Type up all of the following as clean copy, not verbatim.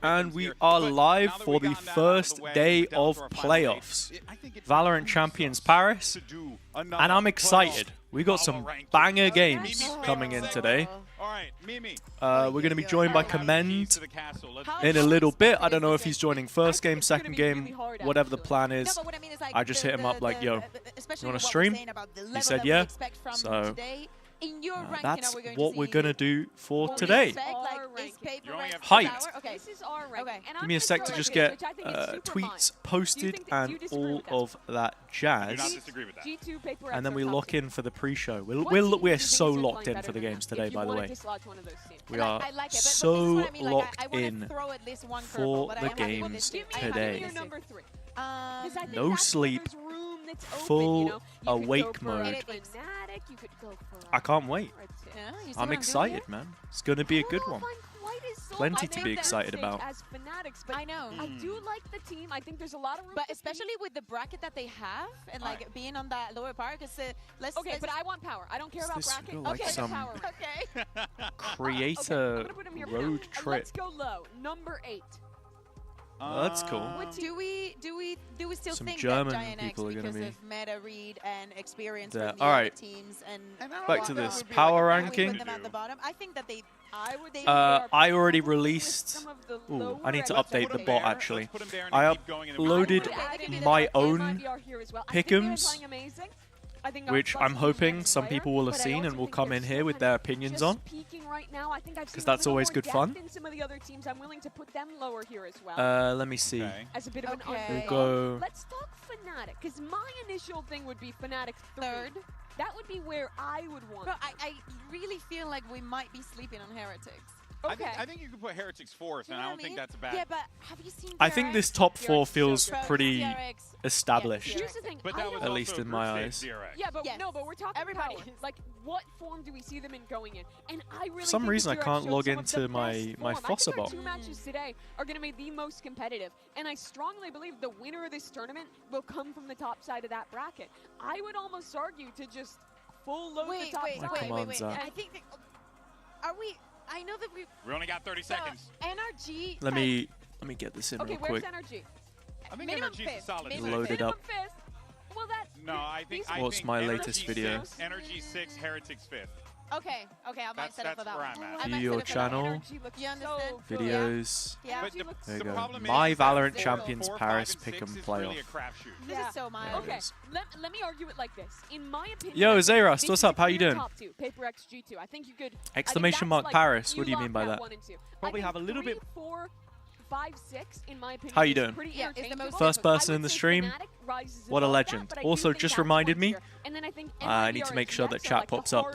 And we are live for the first day of playoffs. Valorant Champions Paris. And I'm excited. We got some banger games coming in today. We're going to be joined by Commend in a little bit. I don't know if he's joining first game, second game, whatever the plan is. I just hit him up like, yo, you want to stream? He said yeah. So that's what we're going to do for today. Hyped. Give me a sec to just get tweets posted and all of that jazz. And then we lock in for the pre-show. We're so locked in for the games today, by the way. We are so locked in for the games today. No sleep. Full awake mode. I can't wait. I'm excited, man. It's going to be a good one. Plenty to be excited about. I know. I do like the team. I think there's a lot of room. But especially with the bracket that they have and like being on that lower part, because let's. Okay, but I want power. I don't care about bracket. Like okay, some power. Okay. Creator road trip. Let's go low. Number 8. That's cool. Do we still Some think German that people are going to be of meta read and experience there. from the All right. teams and Back to this power ranking. I think that they I already released. Ooh, I need to update the bot actually. I uploaded my own pick'ems, which I'm hoping some people will have seen and will come in here with their opinions on, because that's always good fun. Let me see. We'll go. Let's talk FNATIC, because my initial thing would be FNATIC third. That would be where I would want. But I really feel like we might be sleeping on Heretics. Okay. I think you could put Heretics fourth, and I don't think that's a bad. Yeah, but have you seen DRX? I think this top 4 feels pretty established, Here's the thing, at least in my eyes. Yeah, but no, but we're talking about like what form do we see them in going in? And I really For some reason I can't log into my Fossa bot. 2 matches today are going to be the most competitive, and I strongly believe the winner of this tournament will come from the top side of that bracket. I would almost argue to just full load the top side. Wait. I think that, are we? I know that we only got 30 seconds. NRG. Let me get this in real quick. Where's NRG? I think NRG is a solid. Load it up. Well, no, I think. What's my latest video? NRG 6, Heretics 5th. Okay, I might set up for that one. View your channel, videos. Yeah. There you go. My Valorant Champions Paris Pick'em Playoff. This is so mild. Okay, let me argue it like this. In my opinion, Yo, Zayras, what's up? How you doing? PRX G2. I think you could. Exclamation mark Paris. What do you mean by that? Probably have a little bit. 4, 5, 6, in my opinion. How you doing? First person in the stream. What a legend. Also, just reminded me, I need to make sure that chat pops up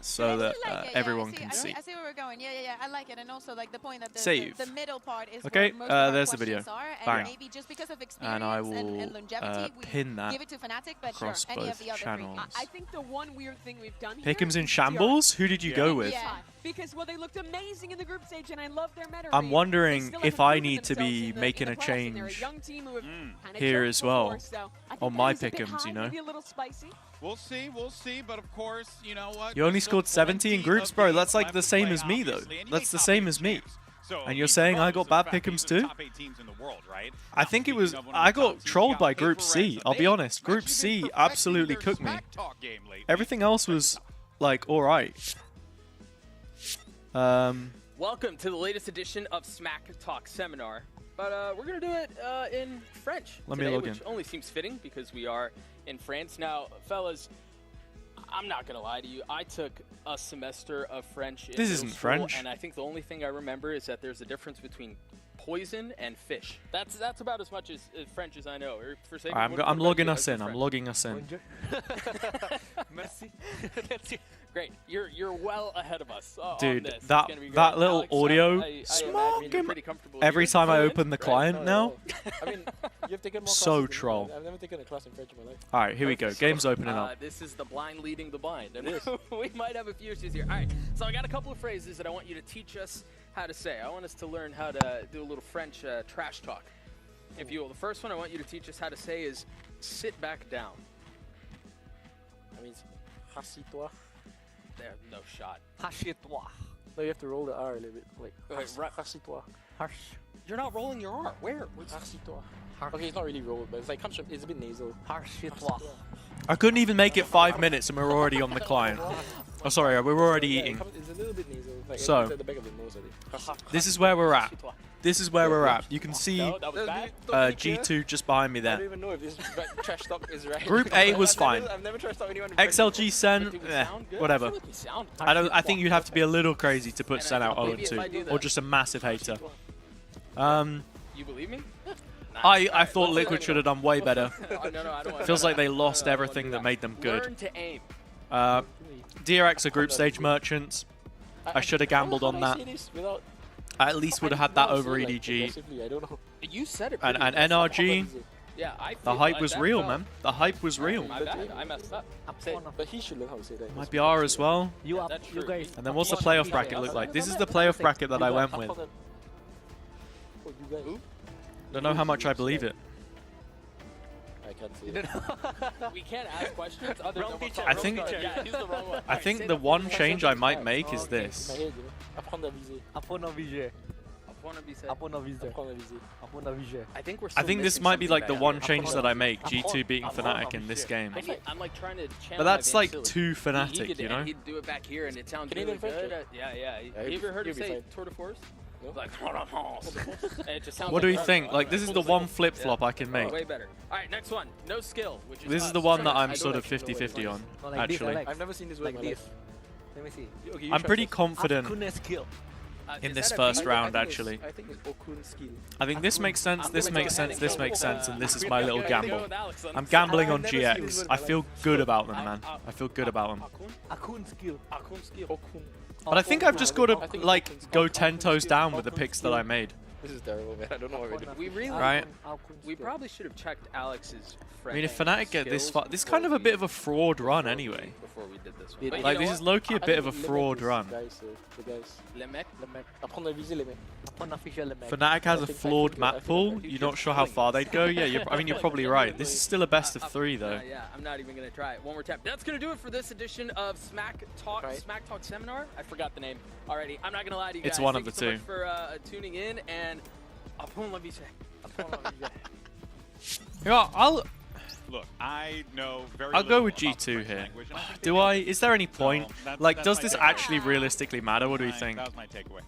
so that everyone can see. I see where we're going. Yeah. I like it. And also, like, the point that the middle part is okay, there's the video. Bang. Maybe just because of experience and I will and longevity, pin that give it to FNATIC, but across both channels. I think the one weird thing we've done here Pick'ems in shambles? Who did you go with? Yeah. Because, well, they looked amazing in the group stage, and I love their meta. I'm wondering if I need to be making a change here as well on my pick'ems, you know. We'll see, but of course, you know what? You only scored 70 in groups, bro. That's like the same as me, though. That's the same as me. And you're saying I got bad pick'ems too? I think it was... I got trolled by Group C, I'll be honest. Group C absolutely cooked me. Everything else was, like, alright. Welcome to the latest edition of Smack Talk Seminar, but we're going to do it in French today, which only seems fitting because we are in France. Now, fellas, I'm not going to lie to you. I took a semester of French in middle school, French. And I think the only thing I remember is that there's a difference between poison and fish. That's about as much as French as I know. I'm logging us in. I'm logging us in. Merci. Great. You're well ahead of us. Dude, on this. that little audio, every time I open the client now, I mean, you've taken more so troll. I've never taken a class in French in my life. All right, here we go. Game's opening up. This is the blind leading the blind. And we might have a few issues here. All right, so I got a couple of phrases that I want you to teach us how to say. I want us to learn how to do a little French trash talk. If you will, the first one I want you to teach us how to say is sit back down. That means assis-toi. There, no shot. Assieds-toi. No, you have to roll the R a little bit. Like, Harsi-toi. Harsh. You're not rolling your R. Where? Harsi-toi. Okay, it's not really rolled, but it's like comes from, it's a bit nasal. Harsh-toi. I couldn't even make it 5 minutes and we're already on the client. Oh, sorry, we're already eating. It's a little bit nasal. Like, So, it's at the back of the nose, I think. this is where we're at. This is where we're at. You can see G2 just behind me I don't there. even know if this trash talk is right. Group A was fine. I've never trash talked anyone. XLG Sen, whatever. I think you'd have to be a little crazy to put Sen out 0-2, or just a massive hater. You believe me? I thought Liquid should have done way better. No, I don't want Feels like they lost everything that made them good. Learn to aim. DRX are group stage merchants. I should have gambled on that. I at least would have had that over EDG. I don't know. You said it. And NRG, Yeah, the hype was real, man. The hype was real. My bad. I messed up. But he should learn how to say that. Might be R as well. You guys. And then what's the playoff bracket look like? This is the playoff bracket that I went with. Don't know how much I believe it. I can't see it. We can't ask questions other than what's I think I think the one change I might make is this. I think this might be like the one change that I make, G2 beating FNATIC in this game. I'm like trying to channel. But that's my like Van Silly. too FNATIC, you know? He'd do it back here and it sounds Canadian really good. French, Yeah. You ever heard him say Tour de Force? No. Like Tour de Force. And it just sounds What do like we think? Like, this is the one flip-flop I can make. Way better. All right, next one. No skill, which is This is us. the one that I I'm don't sort of actually know what it 50-50 is. on, No, like this, actually. Alex. I've never seen this word Like in my this. life. Let me see. Okay, you I'm try pretty first. confident Akune skill. in Is this that a first beat? round, actually. I think it's Okun skill. I think this makes sense, this makes sense, this makes sense, and this is my little Go gamble. with Alex on I'm this. gambling on I've never seen this GX. word in I my feel life. good about them, man. I feel good about them. Akune skill. Okun skill. Okun. But I think I've just got to, I think like, Okun's go Okun 10 toes skill. down with the Okun picks that skill. I made. This is terrible, man. I don't know what we're doing. We really, Right. we probably should have checked Alex's. I mean, if FNATIC get this far, this is kind of a bit of a fraud run anyway. Before we did this Yeah, one. But Like, you know this is what? low-key a bit of a fraud run. The guys. Le mec. Apprendre à viser les mecs. Unofficial mech. FNATIC has a I think flawed I map think pool. I You're not sure how far they'd go? Yeah, I mean, you're probably right. This is still a best of 3, though. Yeah, I'm not even gonna try it. One more tap. That's gonna do it for this edition of Smack Talk Seminar. I forgot the name already. I'm not gonna lie to you guys. It's one Thank of the you two. so much for tuning in and. Yeah, Look, I know very I'll go little with about the G2 French here. language, and I think Do they I? do. Is there any point? Like, does my this takeaway. actually realistically matter? What do we think? That was my takeaway.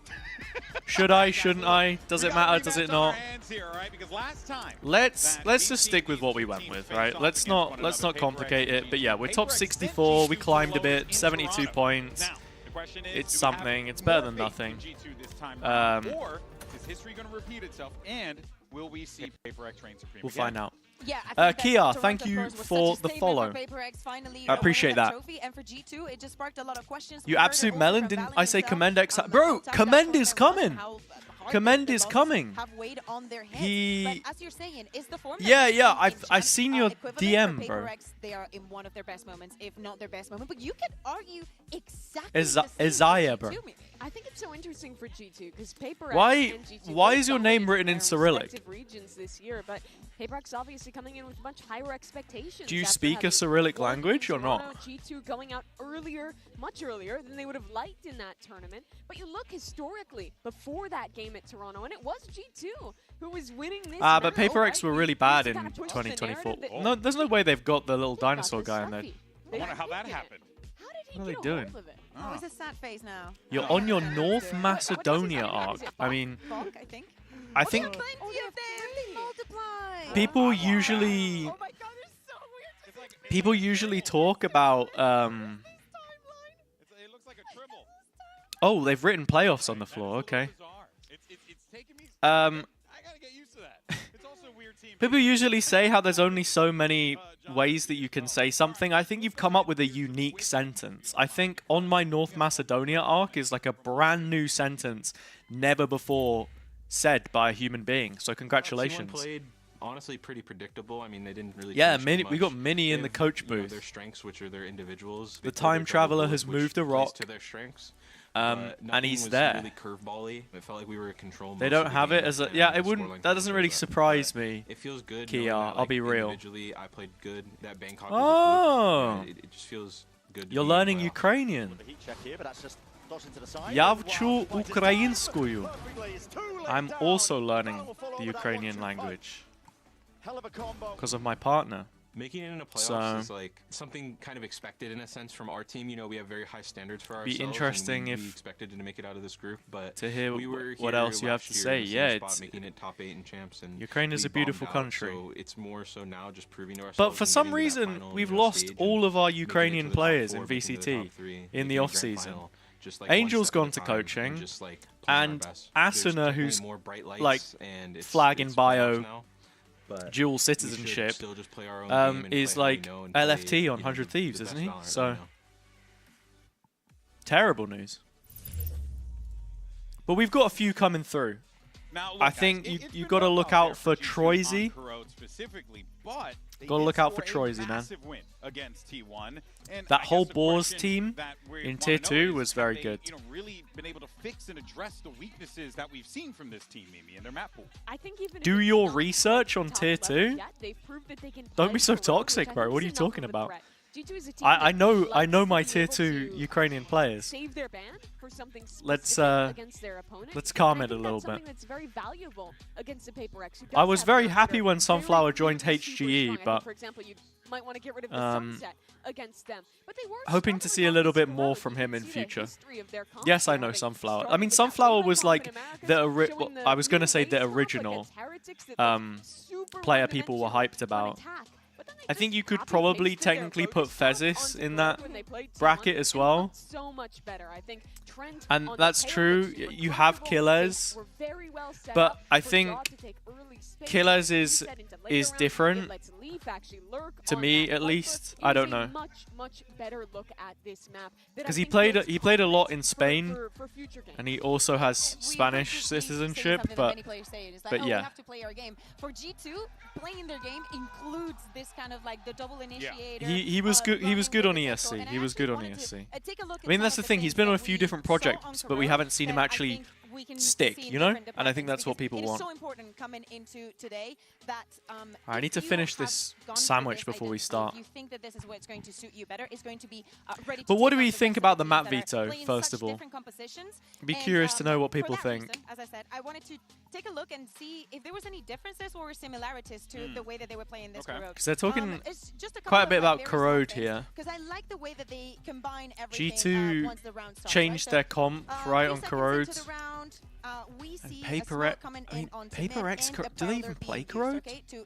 Should I? Shouldn't I? Does We it got matter? Does rematch it on our not? hands here, right? Because last time Let's that just these stick with what we teams went with, finished right? off Let's against not one let's not another. complicate it. But yeah, we're top PRX 64. We sent climbed a G2 bit, in 72 Toronto. points. Now, the question is, It's do we have something. It's more better than faith nothing. in G2 this time around, Um, or is history going to repeat itself? And will we see PRX reign supreme We'll again? find out. Yeah, I think Kia, that thank Toronto, you of course, was for such a the statement follow. for PRX finally, I appreciate winning that. Trophy. And for G2, it just sparked a lot of questions. You We heard it absolute also melon, from didn't Valen I say himself Commend X? on the Bro, whole time Commend that is Toronto coming. how hard Commend the is losses coming. Have weighed on their heads. He- But as you're saying, is the form Yeah, that yeah, in I've champs, seen your equivalent DM, for bro. PRX, they are in one of their best moments, if not their best moment. But you could argue exactly Is- the same Isaiah, for bro. G2. I think it's so interesting for G2 because PRX Why- and G2 why both is your name dominated written in their Cyrillic? respective regions this year, but PRX obviously coming in with much higher expectations. Do you after speak a having Cyrillic won language or not? Toronto, G2 going out earlier, much earlier than they would have liked in that tournament. But you look historically before that game at Toronto, and it was G2 who was winning this. But round, PRX right? were They really used bad to in kind of push the 2024. narrative that No, there's no way they've got the little they got dinosaur this guy in there. trophy. I They wonder how that did it. happened. How did he What are they get a doing? hold of it? Oh, it's a sad phase now. You're on your North What Macedonia is it? arc. Is it I mean, Bulk, I think. I think Plenty of them. They multiply. people usually Oh my god, it's so weird. It's like people usually talk about it looks like a tribble. oh, they've written playoffs on the floor. Okay. It's taking me. Um, I gotta get used to that. It's also a weird team. people usually say how there's only so many ways that you can say something. I think you've come up with a unique sentence. I think on my North Macedonia arc is like a brand new sentence, never before said by a human being. So congratulations. T1 played honestly pretty predictable. I mean, they didn't really. Yeah, change too Mini, we got much. Mini in They the have, coach you know, booth. their strengths, which are their individuals. The They play time their traveler double has bullet, which moved a plays rock. to their strengths. And Nothing he's was there. Really curveball-y. It felt like we were in control. They most don't of the have it game, as a and yeah. the It wouldn't. scoreline That doesn't really controls that. surprise But me. It feels good. Kia, knowing that, I'll like, be real. Individually, I played good. That Bangkok. Oh. It just feels good. To You're be learning in the playoffs. Ukrainian. The heat check here, but that's just Я вчу украинскую. I'm also learning the Ukrainian language because of my partner. Making it in a playoffs So- is like something kind of expected in a sense from our team. You know, we have very high standards for ourselves. Be interesting and we if expected to make it out of this group, but to hear we were what here else you have last to year say. in the same Yeah, spot, it's making it top 8 in champs, and Ukraine is we a beautiful bombed out, country. So it's more so now just proving to ourselves. But for and some getting to that reason, final, we've you know, lost stage all and of our making it to Ukrainian the top players 4, in making it to the VCT top 3, in making the it to off-season. grand final, just like Angel's one step gone at to a time coaching, and just, like, playing our and best. Asuna, There's who's, definitely more bright lights, like, and it's flag in playoffs bio, now, but dual we should citizenship, still just play our own game and is play how we like know and play, LFT you on know, 100 the Thieves, best isn't he? Valorant So, right now. terrible news. But we've got a few coming through. Now, look, I guys, think it's you been got to rough look out out there for G2 on Troisy. Corrode specifically, but they Gotta did look out for score a Troisy, man. massive win against T1. And That I whole guess the Boars question team that we in wanna Tier know 2 is, was have very they, good. You know, really been able to fix and address the weaknesses that we've seen from this team, Mimi, in their map pool. I think even if Do it's your not research on top Tier level 2? yet, they've proved that they can Don't play be so Corode, toxic, which I bro. think What are is you enough talking of a about? threat. G2 is a team I that know likes my to be Tier able 2 to Ukrainian players. save their ban for something Let's, specific against their opponent. let's And calm I it a think little that's something bit. that's very valuable against a PRX who I does was have very players happy that are when Sunflower very joined clearly super HGE, strong. I think, but for example, you might want to get rid of the um, sunset against them. But they were hoping to struggling see a little against bit more Corode. from You him can in see the future. history of their comp Yes, I there, know having Sunflower. I struggled mean, with that Sunflower World was Cup like in America, the showing I was gonna new say the face swap original against Heretics that looked super player people were one-dimensional hyped about. on attack. But then they I think just you could copy-pasted probably their technically focus put swap Fezis onto in Corode that when they played T1, bracket as and it well. looked so much better. I think Trent And on the that's tail true. of the team You were have comfortable. killers, They were very well set but up I for think Jaw to take early space, killers is reset into later rounds, different it lets Leaf actually lurk to on me that at flank least. foot. I It don't is a know. much better look at this map that I Because he think played builds he played a lot in confidence Spain, for future games. and he also has Spanish citizenship. But yeah, have to play our game. For G2, playing their game includes this kind of like the double initiator. he was good. He was good on ESC. He was good on ESC. I mean, that's the thing. He's been on a few different projects, but we haven't seen him actually stick, you know? And I think that's what people want. It's so important coming into today that I need to finish this sandwich before we start. You think that this is what's going to suit you better. It's going to be ready to But what take do we on the think rest of about the teams map that are veto, playing first such of all? different compositions. Be And, curious to know what for people that think. reason, as I said, I wanted to take a look and see if there was any differences or similarities to the way that they were playing this Corode. Because they're talking It's just a quite a couple bit of, like, about very small Corode things, here. because I like the way that they combine everything. G2 once the round starts, changed right? their comp right on Corode. We see PRX, I mean, PRX, do they even play Corode?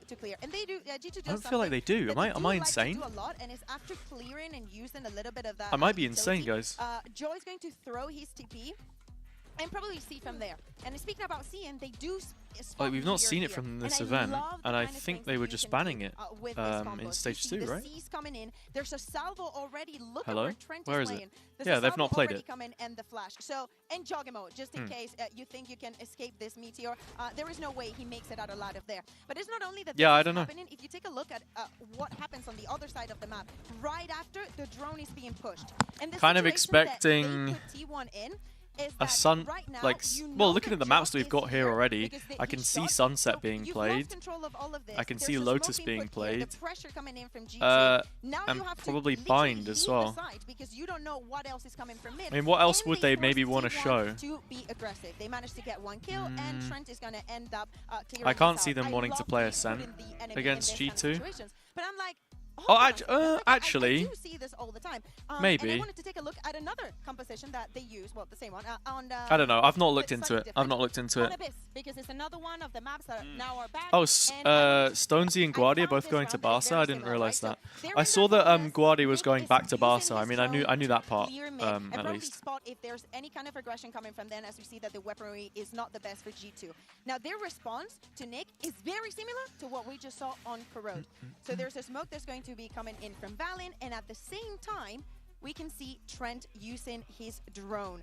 To clear. And they do, G2 does I don't feel like they do. that Am I like to insane? do a lot, and it's after clearing and using a little bit of that. I might be utility, insane, guys. Joe is going to throw his TP and probably see from there. And speaking about seeing, they do Like, we've not seen it from this event, and I think they were just banning it in stage 2, right? Coming in. There's a salvo already. Look Hello? at where Trent Where is is it? playing. There's Yeah, a they've salvo not played already it. coming and the flash. So, and Jogamo, just in case you think you can escape this meteor, there is no way he makes it out alive of there. But it's not only that Yeah, this I is don't know. happening. If you take a look at what happens on the other side of the map, right after the drone is being pushed. And the Kind of situation that they expecting put T1 in is a that sun, right now, like, you know well, looking that at the Joe maps we've is got here already, because I he can see shot. Sunset So being you've played. lost control of all of this. I can There's see a Lotus smoke being put here, played. the pressure coming in from G2. Now and you have to probably literally Bind as leave the well. site because you don't know what else is coming from mid. I mean, what else And would they maybe forced want to T1 show? To be aggressive. They managed to get one kill, and Trent is going to end up clearing I can't this see out. them I wanting to love play putting Ascent the enemy in against this kind of G2. situations. But I'm like, Oh, hold on a second. Like, actually, I do see this all the time. And I maybe. wanted to take a look at another composition that they use, well, the same one, on I don't know. I've not but looked into slightly it. I've not different. looked into On it. Abyss, because it's another one of the maps that now are back. Oh, and I Stonesy and I Guardia found both this going round to very, Barca. very I didn't similar, realize right? that. So there I is saw that that contest. Guardia was Nick going is back to using Barca. I his mean, I knew drone that to part clear mid at and probably least. spot if there's any kind of aggression coming from them, as we see that the weaponry is not the best for G2. Now their response to Nick is very similar to what we just saw on Corode. So there's a smoke that's going to be coming in from Valin, and at the same time we can see Trent using his drone,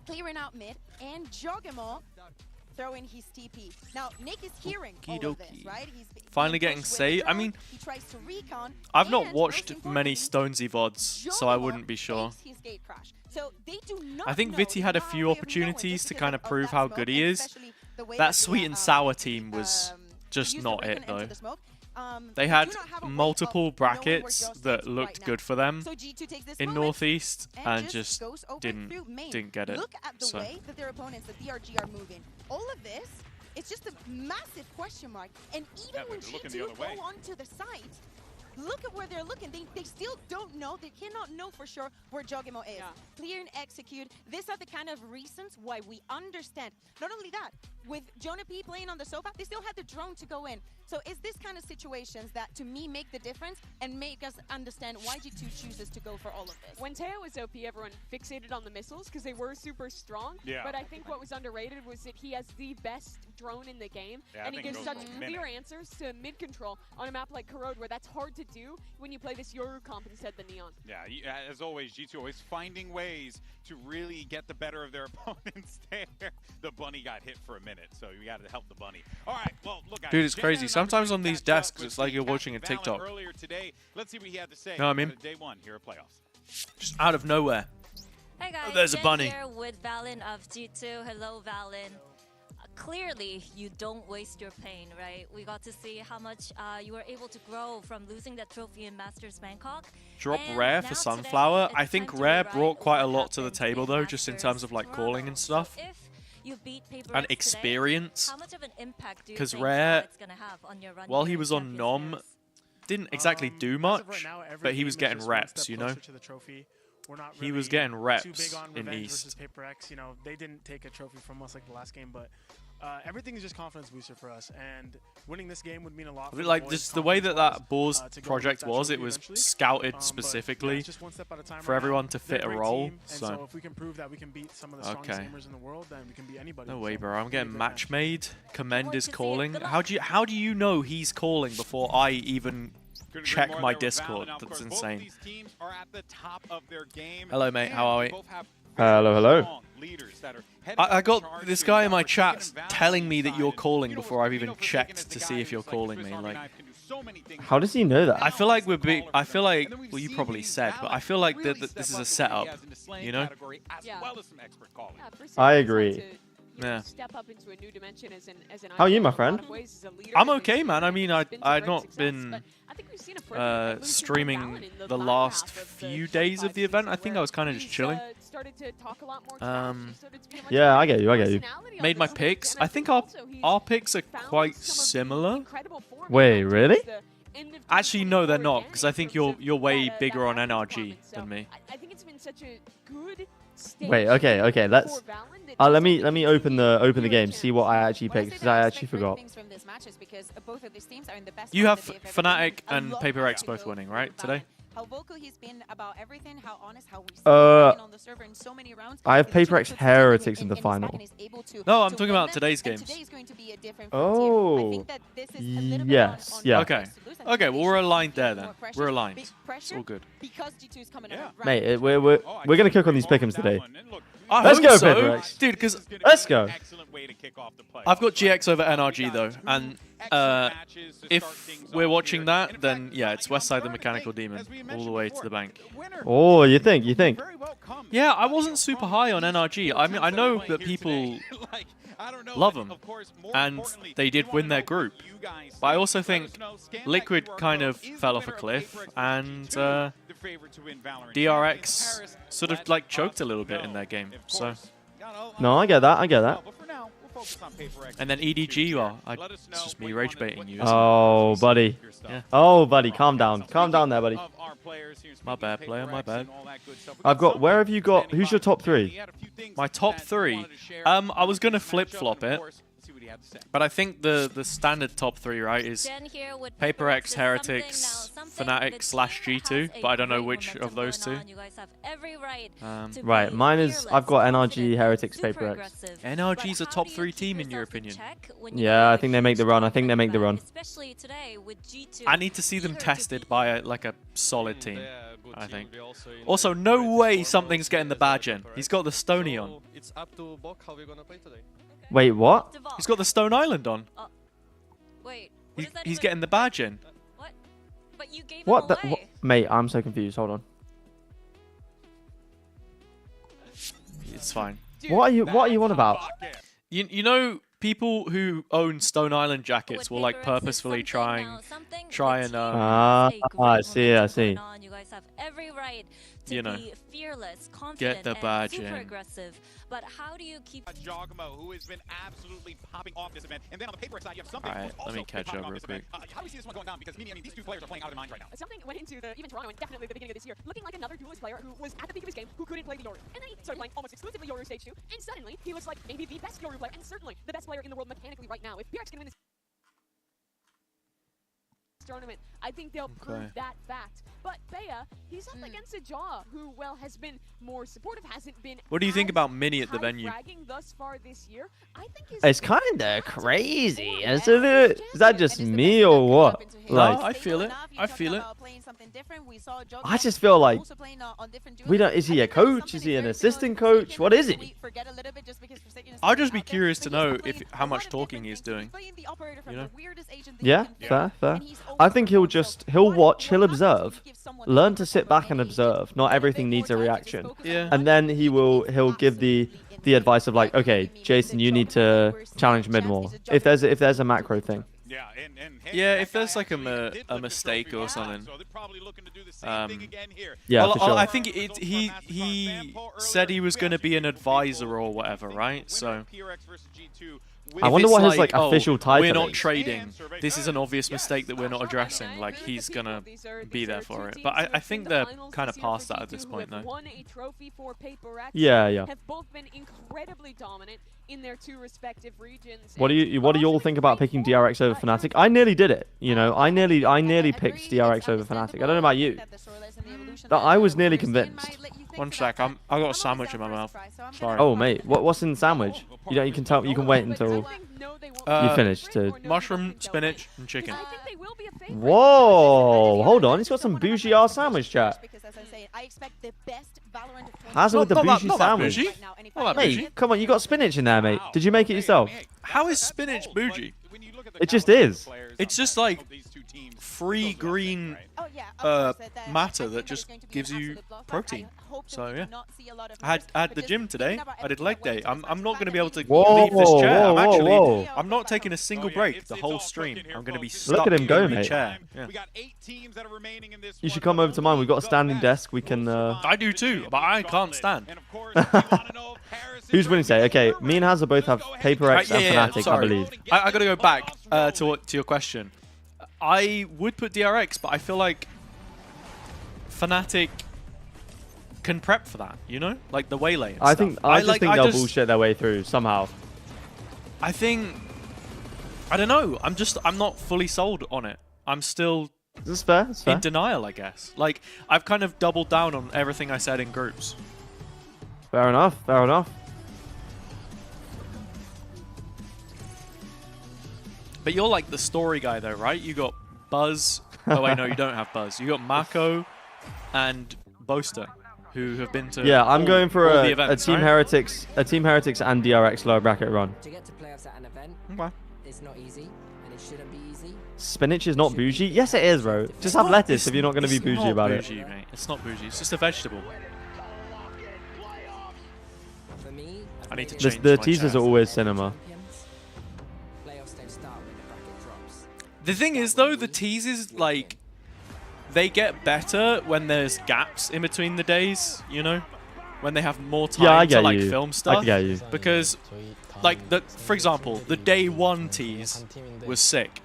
clearing out mid, and Jogamo throwing his TP. Now Nick is hearing all of this, Okie dokie. right? He's Finally being getting pushed with saved. the I drone. mean, he tries to recon. I've not and watched most many importantly, Stonesy VODs, so I wouldn't be sure. fakes his gate crash. So they do not I think know, Viti had a they few have way of opportunities knowing to just kind of because prove that how smoke, good he and is. especially the way That the, sweet and sour Viti, team was they just used the not recon it, into though. the smoke. They had multiple brackets that looked good for them So G2 takes this in moment Northeast and just goes over didn't through main. get it. Look at the So way that their opponents, the DRG, are moving. All of this, it's just a massive question mark. And even when G2 go onto the site, look at where they're looking. They still don't know. They cannot know for sure where Jogimo is. Yeah. Clear and execute. These are the kind of reasons why we understand. Not only that, with Jonah P playing on the sofa, they still had the drone to go in. So it's this kind of situations that, to me, make the difference and make us understand why G2 chooses to go for all of this. When Teo was OP, everyone fixated on the missiles because they were super strong. Yeah. But I think what was underrated was that he has the best drone in the game, Yeah, and he gives such for a clear minute. answers to mid control on a map like Corrode, where that's hard to do when you play this Yoru comp instead of the Neon. Yeah, as always, G2 always finding ways to really get the better of their opponents there. The bunny got hit for a minute, so we got to help the bunny. All right, well, look, guys, dude, it's crazy. Jen Sometimes on Anderson these catch up desks, with it's like the you're watching a Captain TikTok. Valorant earlier today. Let's see what he had to say. Know what I mean? about Day one here at playoffs. Just out of nowhere. Hey guys, Oh, there's a Jen bunny. here with Valen of G2. Hello, Valen. Clearly, you don't waste your pain, right? We got to see how much you were able to grow from losing that trophy in Masters Bangkok. Drop And Rare now for today, Sunflower. I it's think time to Rare rewrite brought quite a what lot to the happened table in though, just in terms of like Masters calling and Toronto. stuff. So if you beat PRX And today, experience. how much of an impact do you 'Cause think Rare, it's gonna have on your run while here he in was on Champions Nom, Series? didn't exactly do As of much, right now, every but he game was is getting just one reps, step you know? closer to the trophy. We're not He was really getting too reps big on in revenge East. versus PRX. You know, they didn't take a trophy from us like the last game, but everything is just confidence booster for us. And winning this game would mean a lot. I For mean, like boys just the way that that Boars to go project against that was, it trophy was eventually. scouted But, yeah, specifically it's just one step at a time for right everyone now. to They're fit a great role. team, and so if we can prove that we can beat some of the strongest Okay. gamers in the world, then we can beat anybody. No way, So, bro. I'm it'll be a getting great match made. Commend Can't is wait to see it. calling. Good How do you know he's calling before I even Couldn't agree check more my there with Discord? Valorant. Now, of That's course, both insane. of these teams are at the top of their game. Hello, mate. And How are they we? both have Hello, hello. strong leaders that are heading I up the got charts this in guy in my numbers. chat Taking Valorant telling me that you're inside. calling You know before what's I've even beautiful checked taking is to the see guy if you're who's like calling Swiss me. Army Like, knife, can do so many things. How does he know that? I feel like we're big. I feel like, And then we've well, you seen probably these said, but I Valorant feel like really that this is step a up setup. as in the slaying You know? category, as Yeah. well as some expert calling. Yeah, for I Sam, agree. it's hard to, Yeah. step up into a new dimension as an How are you, icon my in a lot friend? of ways as a leader I'm that we've okay, seen man. I and mean, it's been some I'd great not success, been but I think we've seen a further evolution from streaming Valorant in the latter last half of the few 25 days of the event. I season think where I was kind of just he's, chilling. Started to talk a lot more trash. Um, He started to be a much Yeah, more I get you, I get you. personality on Made the my stage, picks. and I think also he's our picks are found quite some of the similar. incredible form Wait, towards really? the end of Actually, no, they're 2024 not, again because I in think terms you're of way that, bigger on that NRG performance. than So me. I think it's been such a good stage Wait, okay, let's. for Valorant that Let just me only let me open the continues game, to see what I actually When I picked, say because that I I actually expect great forgot. things from this matches because both of these teams are in the best You form have that they've ever been in. FNATIC A and lot PRX has to both go winning, for right, today? Valorant. How vocal he's been about everything, how honest, how we Uh, on the server in so many rounds. I have He literally PRX puts his Heretics in in the his back final. and is able to- No, I'm to talking win about them, today's and games. today is going to be a different frontier. I Oh. think that this is a little bit Yes, on yeah. Okay. players to lose, and Okay, they well, should we're feel aligned there more then. pressure, We're aligned. big It's pressure all good. because G2 is coming Yeah. around. Mate, Oh, we're gonna cook on these pick'ems today. I Let's hope go, so, PRX. dude, because Let's go. I've got GX over NRG though, and if we're watching that, then yeah, it's Westside the Mechanical Demon all the way to the bank. Oh, you think? Yeah, I wasn't super high on NRG. I mean, I know that people love them, and they did win their group. But I also think Liquid kind of fell off a cliff, and DRX sort of like choked a little bit in their game. So, No, I get that. and then EDG, well, it's just me rage baiting you. isn't it? Oh, buddy. Yeah. Oh, buddy, calm down there, buddy. My bad, player, my bad. I've got. Where have you got? Who's your top three? My top three. I was gonna flip flop it, but I think the standard top three, right, is Jen here with PRX, PRX, Heretics, FNATIC / G2, but I don't know which of those two. You guys have every right to Right, be mine is. I've got fearless, NRG, confident, Heretics, super PRX. aggressive. NRG's a But top how do you 3 keep team in your yourself in opinion? check when you Yeah, have I a think they huge make the run. I think they make the confidence, run. Especially today with G2. I need to see them eager to tested be by like a solid team, I think. Also, no way something's getting the badge in. He's got the Stony on. It's up to Bok how we're gonna play today. Wait, what? He's got the Stone Island on. Wait, what He's, does that he's even- getting the badge in. What? But you gave What him the? away. What? Mate, I'm so confused. Hold on. It's fine. What are you on about? You know people who own Stone Island jackets will like purposefully try and I see. You guys have every right to you know, be fearless, confident, get the badge and super in. aggressive. But how do you keep Jogamo, who has been absolutely popping off this event, and then on the PRX side, you have something. All right, let me catch up real quick. How do we see this one going down? Because Mimi, I mean, these two players are playing out of their minds right now. Something went into even Toronto and definitely the beginning of this year, looking like another duelist player who was at the peak of his game, who couldn't play the Yoru. And then he started playing almost exclusively Yoru Stage 2, and suddenly he was like maybe the best Yoru player, and certainly the best player in the world mechanically right now. If PRX can win this tournament, I think they'll prove that fact. But Bea, he's up against a Jaw who, well, has been more supportive, hasn't been. What do you think about Mini at the venue? Thus far this year. I think It's kind of crazy, isn't it? Is that just me or what? Like, no, I feel it. I feel it. I just feel like we don't. Is he a coach? Is he an assistant coach? What is he? I'll just be curious to know how much talking he's doing. You know? Yeah, fair. I think he'll watch, he'll observe, learn to sit back and observe. Not everything needs a reaction. Yeah. And then he'll give the advice of like, okay, Jason, you need to challenge mid more. If there's a macro thing. Yeah, if there's like a mistake or something. Yeah, well, for sure. I think he said he was going to be an advisor or whatever, right? So I wonder what his like official title we're not is. trading. This is an obvious mistake that we're not addressing. Like he's gonna be there for it. But I think they're kind of past that at this point, though. Yeah. Have both been incredibly dominant in their two respective regions. What do you all think about picking DRX over FNATIC? I nearly did it. You know, I nearly picked DRX over FNATIC. I don't know about you, but I was nearly convinced. One sec, I got a sandwich in my mouth. Sorry. Oh mate, what's in the sandwich? You can tell. You can wait until you finish to. Mushroom, spinach, and chicken. Whoa, hold on. He's got some bougie ass sandwich, chat. Hazza with the bougie sandwich. Mate, come on, you got spinach in there, mate. Did you make it yourself? How is spinach bougie? It just is. It's just like free green matter that just gives you protein. So yeah, I had the gym today. I did leg day. I'm not going to be able to leave this chair. I'm not taking a single break the whole stream. I'm going to be stuck Look at him go, in the mate. chair. Yeah. You should come over to mine. We've got a standing desk. We can. I do too, but I can't stand. Who's winning today? Okay, me and Hazza both have PRX and FNATIC, I believe. I got to go back to your question. I would put DRX, but I feel like FNATIC can prep for that, you know? Like the waylay and I stuff. just think they'll bullshit their way through somehow. I don't know. I'm not fully sold on it. I'm still This is fair. in denial, I guess. Like, I've kind of doubled down on everything I said in groups. Fair enough. But you're like the story guy though, right? You got Buzz. Oh wait, no, you don't have Buzz. You got Mako and Boaster, who have been to I'm going for all the a events, Team right? Heretics and DRX lower bracket run. To get to playoffs at an event, it's not easy, and it shouldn't be easy. Spinach is not bougie? Yes, it is, bro. Just have lettuce if you're not going to be bougie about it. Mate. It's not bougie. It's just a vegetable. For me, I need to change The my teasers chat. are always cinema. playoffs don't start when the bracket drops. The thing is, though, the teases, like, they get better when there's gaps in between the days, you know? When they have more time to, like, film stuff. I get you. Because, like, for example, the day one tease was sick.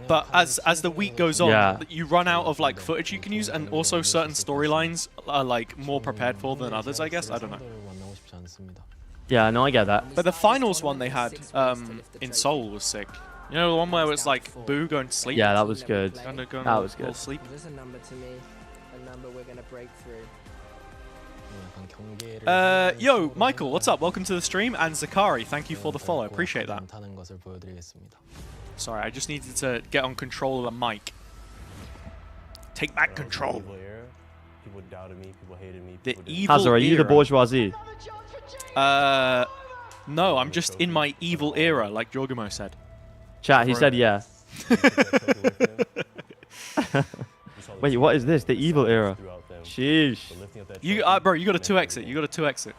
But as the week goes on, you run out of, like, footage you can use, and also certain storylines are, like, more prepared for than others, I guess. I don't know. Yeah, no, I get that. But the finals one they had in Seoul was sick. You know, the one where it was like Boo going to sleep? Yeah, that was good. That was good. Sleep. There's a number to me, a number we're gonna break through. Yo, Michael, what's up? Welcome to the stream. And Zakari, thank you for the follow. Appreciate that. Sorry, I just needed to get on control of the mic. Take back control. People doubted me, people hated me. The evil Hazza, are you the era. bourgeoisie? No, I'm just in my evil era, like Jorgamo said. Chat, he said yeah. Wait, what is this? The evil era. Sheesh. Bro, you got a 2 exit. You got a 2 exit.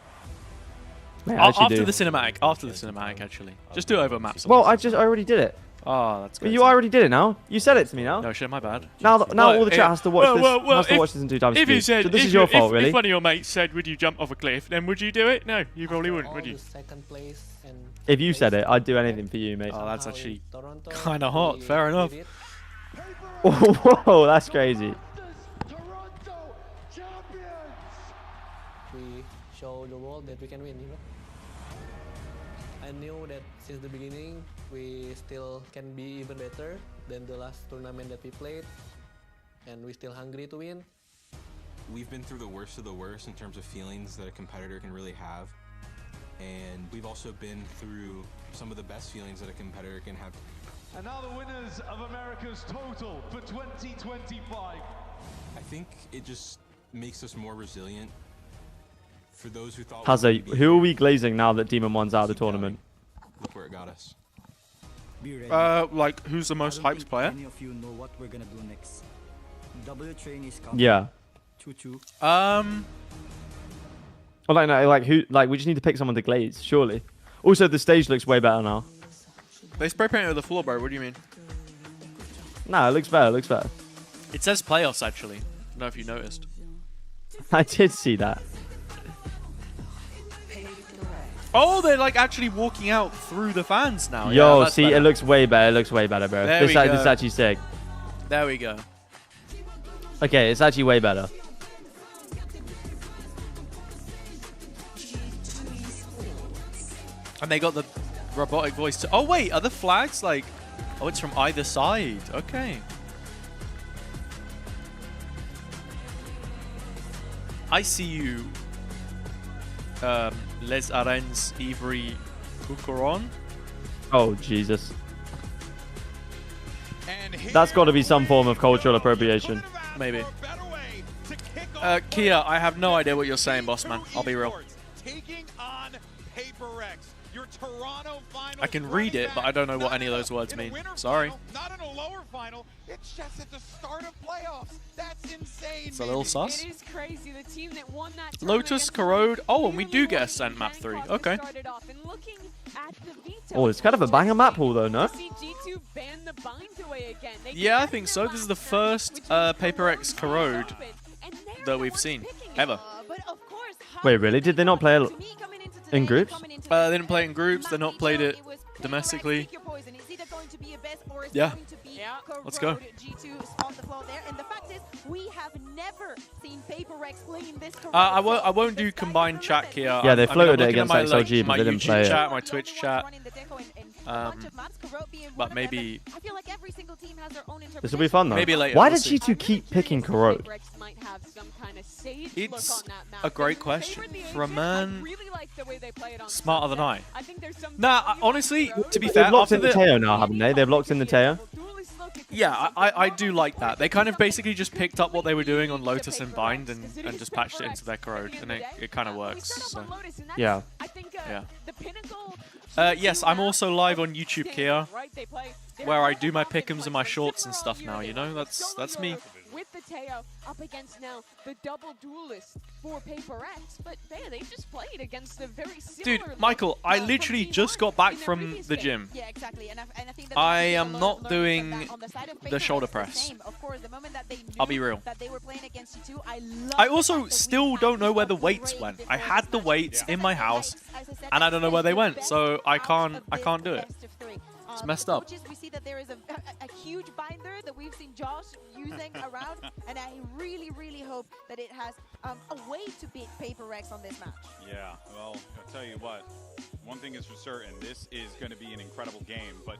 Mate, I actually After do. the cinematic. After the cinematic, actually. Just do it over maps. Well, I already did it. Oh, that's good. You already did it now. You said it to me now. No shit, my bad. Now all the chat has to watch this. Has to watch this in 2 times If speed. you said, So this is your fault, really. If one of your mates said, "Would you jump off a cliff?" Then would you do it? No, you probably wouldn't, would you? Second place and If you said it, I'd do anything for you, mate. Oh, that's actually kind of hot. Fair enough. Whoa, that's crazy. we show the world that we can win, you know. I knew that since the beginning we still can be even better than the last tournament that we played, and we're still hungry to win. We've been through the worst of the worst in terms of feelings that a competitor can really have, and we've also been through some of the best feelings that a competitor can have. And now the winners of America's total for 2025. I think it just makes us more resilient. For those who thought Hazza, who are we glazing now that Demon 1's out of the tournament? Look where it got us. Like, who's the most hyped player? Any of you know what we're gonna do next. W train is coming. Yeah. Choo-choo. Well, like who? Like, we just need to pick someone to glaze, surely. Also, the stage looks way better now. They spray painted the floor, bro. What do you mean? No, it looks better. It looks better. It says playoffs, actually. I don't know if you noticed. I did see that. Oh, they're like actually walking out through the fans now. Yo, yeah, see, better. it looks way better. It looks way better, bro. There This we is go. actually sick. There we go. Okay, it's actually way better. And they got the robotic voice too. Oh, wait, are the flags like... Oh, it's from either side. Okay. I see you. Les Arens Ivry Kukuron. Oh, Jesus. That's got to be some form of cultural appropriation. Maybe. Kia, I have no idea what you're saying, boss man. I'll be real. Taking on PRX, your Toronto final. I can read it, but I don't know what any of those words mean. Sorry. Not in a lower final. It's just at the start of playoffs. That's insane. It's a little sus. It is crazy. The team that won that Lotus, Corrode. Oh, and we do get a Scent map 3. Okay. Oh, it's kind of a banger map pool, though, no? Yeah, I think so. This is the first PRX Corrode that we've seen ever. Wait, really? Did they not play it in groups? They didn't play it in groups. They're not played it domestically. Yeah. Let's go. I won't do combined chat here. Yeah, they floated it I'm against looking at XLG, but my they didn't YouTube play it. chat, my Twitch chat. But maybe... This will be fun, though. Maybe later. Why we'll did see. G2 keep picking Corrode? It's a great question for a man smarter than I. Nah, honestly, to be fair, They've locked after in the Teo now, haven't they? They've locked in the Teo. Yeah, I do like that. They kind of basically just picked up what they were doing on Lotus and Bind and just patched it into their Corrode, and it kind of works. So. Yeah. Yeah. Yes, I'm also live on YouTube, Kia, where I do my pick'ems and my shorts and stuff now, you know? That's me. With the Teo up against now the double duelist for PRX, but they just played against a very similar. Dude, Michael, I literally just got back from the gym. Yeah, exactly. And I think that I am not doing the shoulder press. I'll be real. I also still don't know where the weights went. I had the weights in my house, and I don't know where they went, so I can't do it. It's messed up. We see that there is a huge binder that we've seen Josh using around, and I really, really hope that it has a way to beat PRX on this match. Yeah, well, I'll tell you what. One thing is for certain, this is going to be an incredible game, but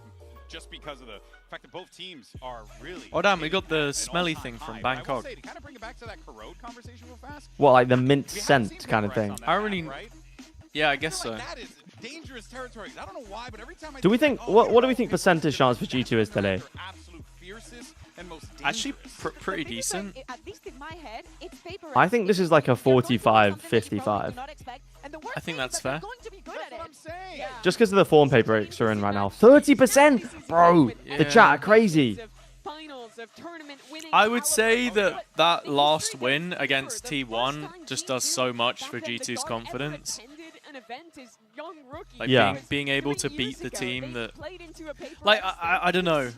just because of the fact that both teams are really... Oh, damn, we got the smelly thing from Bangkok. I will say, to kind of bring it back to that Corrode conversation real fast. What, like the mint scent kind of thing? I really... Yeah, I guess so. That is dangerous territory. I don't know why, but every time I Do we think what do we think percentage chance for G2 is today? Actually, pretty decent. At least in my head, it's PRX. I think this is like a 45-55. I think that's fair. Just because of the form PRX are in right now. 30%! Bro, the chat are crazy. I would say that last win against T1 just does so much for G2's confidence. event is young rookies. Like being able to beat the team that, like, I don't know,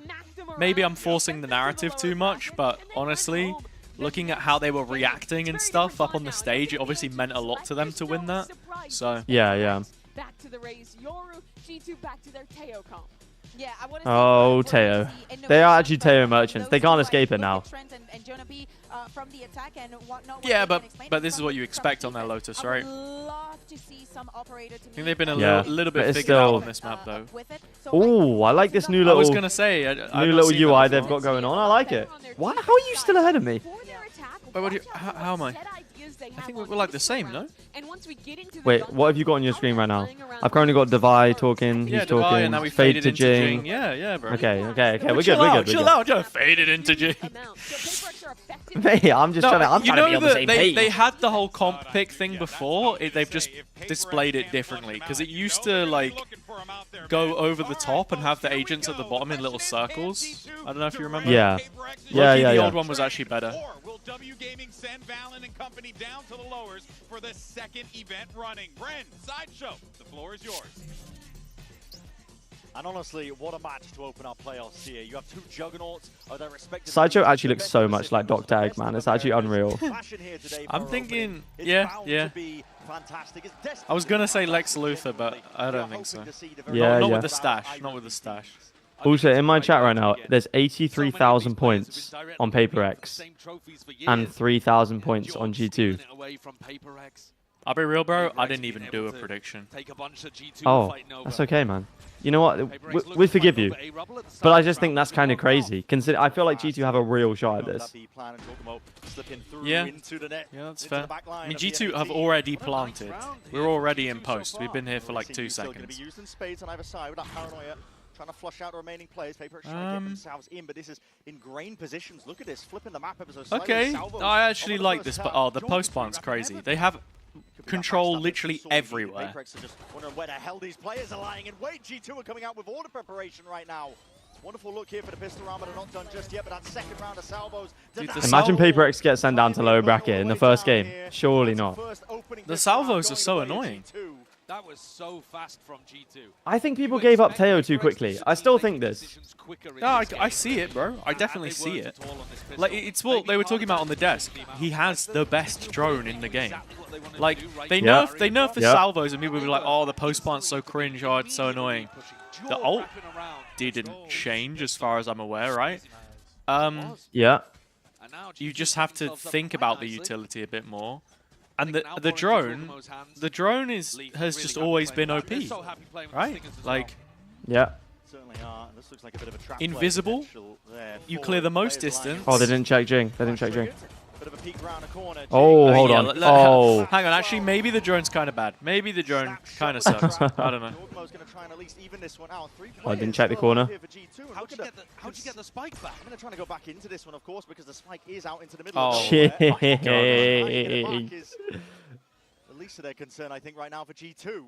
maybe I'm forcing the narrative too much, but honestly, looking at how they were reacting and stuff up on the stage, it obviously meant a lot to them to win that. So yeah. Back to the race, Yoru, G2 back to their Teo comp. Yeah, oh, Teo. They are actually Teo merchants. They can't escape it now. Yeah, but this is what you expect on their Lotus, right? I think they've been a little bit figured out on this map, though. Oh, I like this new little. I was gonna say new little UI they've got going on. I like it. Why? How are you still ahead of me? How am I? I think we're like the same, no? Wait, what have you got on your screen right now? I've currently got Devi talking, he's talking, and now we fade to Jing. Yeah, bro. Okay, we're good. Chill out, just faded into Jing. Mate, I'm just trying to be on the same page. They had the whole comp pick thing before. They've just displayed it differently because it used to like go over the top and have the agents at the bottom in little circles. I don't know if you remember. Yeah. The old one was actually better. Will W Gaming send Valen and company down to the lowers for the second event running? Bren, Sideshow, the floor is yours. And honestly, what a match to open our playoffs here. You have two juggernauts of their respective. Sideshow actually looks so much like Dr. Egg, man. It's actually unreal. I'm thinking, yeah. I was gonna say Lex Luthor, but I don't think so. Not with the stash. Not with the stash. Also, in my chat right now, there's 83,000 points on PRX and 3,000 points on G2. I'll be real, bro. I didn't even do a prediction. Oh, that's okay, man. You know what? We forgive you. But I just think that's kind of crazy. I feel like G2 have a real shot at this. Yeah, that's fair. I mean, G2 have already planted. We're already in post. We've been here for like 2 seconds. Trying to flush out the remaining players. PRX trying to get themselves in, but this is ingrained positions. Look at this, flipping the map ever so slightly. Okay, I actually like this, but the post plan's crazy. They have control literally everywhere. PRX are just wondering where the hell these players are lying in wait. G2 are coming out with order preparation right now. Wonderful look here for the pistol round, but they're not done just yet. But that second round of salvos. Dude, imagine PRX get sent down to lower bracket in the first game. Surely not. The salvos are so annoying. That was so fast from G2. I think people gave up Teo too quickly. I still think this. No, I see it, bro. I definitely see it. Like, it's what they were talking about on the desk. He has the best drone in the game. Like, they nerfed the salvos, and people were like, oh, the post plant's so cringe, oh, it's so annoying. The ult didn't change as far as I'm aware, right? Yeah. You just have to think about the utility a bit more. And the drone has just always been OP, right? Like, yeah. Invisible, you clear the most distance. Oh, they didn't check Jing. They didn't check Jing. Oh, hold on. Oh. Hang on, actually, maybe the drone's kind of bad. Maybe the drone kind of sucks. I don't know. I didn't check the corner. How'd you get the spike back? I'm going to try to go back into this one, of course, because the spike is out into the middle. Oh, At least to their concern, I think, right now for G2.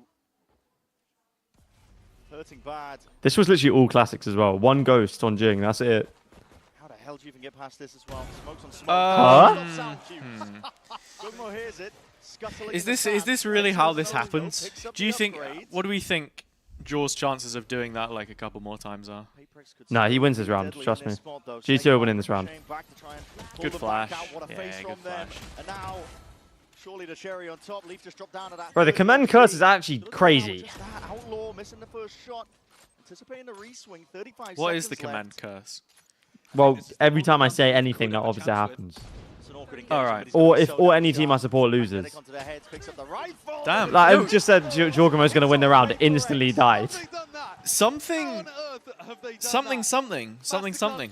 Hurting bad. This was literally all classics as well. One ghost on Jing, that's it. How the hell do you even get past this as well? Smokes on smoke. Hears it. Is this really how this happens? Do you think? What do we think Jaw's chances of doing that like a couple more times are? Nah, he wins this round. Trust me. G2 are winning this round. Good flash. Yeah, good flash. And now, surely the cherry on top. Leaf just dropped down to that. Bro, the command curse is actually crazy. Outlaw missing the first shot. Anticipating the reswing. 35 what is the command curse? Well, every time I say anything, that obviously happens. Alright. Or any team I support loses. Damn. Like, I just said Jorgamo's going to win the round. It instantly died. Something.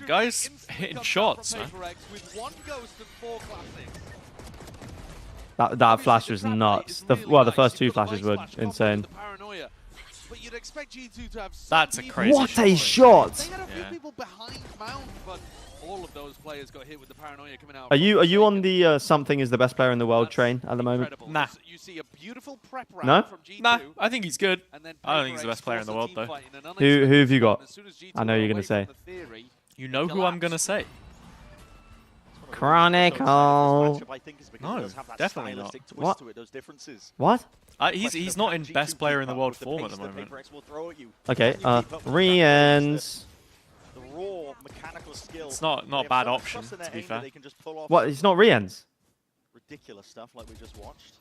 Guys hitting shots, man. That flash was nuts. The first 2 flashes were insane. But you'd expect G2 to have that's a crazy what a shot! They had a few people behind Mount, but all of those players got hit with the paranoia coming out. Are you on the something is the best player in the world train at the moment? Nah. You see a beautiful prep round No? from G2, nah, I think he's good. I don't think he's the best player in the world though. Who have you got? I know you're gonna say. You know who I'm gonna say. Chronicle. No, definitely not. What? He's not in best player in the world form at the moment. Okay, Riens. It's not a bad option, to be fair. What? It's not Riens. Ridiculous stuff like we just watched.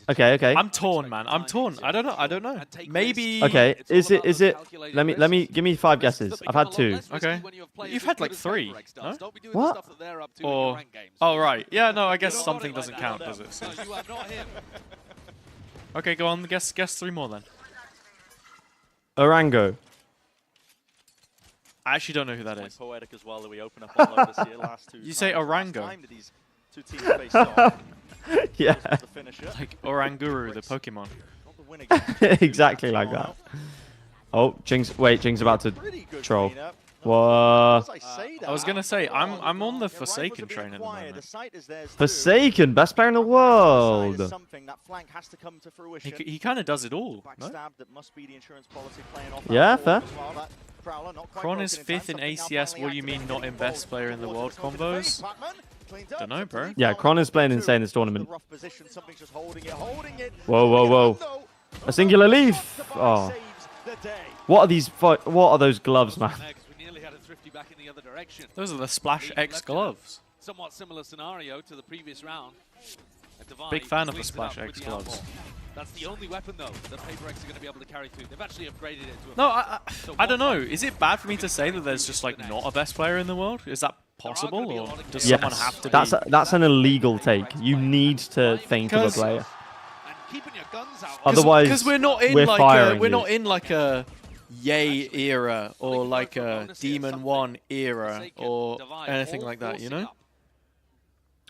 Okay. I'm torn, man. I'm torn. I don't know. Maybe. Okay. Is it? Let me give me 5 guesses. I've had 2. Okay. You've had like 3. No? What? Or oh right. Yeah. No. I guess something doesn't count, does it? So. Okay. Go on. Guess 3 more then. Orango. I actually don't know who that is. Poetic as well that we open up on Lotus here last 2 You say Orango? Yeah. Like Oranguru, the Pokemon. Exactly like that. Oh, Jing's. Wait, Jing's about to troll. What? I was gonna say I'm on the Forsaken train at the moment. Forsaken, best player in the world. He kind of does it all. No? Yeah, fair. Kron is 5th in ACS. What do you mean not in best player in the world combos? Don't know, bro. Yeah, Kron is playing insane this tournament. Whoa. A singular leaf. Oh. What are these? What are those gloves, man? Those are the Splash X gloves. Somewhat similar scenario to the previous round. Big fan of the Splash X gloves. That's the only weapon, though, that PRX are going to be able to carry through. They've actually upgraded it to a... No, I don't know. Is it bad for me to say that there's just, like, not a best player in the world? Is that possible, or does someone have to be... That's an illegal take. You need to think of a player. Otherwise, because we're not in like a Yay era or like a Demon 1 era or anything like that, you know?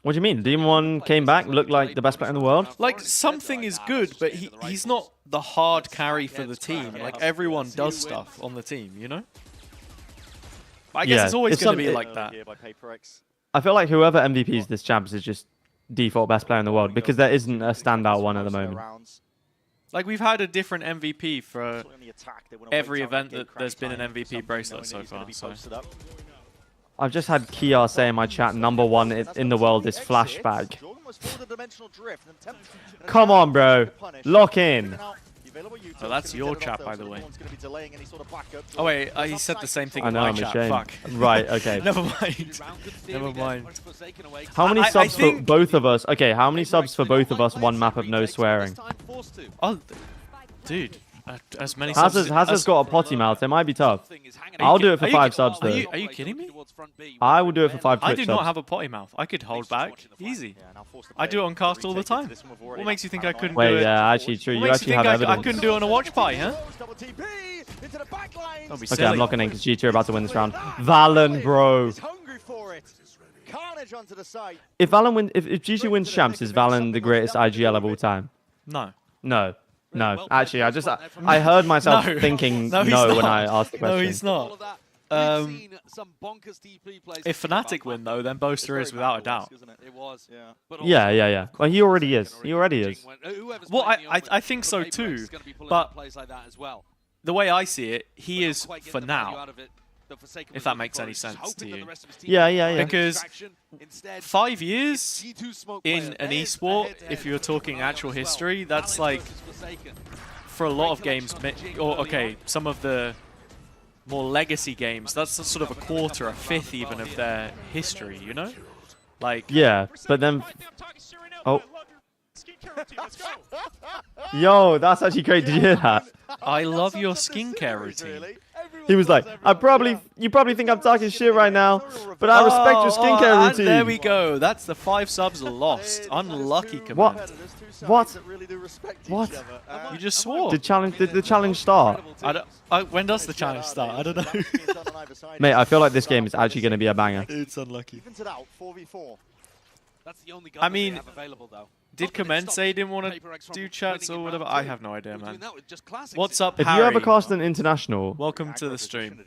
What do you mean? Demon 1 came back, looked like the best player in the world? Like, something is good, but he's not the hard carry for the team. Like, everyone does stuff on the team, you know? I guess it's always going to be like that. I feel like whoever MVPs this champs is just default best player in the world, because there isn't a standout one at the moment. Like, we've had a different MVP for every event that there's been an MVP bracelet so far, so... I've just had Kiar say in my chat, #1 in the world is Flashback. Come on, bro. Lock in. So that's your chat, by the way. Oh, wait, he said the same thing in my chat. I'm ashamed. Fuck. Right, okay. Never mind. Never mind. How many subs for both of us? Okay, how many subs for both of us, one map of no swearing? Oh, dude. As many subs Hazza's got a potty mouth. It might be tough. I'll do it for 5 subs, though. Are you kidding me? I will do it for 5 Twitch I do not subs. have a potty mouth. I could hold back. Easy. I do it on cast all the time. What makes you think I couldn't do it? Wait, yeah, actually, true. You actually have evidence. I couldn't do it on a watch party, huh? Okay, I'm locking in because G2 are about to win this round. Valen, bro. If G2 wins champs, is Valen the greatest IGL of all time? No. No, actually, I heard myself thinking no when I asked the question. No, he's not. If FNATIC win, though, then Boaster is without a doubt. Yeah. Well, he already is. Well, I think so too. But the way I see it, he is for now. If that makes any sense to you. Yeah. Because 5 years in an esport, if you're talking actual history, that's like, for a lot of games, or okay, some of the more legacy games, that's sort of a quarter, a fifth even of their history, you know? Like... Yeah, but then... Oh. Yo, that's actually great. Did you hear that? I love your skincare routine. He was like, you probably think I'm talking shit right now, but I respect your skincare routine. There we go. That's the 5 subs lost. Unlucky command. What? You just swore. Did the challenge start? When does the challenge start? I don't know. Mate, I feel like this game is actually going to be a banger. It's unlucky. That's the only I mean, available, though. Did Comment say he didn't want to do chats or whatever? I have no idea, man. What's up, If Harry? you ever cast an international... Welcome to the stream.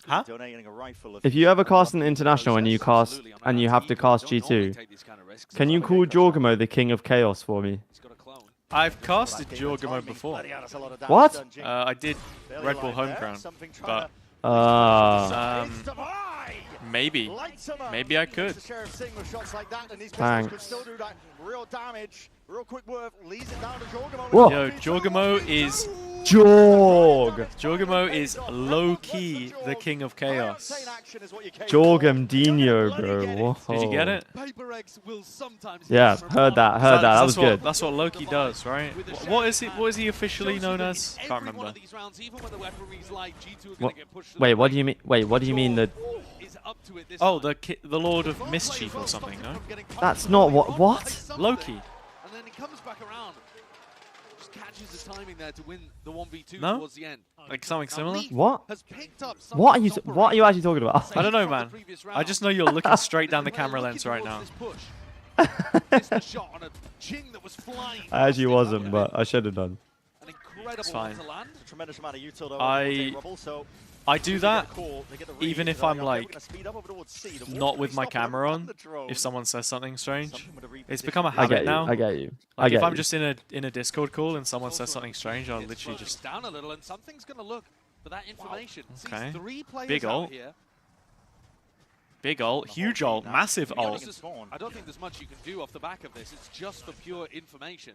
Huh? If you ever cast an international and you have to cast G2, can you call Jorgamo the King of Chaos for me? I've casted Jorgamo before. What? I did Red Bull Homecrown, but... Maybe I could. Thanks. Real quick word leads it down to Jorgamo. Whoa. Yo, Jorgamo is... Jorg. is low-key the king of chaos. Jorgamdinho, bro. Whoa. Did you get it? Yeah, heard that. That was good. That's what Loki does, right? What is he officially known as? Can't remember. Wait, what do you mean? Wait, what do you mean the? Oh, the Lord of Mischief or something, no? That's not what? Loki. And then he comes back around. Just catches the timing there to win the 1v2 No? towards the end. Like something similar? What? What are you actually talking about? I don't know, man. I just know you're looking straight down the camera lens right now. I actually wasn't, but I should have done. It's fine. Tremendous amount of util, I do that even if I'm like not with my camera on. If someone says something strange, it's become a habit now. I get you. Like if I'm just in a Discord call and someone says something strange, I'll literally just down a little, and something's gonna look for that information. Okay. Sees 3 players Big out ult. here. Big ult, huge ult, massive ult. I don't think there's much you can do off the back of this. It's just for pure information,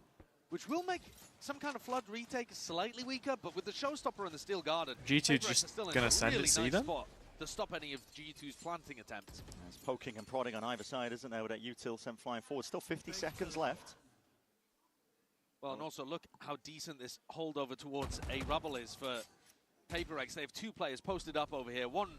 which will make some kind of flood retake slightly weaker, but with the showstopper and the steel garden, G2 just gonna send really to see nice them? spot to stop any of G2's planting attempts. There's poking and prodding on either side, isn't there, with that util sent flying forward. Still 50 seconds left. Well, and also look how decent this holdover towards a rubble is for PRX. They have 2 players posted up over here. One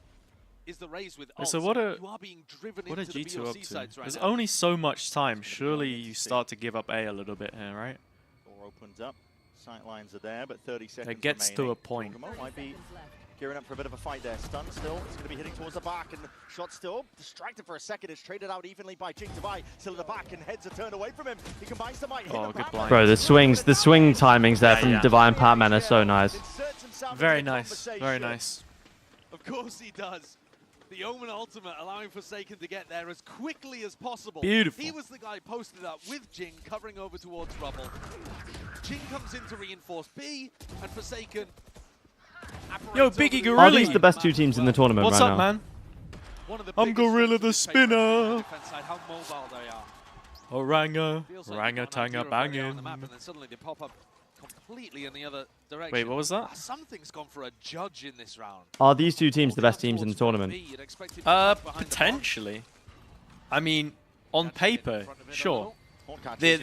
is the raise with ult. So what are you are being driven G2 into the up BOC to? sites right There's now. only so much time. Surely you start to give up A a little bit here, right? Door opens up. Sight lines are there, but 30 seconds It gets to remaining. a point. Jorgamo might be gearing up for a bit of a fight there. Stun still. It's going to be hitting towards the back, and the shot still distracted for a second. It's traded out evenly by Jing Dubai. Still at the back, and heads are turned away from him. He combines the might. Oh, good blind. Bro, the swing timings there from Divine Pac-Man are so nice. Very nice. Very nice. Of course he does. The Omen ultimate allowing Forsaken to get there as quickly as possible. Beautiful. He was the guy posted up with Jing, covering over towards Rubble. Jing comes in to reinforce B, and Forsaken... Yo, Biggie Gorilla! Are these the best 2 teams in the tournament What's right up, now? man? I'm Gorilla the Spinner! How mobile they are. Oranga, oranga-tanga banging. And then suddenly they pop up completely in the other direction. Wait, what was that? Something's gone for a judge in this round. Are these 2 teams the best teams in the tournament? Potentially. I mean, on paper, sure. The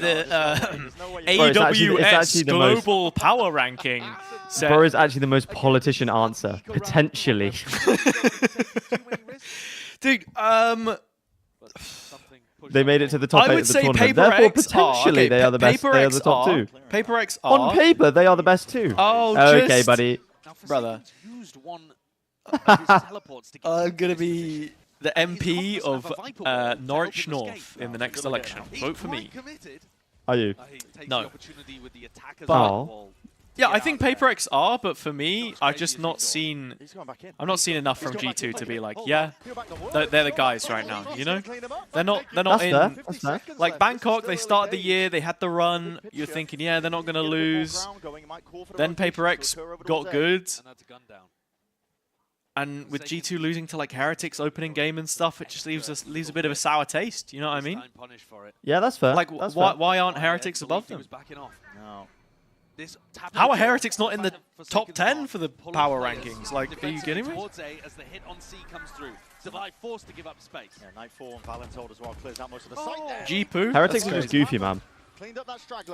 AWS Global Power Ranking said... Bro, is actually the most politician answer. Potentially. Dude, they made it to the top 8 I would of the say tournament. PRX Therefore, potentially they are the best. They are the top 2. PRX are... On paper, they are the best 2. Oh, okay, buddy. Brother. I'm going to be the MP of Norwich North in the next election. Vote for me. Are you? No. But, yeah, I think PRX are, but for me, I've just not seen... I'm not seeing enough from G2 to be like, yeah, they're the guys right now, you know? They're not in... That's fair. Like Bangkok, they started the year, they had the run, you're thinking, yeah, they're not going to lose. Then PRX got good. And with G2 losing to like Heretics opening game and stuff, it just leaves a bit of a sour taste, you know what I mean? Yeah, that's fair. Like, that's fair. why aren't Heretics above them? No. How are Heretics not in the top 10 for the power rankings? Like, are you kidding me? As the hit on C comes through. Survive forced to give up space. Yeah, Nightfall and Valentold as well clears out most of the site there. G-Poo? Heretics are just goofy, man.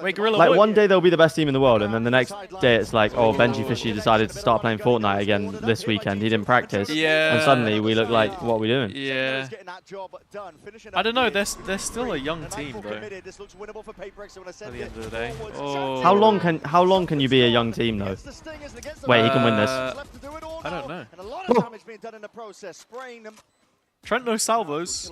Wait, Gorilla, like, one day they'll be the best team in the world, and then the next day it's like, oh, Benji Fishy decided to start playing Fortnite again this weekend. He didn't practice. Yeah. And suddenly we look like, what are we doing? Yeah. I don't know, they're still a young team, though. At the end of the day. Oh. How long can you be a young team, though? Wait, he can win this. I don't know. And a lot of damage being done in the process, spraying them. Trent no salvos.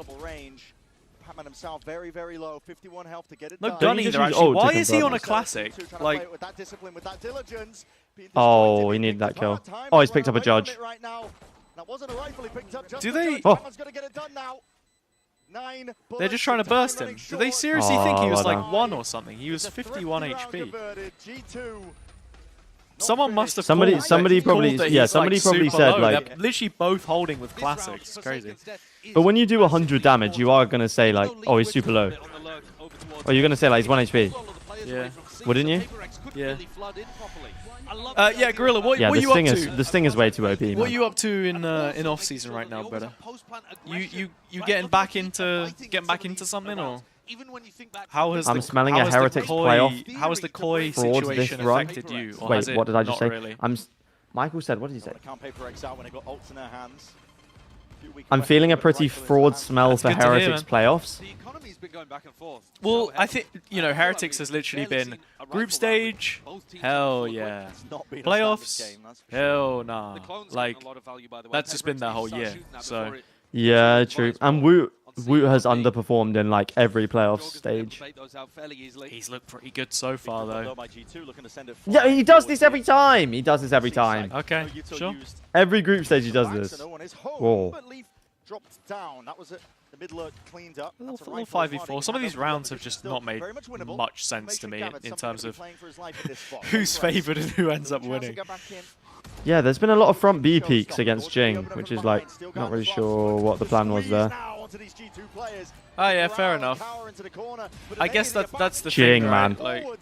Pac-Man himself very, very low. 51 health to get it No done. gun either, actually. Why is he on a classic? Like, with that discipline, with that diligence. Oh, he needed that kill. Oh, he's picked up a judge. Do they? Oh. They're just trying to burst him. Do they seriously think he was like 1 or something? He was 51 HP. Someone must have somebody probably that yeah he's, somebody like, probably super said low. like They're literally both holding with classics. It's crazy. But when you do 100 damage, you are gonna say like, oh, he's super low. Or you're gonna say like he's 1 HP. Yeah. Wouldn't you? Yeah. Yeah, Gorilla. What Yeah, are you up to? the Sting is way too OP. What Man. are you up to in off season right now, brother? You getting back into something, or how has I'm smelling a Heretics playoff. How has the Koi fraud situation this run? affected you? Or Wait, has it what did I just not say? Really? Michael said, what did he say? Can't PRX out when they got ults in their hands. I'm feeling a pretty fraud smell for Heretics playoffs. Well, I think, you know, Heretics has literally been group stage, hell yeah. Playoffs, hell nah. Like, that's just been their whole year. So Yeah, true. And Woot has underperformed in like every playoff stage. He's looked pretty good so far, though. Yeah, he does this every time. He does this every time. Okay, sure. Every group stage he does this. Whoa. Dropped down. That was it. The middle cleaned up. A little 5v4. Some of these rounds have just not made much sense to me in terms of who's favoured and who ends up winning. Yeah, there's been a lot of front B peaks against Jing, which is like, not really sure what the plan was there. Oh yeah, fair enough. I guess that's the Jing, thing, man. Right? Like,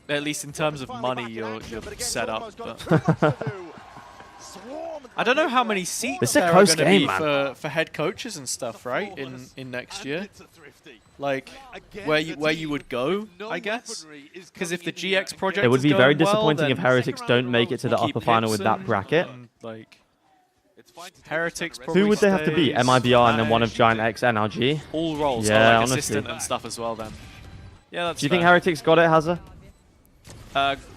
at least in terms of money, you're set up. But I don't know how many seats there are going to be for head coaches and stuff, right? In next year, like where you would go, I guess. Because if the GX project, it would be very disappointing well, if Heretics don't make it to the upper final with that bracket. Like Heretics. Who would they have to beat? MIBR and then one of Giant X NRG. All roles, yeah, like honestly. assistant and stuff as well. Then, yeah, that's. Do you think Heretics got it, Hazza?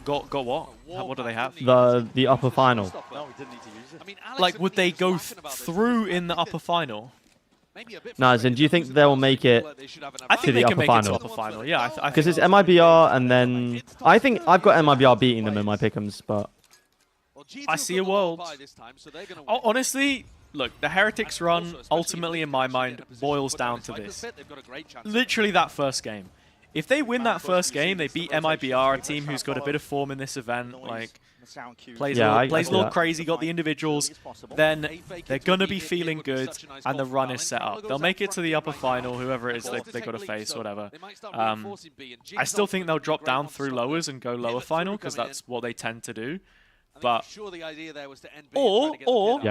Got what? What do they have? The upper final. No, we didn't need to use it. Like, would they go through in the upper final? No, as in, do you think they'll make it I think to they the can upper make final? it to upper final. Yeah, because it's MIBR and then I think I've got MIBR beating them in my pick'ems, but I see a world. Honestly, look, the Heretics run ultimately, in my mind, boils down to this. Literally that first game. If they win that first game, they beat MIBR, a team who's got a bit of form in this event, like plays a little crazy, got the individuals, then they're going to be feeling good, and the run is set up. They'll make it to the upper final, whoever it is they've got to face, whatever. I still think they'll drop down through lowers and go lower final, because that's what they tend to do. But or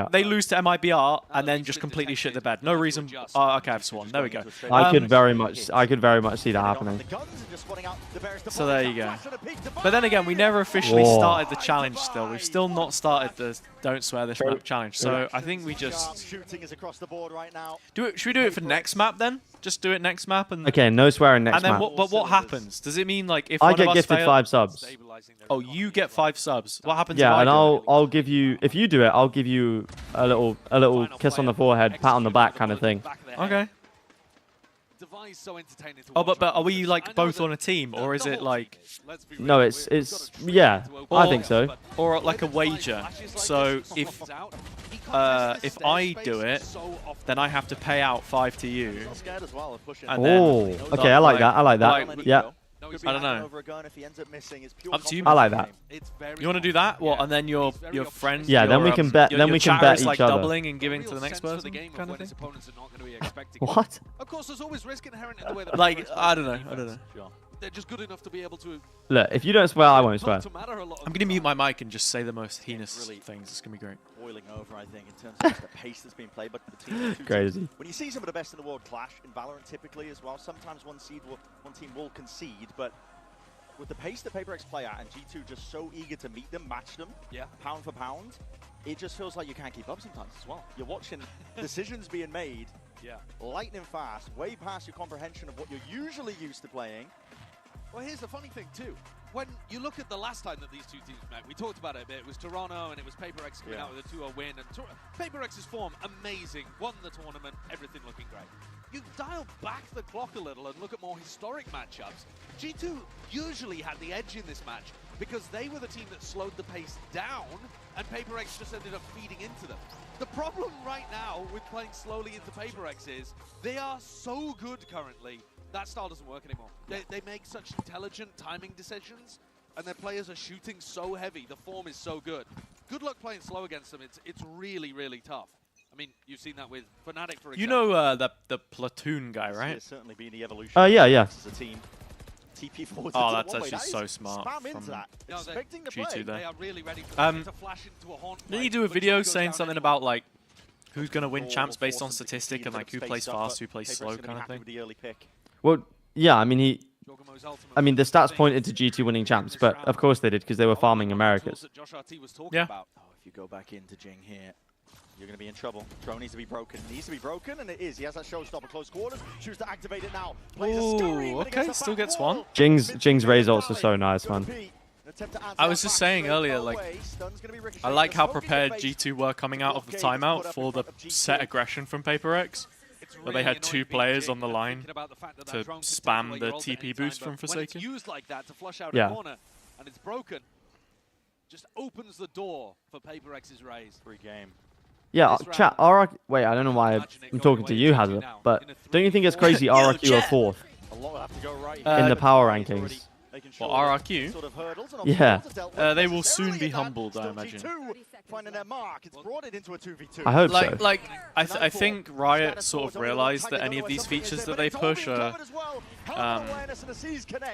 they lose to MIBR and then just completely shit the bed. No reason. Oh, okay, I've sworn. There we go. I could very much see that happening. So there you go. But then again, we never officially started the challenge. Still, we've still not started the Don't Swear This Map challenge. So I think we just do it. Should we do it for next map then? Just do it next map and. Okay, no swearing next map. map. But what happens? Does it mean like if I one get of us gifted fail, 5 subs? Oh, you get 5 subs. What happens? Yeah, if and I do it? I'll give you, if you do it, I'll give you a little kiss on the forehead, pat on the back kind of thing. Okay. Oh, but are we like both on a team, or is it like? No, it's yeah, I think so. Or like a wager. So if I do it, then I have to pay out 5 to you. Oh, okay, I like that. I like that. Yeah. I don't know. Up to you. I like that. You want to do that? What? And then your friends. Yeah, then we can bet. Then we can bet each like other. Doubling and giving to the next person, kind of thing. What? Of course, there's always risk inherent in the way that. Like I don't know. They're just good enough to be able to. Look, if you don't swear, I won't swear. I'm gonna mute my mic and just say the most heinous things. It's gonna be great. Boiling over, I think, in terms of the pace that's being played, but the team. Crazy. When you see some of the best in the world clash in Valorant, typically as well, sometimes one team will concede, but with the pace that PRX play at and G2 just so eager to meet them, match them, pound for pound, it just feels like you can't keep up sometimes as well. You're watching decisions being made, lightning fast, way past your comprehension of what you're usually used to playing. Well, here's the funny thing too. When you look at the last time that these two teams met, we talked about it a bit. It was Toronto and it was PRX coming out with a 2-0 win. And PRX's form, amazing. Won the tournament, everything looking great. You dial back the clock a little and look at more historic matchups. G2 usually had the edge in this match because they were the team that slowed the pace down and PRX just ended up feeding into them. The problem right now with playing slowly into PRX is they are so good currently. That style doesn't work anymore. They make such intelligent timing decisions, and their players are shooting so heavy. The form is so good. Good luck playing slow against them. It's really, really tough. I mean, you've seen that with FNATIC, for example. You know the platoon guy, right? It's certainly been the evolution. Yeah, yeah. As a team. TP forward Oh, that's actually so smart from G2 there. They are really ready for to flash into a haunt. Didn't he do a video saying something about like who's gonna win champs based on statistic and like who plays fast, who plays slow, kind of thing? Well, yeah, I mean the stats pointed to G2 winning champs, but of course they did because they were farming Americas. Yeah. Oh, if you go back into Jing here, you're going to be in trouble. Drone needs to be broken. Needs to be broken, and it is. He has that showstopper close quarters. Choose to activate it now. Ooh, okay, still gets one. Jing's Ray ults are so nice, man. I was just saying earlier, like, I like how prepared G2 were coming out of the timeout for the set aggression from PRX, where they had 2 players on the line to spam the TP boost from Forsaken. Used like that to flush out Yeah. a corner, and it's broken. Just opens the door for PRX's raise. Free game. Yeah, chat, wait, I don't know why I'm talking to you, Hazza, but don't you think it's crazy RRQ are 4th in the power rankings? Well, RRQ? Yeah. They will soon be humbled, I imagine. I hope so. Like, I think Riot sort of realized that any of these features that they push are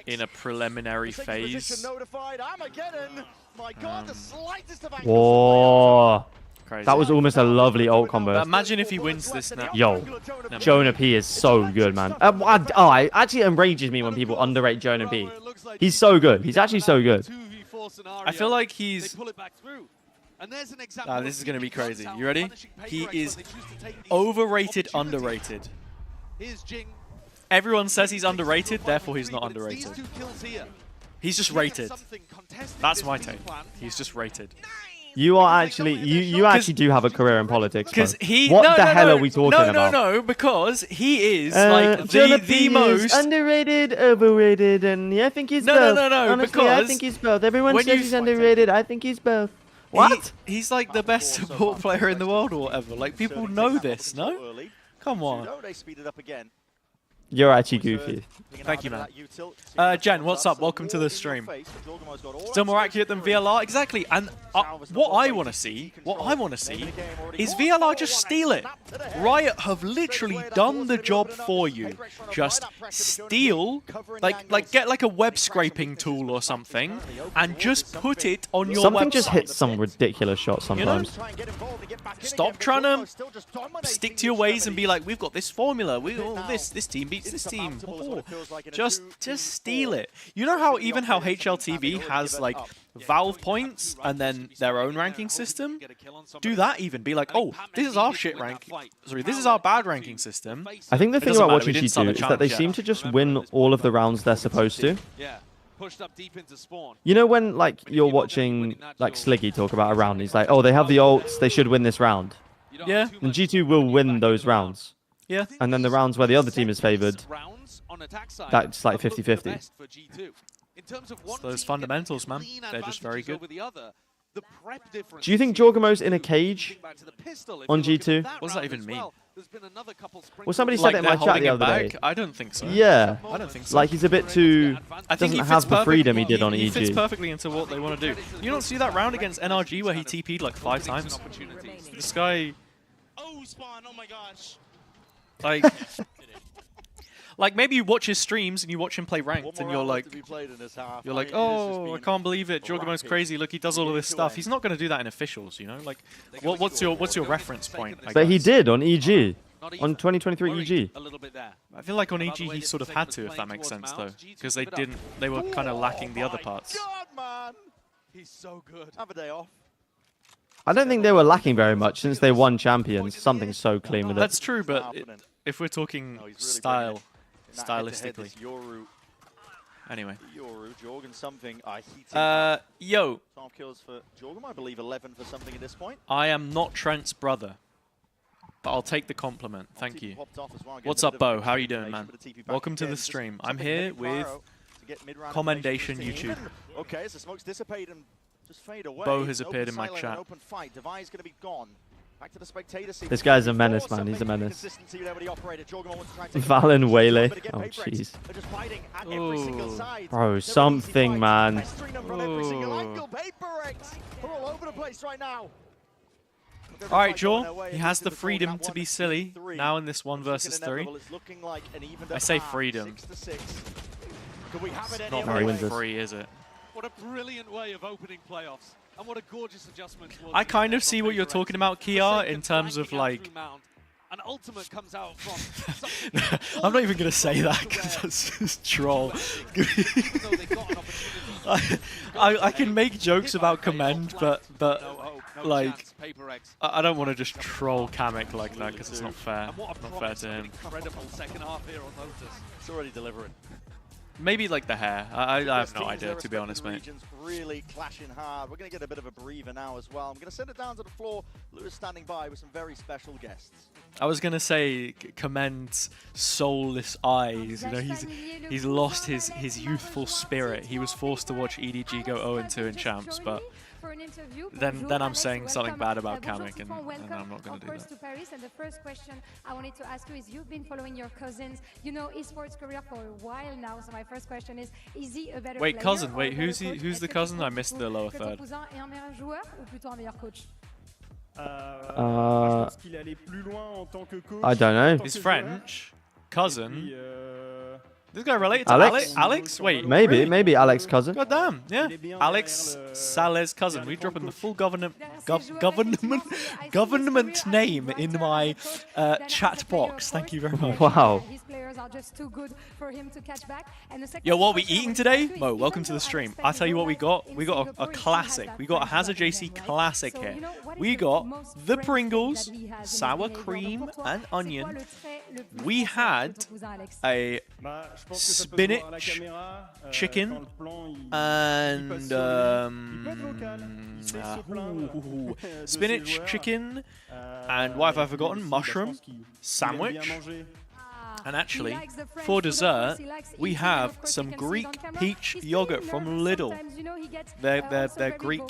in a preliminary phase. Whoa. Crazy. That was almost a lovely ult combo. But imagine if he wins this now. Yo, Jonah P is so good, man. It actually enrages me when people underrate Jonah P. He's so good. He's actually so good. I feel like he's... this is going to be crazy. You ready? He is overrated, underrated. Everyone says he's underrated, therefore he's not underrated. He's just rated. That's my take. He's just rated. You are actually, you actually do have a career in politics. Because what the hell are we talking about? No, because he is like the most underrated, overrated, and I think he's both. No. Honestly, I think he's both. Everyone says he's underrated. I think he's both. What? He's like the best support player in the world or whatever. Like people know this, no? Come on. They speed it up again. You're actually goofy. Thank you, man. Jen, what's up? Welcome to the stream. Still more accurate than VLR? Exactly. And what I want to see is VLR just steal it. Riot have literally done the job for you. Just steal, like get like a web scraping tool or something, and just put it on your Something website. just hits some ridiculous shots sometimes. You know? Stop trying to stick to your ways and be like, we've got this formula. This team beats this team. Oh, just steal it. You know how even how HLTV has like Valve points and then their own ranking system? Do that even. Be like, oh, this is our shit rank. Sorry, this is our bad ranking system. I think the thing about watching G2 is that they seem to just win all of the rounds they're supposed to. You know when like you're watching like Sliggy talk about a round, he's like, oh, they have the ults, they should win this round. Yeah. And G2 will win those rounds. Yeah. And then the rounds where the other team is favored, that's like 50-50. It's those fundamentals, man. They're just very good. Do you think Jorgamo's in a cage on G2? What does that even mean? Well, somebody said it in my chat the other day. I don't think so. Yeah. I don't think so. Like he's a bit too... I think doesn't have the freedom he did on EG. He fits perfectly into what they want to do. You don't see that round against NRG where he TP'd like 5 times? This guy... Oh, spawn. Oh my gosh. Like maybe you watch his streams and you watch him play ranked and you're like, oh, I can't believe it. Jorgamo's crazy. Look, he does all of this stuff. He's not going to do that in officials, you know. Like, what's your reference point? But he did on EG, on 2023 EG. I feel like on EG he sort of had to, if that makes sense, though, because they were kind of lacking the other parts. He's so good. Have a day off. I don't think they were lacking very much since they won champions. Something so clean with it. That's true, but if we're talking stylistically. Anyway. Jorgen something. Yo. 12 kills for Jorgen, I believe 11 for something at this point. I am not Trent's brother, but I'll take the compliment. Thank you. What's up, Bo? How are you doing, man? Welcome to the stream. I'm here with Commendation YouTube. Okay, as the smokes dissipate and just fade away. Bo has appeared in my chat. Open fight. Devi's going to be gone. Back to the spectator seat. This guy's a menace, man. He's a menace. Valen Waylay. Oh, jeez. Bro, something, man. They're All right, just, like, going Jaw. away He and has losing the the draw freedom in that to be 1 silly v3. now in this 1 It's versus looking 3. inevitable. It's looking like an evened I up say half, freedom. 6-6. Could we have it any Not other very way? free, is it? What a brilliant way of opening playoffs. And what a gorgeous adjustment. I kind of see what you're talking about, Kiar, in terms of like. An ultimate comes out from. I'm not even gonna say that because that's just troll. I can make jokes about Commend, but like I don't want to just troll Kamek like that because it's not fair. Not fair to him. Incredible second half here on Lotus. It's already delivering. Maybe like the hair. I have no idea, to be honest, mate. Regions really clashing hard. We're going to get a bit of a breather now as well. I'm going to send it down to the floor. Lewis standing by with some very special guests. I was gonna say Commend's soulless eyes. You know, he's lost his youthful spirit. He was forced to watch EDG go 0-2 in champs, but then I'm saying something bad about Kamek, and I'm not gonna do that. To Paris, and the first question I wanted to ask you is, you've been following your cousins, you know, esports career for a while now. So my first question is he a better Wait, player cousin. or Wait, a better who's coach? who's the cousin? I missed the lower third. I don't know. He's French. Cousin. This guy related to Alex? Alex? Wait. Maybe Alex cousin. God damn, yeah. Alex Saleh's cousin. We dropping the full government name in my chat box. Thank you very much. Wow. Yo, what are we eating today? Mo, welcome to the stream. I'll tell you what we got. We got a classic. We got a HazzaJC classic here. We got the Pringles, sour cream and onion. We had a spinach chicken and spinach chicken and what have I forgotten? Mushroom sandwich. And actually, for dessert, we have some Greek peach yogurt from Lidl. They're Greek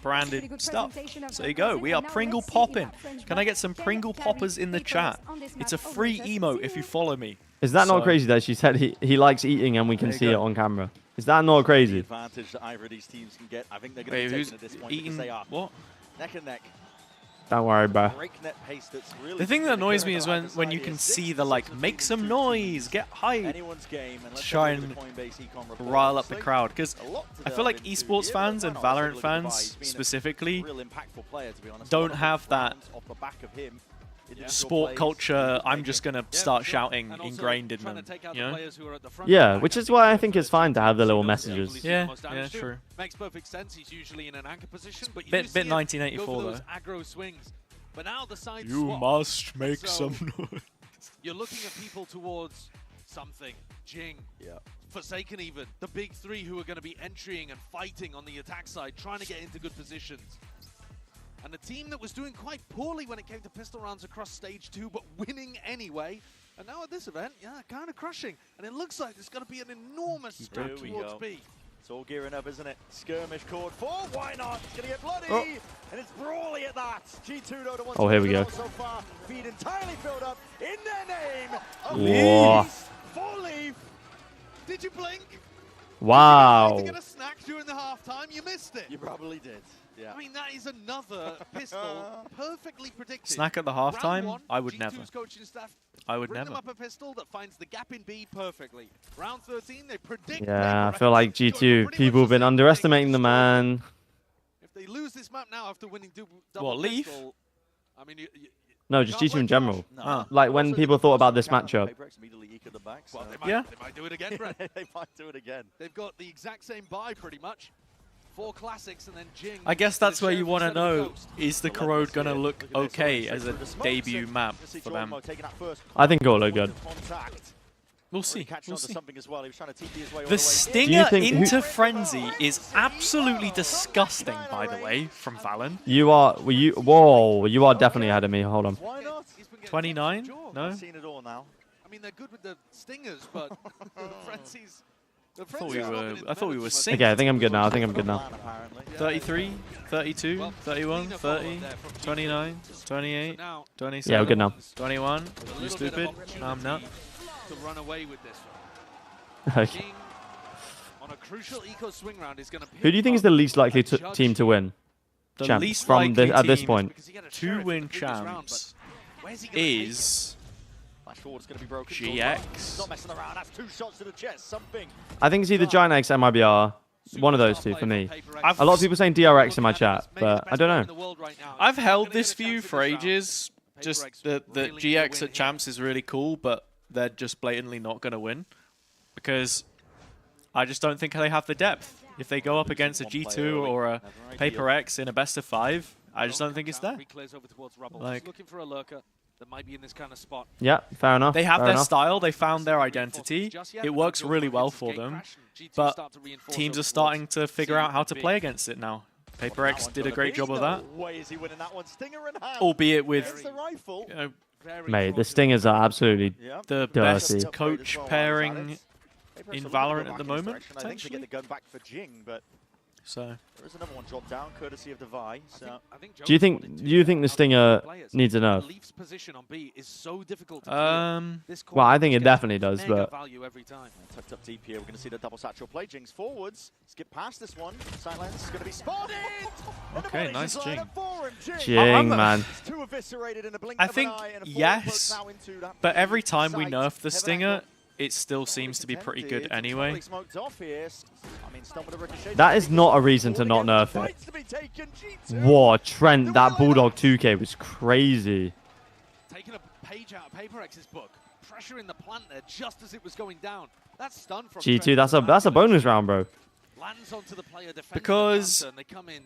branded stuff. So there you go. We are Pringle popping. Can I get some Pringle poppers in the chat? It's a free emote if you follow me. Is that not crazy that she said he likes eating and we can see it on camera? Is that not crazy? Advantage that either of these teams can get. I think they're going to be taking at this point because they are what? Neck and neck. Don't worry, bro. Really the thing that annoys me is when you can see the like, make some noise, get hype, try and rile up the crowd. Because I feel like esports fans and Valorant fans specifically don't have that sport culture. I'm just gonna start shouting ingrained in them, you know? Yeah, which is why I think it's fine to have the little messages. Yeah, true. Makes perfect sense. He's usually in an anchor position, but bit 1984 though. Aggro swings. But now the side you swap. must make some noise. You're looking at people towards something. Jing. Yeah. Forsaken even. The big three who are going to be entering and fighting on the attack side, trying to get into good positions. And a team that was doing quite poorly when it came to pistol rounds across stage 2, but winning anyway. And now at this event, yeah, kind of crushing. And it looks like there's going to be an enormous scrap towards B. It's all gearing up, isn't it? Skirmish chord 4, why not? It's going to get bloody, and it's brawly at that. G2 though, the ones here we go. So far, feed entirely filled up in their name. Whoa. Full leaf. Did you blink? Wow. Did you get a snack during the halftime? You missed it. You probably did. Yeah. I mean, that is another pistol perfectly predicted. Snack at the halftime? I would never. I would bring never. Them up a pistol that finds the gap in B perfectly. Round 13, they predict. Yeah, I feel like G2 people have been underestimating the man. If they lose this map now after winning double what, Leaf? pistol, I mean, no, just G2 in general. No. Like when people thought about this matchup. Well, they might do it again, Brett. They might do it again. They've got the exact same buy, pretty much. 4 classics and then Jing. I guess that's where you want to know, is the Corrode going to look okay as a debut map for them? I think it'll look good. We'll see. We'll see. The The stinger into Frenzy is absolutely disgusting, by the way, from Valen. You are definitely ahead of me. Hold on. Why not? 29? No? I've seen it all now. I mean, they're good with the stingers, but Frenzy's... I thought we were synced. Okay, I think I'm good now. 33, 32, 31, 30, 29, 28, 27. Yeah, we're good now. 21. You stupid? No, I'm not. To run away with this one. Okay. On a crucial eco swing round is going to. Who do you think is the least likely team to win? the least likely at this team point. to win champs is GX. Not messing around. That's 2 shots to the chest. Something. I think it's either Giant X or MIBR. One of those two for me. A lot of people saying DRX in my chat, but I don't know. I've held this view for ages. Just that GX at champs is really cool, but they're just blatantly not going to win. Because I just don't think they have the depth. If they go up against a G2 or a PRX in a best of 5, I just don't think it's there. Like, looking for a lurker that might be in this kind of spot. Yeah, fair enough. They have fair their enough. style. They found their identity. It works really well for them. But teams are starting to figure out how to play against it now. PRX did a great job of that. Albeit with, you know, Mate, the Stingers are absolutely the dirty. best coach pairing in Valorant at the moment, potentially. Get the gun back for Jing, but so there is another one dropped down, courtesy of Devi. So Do you think the Stinger needs a nerf? Well, I think it definitely does, but tucked up deep here. We're going to see the double satchel play. Jing's forwards. Skip past this one. Silence is going to be spotted. Okay, nice Jing. Jing, man. I think yes, but every time we nerf the Stinger, it still seems to be pretty good anyway. That is not a reason to not nerf it. Whoa, Trent, that Bulldog 2K was crazy. Taking a page out of PRX's book, pressure in the plant there just as it was going down. That's stun from G2, that's a bonus round, bro. Lands onto the player Because and they come in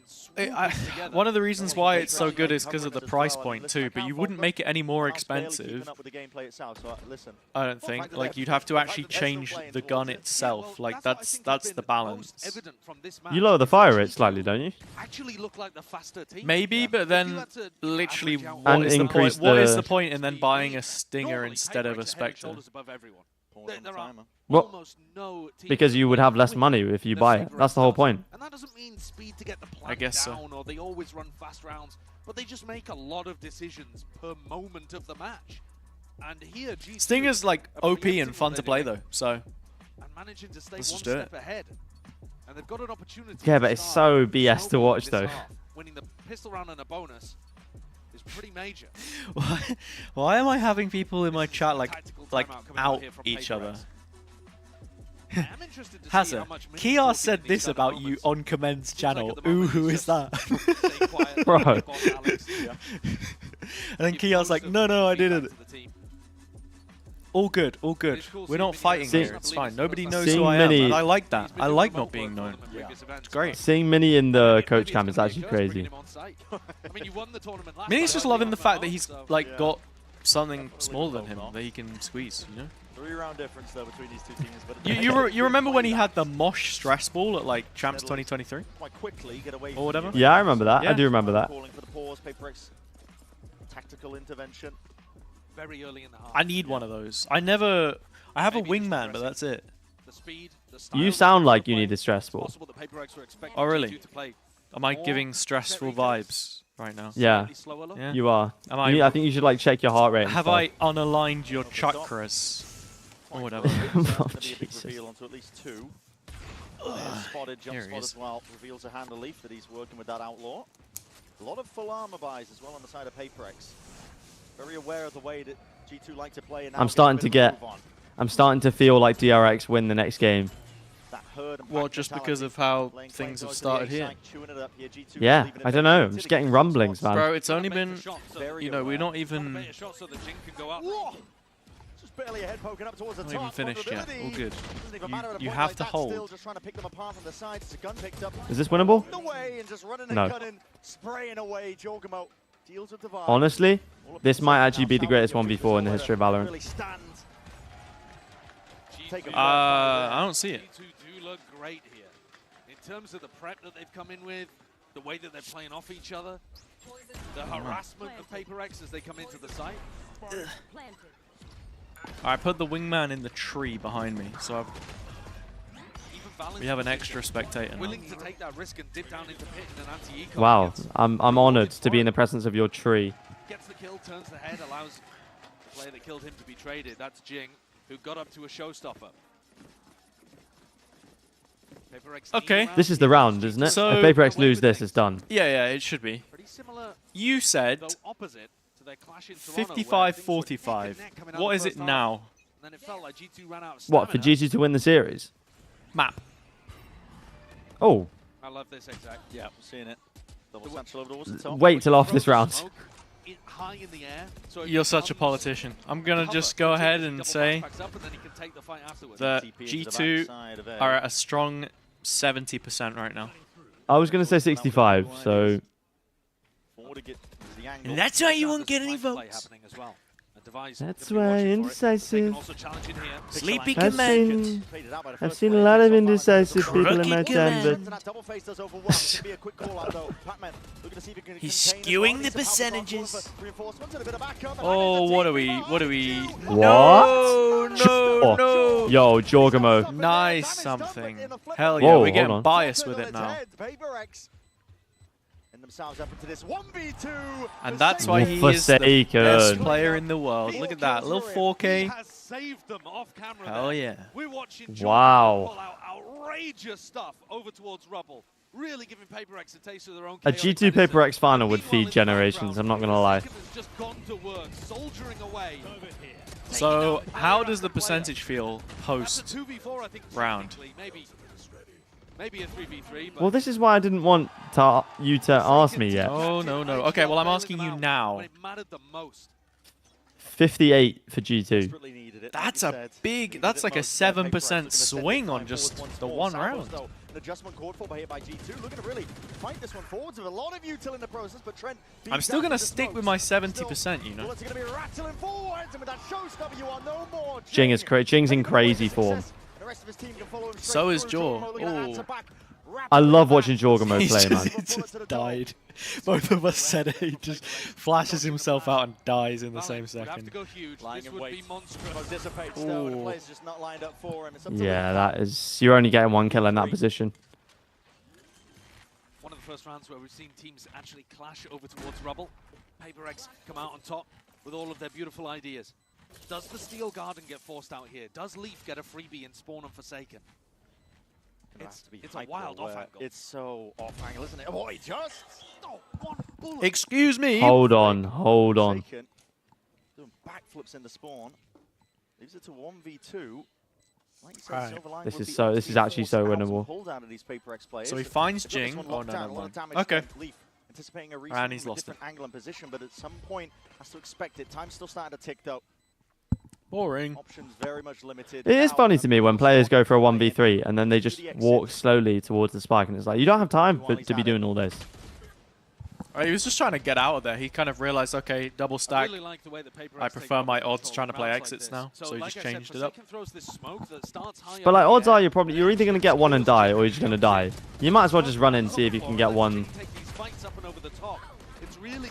one of the reasons why it's so good is because of the price point too, but you wouldn't make it any more expensive. I don't think. Like, you'd have to actually change the gun itself. Like, that's the balance. You lower the fire rate slightly, don't you? Maybe, but then literally And what is the increase point? What is the- the point in then buying a Stinger instead of a Spectre? Well, because you would have less money if you buy it. That's the whole point. And that doesn't mean speed to get the plant I guess down so. or they always run fast rounds, but they just make a lot of decisions per moment of the match. And here, G2 Stinger's like OP and fun to play though, so and managing to stay let's one just do step it. ahead. And they've got an opportunity. Yeah, to but it's start so BS to watch this though. half. Winning the pistol round and a bonus is pretty major. Why am I having people in my chat like out each other? Hazza, Kiar said this about you on Commend's channel. Ooh, who is that? Bro. And then Kiar's like, no, I didn't. All good, all good. We're not fighting here, it's fine. Nobody knows who I am, and I like that. I like not being known. It's great. Seeing Mini in the coach cam is actually crazy. Mini's just loving the fact that he's like got something smaller than him that he can squeeze, you know? 3-round difference though between these two teams. But You remember when he had the Mosh stress ball at like Champs 2023? Quite quickly get away or whatever? Yeah, I remember that. Yeah. I do remember that. Calling for the pause, PRX tactical intervention. Very early in the half. I need one of those. I have a wingman, but that's it. The speed, the You sound like you need a stress ball. Oh really? Am I giving stressful vibes right now? Yeah, Yeah? you are. Am I think you should like check your heart rate. and Have stuff. I unaligned your chakras? Or whatever. Oh, Jesus. Reveal onto at least 2. Spotted, jump Here he spot is. as well. Reveals a hand of leaf that he's working with that outlaw. A lot of full armor buys as well on the side of PRX. Very aware of the way that G2 like to play. And now I'm starting to feel like DRX win the next game. Well, just because of how things have started here. Yeah, I don't know. I'm just getting rumblings, man. Bro, it's only been, you know, we're not even barely ahead, poking up towards the not even top. finished yet. All good. You You have to hold. Still just trying to pick them apart from the sides. It's a gun picked up. Is this winnable? Away and just running No. and gunning, spraying away. Jorgamo deals with the vibe. Honestly, this might actually be the greatest 1v4 in the history of Valorant. Really stand. I don't see it. G2 do look great here. In terms of the prep that they've come in with, the way that they're playing off each other, the harassment of PRX as they come into the site. Alright, put the wingman in the tree behind me, so we have an extra spectator now. Willing to take that risk and dip down into pit in an anti-eco. Wow, I'm honored to be in the presence of your tree. Gets the kill, turns the head, allows the player that killed him to be traded. That's Jing, who got up to a showstopper. Okay. This is the round, isn't it? So- if PRX lose this, it's done. Yeah, it should be. You said 55-45. What is it now? What, for G2 to win the series? Map. Oh. I love this exact. Yeah, we're seeing it. Double central over the top. Wait till after this round. High in the air, so You're such a politician. I'm going to just go ahead and say that G2 are at a strong 70% right now. I was going to say 65, so... And that's why you won't get any votes. That's why indecisive. Sleepy I've seen a lot of indecisive people in my time, but he's skewing the percentages. Oh, what are we? What? No. Yo, Jorgamo. Nice something. Hell yeah, Whoa, we're getting hold on. biased with it now. Themselves up into this 1v2. And that's why he is the Forsaken. best player in the world. Look at that, little 4K. Has saved them off camera. Hell yeah. We're watching Wow. pull out outrageous stuff over towards Rubble. Really giving PRX a taste of their own a G2 PRX final would feed generations, I'm not going to lie. just gone to work, soldiering away. So, how does the percentage feel post round? Maybe a 3v3. Well, this is why I didn't want you to ask me yet. Oh, no. Okay, well, I'm asking you now. 58 for G2. That's a big, that's like a 7% swing on just the one round. An adjustment called for here by G2. Looking to really fight this one forwards with a lot of util in the process, but Trent... I'm still going to stick with my 70%, you know. Bullets are going to be rattling forwards, and with that showstopper, you are no more. Jing is Jing's in crazy form. The rest of his team can follow him So is through. Jaw. Jorgamo looking at that to back. I love watching Jorgamo play, man. He just died. Both of us said it. He just flashes himself out and dies in the same second. Lying in wait. Dissipates though, and the player's just not lined up for him. It's up to Yeah, that is... You're only getting one kill in that position. One of the first rounds where we've seen teams actually clash over towards Rubble. PRX come out on top with all of their beautiful ideas. Does the Steel Garden get forced out here? Does Leaf get a freebie in Spawn and Forsaken? It's a wild off angle. It's so off angle, isn't it? Oh, he just... one bullet. Excuse me. Hold on. Doing backflips in the Spawn. Leaves it to 1v2. Like you said, Right. Silverline This would is be so... This is actually so forced out winnable. and pulled out of these PRX players. So he finds They've got this Jing. one Oh, locked no, down, never a lot of mind. damage Okay. from Leaf. Anticipating a And reset he's from a lost different angle and position, but at some point has to expect it. Time's still starting to tick though. Boring. Options very much limited. It is funny to me when players go for a 1v3 and then they just walk slowly towards the spike and it's like, you don't have time to be doing all this. Right, he was just trying to get out of there. He kind of realized, okay, double stack. I prefer my odds trying to play exits now, so he just changed it up. But like, odds are you're either going to get one and die or you're just going to die. You might as well just run in and see if you can get one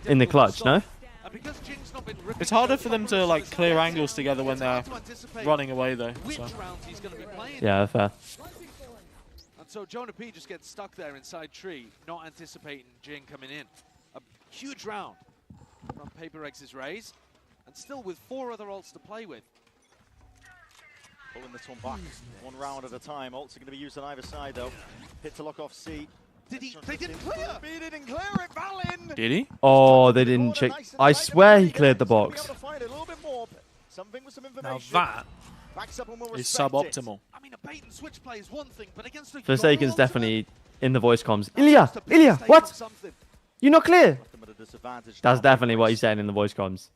in the clutch, no? It's harder for them to like clear angles together when they're running away though. So. Yeah, fair. And so Jonah P just gets stuck there inside tree, not anticipating Jing coming in. A huge round from PRX's Raze, and still with 4 other ults to play with. Pulling this one back, one round at a time. Ults are going to be used on either side though. Hit to lock off C. They didn't clear! He didn't clear it, Valin! Did he? Oh, they didn't check. I swear he cleared the box. Now that is suboptimal. I mean, a bait and switch play is one thing, but against the Forsaken's definitely in the voice comms. Ilya, what? You're not clear? That's definitely what he's saying in the voice comms.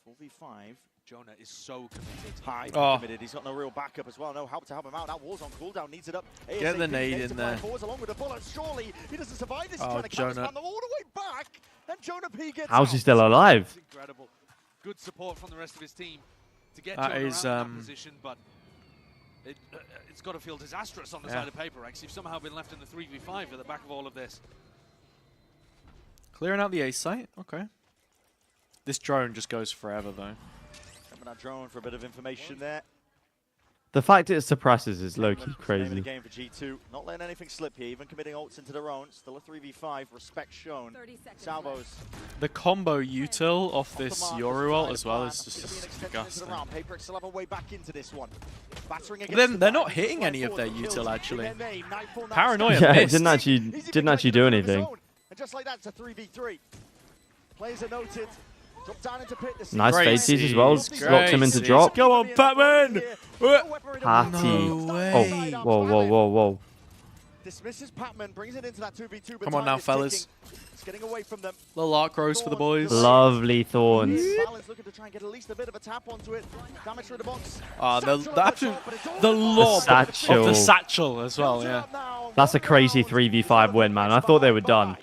4v5. Jonah is so committed. Committed. He's got no real backup as well. No help to help him out. That wall's on cooldown. Needs it up. Get the nade in there. Along with the bullet. Surely he doesn't survive this. Oh, Jonah. All the way back. And Jonah P gets How's he still alive? Incredible. Good support from the rest of his team to get That Jonah is, out of that position, but it's got to feel disastrous on the side of PRX. You've somehow been left in the 3v5 at the back of all of this. Clearing out the A site. Okay. This drone just goes forever though. Coming out drone for a bit of information there. The fact it suppresses is low-key crazy. The game for G2, not letting anything slip here, even committing ults into their own. Still a 3v5, respect shown. Salvos. The combo util off this Yoru ult as well is just disgusting. PRX still have a way back into this one. Then they're not hitting any of their util actually. Paranoia Yeah, it missed. didn't actually do anything. And just like that, it's a 3v3. Players are noted. Drop down into pit. Nice faces as well. Locked him into drop. Go on, Batman! Party. No way. Oh, whoa. Dismisses Patman, brings it into that 2v2. Come on now, fellas. It's getting away from them. Little arc rose for the boys. Lovely thorns. Valen's looking to try and get at least a bit of a tap onto it. Damage through the box. The lob satchel. of the satchel as well, yeah. That's a crazy 3v5 win, man. I thought they were done.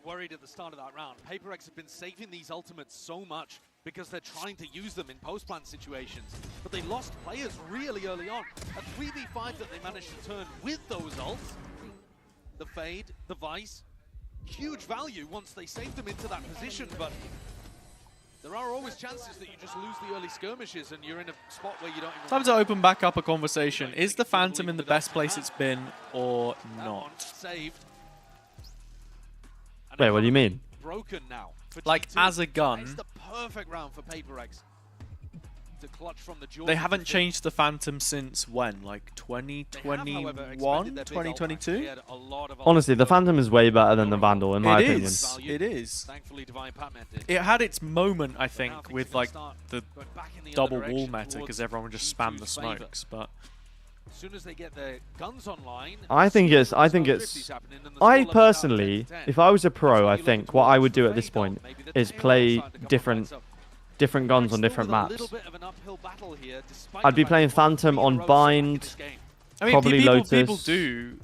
Worried at the start of that round. PRX have been saving these ultimates so much because they're trying to use them in post-plant situations. But they lost players really early on. A 3v5 that they managed to turn with those ults. The Fade, the Vice. Huge value once they saved them into that position, but there are always chances that you just lose the early skirmishes and you're in a spot where you don't even... Time to open back up a conversation. Is the Phantom in the best place it's been or not? Saved. Wait, what do you mean? Broken now. Like, as a gun, it's the perfect round for PRX to clutch from the jaw. they haven't changed the Phantom since when? Like 2021, 2022? Honestly, the Phantom is way better than the Vandal, in my opinion. It is. Thankfully, Divine Patman did. It had its moment, I think, with like the double wall meta because everyone would just spam the smokes, but... As soon as they get their guns online, I personally, if I was a pro, I think what I would do at this point is play different guns on different maps. I'd be playing Phantom on Bind, I mean, probably Lotus. People do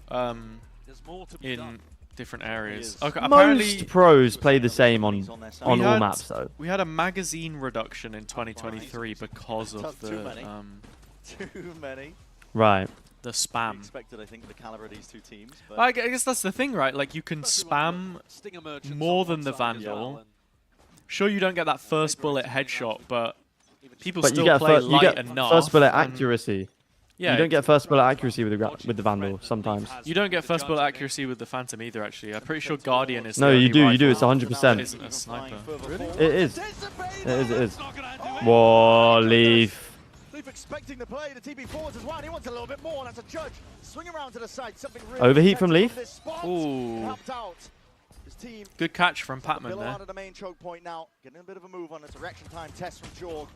in different areas. Okay, apparently most pros play the same on all maps, though. We had a magazine reduction in 2023 because of the Too many. Right. The spam. Expected, I think, the caliber of these two teams. But I guess that's the thing, right? Like, you can spam more than the Vandal. Sure, you don't get that first bullet headshot, but people still play light enough. First bullet accuracy. Yeah, you don't get first bullet accuracy with the Vandal sometimes. You don't get first bullet accuracy with the Phantom either, actually. I'm pretty sure Guardian is. No, you do. You do. It's 100%. Isn't a sniper. Really? It is. It is. Whoa, Leaf. Expecting the play, the TB forwards as well, and he wants a little bit more. That's a judge. Swing around to the side, something really overheat from Leaf. Ooh. Good catch from Patman there. Out of the main choke point now, getting a bit of a move on. It's a reaction time test from Jorg.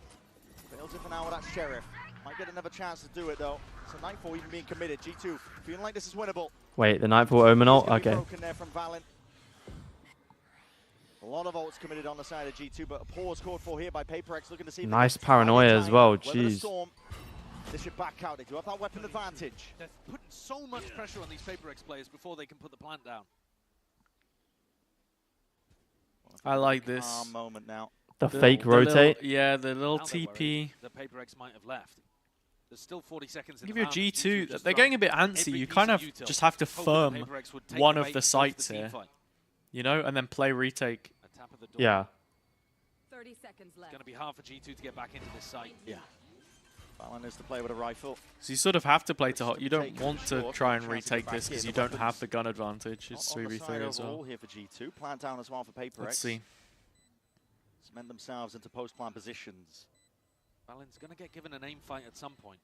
Fails it for now with that Sheriff. Might get another chance to do it though. So Nightfall even being committed. G2 feeling like this is winnable. Wait, the Nightfall Omen ult? Okay. Broken there from Valen. A lot of ults committed on the side of G2, but a pause called for here by PRX, looking to see. Nice paranoia as well. Jeez. They should back out. They do have that weapon advantage. They're putting so much pressure on these PRX players before they can put the plant down. I like this. Moment now. The fake rotate. Yeah, the little TP. The PRX might have left. There's still 40 seconds in Give you a G2. They're getting a bit antsy. You kind of just have to firm one of the sites here. You know, and then play retake. Yeah. 30 seconds left. It's going to be hard for G2 to get back into this site. Yeah. Valen is to play with a rifle. So you sort of have to play to hot. You don't want to try and retake this because you don't have the gun advantage. It's 3v3 as well. Here for G2. Plant down as well for PRX. Let's see. Cement themselves into post-plant positions. Valen's going to get given an aim fight at some point.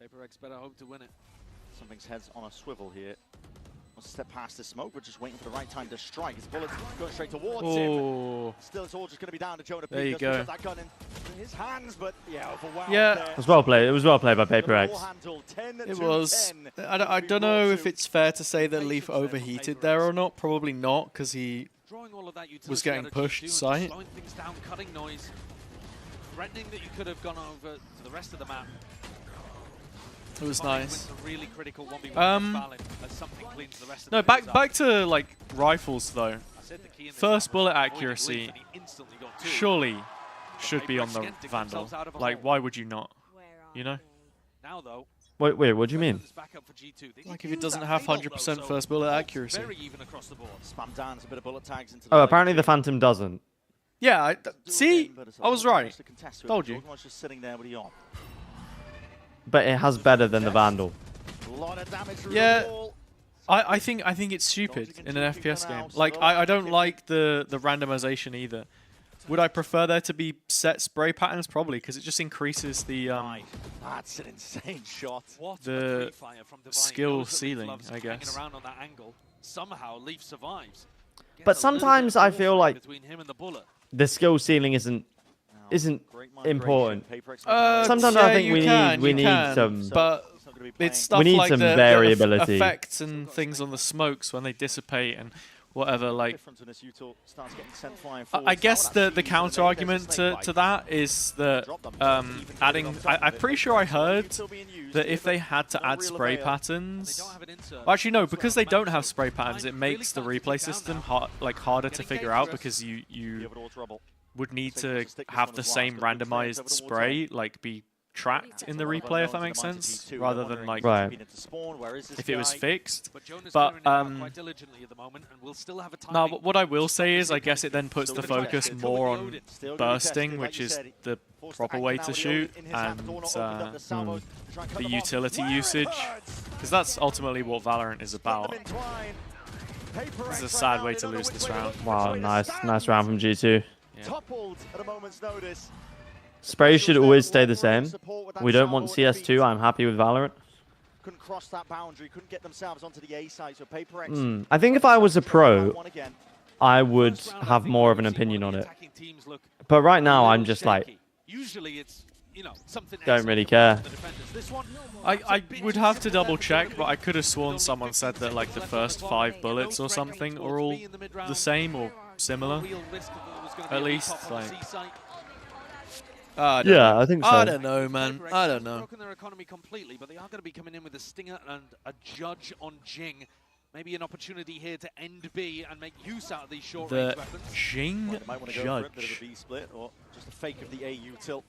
PRX better hope to win it. Something's heads on a swivel here. Wants to step past the smoke, but just waiting for the right time to strike. His bullet's going straight towards him. Still, it's all just going to be down to Jonah. There you go. That gun in his hands, but yeah, overwhelmed. Yeah, it was well played. It was well played by PRX. It was. I don't know if it's fair to say that Leaf overheated there or not. Probably not, because he was getting pushed site. Slowing things down, cutting noise, threatening that you could have gone over to the rest of the map. It was nice. Really critical 1v1 as something cleans the rest of no, back to like rifles though. First bullet accuracy surely should be on the Vandal. Like, why would you not? You know? Now though. Wait, what do you mean? Like if it doesn't have 100% first bullet accuracy. Spam down a bit of bullet tags into oh, apparently the Phantom doesn't. Yeah, see? I was right. Told you. Just sitting there with Yon. But it has better than the Vandal. Yeah. I think it's stupid in an FPS game. Like, I don't like the randomization either. Would I prefer there to be set spray patterns? Probably, because it just increases the that's an insane shot. The skill ceiling, I guess. Around on that angle. Somehow Leaf survives. But sometimes I feel like the skill ceiling isn't important. Sometimes I think we need some. But it's stuff we need like some the variability. effects and things on the smokes when they dissipate and whatever. Like, I guess the counter argument to that is that adding. I'm pretty sure I heard that if they had to add spray patterns, well, actually no, because they don't have spray patterns, it makes the replay system harder to figure out because you would need to have the same randomized spray be tracked in the replay, if that makes sense, rather than like if it was fixed. But no, but what I will say is I guess it then puts the focus more on bursting, which is the proper way to shoot, and the utility usage, because that's ultimately what Valorant is about. This is a sad way to lose this round. Wow, nice round from G2. Yeah. Toppled at a moment's notice. Sprays should always stay the same. We don't want CS2. I'm happy with Valorant. Couldn't cross that boundary, couldn't get themselves onto the A side, so PRX. I think if I was a pro, I would have more of an opinion on it. But right now, I'm just like, don't really care. I would have to double check, but I could have sworn someone said that like the first 5 bullets or something are all the same or similar. At least, like. Yeah, I think so. I don't know, man. I don't know. Broken their economy completely, but they are going to be coming in with a stinger and a judge on Jing. Maybe an opportunity here to end B and make use out of these short-range weapons. Jing judge. Go for a bit of a B split or just a fake of the AU tilt.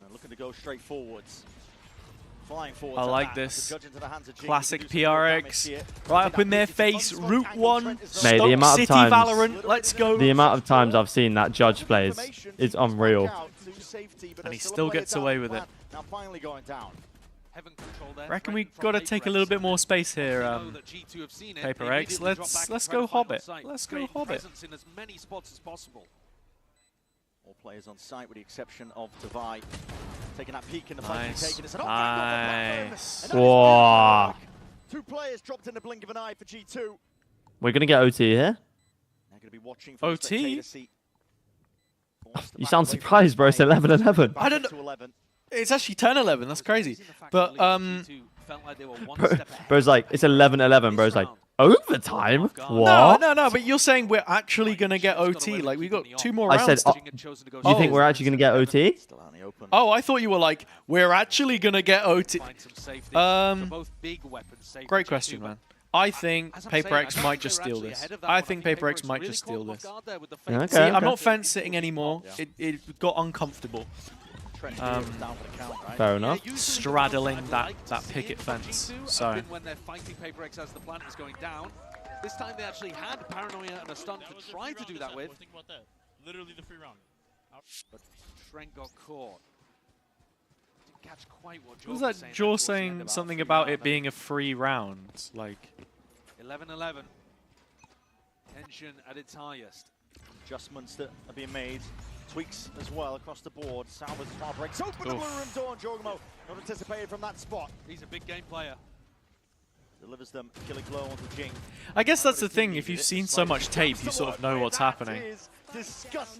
And looking to go straight forwards. Flying forwards. I like this. Classic PRX. Right up in their face. Route 1. Mate, Stoke the amount City of times, Valorant. Let's go. The amount of times I've seen that judge plays is unreal. And he still gets away with it. Now finally going down. Reckon we got to take a little bit more space here, PRX. Let's go Hobbit. Let's go Hobbit. All players on site with the exception of Tavai. Taking that peek in the Nice. Nice. Whoa. 2 players dropped in the blink of an eye for G2. We're going to get OT here. They're going to be watching for OT? You sound surprised, bro. It's 11-11. I don't know. It's actually 10-11. That's crazy. But, bro's like, it's 11-11. Bro's like, overtime? What? No, but you're saying we're actually going to get OT. Like, we got 2 more rounds. I said, you think we're actually going to get OT? Oh, I thought you were like, we're actually going to get OT. Great question, man. I think PRX might just steal this. I think PRX might just steal this. Okay, See, I'm not fence sitting anymore. It got uncomfortable. Fair enough. Straddling that picket fence. So. When they're fighting PRX as the planet is going down, this time they actually had paranoia and a stunt to try to do that with. Literally the free round. But Trent got caught. Didn't catch quite what was that Jaw saying something about it being a free round? Like 11-11. Tension at its highest. Adjustments that are being made. Tweaks as well across the board. Salvas far breaks open the blue room door, and Jorgmo not anticipated from that spot. He's a big game player. Delivers them a killing blow onto Jing. I guess that's the thing. If you've seen so much tape, you sort of know what's happening.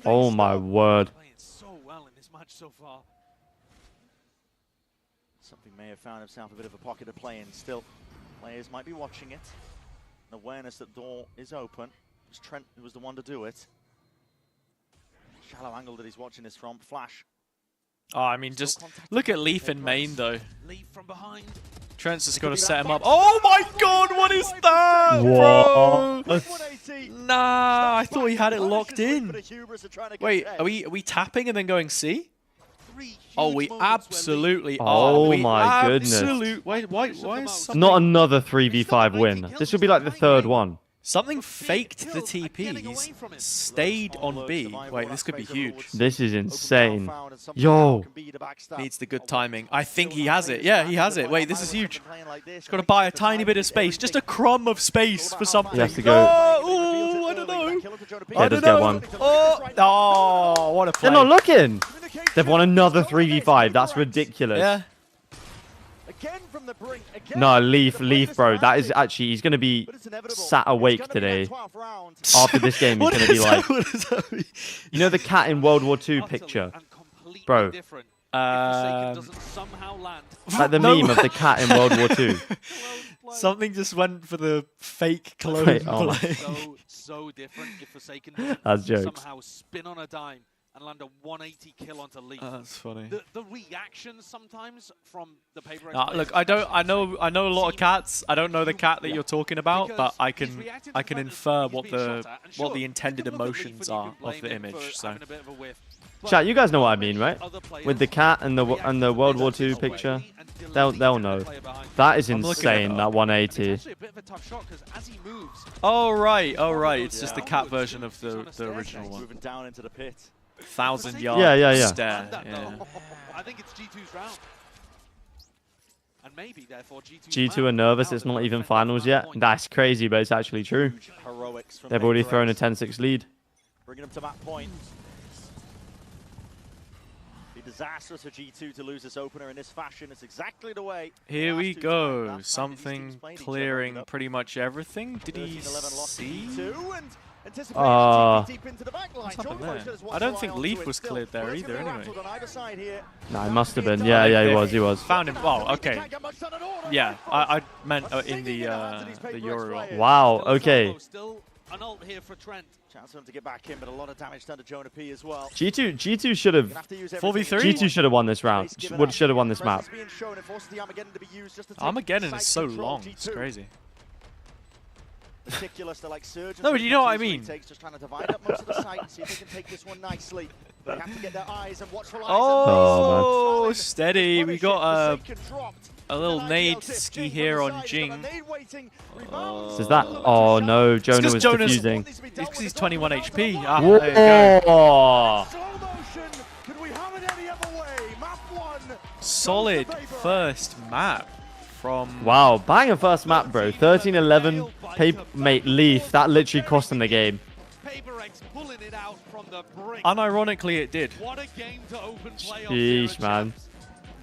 Oh my word. Playing so well in this match so far. Something may have found himself a bit of a pocket to play in. Still, players might be watching it. An awareness that door is open. It was Trent who was the one to do it. Shallow angle that he's watching this from. Flash. Oh, I mean, just look at Leaf in main, though. Leaf from behind. Trent's just got to set him up. Oh my god, what is that, bro? Nah, I thought he had it locked in. Wait, are we tapping and then going C? Oh, we absolutely are. Oh my goodness. Wait, why is Not another 3v5 win. This would be like the 3rd one. Something faked the TPs, stayed on B. Wait, this could be huge. This is insane. Yo. Needs the good timing. I think he has it. Yeah, he has it. Wait, this is huge. He's got to buy a tiny bit of space. Just a crumb of space for something. He has to go. Oh, I don't know. Yeah, does get one. Oh, what a play. They're not looking. They've won another 3v5. That's ridiculous. Yeah. No, Leaf, bro. That is actually, he's going to be sat awake today. After this game, he's going to be like, you know the cat in World War II picture? Bro. Like the meme of the cat in World War II. Something just went for the fake clone. Wait, oh so different if Forsaken That's jokes. somehow spin on a dime and land a 180 kill onto Leaf. That's funny. The reactions sometimes from the PRX. Look, I know a lot of cats. I don't know the cat that you're talking about, but I can infer what the intended emotions are of the image. So, chat, you guys know what I mean, right? With the cat and the World War II picture, they'll know. That is insane. That 180. Oh right. It's just the cat version of the original one. Moving down into the pit. 1,000-yard yeah. stare. Yeah. I think it's G2's round. And maybe therefore G2 are nervous. It's not even finals yet. That's crazy, but it's actually true. They've already thrown a 10-6 lead. Bringing them to that point. Be disastrous for G2 to lose this opener in this fashion. It's exactly the way. Here we go. Something clearing pretty much everything. Did he see? I don't think Leaf was cleared there either, anyway. Nah, it must have been. Yeah, he was. Found him. Oh, okay. Yeah, I meant in the Euro. Wow, okay. Chance for him to get back in, but a lot of damage done to Jonah P as well. G2 should have 4v3. G2 should have won this round. Should have won this map. Armageddon is so long. It's crazy. Ridiculous, like no, but you know what I mean. Just trying to divide up most of the site and see if they can take this one nicely. They have to get their eyes and watchful eyes. Oh, steady. We got a little nade ski here on Jing. Is that? Oh no, Jonah was defusing. It's because he's 21 HP. Whoa. There you go. Solid first map from. Wow, banger first map, bro. 13-11. Mate, Leaf. That literally cost him the game. Unironically, it did. Sheesh, man.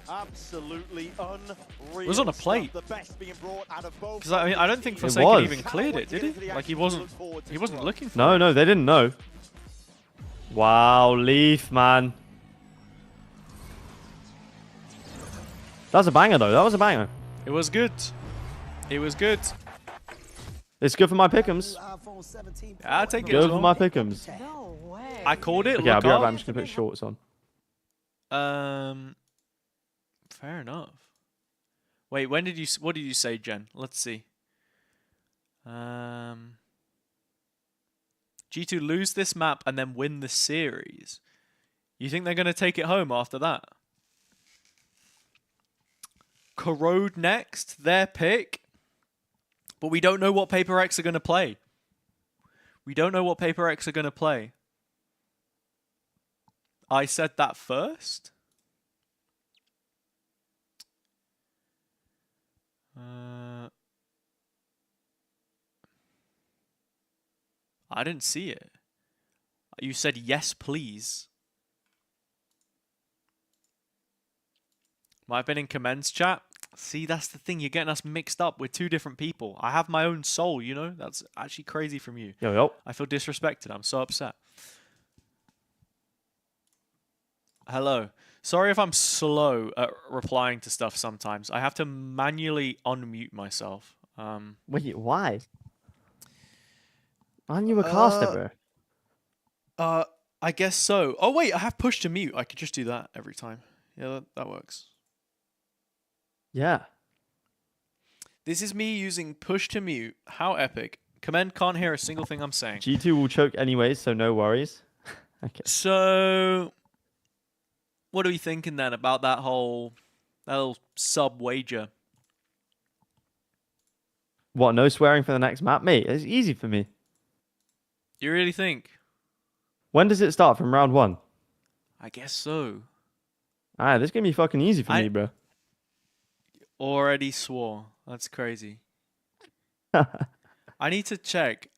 Absolutely unreal. It was on a plate. Because I mean, I don't think Forsaken even cleared it, did he? Like he wasn't looking for it. No, they didn't know. Wow, Leaf, man. That was a banger, though. That was a banger. It was good. It was good. It's good for my pick'ems. I'll take it. Good for my pick'ems. No way. I called it. Okay, I'll be right back. I'm just gonna put shorts on. Fair enough. Wait, when did you? What did you say, Jen? Let's see. G2 lose this map and then win the series. You think they're gonna take it home after that? Corrode next, their pick. But we don't know what PRX are going to play. We don't know what PRX are going to play. I said that first. I didn't see it. You said yes, please. Might have been in comments chat. See, that's the thing. You're getting us mixed up with two different people. I have my own soul, you know? That's actually crazy from you. Yo. I feel disrespected. I'm so upset. Hello. Sorry if I'm slow at replying to stuff sometimes. I have to manually unmute myself. Wait, why? Aren't you a caster, bro? I guess so. Oh, wait. I have push to mute. I could just do that every time. Yeah, that works. Yeah. This is me using push to mute. How epic. Command can't hear a single thing I'm saying. G2 will choke anyways, so no worries. Okay. So, what are we thinking then about that little sub wager? What, no swearing for the next map? Mate, it's easy for me. You really think? When does it start? From round 1? I guess so. Alright, this is going to be fucking easy for me, bro. Already swore. That's crazy. I need to check.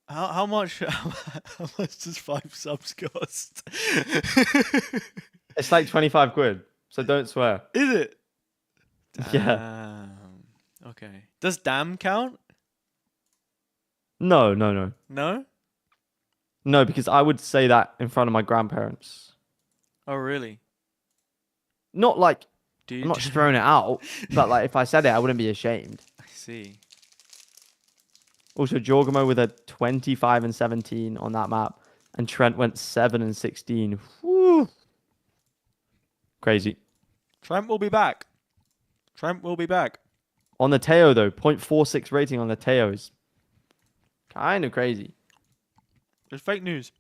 How much does 5 subs cost? It's like 25 quid, so don't swear. Is it? Yeah. Okay. Does damn count? No? No? No, because I would say that in front of my grandparents. Oh, really? Not like, I'm not just throwing it out, but like if I said it, I wouldn't be ashamed. I see. Also, Jorgamo with a 25 and 17 on that map, and Trent went 7 and 16. Woo. Crazy. Trent will be back. On the Teo, though, 0.46 rating on the Teo is kind of crazy. It's fake news.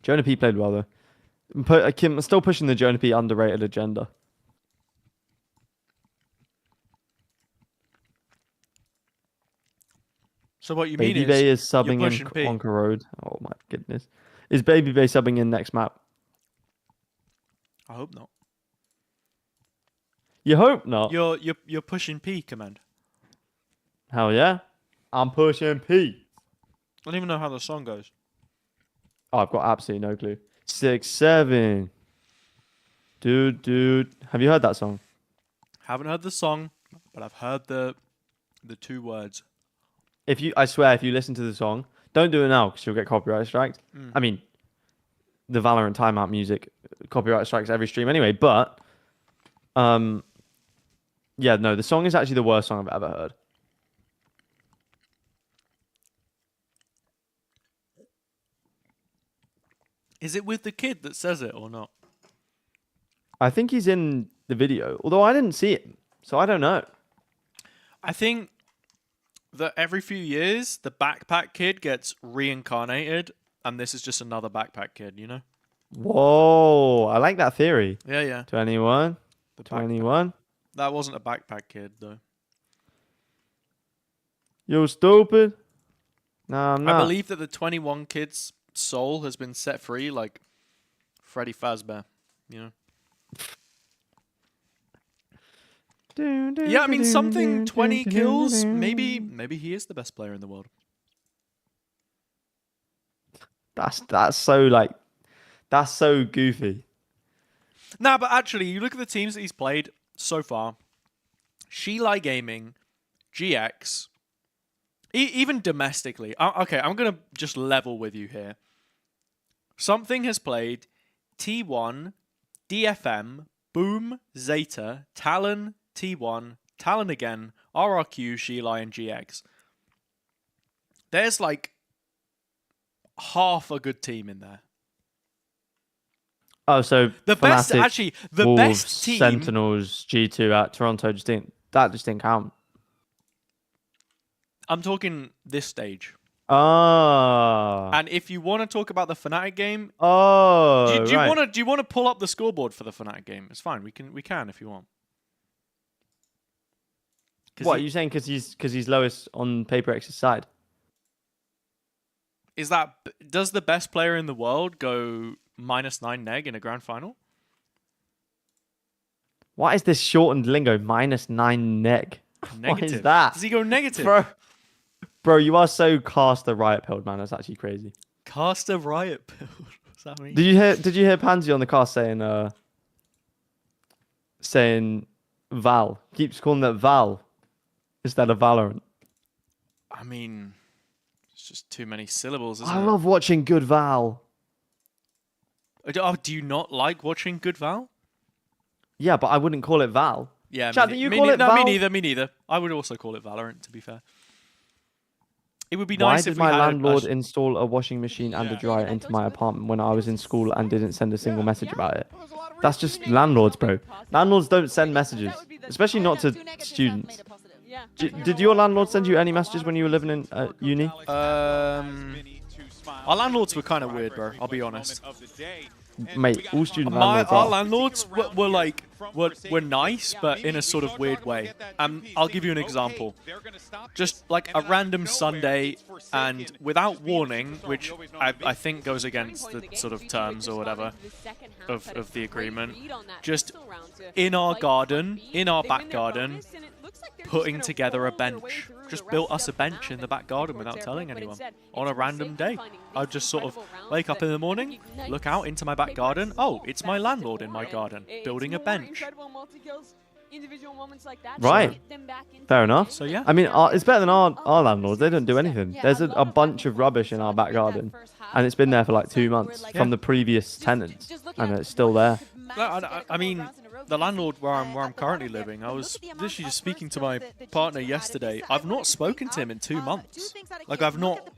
Jonah P played well, though. I'm still pushing the Jonah P underrated agenda. So what you Baby mean Bay is is subbing in on Road. Oh my goodness. Is Baby Bay subbing in next map? I hope not. You hope not. You're pushing P, command. Hell yeah. I'm pushing P. I don't even know how the song goes. Oh, I've got absolutely no clue. 6, 7. Dude. Have you heard that song? Haven't heard the song, but I've heard the 2 words. I swear, if you listen to the song, don't do it now because you'll get copyright striked. I mean, the Valorant timeout music copyright strikes every stream anyway. But, yeah, no, the song is actually the worst song I've ever heard. Is it with the kid that says it or not? I think he's in the video, although I didn't see it, so I don't know. I think that every few years, the backpack kid gets reincarnated, and this is just another backpack kid, you know? Whoa, I like that theory. Yeah. 21. 21. That wasn't a backpack kid, though. You stupid. No, I'm not. I believe that the 21 kid's soul has been set free, like Freddy Fazbear, you know? Yeah, I mean, something 20 kills. Maybe he is the best player in the world. That's so goofy. Nah, but actually, you look at the teams that he's played so far. Sheilai Gaming, GX, even domestically. Okay, I'm gonna just level with you here. Something has played T1, DFM, Boom, Zeta, Talon, T1, Talon again, RRQ, Sheilai, and GX. There's like half a good team in there. Oh, so the best, FNATIC, actually, the Wolves, best team. Sentinels, G2 at Toronto just didn't count. I'm talking this stage. Oh. And if you want to talk about the FNATIC game, do you want to pull up the scoreboard for the FNATIC game? It's fine. We can if you want. What are you saying? Because he's lowest on PRX's side. Does the best player in the world go -9 neg in a grand final? What is this shortened lingo? -9 neg. Negative. What is that? Does he go negative? Bro, you are so caster riot pilled, man. That's actually crazy. Caster riot pilled. What's that mean? Did you hear Pansy on the cast saying Val? Keeps calling that Val instead of Valorant. I mean, it's just too many syllables, isn't I it? love watching good Val. Oh, do you not like watching good Val? Yeah, but I wouldn't call it Val. Yeah, Chad, do you call it Val? Me neither. I would also call it Valorant, to be fair. It would be nice if we Why did my had landlord install a washing machine and a dryer into my apartment when I was in school and didn't send a single message about it? That's just landlords, bro. Landlords don't send messages, especially not to students. Did your landlord send you any messages when you were living in uni? Our landlords were kind of weird, bro. I'll be honest. Mate, all student Our landlords landlords were nice, but in a sort of weird way. I'll give you an example. Just like a random Sunday, and without warning, which I think goes against the sort of terms or whatever of the agreement, just in our garden, in our back garden, putting together a bench. Just built us a bench in the back garden without telling anyone on a random day. I'd just sort of wake up in the morning, look out into my back garden. Oh, it's my landlord in my garden building a bench. Right. Fair enough. So yeah. I mean, it's better than our landlords. They don't do anything. There's a bunch of rubbish in our back garden, and it's been there for like 2 months from the previous tenants, and it's still there. I mean, the landlord where I'm currently living, I was literally just speaking to my partner yesterday. I've not spoken to him in 2 months. Like, I've not...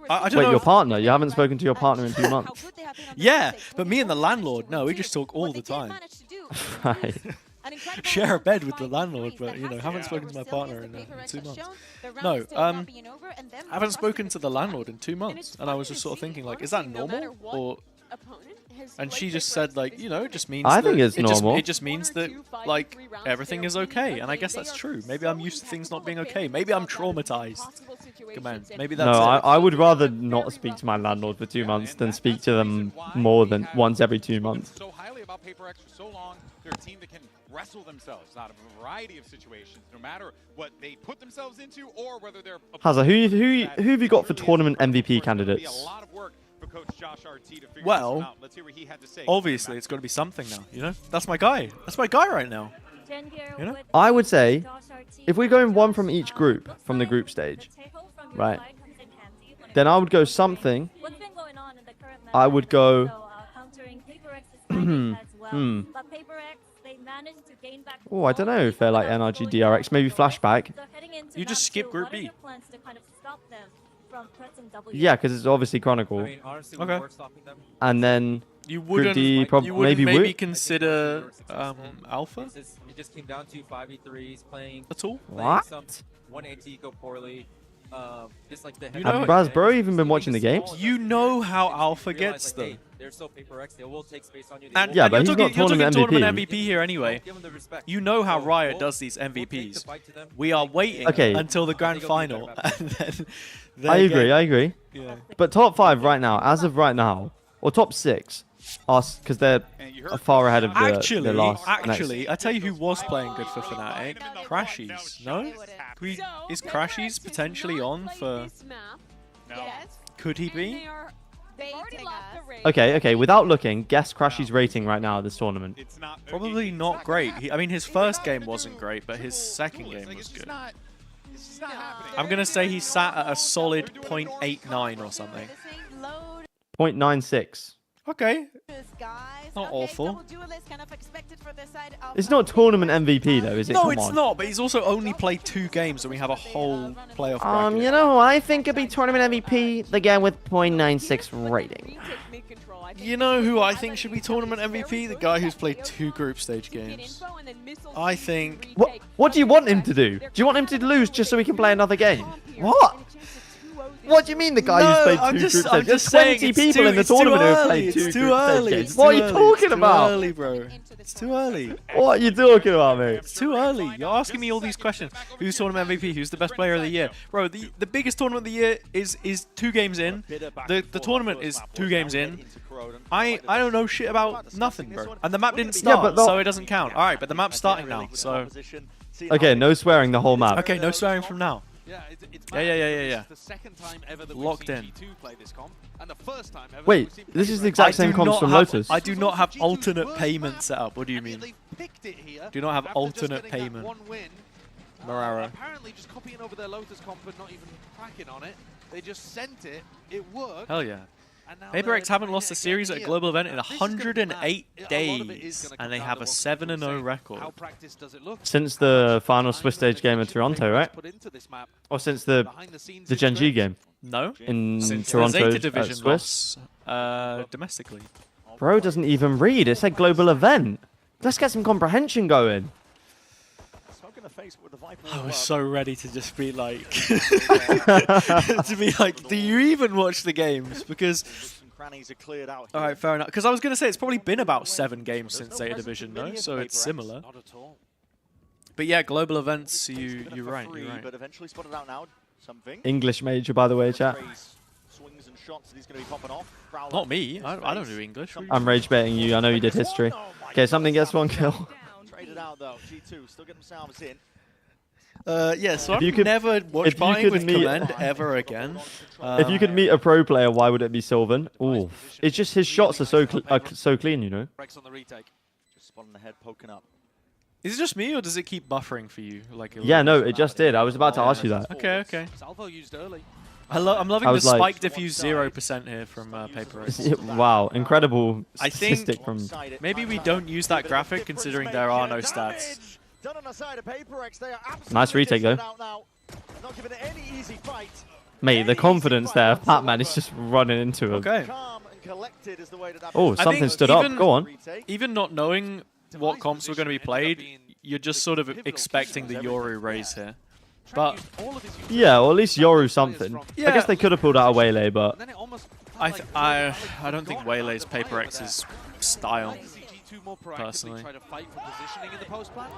I don't know your partner? You haven't spoken to your partner in 2 months? Yeah, but me and the landlord, no, we just talk all the time. Right. Share a bed with the landlord, but, you know, haven't spoken to my partner in 2 months. No, I haven't spoken to the landlord in 2 months. And I was just sort of thinking, like, is that normal? Or... And she just said, like, you know, it just means I think it's normal. It just means that, like, everything is okay. And I guess that's true. Maybe I'm used to things not being okay. Maybe I'm traumatized. Come on. Maybe that's No, I would rather not speak to my landlord for 2 months than speak to them more than once every 2 months. So highly about PRX for so long. They're a team that can wrestle themselves out of a variety of situations, no matter what they put themselves into or whether they're... Hazza, who have you got for tournament MVP candidates? Well, obviously it's got to be something now, you know? That's my guy. That's my guy right now. You know? I would say, if we're going one from each group, from the group stage, right, then I would go something. I would go... Oh, I don't know if they're like NRG, DRX, maybe Flashback. You just skip Group B. Yeah, because it's obviously Chronicle. Okay. And then you wouldn't, Group D, you wouldn't maybe maybe consider Alpha? It just came down to 5v3s playing. At all? What? 180 go poorly. Just like the Has bro even been watching the games? You know how Alpha gets them. They're so PRX, they will take space on you. And, yeah, and but you're he's talking not tournament MVP here anyway. You know how Riot does these MVPs. We are waiting until the grand final. And then I agree. Yeah. But top 5 right now, as of right now, or top 6, because they're far ahead of the last. Actually, I tell you who was playing good for FNATIC. Crashies, no? Is Crashies potentially on for... No. Could he be? Okay. Without looking, guess Crashy's rating right now at this tournament. Probably not great. I mean, his first game wasn't great, but his second game was good. I'm going to say he sat at a solid 0.89 or something. 0.96. Okay. Not awful. It's not tournament MVP though, is it? No, Come it's on. not, but he's also only played 2 games and we have a whole playoff bracket. You know who I think could be tournament MVP? The guy with 0.96 rating. You know who I think should be tournament MVP? The guy who's played 2 group stage games. I think... What do you want him to do? Do you want him to lose just so he can play another game? What? What do you mean the guy who's played 2 group stages? There's 20 people in the tournament who have played 2 group stage games. What are you talking about? It's too early, bro. It's too early. What are you talking about, mate? It's too early. You're asking me all these questions. Who's tournament MVP? Who's the best player of the year? Bro, the biggest tournament of the year is 2 games in. The tournament is 2 games in. I don't know shit about nothing, bro. And the map didn't start, so it doesn't count. All right, but the map's starting now, so... Okay, no swearing the whole map. Okay, no swearing from now. Yeah. The second time ever that Locked we've in. seen G2 play this comp, and the first time ever Wait, that we've seen this is the PRX exact same comps from Lotus. I do not have alternate payment set up. What do you mean? Do not have alternate payment. Marara. Apparently just copying over their Lotus comp and not even cracking on it. They just sent it. It worked. Hell yeah. PRX haven't lost a series at a global event in 108 days, and they have a 7-0 record. Since the final Swiss stage game in Toronto, right? Or since the Gen G game? No. In since Toronto the Zeta at division Swiss? loss, domestically. Bro doesn't even read. It said global event. Let's get some comprehension going. going to face with the Viper. I was so ready to just be like, to be like, do you even watch the games? Because, crannies are cleared out. All right, fair enough. Because I was going to say it's probably been about 7 games since Zeta Division, though, so it's similar. Not at all. But yeah, global events, you're right. But eventually spotted out now. Something. English major, by the way, chat. Swings and shots that he's going to be popping off. Not me. I don't do English. I'm rage baiting you. I know you did history. Okay, something gets 1 kill. Traded out though. G2 still get themselves in. Yeah, so I'm never watch buying with Command ever again. If you could meet a pro player, why would it be Sylvan? Ooh, it's just his shots are so clean, you know. Just spotting the head poking up. Is it just me, or does it keep buffering for you? Like yeah, no, it just did. I was about to ask you that. Okay. Salvo used early. I'm loving the spike diffuse 0% here from PRX. Wow, incredible I think statistic from. Maybe we don't use that graphic considering there are no stats. Nice retake though. Mate, the confidence there. Pac-Man is just running into him. Okay. Oh, something stood up. Go on. Even not knowing what comps were going to be played, you're just sort of expecting the Yoru raise here. But yeah, or at least Yoru something. Yeah. I guess they could have pulled out a Waylay, but I don't think Waylay's PRX's style. Personally,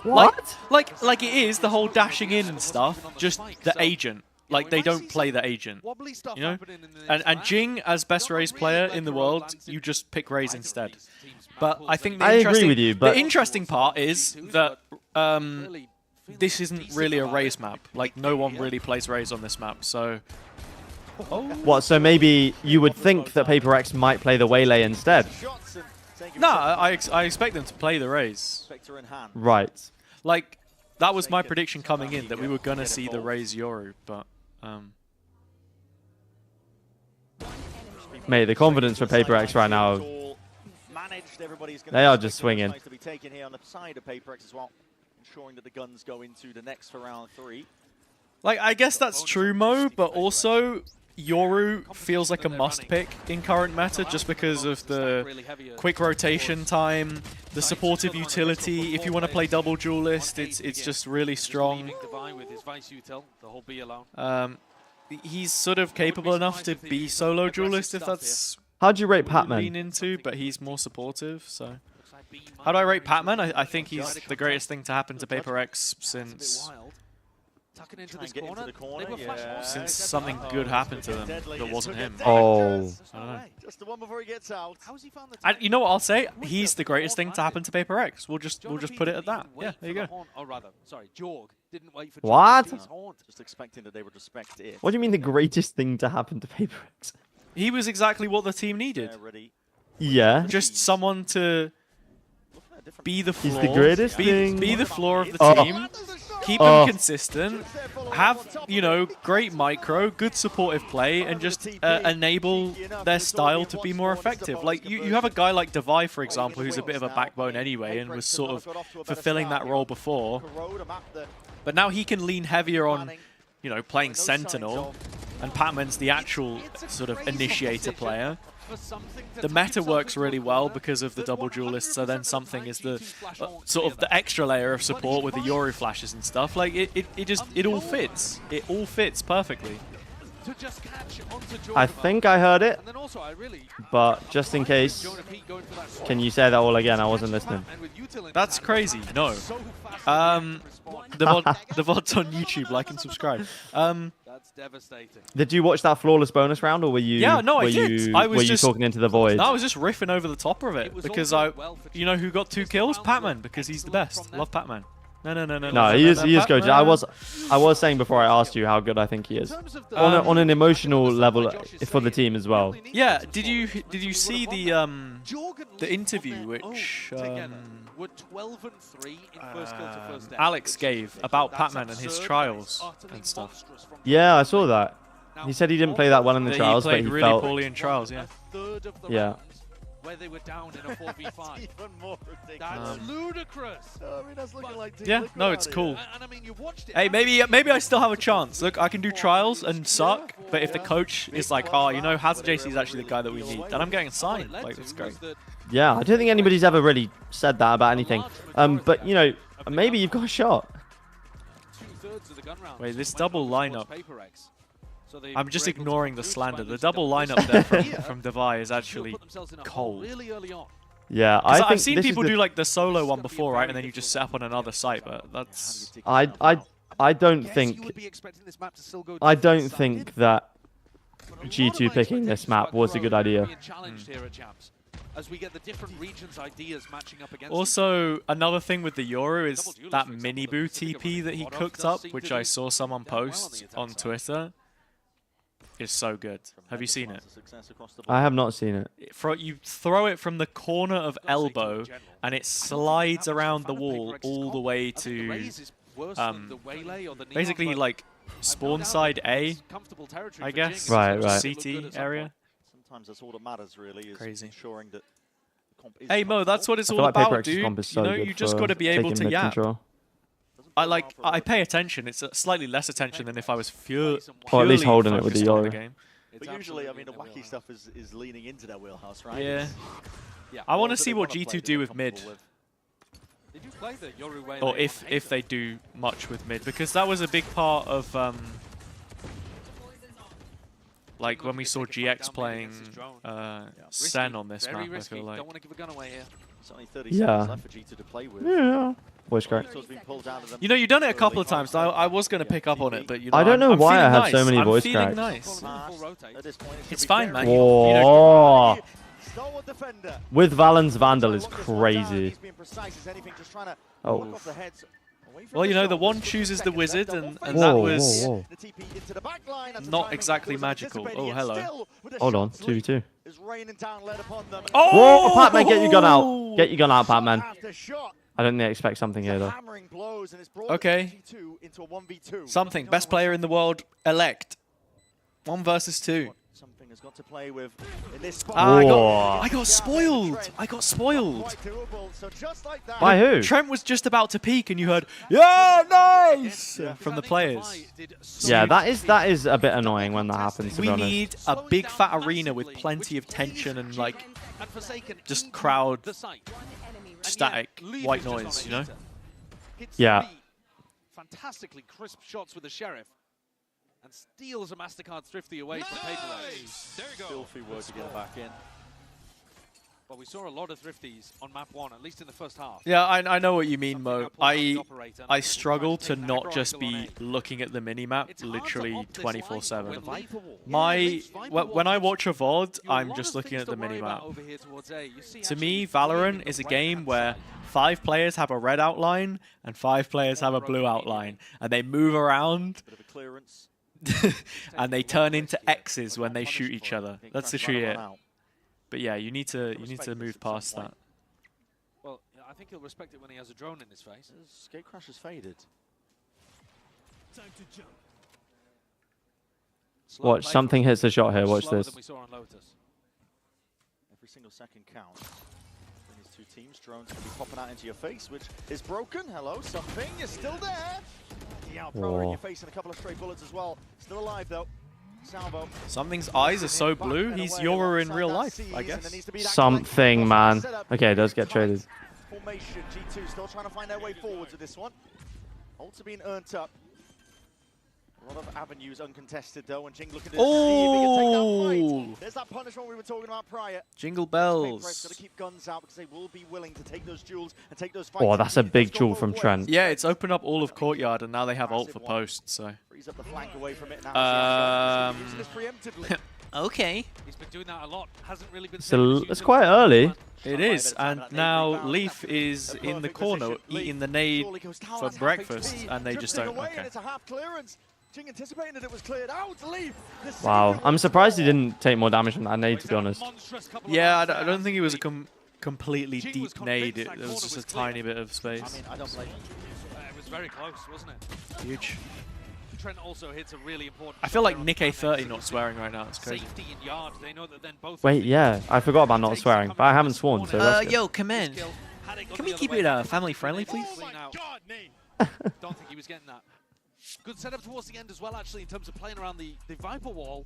what? Like it is the whole dashing in and stuff. Just the agent. Like they don't play the agent, you know. And Jing as best Raze player in the world, you just pick Raze instead. But I think the agree with you. But the interesting part is that this isn't really a Raze map. Like no one really plays Raze on this map, so. What? So maybe you would think that PRX might play the Waylay instead. No, I expect them to play the Raze. Right. Like, that was my prediction coming in, that we were going to see the Raze Yoru, but... Mate, the confidence for PRX right now... They are just swinging. Ensuring that the guns go into the next for round 3. Like, I guess that's true, Mo, but also... Yoru feels like a must pick in current meta just because of the quick rotation time, the supportive utility. If you want to play double duelist, it's just really strong. He's sort of capable enough to be solo duelist if that's how do you rate Pac-Man? Lean into, but he's more supportive. So how do I rate Pac-Man? I think he's the greatest thing to happen to PRX since. Since something good happened to them that wasn't him. Oh. I don't know. Just the one before he gets out. And you know what I'll say? He's the greatest thing to happen to PRX. We'll just put it at that. Yeah, there you go. Oh, rather, sorry, Jorg didn't wait for what? Just expecting that they would respect it. What do you mean the greatest thing to happen to PRX? He was exactly what the team needed. Yeah. Just someone to be the floor. He's the greatest thing. Be the floor of the team. Keep them consistent, have, you know, great micro, good supportive play, and just enable their style to be more effective. Like, you have a guy like Devi, for example, who's a bit of a backbone anyway, and was sort of fulfilling that role before. But now he can lean heavier on, you know, playing Sentinel, and Pac-Man's the actual sort of initiator player. The meta works really well because of the double duelists, so then something is the sort of the extra layer of support with the Yoru flashes and stuff. Like it all fits. It all fits perfectly. I think I heard it, but just in case, can you say that all again? I wasn't listening. That's crazy. No. The VOD's on YouTube. Like and subscribe. That's devastating. Did you watch that flawless bonus round, or were you? Yeah, no, I did. I was just talking into the void. No, I was just riffing over the top of it because you know who got 2 kills? Pac-Man, because he's the best. Love Pac-Man. No, he is good. I was saying before I asked you how good I think he is on an emotional level for the team as well. Yeah. Did you see the interview which Alex gave about Pac-Man and his trials and stuff? Yeah, I saw that. He said he didn't play that well in the trials, but he really felt poorly in trials. Yeah. Yeah. Where they were down in a 4v5. Even more ridiculous. That's ludicrous. I mean, that's looking like yeah, no, it's cool. And I mean, you watched it. Hey, maybe I still have a chance. Look, I can do trials and suck, but if the coach is like, oh, you know, HazzaJC is actually the guy that we need, then I'm getting signed. Like, that's great. Yeah, I don't think anybody's ever really said that about anything. But you know, maybe you've got a shot. gun rounds. Wait, this when double going towards lineup. PRX. So I'm just were able to ignoring the improve slander. by The losing double double lineup there here, from Devi is G2 actually put themselves in a hole cold. really early on. Yeah, I think I've seen this people is do like the solo one before, right? And then you just set up on another site, but that's... I don't think that G2 picking this map was a good idea. Also, another thing with the Yoru is that mini boo TP that he cooked up, which I saw someone post on Twitter, is so good. Have you seen it? I have not seen it. You throw it from the corner of elbow, and it slides around the wall all the way to basically like spawn side A, I guess. Right. CT area. Sometimes that's all that matters, really, is ensuring that. Hey Mo, that's what it's all like about, PRX dude. comp is so You know, good you just for got to be able taking to mid yap. control. I pay attention. It's slightly less attention than if I was Or at least holding it with the focused on the Yoru. game. But usually, I mean, the wacky stuff is leaning into their wheelhouse, right? Yeah. I want to see what G2 do with mid. Did you play the Yoru way Or if they do much with mid, because that was a big part of like when we saw GX playing Sen on this map. I feel like. Don't want to give a gun away here. It's only 30 seconds left for G2 to play with. Yeah. Voice crack. You know, you've done it a couple of times. I was going to pick up on it, but you know, I don't know I'm why I have nice. so many voice I'm cracks. Nice. It's fine, man. You Whoa. know, With Valen's Vandal is crazy. Oh. well, you know, the one chooses the wizard, and that was not exactly magical. Oh, hello. Hold on, 2v2. Oh! Whoa, Pac-Man, get your gun out. Get your gun out, Pac-Man. I don't expect something here, though. Okay. Something. Best player in the world, elect. 1 versus 2. Something has got to play with in this I got spoiled. I got spoiled. By who? Trent was just about to peek, and you heard, "Yeah, nice!" from the players. Yeah, that is a bit annoying when that happens. To be We honest. need a big fat arena with plenty of tension and like just crowd static white noise, you know? Yeah. Fantastically crisp shots with the Sheriff. And steals a MasterCard Thrifty away from PRX. There you go. Filthy work to get it back in. Well, we saw a lot of Thrifties on map 1, at least in the first half. Yeah, I know what you mean, Mo. I struggle to not just be looking at the minimap literally 24/7. When I watch a VOD, I'm just looking at the minimap. To me, Valorant is a game where 5 players have a red outline and 5 players have a blue outline, and they move around. And they turn into X's when they shoot each other. That's literally it. But yeah, you need to move past that. Well, I think he'll respect it when he has a drone in his face. Skate Crash has faded. Watch, something hits the shot here. Watch this. Every single second counts. These two teams, drones going to be popping out into your face, which is broken. Hello, something is still there. Yeah, Pro in your face and a couple of stray bullets as well. Still alive though. Salvo. Something's eyes are so blue. He's Yoru in real life, I guess. Something, man. Okay, it does get traded. Formation. G2 still trying to find their way forward to this one. Ults are being earned up. A lot of avenues uncontested though, and Jing looking to see if he can take that fight. There's that punishment we were talking about prior. Jingle bells. Got to keep guns out because they will be willing to take those duels and take those fights. Oh, that's a big jewel from Trent. Yeah, it's opened up all of Courtyard, and now they have ult for post. So. Freeze up the flank away from it now. Okay. He's been doing that a lot. Hasn't really been. It's quite early. It is, and now Leaf is in the corner eating the nade for breakfast, and they just don't. Okay. Jing anticipating that it was cleared out. Leaf. Wow, I'm surprised he didn't take more damage from that nade, to be honest. Yeah, I don't think it was a completely deep nade. It was just a tiny bit of space. I mean, I don't blame him. It was very close, wasn't it? Huge. Trent also hits a really important. I feel like Nick A30 not swearing right now. It's crazy. Safety in yard. They know that then both. Wait, yeah, I forgot about not swearing, but I haven't sworn, so that's good. Yo, come in. Can we keep it family friendly, please? Don't think he was getting that. Good setup towards the end as well, actually, in terms of playing around the Viper wall.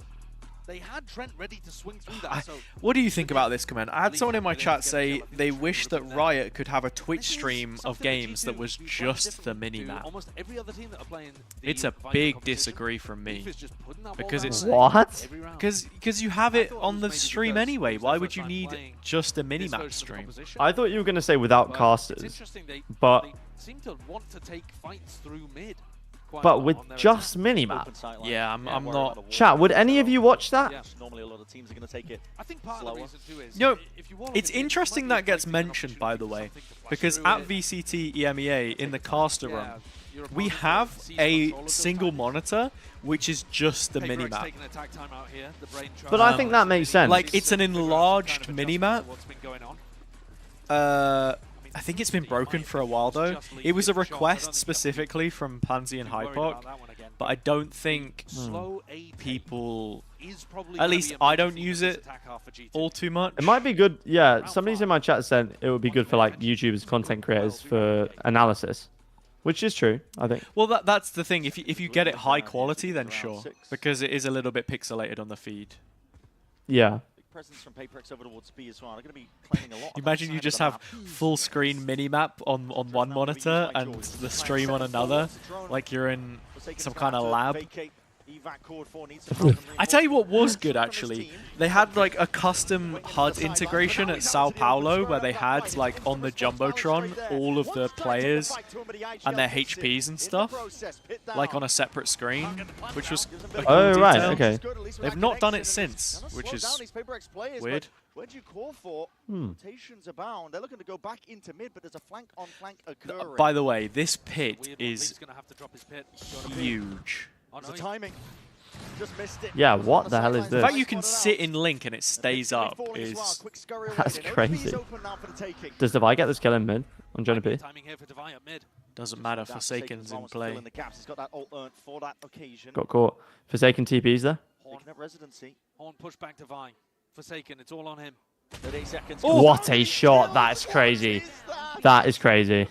They had Trent ready to swing through that. What do you think about this comment? I had someone in my chat say they wish that Riot could have a Twitch stream of games that was just the minimap. Almost every other team that are playing It's a big disagree from me. Because it's what? Because you have it on the stream anyway. Why would you need just a minimap stream? I thought you were going to say without casters, but they seem to want to take fights through mid. with just minimap. Yeah, I'm not. Chat, would any of you watch that? Normally a lot of teams are going to take it I think part of the reason too is It's interesting that gets mentioned, by the way, because at VCT EMEA in the caster run, we have a single monitor which is just the minimap. But I think that makes sense. Like, it's an enlarged minimap. I think it's been broken for a while though. It was a request specifically from Pansy and Hypoc, but I don't think people, at least I don't use it all too much. It might be good. Yeah, somebody's in my chat said it would be good for like YouTubers, content creators for analysis, which is true, I think. Well, that's the thing. If you get it high quality, then sure, because it is a little bit pixelated on the feed. Yeah. Presence from PRX over towards B as well. They're going to be claiming a lot. Imagine you just have full screen minimap on one monitor and the stream on another, like you're in some kind of lab. I tell you what was good actually. They had like a custom HUD integration at Sao Paulo where they had like on the Jumbotron all of the players and their HPs and stuff, like on a separate screen, which was a cool detail. Right, okay. They've not done it since, which is weird. Where do you call for? Rotations abound. They're looking to go back into mid, but there's a flank on flank occurring. By the way, this pit is huge. The timing. Just missed it. Yeah, what the hell is The this? fact you can sit in Link and it stays up is... That's crazy. Does Devi get this kill in mid on Jonah P? Doesn't matter, Forsaken's in play. Got caught. Forsaken TP's there. Horn push back to Vi. Forsaken, it's all on him. 30 seconds. Oh. What a shot. That is crazy. That is crazy.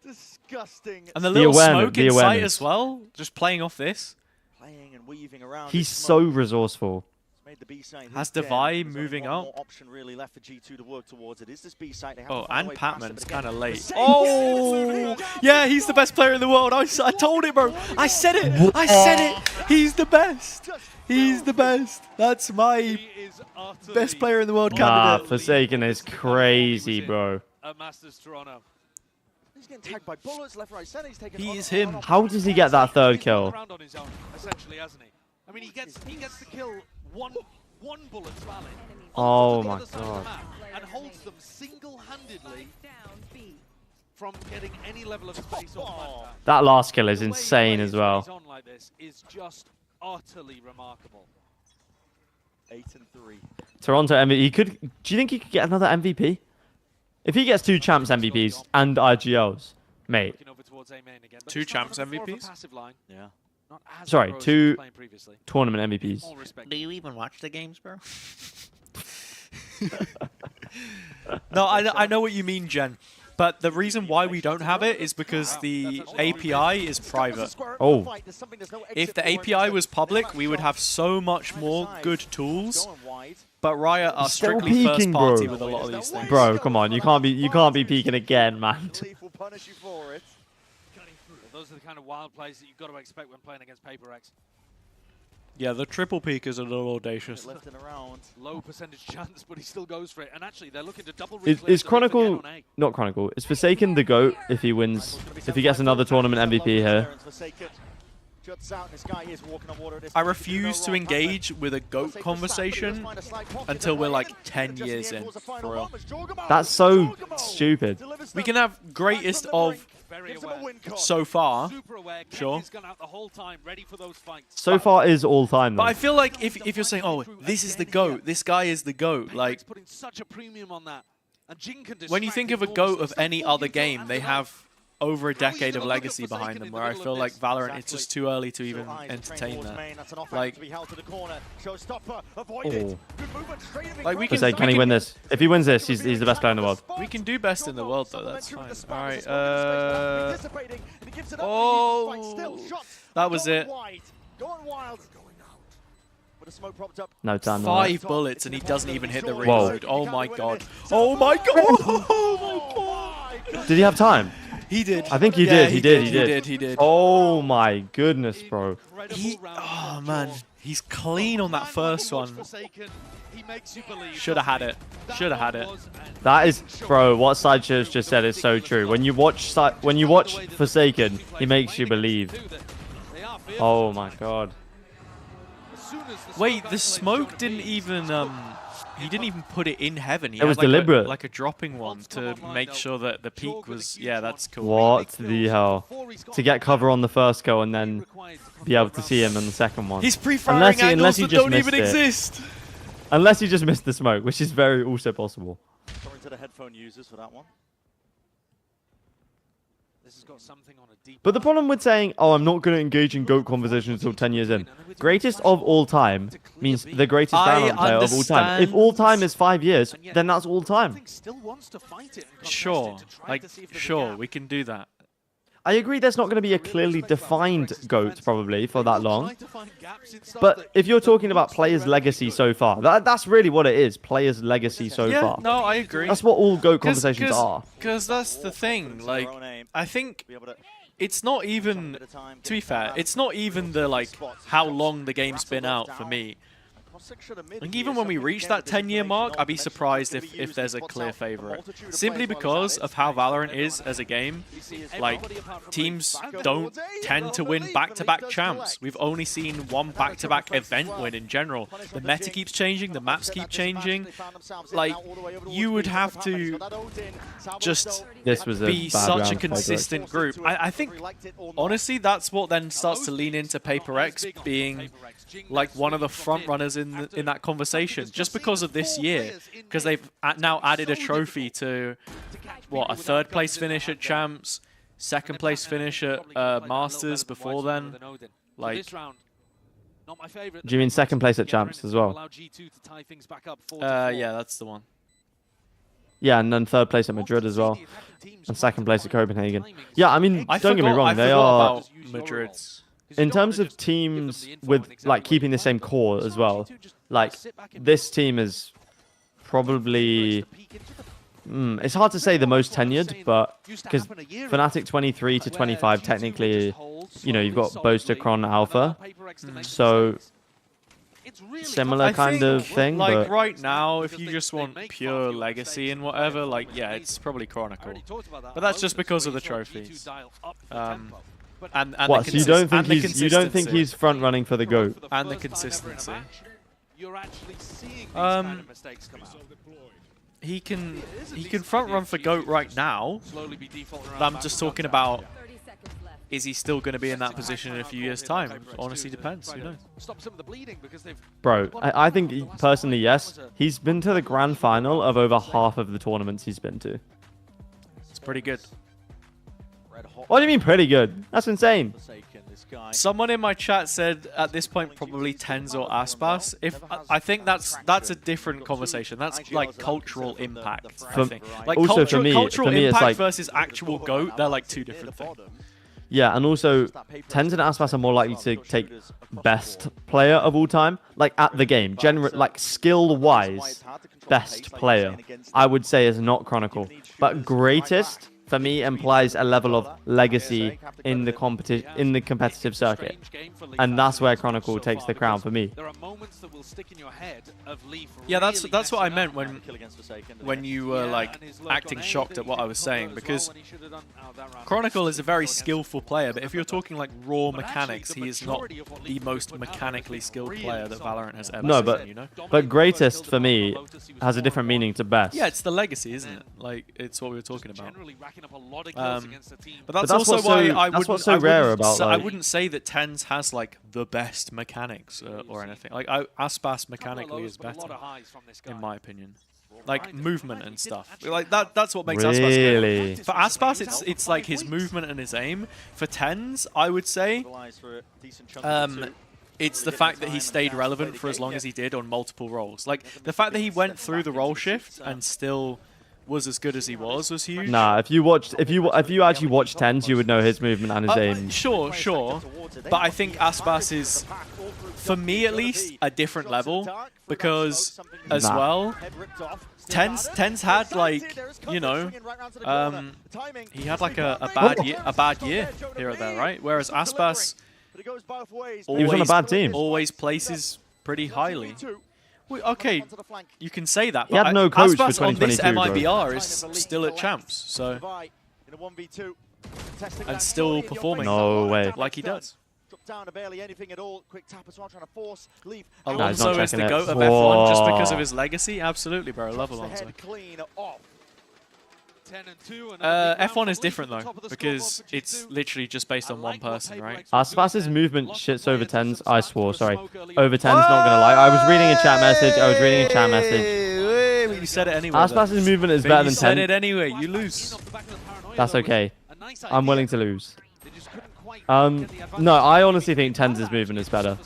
Disgusting. And the little smoke in sight as well, just playing off this. Playing and weaving around. He's so resourceful. Has Devi moving up? Option really left for G2 to work towards. It is this B site. Oh, and Patman's kind of late. Oh, yeah, he's the best player in the world. I told it, bro. I said it. I said it. He's the best. He's the best. That's my best player in the world candidate. Forsaken is crazy, bro. At Masters Toronto. He's getting tagged by bullets left, right, center. He's taking He's him. How does he get that third kill? Around on his own, essentially, hasn't he? I mean, he gets to kill one bullet valid. Oh my god. And holds them single-handedly from getting any level of space or fight. That last kill is insane as well. On like this is just utterly remarkable. 8 and 3. Toronto MVP. Do you think he could get another MVP? If he gets 2 champs MVPs and IGLs, mate. 2 champs MVPs? Yeah. Sorry, 2 tournament MVPs. Do you even watch the games, bro? No, I know what you mean, Jen. But the reason why we don't have it is because the API is private. Oh. If the API was public, we would have so much more good tools. But Riot are strictly first party with a lot of these things. Bro, come on, you can't be peeking again, man. Those are the kind of wild plays that you've got to expect when playing against PRX. Yeah, the triple peek is a little audacious. Low percentage chance, but he still goes for it. And actually, they're looking to double Is Chronicle, not Chronicle, is Forsaken the GOAT if he wins, if he gets another tournament MVP here? I refuse to engage with a GOAT conversation until we're like 10 years in. For real. That's so stupid. We can have greatest of so far, sure. So far is all time though. But I feel like if you're saying, oh, this is the GOAT, this guy is the GOAT, like putting such a premium on that. when you think of a GOAT of any other game, they have over a decade of legacy behind them, where I feel like Valorant, it's just too early to even entertain that. Like, we can he win this? If he wins this, he's the best player in the world. We can do best in the world, though, that's fine. Alright, oh, that was it. No time. 5 bullets and he doesn't even hit the reload. Oh my god. Oh my god. Oh my god. Did he have time? He did. I think he did. He did. Oh my goodness, bro. Oh man, he's clean on that first one. Should have had it. Should have had it. That is, bro. What Sideshow's just said is so true. When you watch Forsaken, he makes you believe. Oh my god. Wait, the smoke didn't even he didn't even put it in heaven. He it was had like deliberate. like a dropping one to make sure that the peak was. Yeah, that's cool. What the hell? To get cover on the first go and then be able to see him on the second one. He's pre-firing angles that don't even exist. Unless you just missed the smoke, which is very also possible. Sorry to the headphone users for that one. This has got something on a deep. But the problem with saying, "Oh, I'm not going to engage in GOAT conversations until 10 years in," greatest of all time means the greatest Valorant player of all time. If all time is 5 years, then that's all time. Sure, like sure, we can do that. I agree there's not going to be a clearly defined GOAT probably for that long. But if you're talking about players' legacy so far, that's really what it is, players' legacy so far. Yeah, no, I agree. That's what all GOAT conversations are. Because that's the thing, like, I think it's not even, to be fair, it's not even the, like, how long the game's been out for me. Like, even when we reach that 10-year mark, I'd be surprised if there's a clear favorite. Simply because of how Valorant is as a game. Like, teams don't tend to win back-to-back champs. We've only seen one back-to-back event win in general. The meta keeps changing, the maps keep changing. Like, you would have to just be such a consistent group. I think, honestly, that's what then starts to lean into PRX being like one of the front runners in that conversation, just because of this year, because they've now added a trophy to what, a 3rd place finish at champs, 2nd place finish at Masters before then. Like, do you mean 2nd place at champs as well? Yeah, that's the one. Yeah, and then 3rd place at Madrid as well, and 2nd place at Copenhagen. Yeah, I mean, don't get me wrong, they are about Madrid's. In terms of teams with like keeping the same core as well, like this team is probably it's hard to say the most tenured, but because FNATIC 23 to 25 technically, you know, you've got Boaster, Kron, Alpha, so similar kind of thing. Like, but right now, if you just want pure legacy and whatever, like, yeah, it's probably Chronicle, but that's just because of the trophies. And what? So you don't think he's front running for the GOAT? And the consistency. He can front run for GOAT right now. But I'm just talking about, is he still going to be in that position in a few years' time? Honestly, depends. Who knows? Bro, I think personally, yes. He's been to the grand final of over half of the tournaments he's been to. It's pretty good. What do you mean pretty good? That's insane. Someone in my chat said at this point probably TenZ or Aspas. I think that's a different conversation. That's like cultural impact. I think. Like also for me, impact like, versus actual GOAT, they're like two different things. Yeah, and also TenZ and Aspas are more likely to take best player of all time, like at the game. Like skill-wise, best player, I would say is not Chronicle, but greatest for me implies a level of legacy in the competitive circuit, and that's where Chronicle takes the crown for me. Yeah, that's what I meant when you were like acting shocked at what I was saying, because Chronicle is a very skillful player, but if you're talking like raw mechanics, he is not the most mechanically skilled player that Valorant has ever seen, you know? But greatest for me has a different meaning to best. Yeah, it's the legacy, isn't it? Like, it's what we were talking about. But that's also also why I wouldn't say that TenZ has like the best mechanics or anything. Like, Aspas mechanically is better, in my opinion. Like movement and stuff. Like that's what makes Aspas good. For Aspas, it's like his movement and his aim. For TenZ, I would say it's the fact that he stayed relevant for as long as he did on multiple roles. Like the fact that he went through the role shift and still was as good as he was huge. Nah, if you actually watched TenZ, you would know his movement and his aim. Sure. But I think Aspas is, for me at least, a different level because as well, TenZ had like, you know, he had like a bad year here or there, right? Whereas Aspas he was on a bad team. Always places pretty highly. Okay, you can say that. He had no coach for Aspas on this 2022, MIBR is still at champs, so and still performing. No way. Like he does. Nah, Alonso is the GOAT of F1 just because of his legacy. Absolutely, bro. I love Alonso. F1 is different though because it's literally just based on one person, right? Aspas's movement shits over TenZ. I swore, sorry. Over TenZ, not gonna lie. I was reading a chat message. You said it anyway. Aspas's movement is better than TenZ. You said it anyway. You lose. That's okay. I'm willing to lose. No, I honestly think TenZ's movement is better.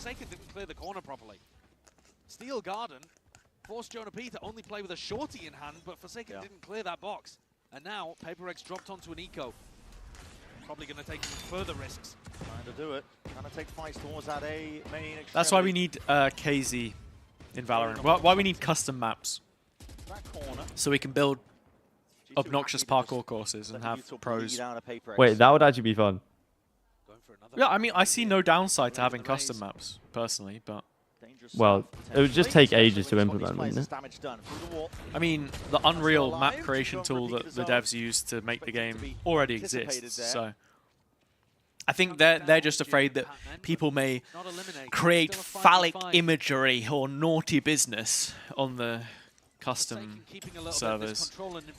Steel Garden forced Jonah P to only play with a shorty in hand, but Forsaken didn't clear that box. And now PRX dropped onto an eco. Probably going to take some further risks. Trying to do it. Trying to take fights towards that A main. That's why we need KZ in Valorant. Why we need custom maps. So we can build obnoxious parkour courses and have pros. Wait, that would actually be fun. Yeah, I mean, I see no downside to having custom maps, personally, but... Well, it would just take ages to implement, wouldn't it? I mean, the Unreal map creation tool that the devs use to make the game already exists, so... I think they're just afraid that people may create phallic imagery or naughty business on the custom servers,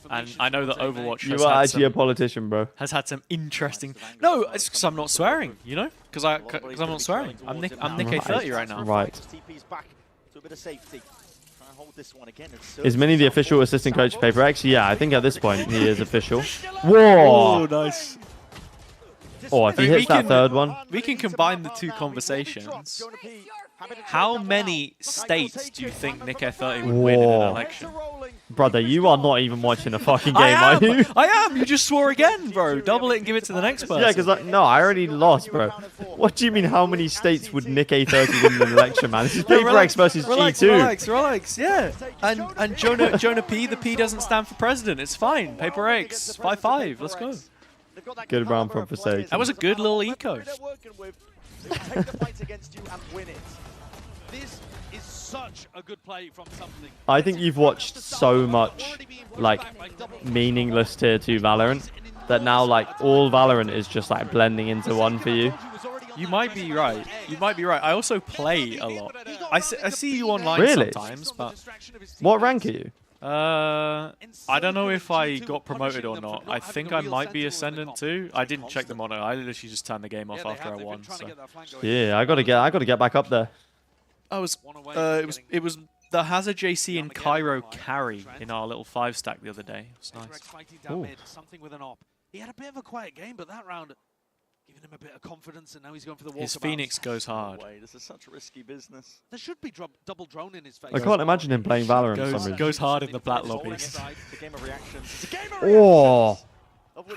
and I know that Overwatch you are actually a politician, bro. Has had some interesting. No, it's because I'm not swearing, you know, because I'm not swearing. I'm Nick A30 right now. Right. Is Minnie the official assistant coach of PRX? Yeah, I think at this point he is official. Whoa! Oh, nice. Oh, if he hits that third one, we can combine the two conversations. How many states do you think Nick A30 would win in an election? Brother, you are not even watching a fucking game, are you? I am! You just swore again, bro. Double it and give it to the next person. Yeah, because no, I already lost, bro. What do you mean, how many states would Nick A30 win in an election, man? This is PRX versus G2. Relax, yeah. And Jonah P, the P doesn't stand for president. It's fine. PRX, 5-5. Let's go. Good round from Forsaken. That was a good little eco. This is such a good play from something. I think you've watched so much, like, meaningless tier 2 Valorant that now, like, all Valorant is just, like, blending into one for you. You might be right. You might be right. I also play a lot. I see you online sometimes, but... What rank are you? I don't know if I got promoted or not. I think I might be Ascendant too. I didn't check the monitor. I literally just turned the game off after I won. So. Yeah, I gotta get back up there. It was the HazzaJC in Cairo carry in our little 5-stack the other day. It was nice. Something with an op. He had a bit of a quiet game, but that round giving him a bit of confidence, and now he's going for the walkabout. His Phoenix goes hard. This is such risky business. There should be double drone in his face. I can't imagine him playing Valorant for some reason. Goes hard in the black lobbies. Oh,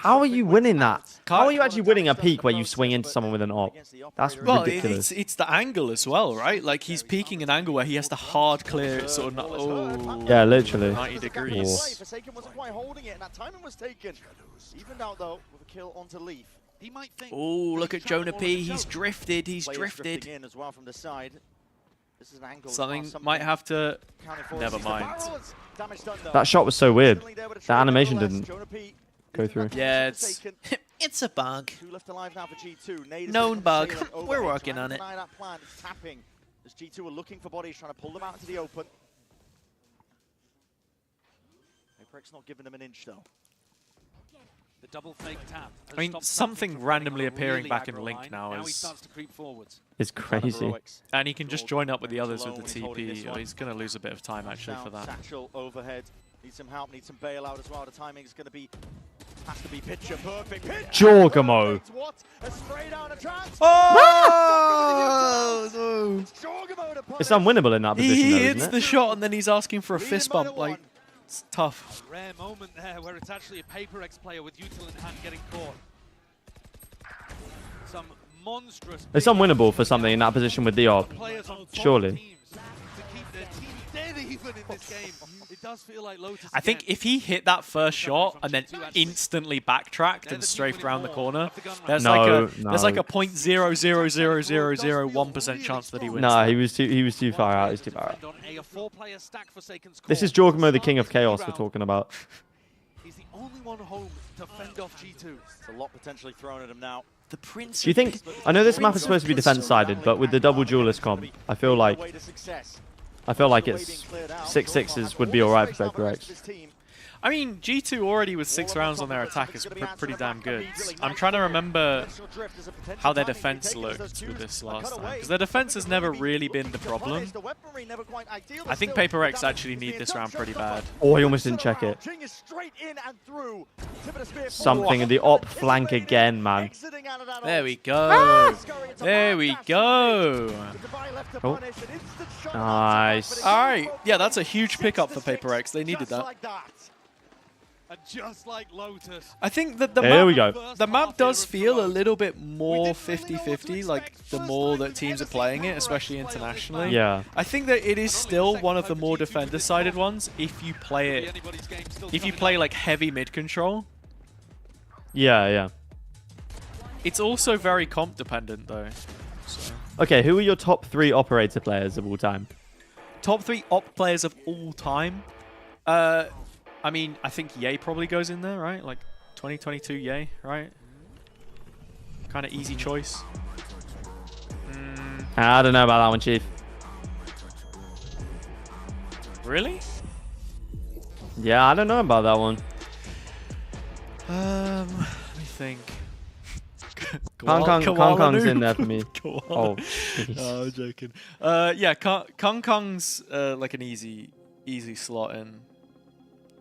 how are you winning that? How are you actually winning a peak where you swing into someone with an op? That's ridiculous. It's the angle as well, right? Like he's peeking an angle where he has to hard clear it, sort of. Yeah, literally. 90 degrees. Forsaken wasn't quite holding it, and that timing was taken. Even out though with a kill onto Leaf. Oh, look at Jonah P. He's drifted. He's drifted. In as well from the side. This is an angle. Something might have to. Never mind. That shot was so weird. The animation didn't go through. Yeah, it's a bug. Known bug. We're working on it. As G2 are looking for bodies, trying to pull them out into the open. PRX not giving them an inch though. The double fake tap. I mean, something randomly appearing back in Link now is crazy. And he can just join up with the others with the TP. Oh, he's going to lose a bit of time actually for that. Satchel overhead. Needs some help, needs some bailout as well. The timing is going to be, has to be picture perfect. Jorgamo. Oh! No. It's unwinnable in that position. He though, hits isn't it? the shot and then he's asking for a fist bump. Like, It's tough. A rare moment there where it's actually a PRX player with util in hand getting caught. Some monstrous. It's unwinnable for something in that position with the op. Surely. Even in this game, it does feel like Lotus I think if he hit that first shot and then instantly backtracked and strafed around the corner, there's like a 0.0000001% chance that he wins. No, he was too far out. He's too far out. This is Jorgmo, the King of Chaos, we're talking about. He's the only one home to fend off G2. There's a lot potentially thrown at him now. The Prince. Do you think? I know this map is supposed to be defense-sided, but with the double duelist comp, I feel like it's 6-6s would be alright for PRX. I mean, G2 already with 6 rounds on their attack is pretty damn good. I'm trying to remember how their defense looked with this last time, because their defense has never really been the problem. I think PRX actually need this round pretty bad. Oh, he almost didn't check it. Something in the op flank again, man. There we go. There we go. Oh. Nice. All right. Yeah, that's a huge pickup for PRX. They needed that. And just like Lotus. I think that the map does feel a little bit more 50-50, like the more that teams are playing it, especially internationally. Yeah. I think that it is still one of the more defender-sided ones if you play it. If you play like heavy mid control. Yeah. It's also very comp dependent though. So. Okay, who are your top 3 operator players of all time? Top 3 op players of all time? I mean, I think Ye probably goes in there, right? Like 2022 Ye, right? Kind of easy choice. I don't know about that one, Chief. Really? Yeah, I don't know about that one. Let me think. Kong Kong's in there for me. Oh, I'm joking. Yeah, Kong Kong's like an easy slot in.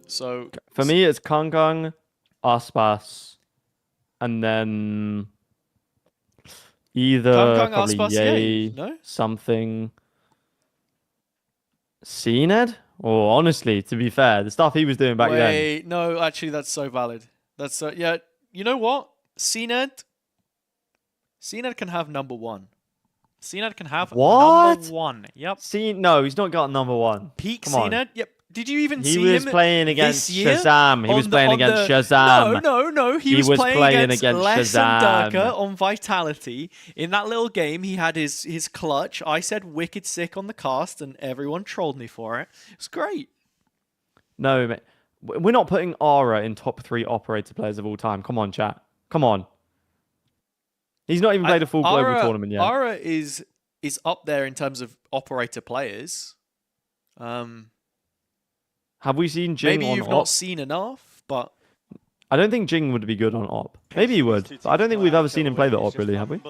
So for me, it's Kong Kong, Aspas, and then either probably Aspas, Ye, something. CNED? Or honestly, to be fair, the stuff he was doing back then. No, actually, that's so valid. That's yeah. You know what? CNED can have number 1. CNED can have number 1. Yep. No, he's not got number 1. Peak CNED? Yep. Did you even see him? He was playing against Shazam. He was playing against Shazam. No. He was playing against Shazam. On Vitality. In that little game, he had his clutch. I said wicked sick on the cast, and everyone trolled me for it. It's great. No, mate. We're not putting Aura in top 3 operator players of all time. Come on, chat. Come on. He's not even played a full global tournament yet. Aura is up there in terms of operator players. Have we seen Jing on op? Maybe you've not seen enough, but... I don't think Jing would be good on op. Maybe he would, but I don't think we've ever seen him play the op, really, have we?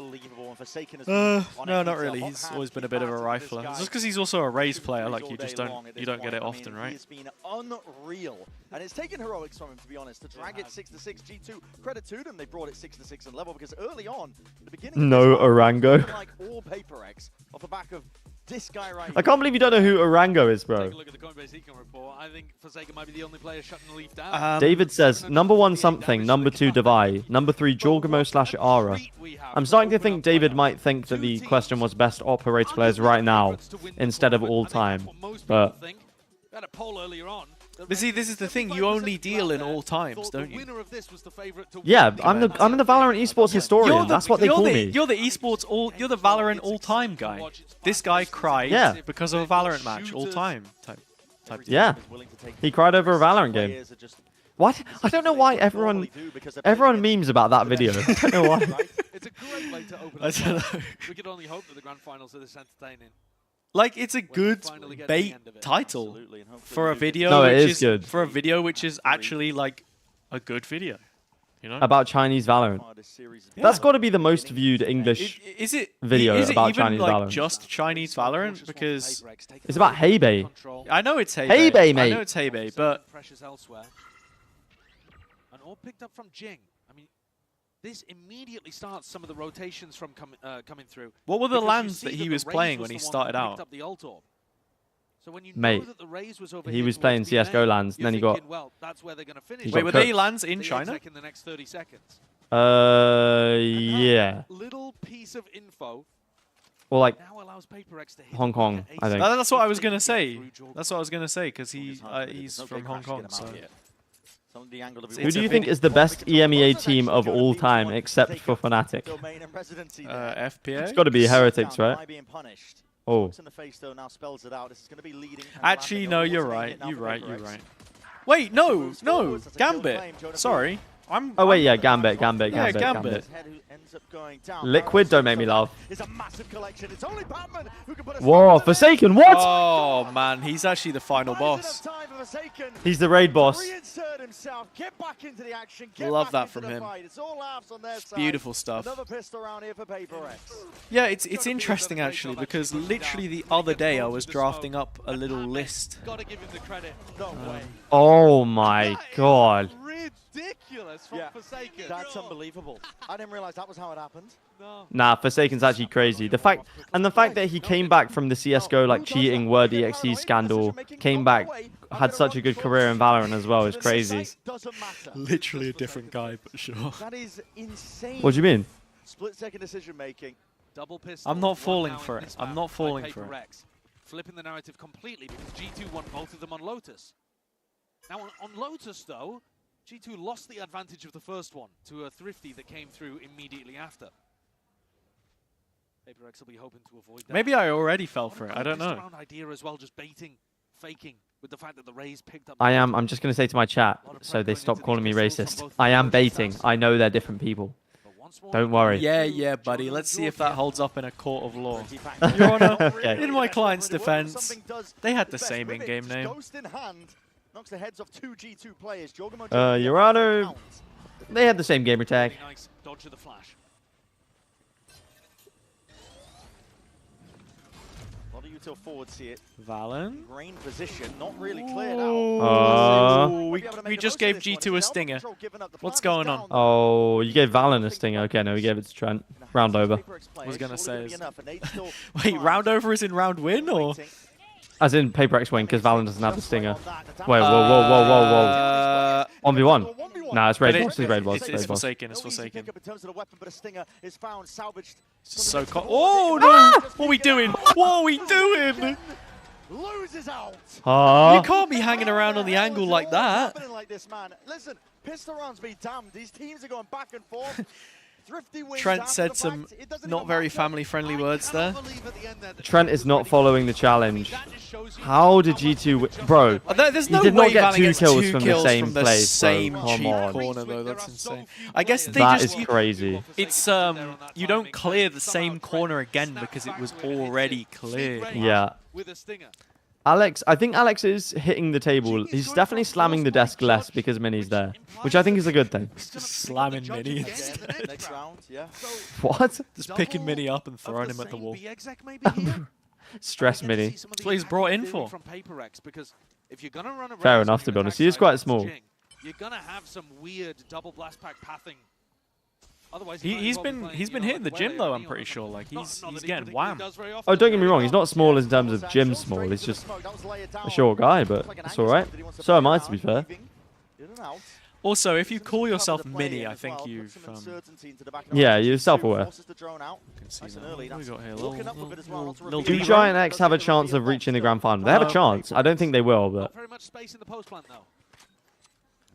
No, not really. He's always been a bit of a rifler. Just because he's also a Raze player, like you don't get it often, right? He's been unreal, and it's taken heroics from him, to be honest, to drag it 6-6. G2, credit to them, they brought it 6-6 in level, because early on, the beginning, no Orango. Like all PRX off the back of this guy right I can't believe you don't know who Orango is, bro. Take a look at the Coinbase Econ report. I think Forsaken might be the only player shutting the leaf down. David says, number 1 something, number 2 Devi, number 3 Jorgamo/Ara. I'm starting to think David might think that the question was best operator players right now instead of all time. But had a poll earlier on. But see, this is the thing. You only deal in all times, don't you? Yeah, I'm the Valorant esports historian. That's what they call me. You're the esports you're the Valorant all-time guy. This guy cried because of a Valorant match all-time type. Yeah, he cried over a Valorant game. What? I don't know why everyone memes about that video. I don't know why. It's a great way to open up. We could only hope that the grand finals are this entertaining. Like, it's a good bait title for a video. No, it is good. For a video which is actually like a good video, you know? About Chinese Valorant. Yeah. That's got to be the most viewed English video about Chinese like Valorant. Just Chinese Valorant? Because it's about Hebei. I know it's Hebei. Hebei, mate. I know it's Hebei, but and all picked up from Jing. I mean, this immediately starts some of the rotations from coming through. What were the lands that he was playing when he started out? So when you Mate, know that the Raze was over he here was towards playing B main, CS:GO lands, and then he you're got. thinking, well, that's where they're going to finish. he Wait, got were cooked. they lands in The China? exec in the next 30 seconds. Yeah. Little piece of info Or like now allows PRX to hit Hong Kong, I think. That's what I was gonna say. That's what I was gonna say because he's from Hong Kong. So. Who do you think is the best EMEA team of all time except for FNATIC? FPA. It's got to be Heretics, right? Oh. Actually, no, you're right. You're right. You're right. Wait, no, Gambit. Sorry. Oh wait, yeah, Gambit. Yeah, Gambit. Liquid, don't make me laugh. Whoa, Forsaken, what? Oh man, he's actually the final boss. He's the raid boss. Love that from him. Beautiful stuff. Yeah, it's interesting actually because literally the other day I was drafting up a little list. Oh my god. Ridiculous from Forsaken. That's unbelievable. I didn't realize that was how it happened. Nah, Forsaken's actually crazy. The fact that he came back from the CS:GO like cheating Word EXE scandal, came back, had such a good career in Valorant as well is crazy. Literally a different guy, but sure. That is insane. What do you mean? Split-second decision making. Double pistol. I'm not falling for it. I'm not falling for it. Flipping the narrative completely because G2 won both of them on Lotus. Now on Lotus though, G2 lost the advantage of the first one to a Thrifty that came through immediately after. PRX will be hoping to avoid that. Maybe I already fell for it. I don't know. Around idea as well, just baiting, faking with the fact that the Raze picked up. I'm just going to say to my chat, so they stop calling me racist. I am baiting. I know they're different people. Don't worry. Yeah, buddy. Let's see if that holds up in a court of law. Your Honor, Okay. in my client's defense, they had the same in-game name. Knocks the heads off two G2 players. Your Honor, they had the same gamer tag. Nice dodge of the flash. A lot of util forwards here. Valen. Grain position, not really cleared out. We just gave G2 a stinger. What's going on? Oh, you gave Valen a stinger. Okay, no, we gave it to Trent. Round over. I was going to say. Wait, round over is in round win or? As in PRX win, because Valen doesn't have the stinger. Wait, whoa. 1v1. Nah, it's raid boss. It's Forsaken. It's Forsaken. So oh no! What are we doing? What are we doing? Loses out. You can't be hanging around on the angle like that. Listen, pistol rounds be damned. These teams are going back and forth. Trent said some not very family-friendly words there. Trent is not following the challenge. How did G2 bro, there's no he did way not get Valen 2 kills two from kills the same from the place, same bro. Come cheap on. corner, though. That's insane. I guess they that just... is crazy. It's, you don't clear the same corner again because it was already cleared. Yeah. Alex, I think Alex is hitting the table. He's definitely slamming the desk less because Mini's there, which I think is a good thing. Just slamming Mini instead. Next round, yeah. What? Just picking Mini up and throwing him at the wall. Stress Mini. That's what he's brought in for. Fair enough, to be honest. He is quite small. You're gonna have some weird double blast pack pathing. Otherwise, he's been hitting the gym though. I'm pretty sure. Like he's getting whammed. Oh, don't get me wrong. He's not small in terms of gym small. He's just a short guy, but it's all right. So am I, to be fair. Also, if you call yourself Mini, I think you've yeah, you're self-aware. Do Giant X have a chance of reaching the grand final? They have a chance. I don't think they will,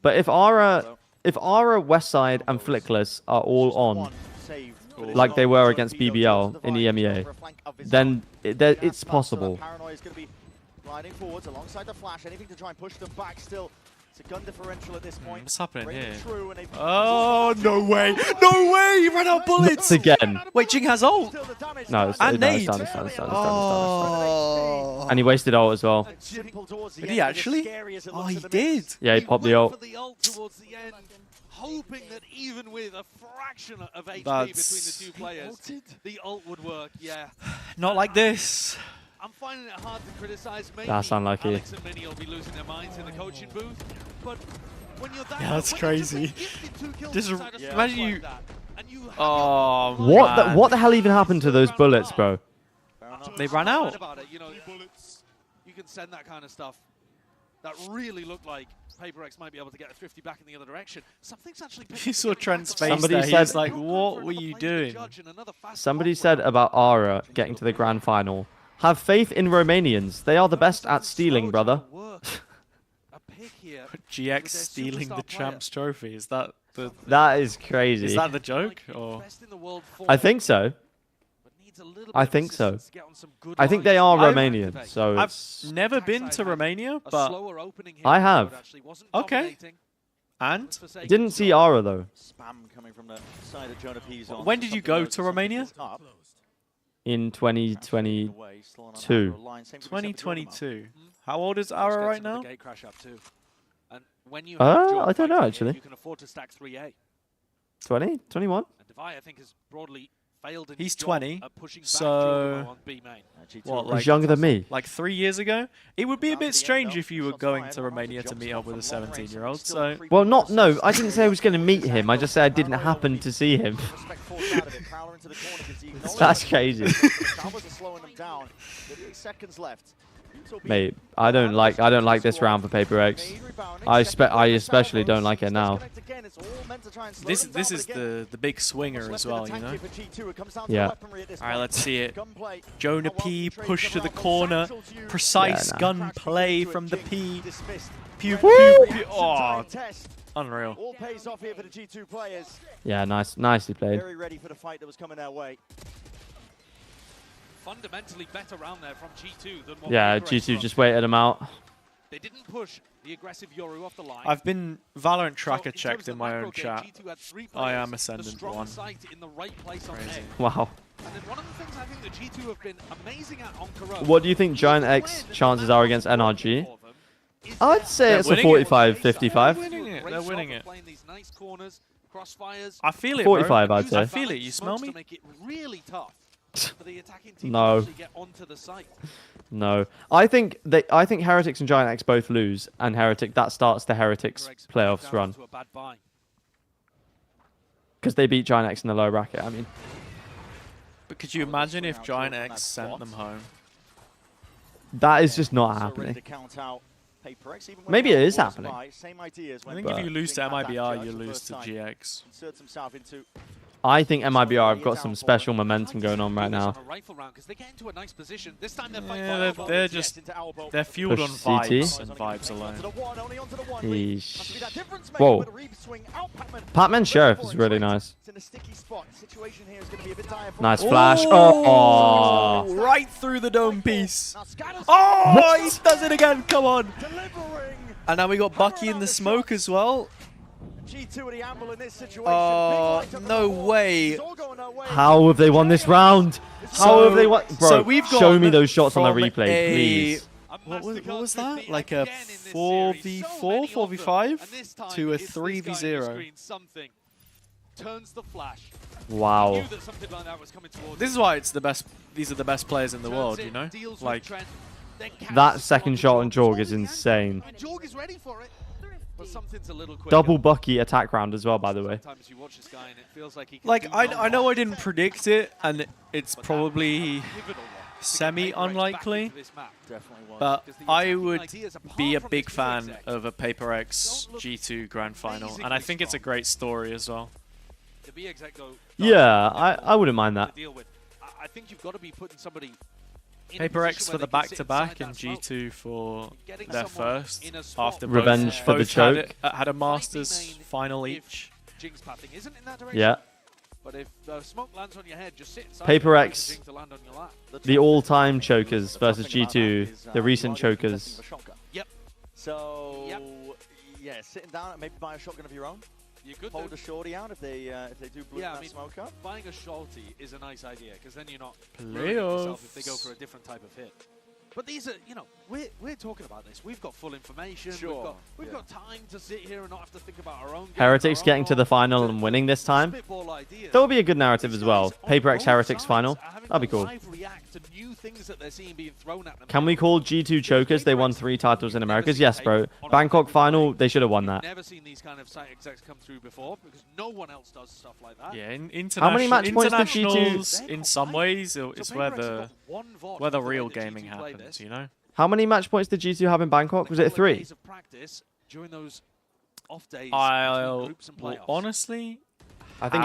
but if Ara, Westside, and Flickless are all on, like they were against BBL in EMEA, then it's possible. Gliding forwards alongside the flash, anything to try and push them back still. It's a gun differential at this point. What's happening here? Oh, no way. No way. He ran out bullets. Not again. Wait, Jing has ult. No, it's done. And he wasted ult as well. Did he actually? Oh, he did. Yeah, he popped the ult. Hoping that even with a fraction of HP between the two players, the ult would work, yeah. Not like this. I'm finding it hard to criticize. Maybe That's unlucky. Alex and Mini will be losing their minds in the coaching booth, but when you're that, yeah, that's crazy. Just imagine you. Oh, what the hell even happened to those bullets, bro? They ran out. you can send that kind of stuff, that really looked like PRX might be able to get a thrifty back in the other direction. Something's actually... You saw Trent's face Somebody there. said, He's like, what were you doing? Somebody said about Ara getting to the grand final. Have faith in Romanians. They are the best at stealing, brother. GX stealing the champs trophy. Is that the... That is crazy. Is that the joke? Or... I think so. I think so. I think they are Romanian, so I've never been to Romania, but I have. Okay. And? Didn't see Ara though. Spam coming from the side of Jonah P's on. When did you go to Romania? In 2022. 2022. How old is Ara right now? I don't know actually. You can afford to stack 3A. 20? 21? And Devi, I think, has broadly failed in He's his job 20, at pushing back so Giorgio on B main. what, He's younger than me. Like 3 years ago? It would be a bit strange if you were going to Romania to meet up with a 17-year-old, so... Well, no, I didn't say I was going to meet him. I just said I didn't happen to see him. That's crazy. Mate, I don't like this round for PRX. I especially don't like it now. This is the big swinger as well, you know? Yeah. Alright, let's see it. Jonah P push to the corner. Precise gun play from the P. Pew, pew, pew. Oh, unreal. All pays off here for the G2 players. Yeah, nicely played. Very ready for the fight that was coming their way. Fundamentally better round there from G2 than what Yeah, PRX G2 from. just waited him out. They didn't push the aggressive Yoru off the line. I've been Valorant tracker So checked in my own game, chat. G2 had 3 I am players, the Ascendant strong 1. site in the right place on Crazy. A. Wow. And then one of the things I think that G2 have been amazing at on Corona. What do you think Giant X chances are against NRG? I'd say it's a 45-55. They're winning it. They're winning it. I feel it, 45, bro. I'd say. I feel it. You smell me? To make it really tough for the attacking team No. to actually get onto the site. No. I think Heretics and Giant X both lose, and that starts the Heretics playoffs run. Because they beat Giant X in the lower bracket, I mean. But could you imagine if Giant X sent them home? That is just not happening. Maybe it is happening. I think if you lose to MIBR, you lose to GX. I think MIBR have got some special momentum going on right now. Yeah, they're fueled on Push vibes CT. and vibes alone. Yeesh. Whoa. Patman Sheriff is really nice. Nice flash. Oh. Right through the dome piece. Oh, he does it again. Come on. And now we got Bucky in the smoke as well. Oh, no way. How have they won this round? How have they won? Bro, so we've show me those shots on the from replay, please. What was that? Like a 4v4, 4v5 to a 3v0. Turns the flash. Wow. This is why it's the best. These are the best players in the world, you know? Like That second shot on Jorg is insane. Jorg is ready for it. But something's a little quicker. Double Bucky attack round as well, by the way. Sometimes you watch this guy and it feels like he can Like, do I know I didn't predict it, and it's probably semi-unlikely, but I would be a big fan of a PRX G2 Grand Final, and I think it's a great story as well. Yeah, I wouldn't mind that. I think you've got to be putting somebody PRX for the back-to-back and G2 for their first after Revenge for the choke. Had a Masters final each. Yeah. But if smoke lands on your head, just sit inside. PRX, the all-time chokers versus G2, the recent chokers. Yep. So, yeah, sitting down, maybe buy a shotgun of your own. You could hold a shorty out if they do blue that smoke up. Buying a shorty is a nice idea because then you're not Playoffs. ruining yourself if they go for a different type of hit. But these are, you know, we're talking about this. We've got full information. Sure. We've got time to sit here and not have to think about our own. Heretics getting to the final and winning this time. That would be a good narrative as well. PRX Heretics final. That'd be cool. Can we call G2 chokers? They won 3 titles in Americas. Yes, bro. Bangkok final, they should have won that. Never seen these kind of site execs come through before because no one else does stuff like that. Yeah, How many match points did G2? Internationals, in some ways, is where the real gaming happens, you know? How many match points did G2 have in Bangkok? Was it 3? Honestly, I think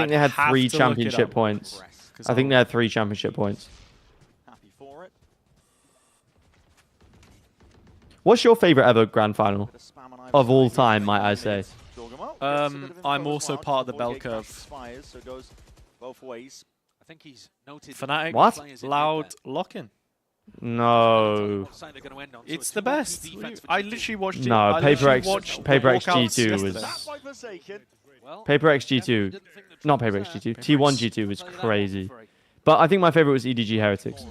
they had 3 championship points. I think they had 3 championship points. Happy for it. What's your favorite ever grand final of all time, might I say? I'm also part of the bell curve. So it goes both ways. I think he's noted. FNATIC. What? Loud lock-in. No. It's the best. I literally watched it. No, PRX G2 was... PRX G2... Not PRX G2. T1 G2 was crazy. But I think my favorite was EDG Heretics.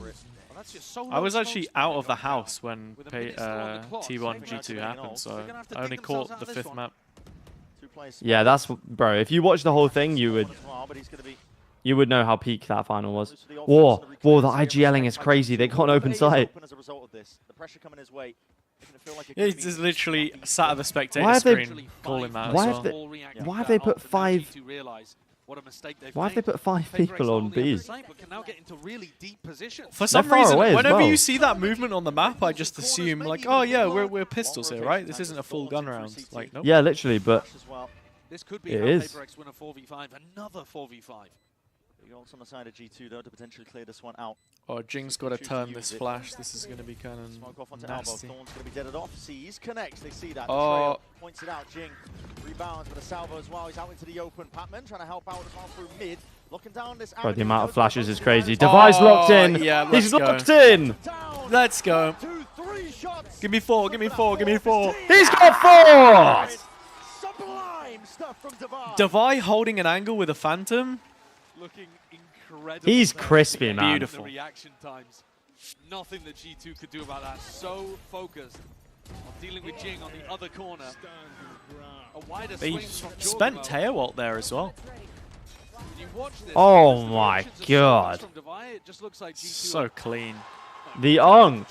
I was actually out of the house when T1 G2 happened, so I only caught the 5th map. Yeah, that's... Bro, if you watch the whole thing, you would know how peak that final was. Whoa, the IGLing is crazy. They got an open site. Yeah, he's just literally sat at the spectator screen calling that as well. Why have they put 5... Why have they put 5 people on B? For some reason, whenever you see that movement on the map, I just assume like, oh yeah, we're pistols here, right? This isn't a full gun round. Like, nope. Yeah, literally, but it is. Another 4v5. On the side of G2 though to potentially clear this one out. Oh, Jing's got to turn this flash. This is going to be kind of nasty. Thorn's going to be deaded off. Sees, connects. They see that. Oh. Points it out. Jing rebounds with a salvo as well. He's out into the open. Patman trying to help out as well through mid. Looking down this. Bro, the amount of flashes is crazy. Device locked in. Yeah, he's locked in. Let's go. Give me 4. Give me 4. Give me 4. He's got 4. Sublime stuff from Devi holding an angle with a Phantom. Looking incredible. He's crispy, man. Beautiful. Reaction times. Nothing that G2 could do about that. So focused on dealing with Jing on the other corner. A wider They swing from spent Jordan, Teowalt there as well. Oh my god. So clean. The Unk.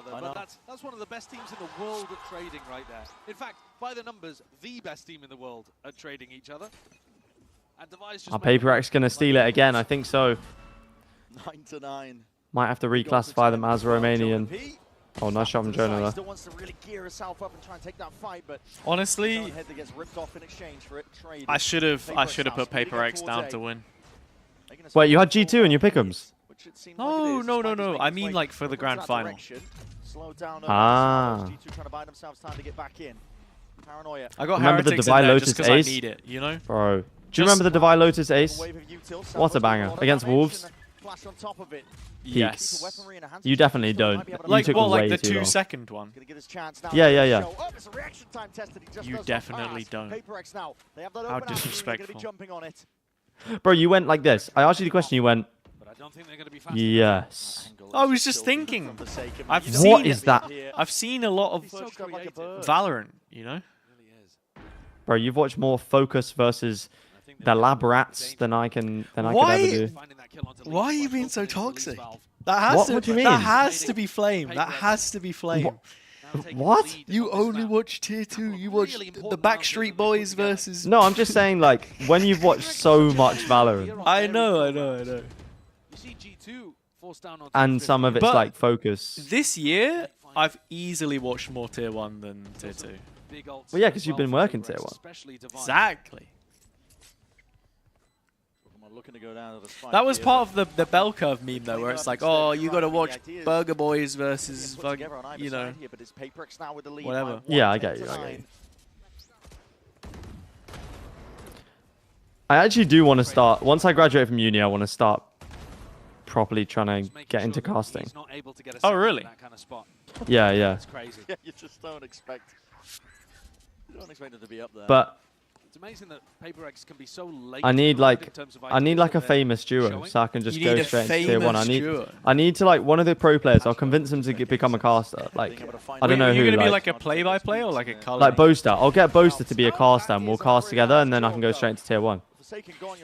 But that's one of the best teams in the world at trading right there. In fact, by the numbers, the best team in the world at trading each other. Are PRX going to steal it again? I think so. 9-9. Might have to reclassify them as Romanian. Oh, nice shot from Jonah there. Still wants to really gear herself up and try and take that fight, but honestly, I should have put PRX down to win. Wait, you had G2 in your pick'ems? No. I mean, like for the grand final. Ah. I got remember the Heretics Devi in there Lotus just 'cause I ace? need it, you know? Bro. Do you remember the Devi Lotus ace? What a banger. Against Wolves? Yes. You definitely don't. Like, you took well, way like the too long. 2-second one. Yeah. You definitely don't. How disrespectful. Bro, you went like this. I asked you the question, you went... Yes. I was just thinking. What is that? I've seen a lot of Valorant, you know? Bro, you've watched more Focus versus the Lab Rats than I could ever do. Why are you being so toxic? What do you mean? That has to be Flame. That has to be Flame. What? You only watch Tier 2. You watch the Backstreet Boys versus... No, I'm just saying, like, when you've watched so much Valorant. I know. And some of it's like Focus. This year, I've easily watched more Tier 1 than Tier 2. Well, yeah, because you've been working Tier 1. Exactly. Looking to go down to the that was part of the bell curve meme, though, where it's like, oh, you got to watch Burger Boys versus, you know, whatever. Yeah, I get you. I actually do want to start, once I graduate from uni, I want to start properly trying to get into casting. Oh, really? Yeah. You just don't expect it to be up there. But it's amazing that PRX can be so late. I need like a famous duo, so I can just go straight into Tier 1. I need to like one of the pro players. I'll convince them to become a caster. Like I don't know who. You're gonna be like a play-by-play or like a color? Like Boaster. I'll get Boaster to be a caster, and we'll cast together, and then I can go straight into Tier 1.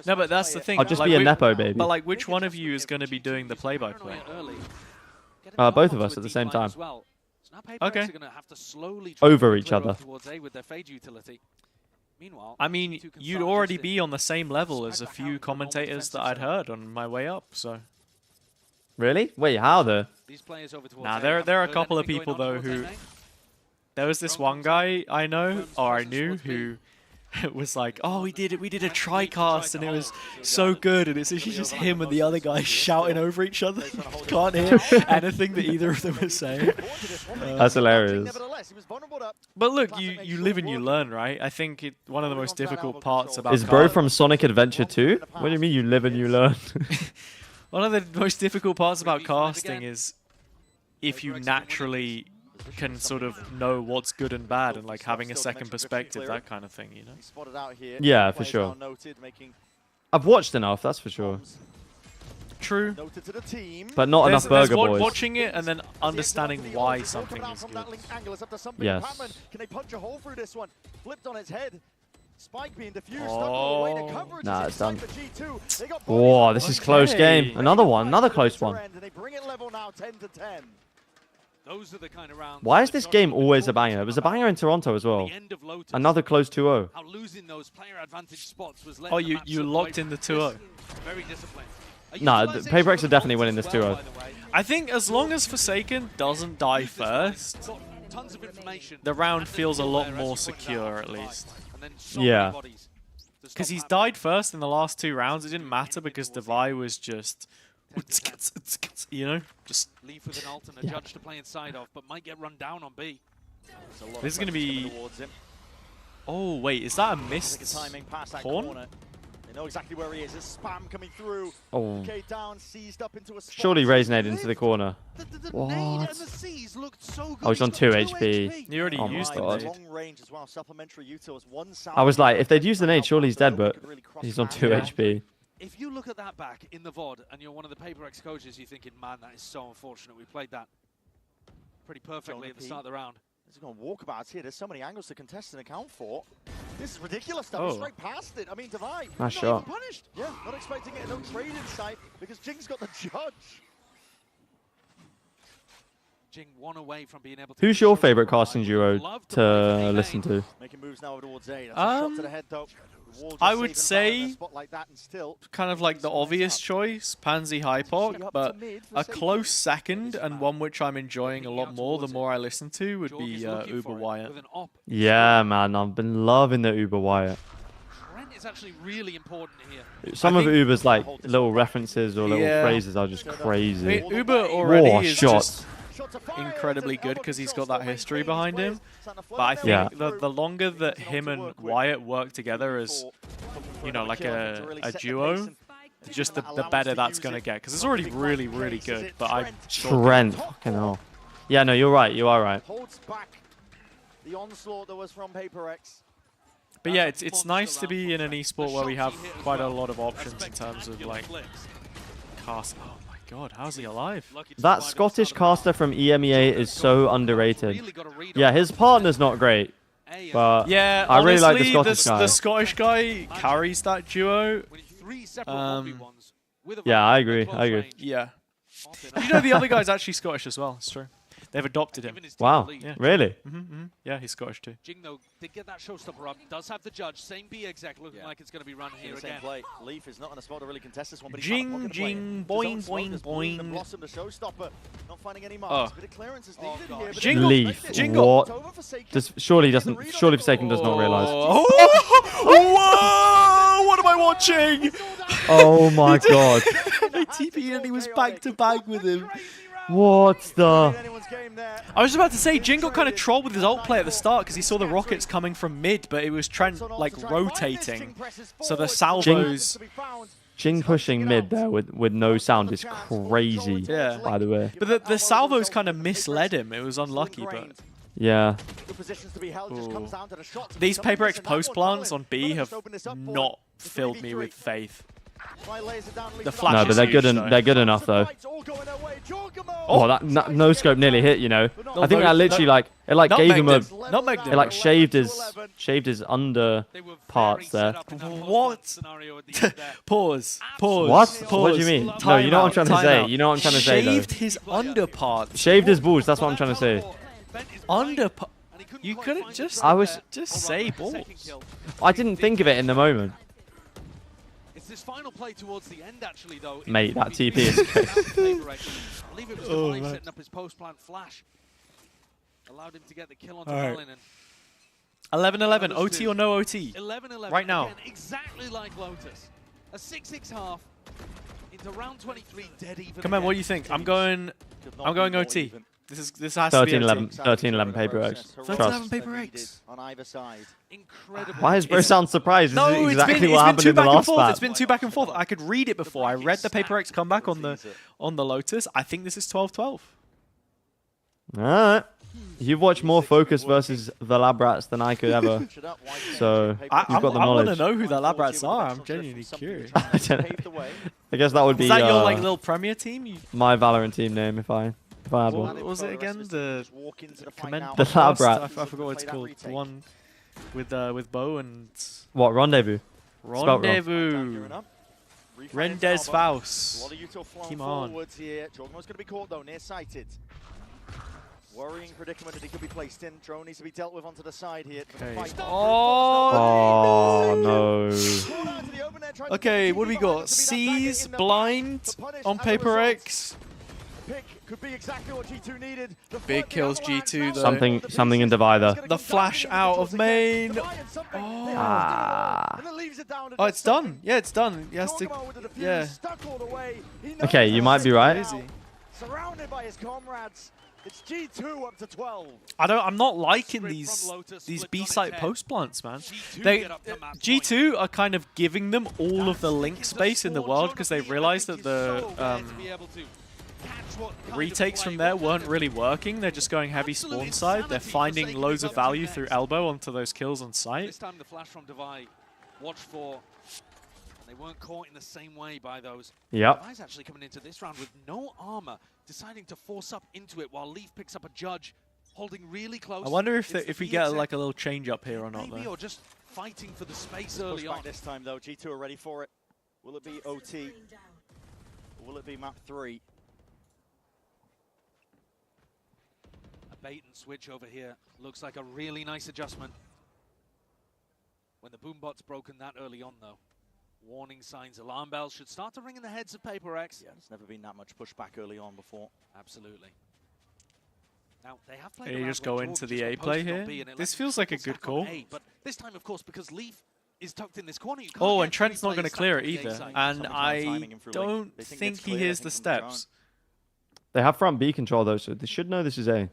No, but that's the thing. I'll just be a nepo baby. But like, which one of you is going to be doing the play-by-play? Both of us at the same time. Okay. Over each other. I mean, you'd already be on the same level as a few commentators that I'd heard on my way up, so... Really? Wait, how though? Nah, there are a couple of people though who. There was this one guy I know, or I knew, who was like, "Oh, we did a tri-cast and it was so good," and it's actually just him and the other guy shouting over each other. Can't hear anything that either of them are saying. That's hilarious. But look, you live and you learn, right? I think one of the most difficult parts about Is bro from Sonic Adventure 2? What do you mean you live and you learn? One of the most difficult parts about casting is if you naturally can sort of know what's good and bad and like having a second perspective, that kind of thing, you know? Yeah, for sure. I've watched enough, that's for sure. True. But not enough Burger Boys. Watching it and then understanding why something is good. Yes. Can they punch a hole through this one? Flipped on its head. Spike being diffused. Nah, it's done. Whoa, this is close game. Another one, another close one. Those are the kind of rounds. Why is this game always a banger? It was a banger in Toronto as well. Another close 2-0. Oh, you locked in the 2-0. Very disciplined. Nah, PRX are definitely winning this 2-0. I think as long as Forsaken doesn't die first, the round feels a lot more secure at least. Yeah. Because he's died first in the last 2 rounds. It didn't matter because Devi was just... You know, just leave with an ult and a judge to play inside of, but might get run down on B. This is gonna be. Oh wait, is that a missed horn? They know exactly where he is. There's spam coming through. Oh. Okay, down, seized up into a spot. Surely Raisonade into the corner. What? Oh, he's on 2 HP. You already used the nade. Long range as well. Supplementary util. I was like, if they'd used the nade, surely he's dead, but he's on 2 HP. If you look at that back in the VOD and you're one of the PRX coaches, you're thinking, man, that is so unfortunate. We played that pretty perfectly at the start of the round. There's going walkabouts here. There's so many angles to contest and account for. This is ridiculous stuff. Straight past it. I mean, Devi. Nice shot. Punished. Yeah, not expecting it. No trade in sight because Jing's got the judge. Jing one away from being able to. Who's your favorite casting duo to listen to? Making moves now towards A. That's a shot to the head, though. I would say kind of like the obvious choice, Pansy Hypoc, but a close second and one which I'm enjoying a lot more the more I listen to would be Uber Wyatt. Yeah, man, I've been loving the Uber Wyatt. Is actually really important here. Some of Uber's like little references or little phrases are just crazy. I mean, Uber already is just incredibly good because he's got that history behind him. But I think the longer that him and Wyatt work together as, you know, like a duo, just the better that's going to get. Because it's already really, really good. But Trent, fucking hell. Yeah, no, you're right. You are right. Holds back the onslaught that was from PRX. But yeah, it's nice to be in an esport where we have quite a lot of options in terms of like cast. Oh my god, how's he alive? That Scottish caster from EMEA is so underrated. Yeah, his partner's not great, but yeah, I really like the honestly, Scottish guy. The Scottish guy carries that duo. Yeah, I agree. Yeah. You know the other guy's actually Scottish as well. It's true. They've adopted him. Wow, yeah. Really? Yeah, he's Scottish too. Jing, though, did get that showstopper up. Does have the judge. Same B exec looking like it's going to be run here again. Play. Leaf is not in a spot to really contest this one, but Jing, boing, boing, boing. Blossom, the showstopper, not finding any marks. Bit of clearance is needed here. Jingle. Leaf. Jingle. What? Surely Forsaken does not realize. Whoa! What am I watching? Oh my god. They TP'd and he was back to back with him. What the? I was about to say, Jing got kind of trolled with his ult play at the start because he saw the rockets coming from mid, but it was Trent like rotating. So the salvos... Jing pushing mid there with no sound is crazy, by the way. But the salvos kind of misled him. It was unlucky, but... Yeah. These PRX post plants on B have not filled me with faith. The flash no, but they're good enough though. Oh, that no scope nearly hit. You know, I think that literally it gave him a it shaved his under parts there. What? Pause. What? What do you mean? No, you know what I'm trying to say. You know what I'm trying to say though. Shaved his under parts. Shaved his balls. That's what I'm trying to say. Under. You couldn't just. I was just say balls. I didn't think of it in the moment. this final play towards the end, actually, though. Mate, that TP is crazy. I believe it was Divine setting up his post-plant flash. Allowed him to get the kill onto Valin. 11-11, OT or no OT? 11-11. Right now. Again, exactly like Lotus. A 6-6 half into round 23, dead even. Come on, what do you think? I'm going OT. This has to be 13-11, 13-11 PRX. 13-11 PRX. On either side. Incredible. Why is bro sound surprised? This is exactly what happened in the last match. It's been 2 back and forth. I could read it before. I read the PRX comeback on the Lotus. I think this is 12-12. Alright. You've watched more Focus versus the Lab Rats than I could ever. So, you've got the knowledge. I want to know who the Lab Rats are. I'm genuinely curious. I guess that would be... Is that your like little Premier team? My Valorant team name, if I had one. What was it again? The Lab Rats. I forgot what it's called. The one with Bo and... What, Rendezvous? Rendezvous. Rendez Faust. Come on. Jogmo's going to be caught though, near-sighted. Worrying predicament that he could be placed in. Drone needs to be dealt with onto the side here. Okay. Oh no. Okay, what do we got? Seize, blind on PRX. Could be exactly what G2 needed. Big kills G2 though. Something in Divider. The flash out of main. Oh, it's done. Yeah, it's done. He has to. Yeah. Okay, you might be right. Surrounded by his comrades. It's G2 up to 12. I'm not liking these B-site post plants, man. G2 are kind of giving them all of the link space in the world because they realized that the retakes from there weren't really working. They're just going heavy spawn side. They're finding loads of value through elbow onto those kills on site. This time the flash from Divide. Watch for. They weren't caught in the same way by those. Yep. Guys actually coming into this round with no armor, deciding to force up into it while Leaf picks up a judge, holding really close. I wonder if we get like a little change up here or not. Maybe, or just fighting for the space early on. This time though, G2 are ready for it. Will it be OT? Or will it be map 3? A bait and switch over here looks like a really nice adjustment. When the boombot's broken that early on though. Warning signs, alarm bells should start to ring in the heads of PRX. Yeah, there's never been that much pushback early on before. Absolutely. Now, they have played you just go into the A play here. This feels like a good call. But this time, of course, because Leaf is tucked in this corner. Oh, and Trent's not going to clear it either. And I don't think he hears the steps. They have front B control though, so they should know this is A.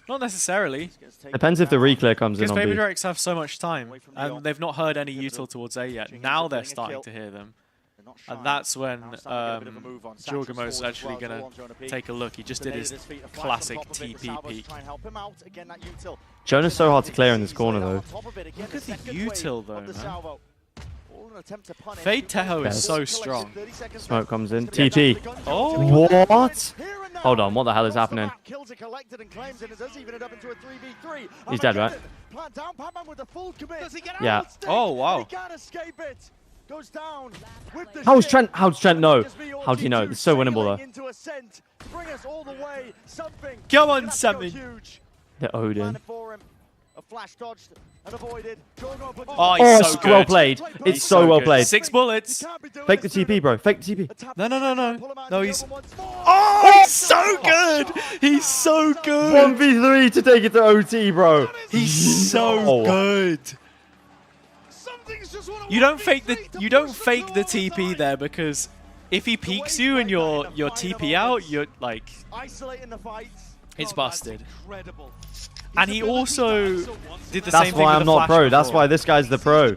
Not necessarily. Depends if the reclear comes in on B. Because PRX have so much time, and they've not heard any util towards A yet. Now they're starting to hear them. And that's when Jorgamos is actually going to take a look. He just did his classic TP peek. Jonah's so hard to clear in this corner though. Look at the util though, man. Fade Teho is so strong. Smoke comes in. TP. Oh. What? Hold on, what the hell is happening? He's dead, right? Yeah. Oh, wow. How's Trent know? How do you know? It's so winnable though. Come on, something. The Odin. Flash dodged and avoided. Oh, he's so good. Well played. It's so well played. 6 bullets. Fake the TP, bro. Fake the TP. No, he's... Oh, he's so good. He's so good. 1v3 to take it to OT, bro. He's so good. You don't fake the TP there because if he peeks you and you're TP out, you're like... It's busted. And he also did the same thing. That's why I'm not pro. That's why this guy's the pro.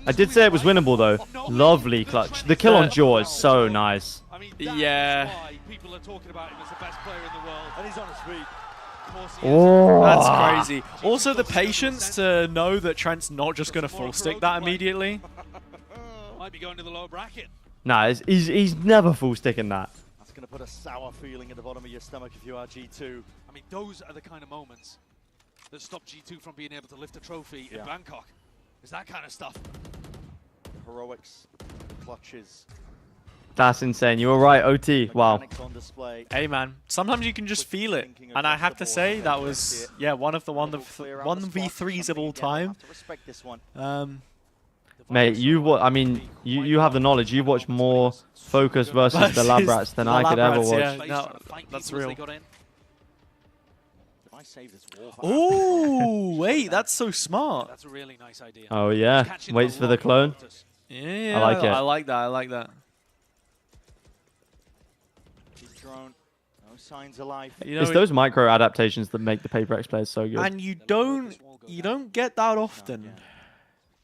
I did say it was winnable though. Lovely clutch. The kill on Jaw is so nice. Yeah. People are talking about him as the best player in the world. And he's on his feet. Oh. That's crazy. Also the patience to know that Trent's not just going to full stick that immediately. Might be going to the lower bracket. Nah, he's never full sticking that. That's going to put a sour feeling at the bottom of your stomach if you are G2. I mean, those are the kind of moments that stop G2 from being able to lift a trophy in Bangkok. Is that kind of stuff. The heroics, clutches. That's insane. You were right, OT. Wow. Hey, man. Sometimes you can just feel it. And I have to say, that was, yeah, one of the 1v3s of all time. Mate, I mean, you have the knowledge. You've watched more Focus versus the Lab Rats than I could ever watch. Yeah, no, that's real. Oh, wait, that's so smart. That's a really nice idea. Oh yeah, waits for the clone. Yeah, I like it. I like that. I like that. Drone. No signs of life. You know, It's those micro adaptations that make the PRX players so good. And you don't get that often.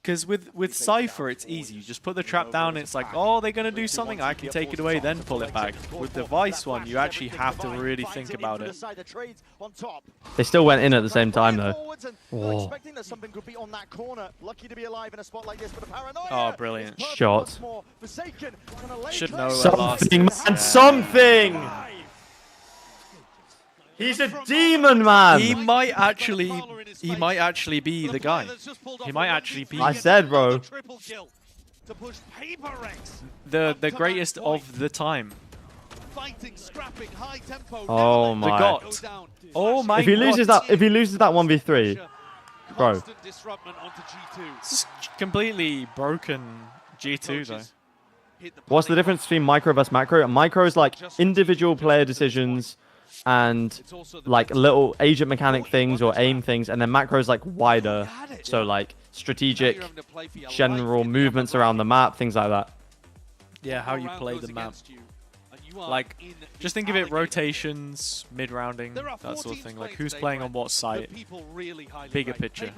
Because with Cypher, it's easy. You just put the trap down, it's like, oh, they're going to do something, I can take it away, then pull it back. With the Vice one, you actually have to really think about it. They still went in at the same time, though. Oh, brilliant. Shot. Should know something, man, something! He's a demon, man! He might actually be the guy. He might actually be. I said, bro. The greatest of the time. Oh my. The GOAT. Oh my. If he loses that 1v3, bro. It's completely broken G2 though. What's the difference between micro versus macro? Micro is like individual player decisions and like little agent mechanic things or aim things, and then macro is like wider, so like strategic, general movements around the map, things like that. Yeah, how you play the map. Like, just think of it rotations, mid-rounding, that sort of thing. Like, who's playing on what site? Bigger picture.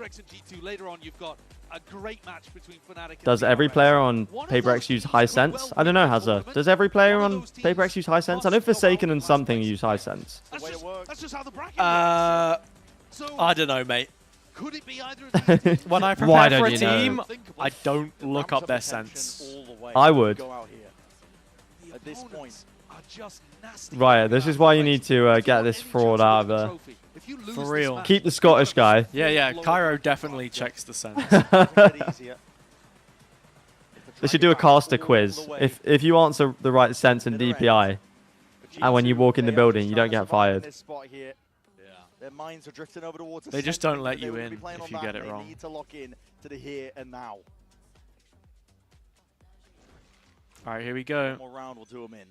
Does every player on PRX use high sense? I don't know, Hazza. Does every player on PRX use high sense? I know Forsaken and something use high sense. I don't know, mate. When I Why prepare for don't a you know? team, I don't look up their sense. I would. At this point. Right, this is why you need to get this fraud out of there. For real. Keep the Scottish guy. Yeah, Cairo definitely checks the sense. They should do a caster quiz. If you answer the right sense in DPI, and when you walk in the building, you don't get fired. Their minds are drifting over towards They just don't let you in if you get it wrong. They need to lock in to the here and now. All right, here we go. One more round will do them in.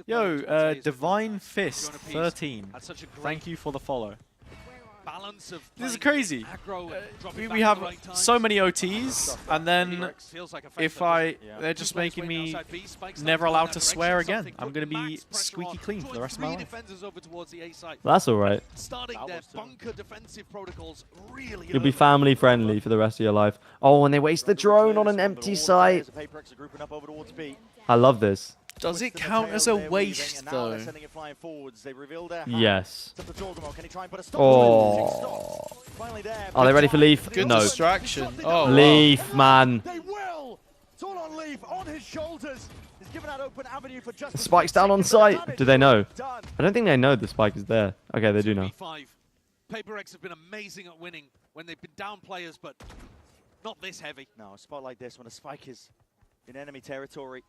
Yo, Divine Fist 13. Thank you for the follow. This is crazy. We have so many OTs, and then they're just making me never allowed to swear again. I'm going to be squeaky clean for the rest of my life. That's alright. You'll be family friendly for the rest of your life. Oh, and they waste the drone on an empty site. I love this. Does it count as a waste, though? Yes. Oh. Are they ready for Leaf? Good no. distraction. Oh, Leaf, man. They will. It's all on Leaf, on his shoulders. He's given that open avenue for just Spike's down on site. Do they know? I don't think they know the spike is there. Okay, they do know. PRX have been amazing at winning when they've been down players, but not this heavy. No, a spot like this when a spike is in enemy territory.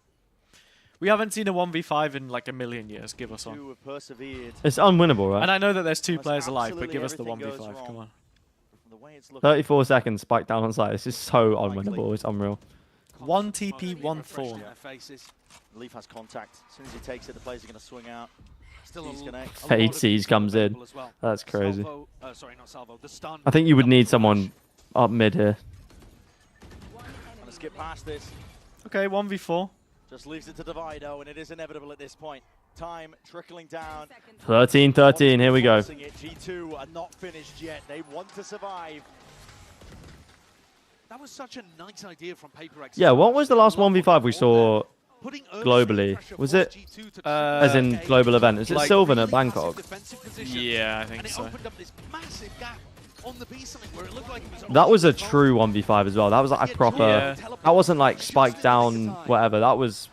We haven't seen a 1v5 in like a million years. Give us one. It's unwinnable, right? And I know that there's two players alive, but give us the 1v5. Come on. 34 seconds, spike down on site. This is so unwinnable. It's unreal. 1 TP, 1 Thorn. Leaf has contact. As soon as he takes it, the players are going to swing out. Fade Seas comes in. That's crazy. I think you would need someone up mid here. Let's get past this. Okay, 1v4. Just leaves it to Divido, and it is inevitable at this point. Time trickling down. 13-13, here we go. G2 are not finished yet. They want to survive. That was such a nice idea from PRX. Yeah, what was the last 1v5 we saw globally? Was it, as in global event, is it like Sylvan at Bangkok? Yeah, I think so. That was a true 1v5 as well. That was like a proper... That wasn't like spike down, whatever. That was...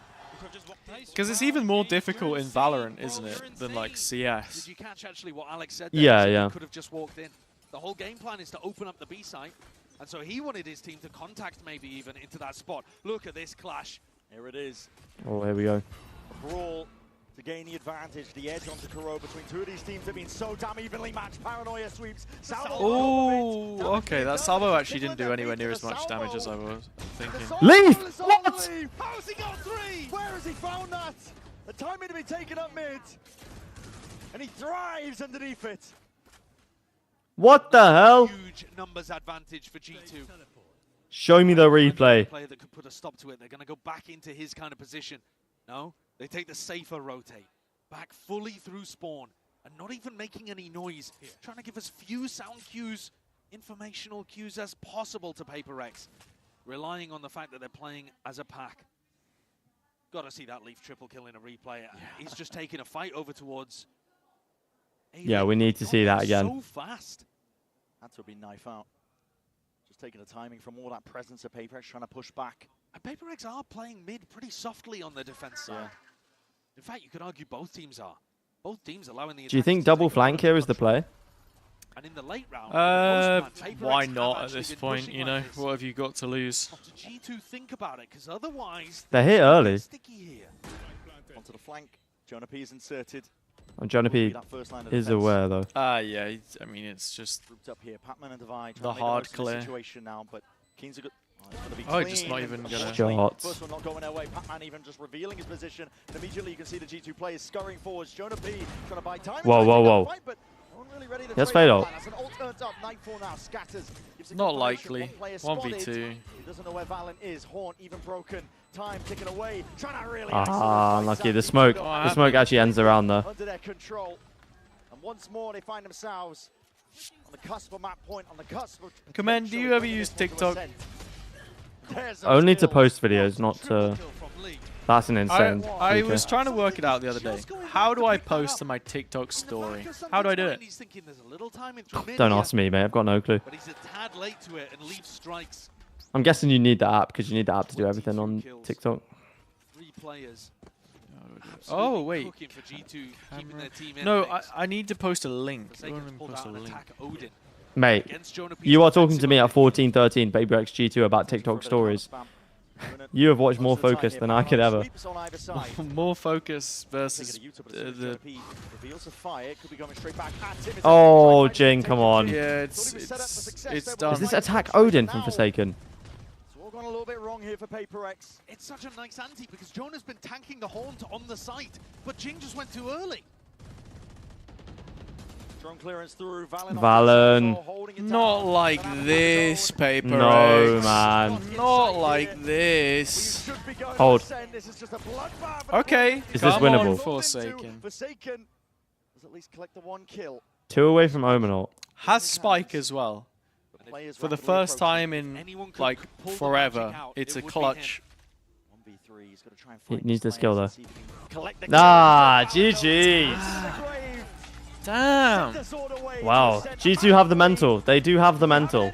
Because it's even more difficult in Valorant, isn't it, than like CS? Did you catch actually what Alex said? Yeah. Could have just walked in. The whole game plan is to open up the B site, and so he wanted his team to contact maybe even into that spot. Look at this clash. Here it is. Oh, here we go. A brawl to gain the advantage. The edge onto Kuro between two of these teams have been so damn evenly matched. Paranoia sweeps. Oh, okay. That salvo actually didn't do anywhere near as much damage as I was thinking. Leaf! What? How's he got 3? Where has he found that? The timing to be taken up mid. And he thrives underneath it. What the hell? Huge numbers advantage for G2. Show me the replay. Player that could put a stop to it. They're going to go back into his kind of position. No, they take the safer rotate. Back fully through spawn. And not even making any noise. Trying to give as few sound cues, informational cues as possible to PRX. Relying on the fact that they're playing as a pack. Got to see that Leaf triple kill in a replay. Yeah. He's just taking a fight over towards... Yeah, we need to see that again. So fast. Had to be knife out. Just taking the timing from all that presence of PRX trying to push back. And PRX are playing mid pretty softly on the defense side. In fact, you could argue both teams are. Both teams allowing the... Do you think double flank here is the play? And in the late round, why not at this point, you know? What have you got to lose? G2 think about it, because otherwise... They're here early. Onto the flank. Jonah P is inserted. And Jonah P is aware, though. Yeah, I mean, it's just up here. Patman and Divide the hard clear. Situation now, but Keen's a good... just not even gonna... Shots. First one not going their way. Patman even just revealing his position. And immediately you can see the G2 players scurrying forwards. Jonah P trying to buy time. Whoa. Yes, fade out. Not likely. 1v2. He doesn't know where Valen is. Horn even broken. Time ticking away. Trying to really unlucky. The smoke actually ends around there. Under their control. And once more they find themselves on the cusp of map point, on the cusp of... Command, do you ever use TikTok? Only to post videos, not to... That's an insane I was trying to work it out the other day. How do I post to my TikTok story? How do I do it? Don't ask me, mate. I've got no clue. But he's a tad late to it, and Leaf strikes. I'm guessing you need the app, because you need the app to do everything on TikTok. 3 players. Oh, wait. No, I need to post a link. Mate, you are talking to me at 14:13, PRX G2 about TikTok stories. You have watched more Focus than I could ever. More Focus versus the... Oh, Jing, come on. Yeah, it's done. Is this attack Odin from Forsaken? It's all gone a little bit wrong here for PRX. It's such a nice anti because Jonah's been tanking the Haunt on the site, but Jing just went too early. Strong clearance through. Valen. Not like this, PRX. No, man. Not like this. Hold. Okay. Is this winnable? Forsaken does at least collect the 1 kill. 2 away from Omenalt. Has Spike as well. For the first time in, like, forever, it's a clutch. He needs the skill, though. Ah, GG's. Damn. Wow. G2 have the mental. They do have the mental.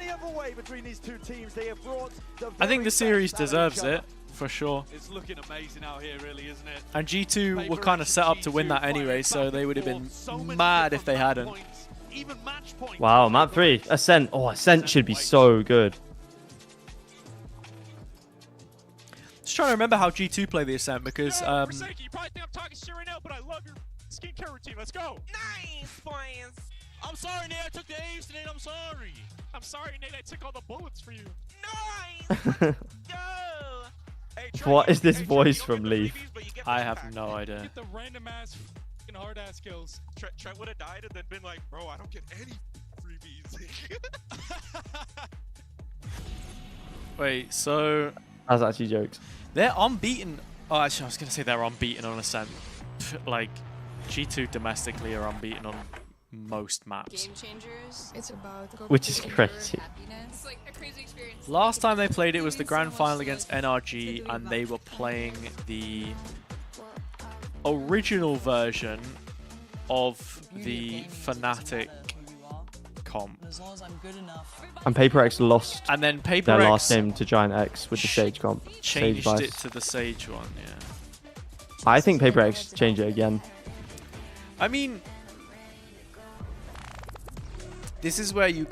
I think the series deserves it, for sure. It's looking amazing out here, really, isn't it? And G2 were kind of set up to win that anyway, so they would have been mad if they hadn't. Wow, map 3. Ascent. Oh, Ascent should be so good. Just trying to remember how G2 play the Ascent, because... you probably think I'm talking shit right now, but I love your skincare routine. Let's go. Nice, boys. I'm sorry, Nate. I took the A's, Nate. I'm sorry. I'm sorry, Nate. I took all the bullets for you. Nice. Go. Hey, What is this voice from Leaf? I have no idea. Get the random ass fucking hard ass kills. Trent would have died and then been like, bro, I don't get any freebies. Wait, so... That's actually jokes. They're unbeaten. Oh, actually, I was going to say they're unbeaten on Ascent. Like, G2 domestically are unbeaten on most maps. Game changers. It's about which is crazy. It's like a crazy experience. Last time they played it was the grand final against NRG, and they were playing the original version of the FNATIC comp. And PRX lost and then PRX their last game to Giant X with the Sage comp. Changed it to the Sage one, yeah. I think PRX change it again. I mean, this is where you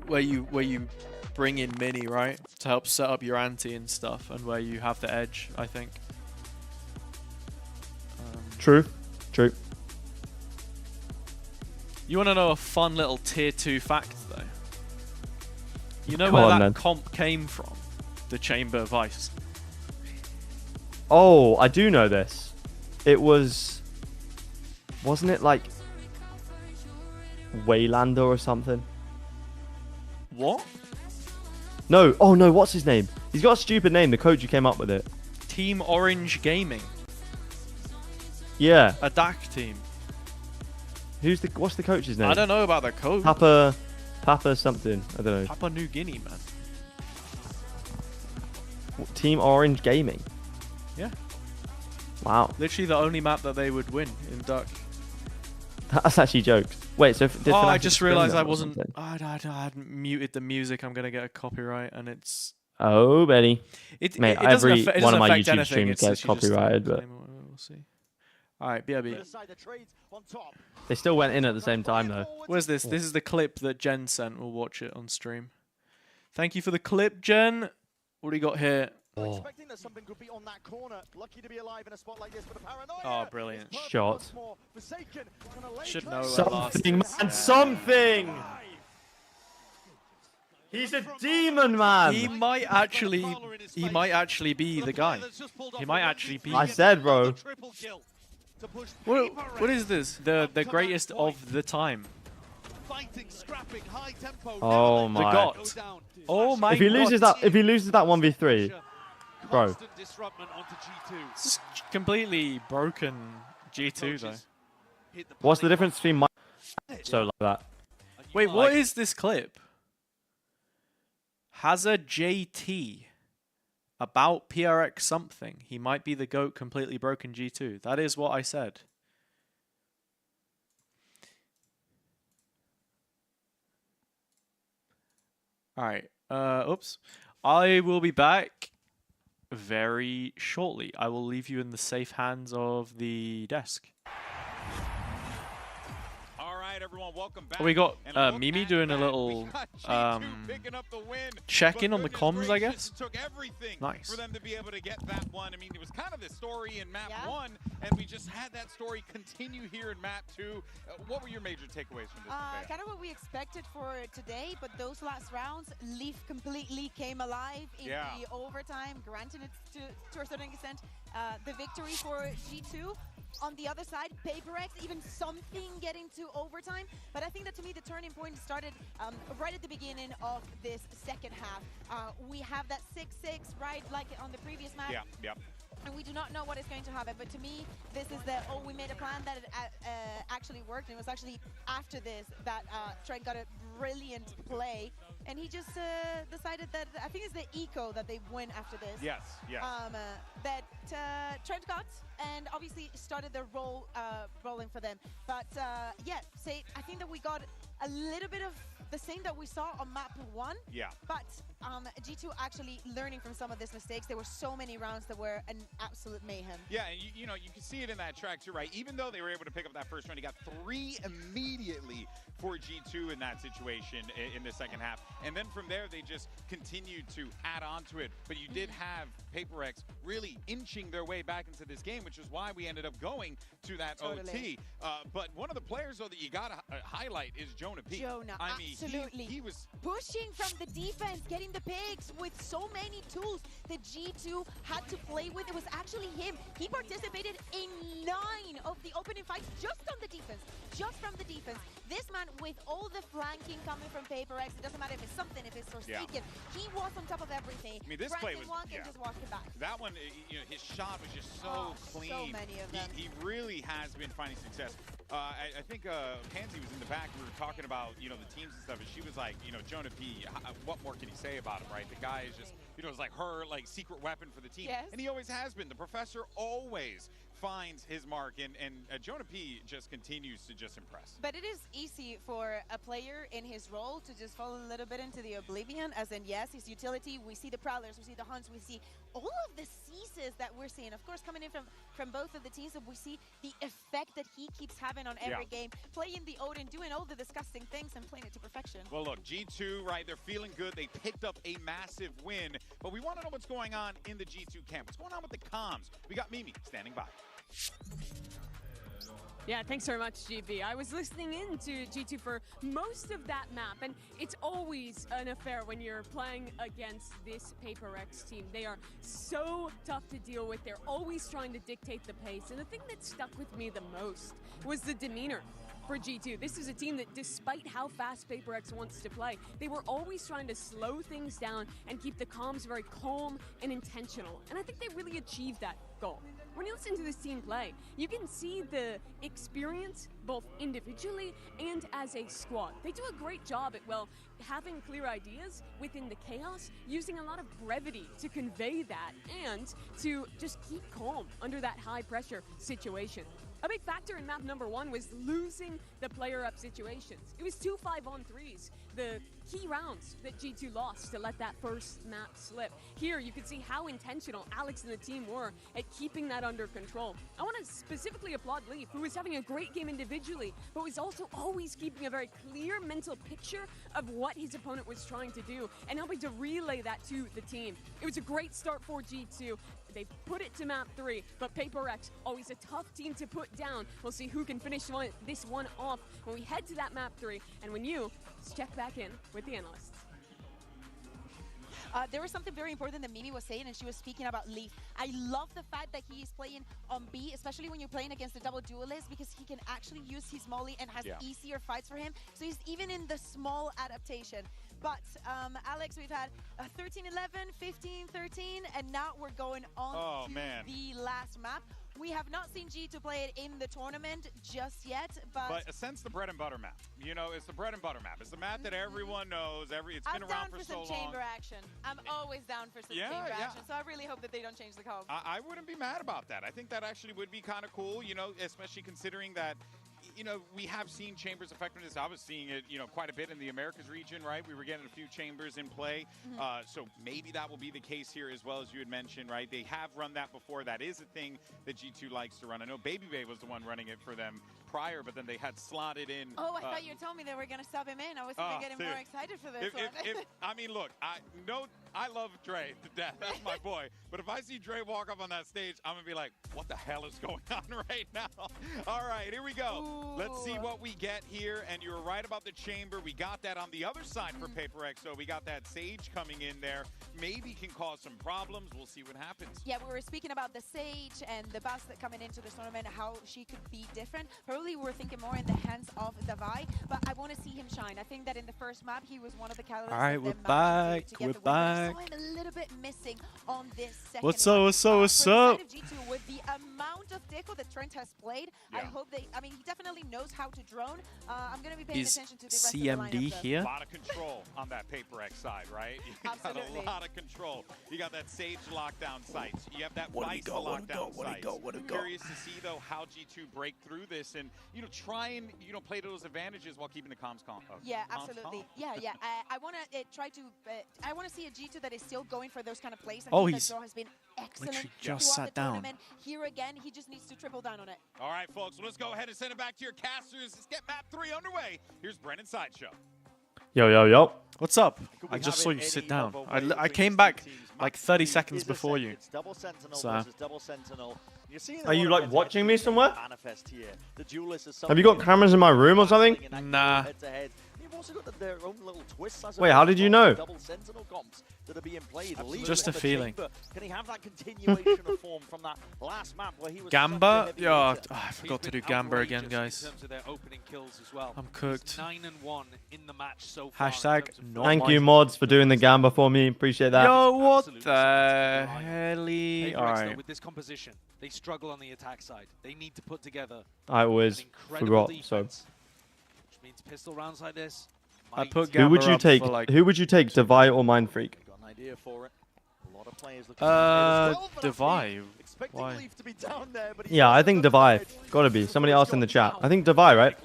where you bring in Mini, right, to help set up your anti and stuff, and where you have the edge, I think. True. True. You want to know a fun little tier 2 fact, though? You know Go where on, that then. comp came from? The Chamber of Ice. Oh, I do know this. It was... Wasn't it like... Waylander or something? What? No. Oh, no. What's his name? He's got a stupid name. The coach who came up with it. Team Orange Gaming. Yeah. A DAC team. What's the coach's name? I don't know about the coach. Papa something. I don't know. Papua New Guinea, man. Team Orange Gaming. Yeah. Wow. Literally the only map that they would win in Duck. That's actually jokes. Wait, so did I FNATIC just win realized them I or wasn't. something? I hadn't muted the music. I'm gonna get a copyright, and it's. Oh, Benny. Mate, it doesn't every it one of doesn't my affect YouTube anything. streams It's gets literally just copyrighted, but we'll see. All right, BRB. they still went in at the same time though. Where's this? This is the clip that Jen sent. We'll watch it on stream. Thank you for the clip, Jen. What do you got here? Expecting that something could be on that corner. Lucky to be alive in a spot like this, but the paranoia. Oh, brilliant. Shot. Should know Something, man. Something. He's a demon, man. He might actually be the guy. He might actually be. I said, bro. What is this? The greatest of the time. Fighting, scrapping, high tempo. Oh my. The God. Oh my If he loses God. that 1v3, bro. It's completely broken G2 though. What's the difference between my so like that? Wait, what is this clip? HazzaJC about PRX something. He might be the GOAT, completely broken G2. That is what I said. Alright, oops. I will be back very shortly. I will leave you in the safe hands of the desk. Everyone, welcome back. We got Mimi doing a little check-in on the comms, I guess. Took everything nice. For them to be able to get that one. I mean, it was kind of the story in map 1, and we just had that story continue here in map 2. What were your major takeaways from this? Kind of what we expected for today, but those last rounds, Leaf completely came alive in the overtime, granting it to a certain extent the victory for G2. On the other side, PRX, even something getting to overtime. But I think that to me, the turning point started right at the beginning of this second half. We have that 6-6, right, like on the previous map. Yeah. And we do not know what is going to happen. But to me, this is the, we made a plan that it actually worked. And it was actually after this that Trent got a brilliant play. And he just decided that, I think it's the eco that they win after this. Yes. That Trent got, and obviously started the rolling for them. But yeah, I think that we got a little bit of the same that we saw on map 1. Yeah. But G2 actually learning from some of these mistakes. There were so many rounds that were an absolute mayhem. Yeah, and you know, you can see it in that track too, right? Even though they were able to pick up that first round, he got 3 immediately for G2 in that situation in the second half. And then from there, they just continued to add on to it. But you did have PRX really inching their way back into this game, which is why we ended up going to that OT. But one of the players, though, that you got to highlight is Jonah P. Jonah, I mean, absolutely. He was pushing from the defense, getting the picks with so many tools that G2 had to play with. It was actually him. He participated in 9 of the opening fights just on the defense. Just from the defense. This man, with all the flanking coming from PRX, it doesn't matter if it's something, if it's Forsaken, he was on top of everything. I mean, this play was, just walked it back. That one, you know, his shot was just so clean. So many of them. He really has been finding success. I think Pansy was in the back. We were talking about, you know, the teams and stuff, and she was like, you know, Jonah P, what more can he say about him, right? The guy is just, you know, it's like her, like, secret weapon for the team. Yes. And he always has been. The professor always finds his mark, and Jonah P just continues to just impress. But it is easy for a player in his role to just fall a little bit into the oblivion, as in, yes, his utility, we see the Prowlers, we see the Hunts, we see all of the Seizes that we're seeing, of course, coming in from both of the teams, and we see the effect that he keeps having on every game, playing the Odin, doing all the disgusting things, and playing it to perfection. Well, look, G2, right, they're feeling good. They picked up a massive win, but we want to know what's going on in the G2 camp. What's going on with the comms? We got Mimi standing by. Yeah, thanks very much, GB. I was listening in to G2 for most of that map, and it's always an affair when you're playing against this PRX team. They are so tough to deal with. They're always trying to dictate the pace, and the thing that stuck with me the most was the demeanor for G2. This is a team that, despite how fast PRX wants to play, they were always trying to slow things down and keep the comms very calm and intentional, and I think they really achieved that goal. When you listen to this team play, you can see the experience both individually and as a squad. They do a great job at, well, having clear ideas within the chaos, using a lot of brevity to convey that and to just keep calm under that high pressure situation. A big factor in map number 1 was losing the player up situations. It was 2 5-on-3s, the key rounds that G2 lost to let that first map slip. Here you can see how intentional Alex and the team were at keeping that under control. I want to specifically applaud Leaf, who was having a great game individually, but was also always keeping a very clear mental picture of what his opponent was trying to do and helping to relay that to the team. It was a great start for G2. They put it to map 3, but PRX, always a tough team to put down. We'll see who can finish this one off when we head to that map 3, and when you check back in with the analysts. There was something very important that Mimi was saying, and she was speaking about Leaf. I love the fact that he is playing on B, especially when you're playing against a double duelist, because he can actually use his molly and has easier fights for him. So he's even in the small adaptation. But Alex, we've had 13-11, 15-13, and now we're going on to the last map. We have not seen G2 play it in the tournament just yet, but since the bread and butter map, you know, it's the bread and butter map. It's the map that everyone knows. It's been around for so long. I'm down for some chamber action. I'm always down for some chamber action, so I really hope that they don't change the code. I wouldn't be mad about that. I think that actually would be kind of cool, you know, especially considering that, you know, we have seen chambers effectiveness. I was seeing it, you know, quite a bit in the Americas region, right? We were getting a few chambers in play. So maybe that will be the case here as well, as you had mentioned, right? They have run that before. That is a thing that G2 likes to run. I know Baby Bay was the one running it for them prior, but then they had slotted in. Oh, I thought you were telling me they were going to sub him in. I was even getting more excited for this one. I mean, look, I love Dre to death. That's my boy. But if I see Dre walk up on that stage, I'm going to be like, what the hell is going on right now? All right, here we go. Ooh. Let's see what we get here. And you were right about the chamber. We got that on the other side for PRX. So we got that Sage coming in there. Maybe can cause some problems. We'll see what happens. Yeah, we were speaking about the Sage and the Bastard coming into this tournament, how she could be different. Probably we were thinking more in the hands of Davai, but I want to see him shine. I think that in the first map, he was one of the catalysts. All right, we're back. We're back. I saw him a little bit missing on this second What's up? What's up? What's up? G2, with the amount of deco that Trent has played, I hope they. I mean, he definitely knows how to drone. I'm going to be paying attention to the rest CMD of the lineup, here. A lot of control on that PRX side, right? You got a lot of control. You got that Sage lockdown sites. You have that Vice lockdown sites. Curious to see though how G2 break through this and try and play to those advantages while keeping the comms calm. Yeah, absolutely. Yeah. I want to try to. I want to see a G2 that is still going for those kind of plays. Oh, he's has been excellent just sat down. Here again, he just needs to triple down on it. All right, folks. Well, let's go ahead and send it back to your casters. Let's get map 3 underway. Here's Brennan Sideshow. Yo. What's up? I just saw you sit down. I came back like 30 seconds before you. Double Sentinel versus double Sentinel. Are you like watching me somewhere? Have Have you got cameras in my room or something? Nah. Wait, how did you know? Just a feeling. Can he have that continuation of form from that last map where he was Gamba? Yeah, I forgot to do Gamba again, guys. In terms of their opening kills as well. I'm cooked. 9-1 in the match so far. Hashtag not Thank you, mods, for doing the Gamba for me. Appreciate that. Yo, what the helly? All right. With this composition, they struggle on the attack side. They need to put together. I always forgot. Defense, So. Which means pistol rounds like this. I put Who would you take? Like Who would you take, Devi or Mind Freak? Got an idea for it. A lot of players looking Devi. Why? Yeah, I think Devi. Gotta be. Somebody else in the chat. I think Devi, right?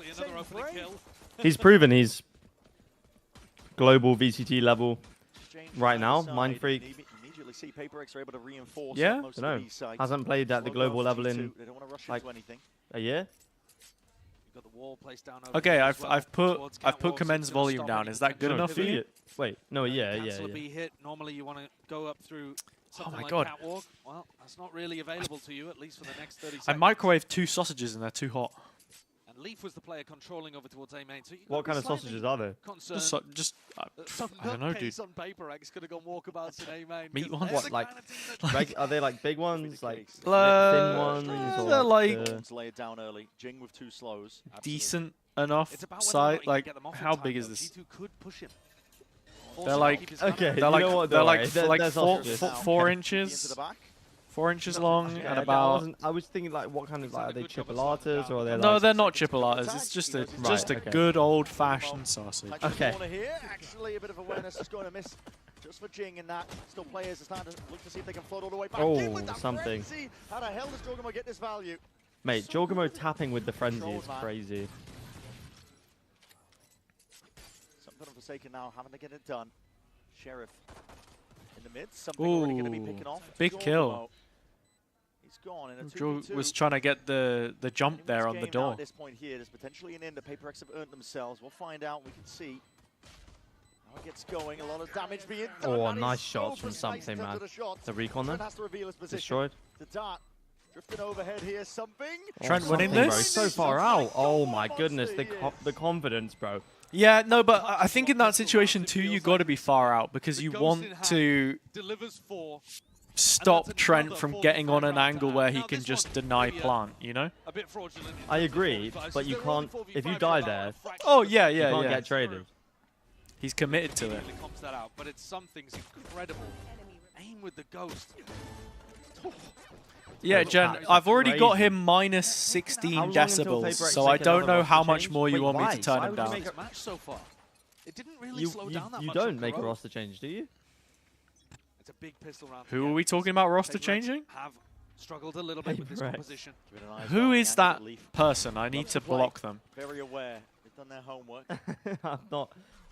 He's proven he's global VCT level right now. Mind Freak. Yeah, I don't know. Hasn't played at the global level in like a year. Okay, I've put Commend's volume down. Is that good enough for you? Wait, no, yeah. Be hit. Normally you want to go up through. Something my like God. Catwalk, well, that's not really available to you, at least for the next 30 seconds. I microwaved 2 sausages and they're too hot. And Leaf was the player controlling over towards A main. So What kind of sausages are they? Just some I don't know, dude. on PRX could have gone walkabouts in A main. Meat ones? What, like, are they like big ones, like thin ones, or they're like Lay it down early. Jing with 2 slows. decent enough size. Like, how big is this? G2 could push him. They're like okay. They're like what, they're like they're, like they're 4 inches. 4 inches long and about. I was thinking like, what kind of like, are they chipolatas or are they? No, like... they're not chipolatas. It's just a good old-fashioned sausage. Okay. Here. Actually, a bit of awareness is going to miss just for Jing in that. Still players are starting to look to see if they can float all the way back in with that something. frenzy. How the hell does Jorgamo get this value? Mate, Jorgamo tapping with the frenzy is crazy. Something of Forsaken now, having to get it done. Sheriff in the mid. Something already going to be picking off. Big kill. He's gone in a 2v2. Drew was trying to get the jump there on the door. At this point here, there's potentially an end that PRX have earned themselves. We'll find out. We can see how it gets going. A lot of damage being done. Oh, nice shots from something, man. The recon there. Destroyed. The dart drifting overhead here. Something. Trent winning this? Bro, so far out. Oh my goodness, the confidence, bro. Yeah, no, but I think in that situation too, you got to be far out because you want to stop Trent from getting on an angle where he can just deny plant, you know? I agree, but you can't, if you die there, oh yeah, you can't get traded. He's committed to it. But it's something's incredible. Aim with the ghost. Yeah, Jen, I've already got him minus 16 decibels, so I don't know how much more you want me to turn him down. You don't make a roster change, do you? It's a big pistol round. Who are we talking about roster changing? Have struggled a little bit with this composition. Who is that person? I need to block them. Very aware. They've done their homework. I'm not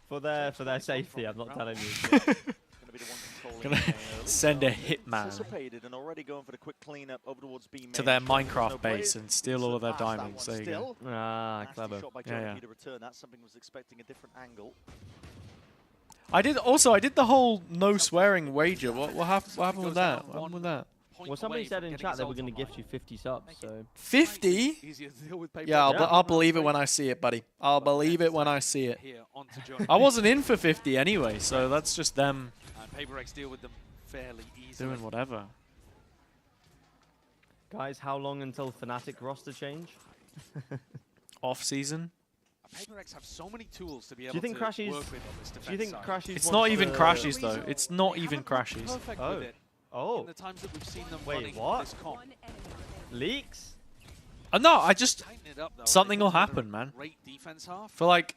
for their safety. I'm not telling you. Gonna send a hitman and already going for the quick cleanup over towards B to their Minecraft base and steal all of their diamonds. There you go. Ah, clever. Yeah. That's something was expecting a different angle. I did the whole no swearing wager. What happened with that? What happened with that? Well, somebody said in chat they were going to gift you 50 subs. So 50? Yeah, I'll believe it when I see it, buddy. I'll believe it when I see it. I wasn't in for 50 anyway, so that's just them. PRX deal with them fairly easily. Doing whatever. Guys, how long until FNATIC roster change? Off season. PRX have so many tools to be able to work with on this defense. Do you think Crashies? It's not even Crashies though. It's not even Crashies. Oh. In the times that we've seen them wait, what? Leaks? No, I just something will happen, man. Great defense half. For like.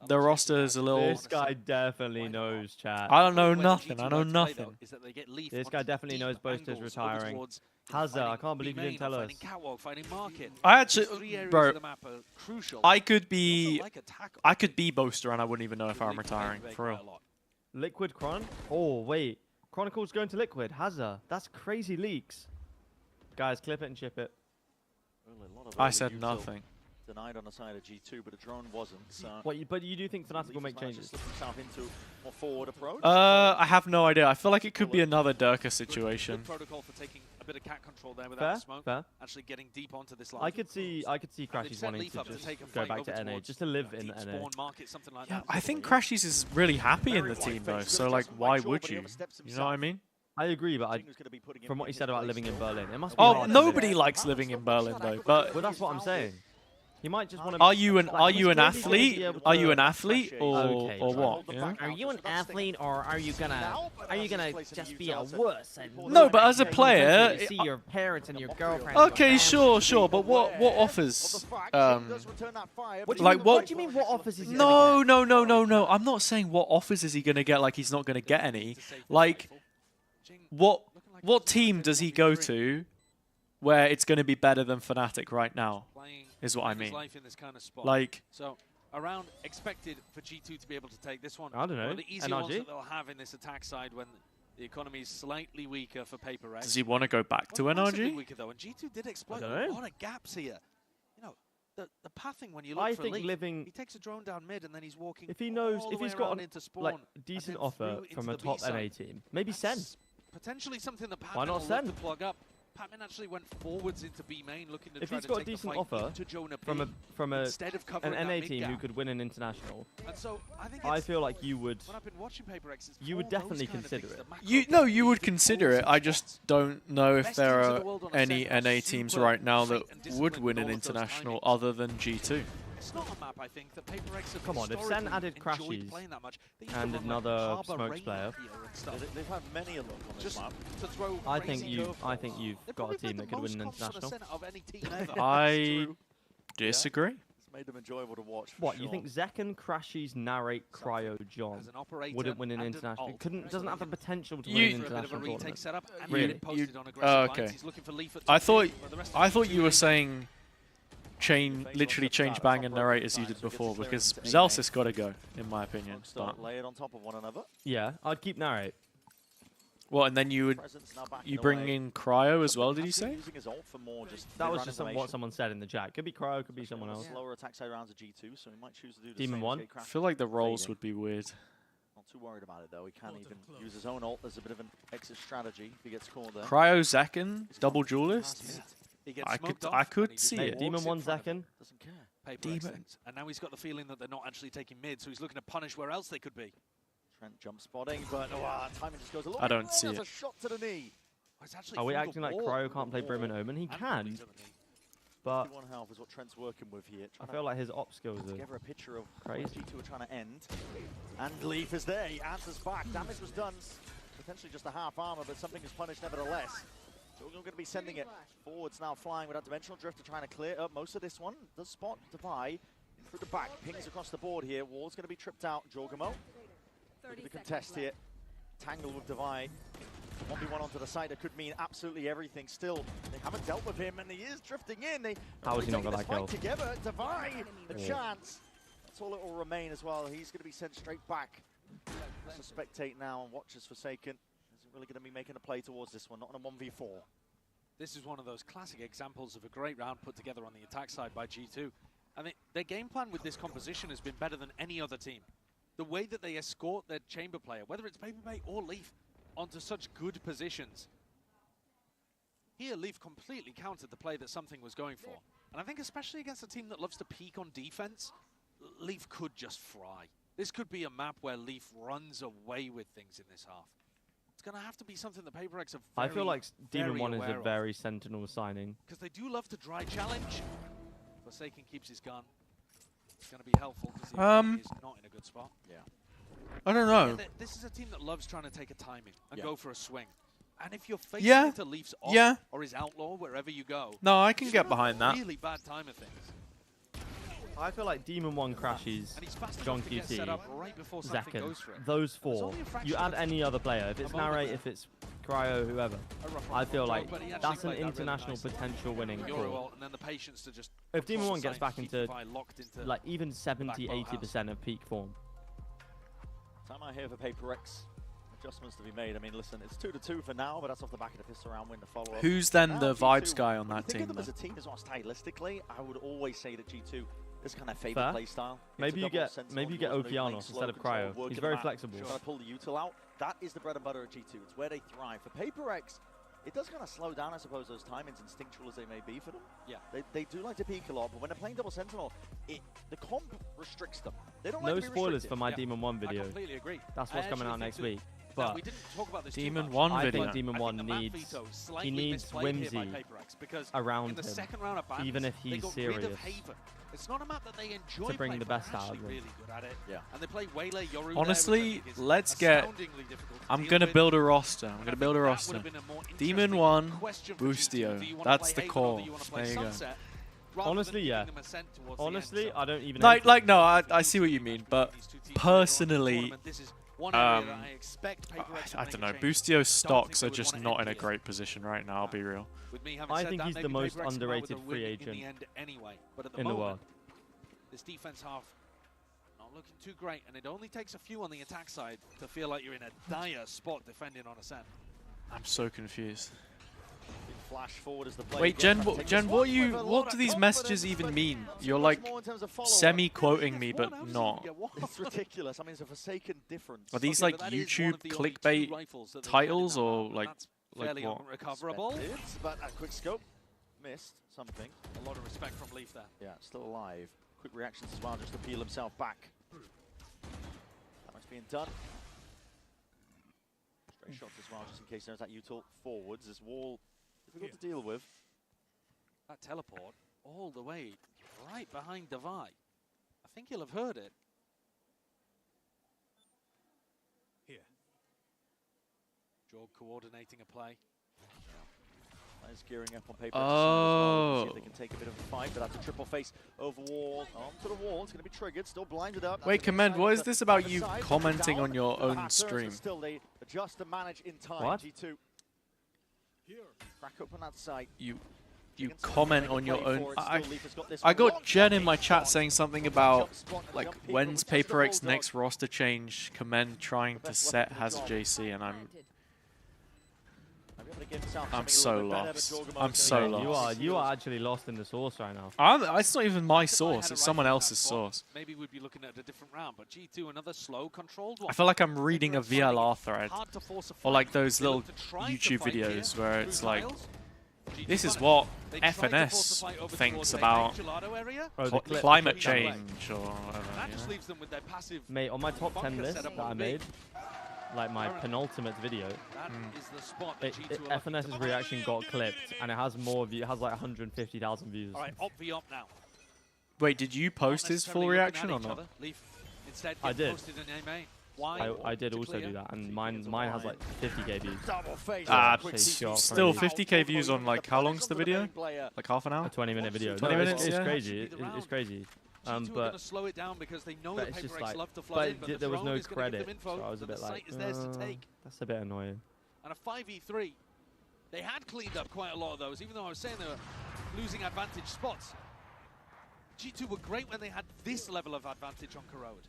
The roster is a little... This guy definitely knows, chat. I don't know nothing. I know nothing. This guy definitely knows Boaster's retiring. Hazza, I can't believe you didn't tell us. I actually... Bro, I could be Boaster and I wouldn't even know if I'm retiring. For real. Liquid Chron? Oh, wait. Chronicle's going to Liquid. Hazza. That's crazy leaks. Guys, clip it and chip it. I said nothing. Denied on the side of G2, but the drone wasn't. So but you do think FNATIC will make changes? Into more forward approach. I have no idea. I feel like it could be another Durka situation. Good protocol for taking a bit of cat control there without the smoke. Fair. Actually getting deep onto this line. I could see Crashies wanting to just go back to NA, just to live in NA. Yeah, I think Crashies is really happy in the team though. So like, why would you? You know what I mean? I agree, but from what you said about living in Berlin, it must be. Oh, nobody likes living in Berlin though. But that's what I'm saying. You might just want to. Are you an athlete? Are you an athlete or what? Yeah? Are you an athlete or are you gonna just be a wuss? No, but as a player, see your parents and your girlfriend. Okay, sure, but what offers? Like what? Do you mean what offers is he? No. I'm not saying what offers is he gonna get. Like he's not gonna get any. Like what team does he go to where it's gonna be better than FNATIC right now? Is what I mean. Like, so around expected for G2 to be able to take this one. I don't know. One of the easy ones that they'll have in this attack side when the economy is slightly weaker for PRX. Does he want to go back to NRG? Weaker though, and G2 did exploit a lot of gaps here. You know, the pathing when you look for Leaf, he takes a drone down mid and then he's walking. If he knows, if he's got a decent offer from a top NA team, maybe send. potentially something that Why Patman not will look to send? plug up. Patman actually went forwards into B main, looking to If try he's to got a take the decent fight offer into Jonah from B, instead of an covering that NA mid team who gap. could win an international, And so I think I feel like you would. when I've been watching PaperX, it's You would all those definitely kind of consider things it. that macro You would consider it. I just don't know if there are any NA teams right now that would win an international other than G2. It's not a map, I think, that PaperX have Come on, if Sen added Crashies and another Smokes player, They've had many of them on this map. To throw I think crazy you've curveballs. got a team that could win an Most confident international. center of any team ever. I disagree. It's made them enjoyable to watch. For What, sure. you think Zekken, Crashies, Narrate, Cryo, John As an operator wouldn't win an and an international? alt. Doesn't have the potential to You- win an For a bit of a international retake tournament. setup and Really? get it posted on Oh, aggressive okay. lines. He's looking for Leaf at I top thought mid, but the rest of the you were G2 saying literally change Bang and Narrate as you did before, because Zelsis got to go, in my opinion. But, Layered on top of one another. Yeah, I'd keep Narrate. well, and then you bring away. in Cryo as well, did you say? Using his ult for more just That was run just animation. what someone said in the chat. Could be Cryo, could be someone else. Slower attack side rounds of G2, so he might choose to do the Demon same. 1? Escape I crash. feel like the roles Fading. would be weird. Not too worried about it though. He can even use his own ult as a bit of an exit strategy if he gets caught there. Cryo Zekken, double duelist? He gets I smoked could off I and he could just see Mate, it. Demon walks in 1 front of him. Zekken. Doesn't care. PaperX Demon. thinks. And now he's got the feeling that they're not actually taking mid, so he's looking to punish where else they could be. Trent jump spotting, but timing just goes a little I bit don't wrong. see There's it. a shot to the knee. Oh, it's actually Are we through the acting like wall. Cryo can't play Brim and Omen? He And can, fully to the knee. but 51 health is what Trent's working with here. I feel like his op skills Put are together a picture of crazy. what G2 are trying to end. And Leaf is there. He answers back. Damage was done. Potentially just a half armor, but something is punished nevertheless. So we're going to be sending it forwards now, flying without Dimensional Drift to trying to clear up most of this one. Does spot Defy through the back. Pings across the board here. Wall's going to be tripped out. Jorgamo. Looking to contest here. Tangle with Defy. 1v1 onto the side. That could mean absolutely everything. Still, they haven't dealt with him, and he is drifting in. They How has he not got that kill? together. Defy, a chance. That's all it will remain as well. He's going to be sent straight back. So spectate now and watch as Forsaken. Isn't really going to be making a play towards this one, not on a 1v4. This is one of those classic examples of a great round put together on the attack side by G2. I mean, their game plan with this composition has been better than any other team. The way that they escort their chamber player, whether it's Paperbait or Leaf, onto such good positions. Here, Leaf completely countered the play that something was going for. And I think especially against a team that loves to peak on defense, Leaf could just fry. This could be a map where Leaf runs away with things in this half. It's going to have to be something that PaperX are I feel like Demon very 1 is a aware of. very Sentinel signing. Because they do love to dry challenge. Forsaken keeps his gun. It's going to be helpful because he's not in a good spot. Yeah. I don't know. Yeah, this is a team that loves trying to take a timing and Yeah. go for a swing. And if you're facing Yeah. into Leaf's off Yeah. or his outlaw, wherever you go, No, I can it's get a behind that. really bad time of things. I feel like Demon 1 Crashes, And he's fast John enough to get QT, set up right before something goes for Zekken, it. those There's four. only a fraction You add of any other player, if it's moment Narrate, there. if it's Cryo, whoever, A rough I one feel from like Joe, but he actually that's an played that really international nicely. potential winning Euro call. ult, and then the patience to just If Demon cross 1 the gets side, back keep into Defy locked into like even back 70, boathouse. 80% of peak form. Time out here for PaperX. Adjustments to be made. I mean, listen, it's 2-2 for now, but that's off the back of the pistol round win to follow up. Who's then Now the G2, vibes guy on when you that think of team? them as a team as well, stylistically, I would always say that G2 is kind of favorite Fair. play style. Maybe you get Okeanos instead of Cryo. He's very flexible. Trying to pull the util out. That is the bread and butter of G2. It's where they thrive. For PaperX, it does kind of slow down, I suppose, those timings, instinctual as they may be for them. Yeah. They do like to peak a lot, but when they're playing double sentinel, the comp restricts them. They don't No like to be spoilers restricted. for my Demon 1 video. I completely agree. That's I what's coming actually out next think week. that- now, But we didn't talk about this too Demon much. 1 I video. think Demon I 1 think the map needs veto slightly needs misplayed here by whimsy PaperX because around in the him, second round of Bans, even if they he's got rid of serious. Haven. It's not a map that they enjoy to bring playing, the but best they're out of actually them. really good at it. Yeah. And they play Waylay, Yoru there, which I Honestly, think is let's get. astoundingly difficult to I'm deal gonna with. build a roster. I'm And I gonna build a think that roster. would have been a more Demon interesting 1, question for G2. Do you Boostio. wanna That's play the Haven or call. do you wanna play There you go. Sunset, rather Honestly, than yeah. giving them a scent towards the end? Honestly, So I don't even. Like, hate it. no, I see what you mean, but personally, this is one area that I expect PaperX to I make don't a know. change. Boostio's stocks they are would just wanna not end in a here. great position right now. I'll be real. With me having I said think that, he's the maybe most PaperX come out with underrated a free win agent in the end anyway. But at the in the moment, world. this defense half not looking too great, and it only takes a few on the attack side to feel like you're in a dire spot defending on a set. I'm so confused. Flash forward as the play Wait, again, Jen, trying to take Jen, this what one you, with a lot what of do these confidence, messages even but mean? too You're much like more in terms of follow-up. semi-quoting me, but not. It's ridiculous. I mean, it's a Forsaken difference. Are these like YouTube clickbait titles or like what? Unrecoverable. But a quick scope. Missed something. A lot of respect from Leaf there. Yeah, still alive. Quick reactions as well, just to peel himself back. That's being done. Stray shots as well, just in case there's that util forwards. This wall difficult to deal with. That teleport all the way right behind Devi. I think he'll have heard it. Here. Jorg coordinating a play. Is gearing up on paper. Oh. See if they can take a bit of a fight, but that's a triple face over wall. Onto the wall. It's going to be triggered. Still blinded up. Wait, Commend, what is this about you commenting on your own stream? Still, they adjust and manage in time. What? G2. Crack open that site. You comment on your own. I got Jen in my chat saying something about like when's PRX next roster change. Commend trying to set HazzaJC, and I'm so lost. I'm so lost. You are actually lost in the source right now. It's not even my source. It's someone else's source. Maybe we'd be looking at a different round, but G2 another slow controlled one. I feel like I'm reading a VLR thread, or like those little YouTube videos where it's like, this is what FNS thinks about climate change or whatever. That just leaves them with their passive. Mate, on my top 10 list that I made, like my penultimate video, FNS's reaction got clipped, and it has more views. It has like 150,000 views. All right, Obvi up now. Wait, did you post his full reaction or not? I did. Why? I did also do that, and mine has like 50k views. Still 50k views on like how long's the video? Like half an hour? A 20-minute video. 20 minutes. It's yeah. crazy. It's crazy. But gonna slow it down because they know that it's just PRX like, love to flood in, but there was no is gonna give credit, them info, so I was a bit the like, site is theirs to take. That's a bit annoying. And a 5v3, they had cleaned up quite a lot of those, even though I was saying they were losing advantage spots. G2 were great when they had this level of advantage on Corrode.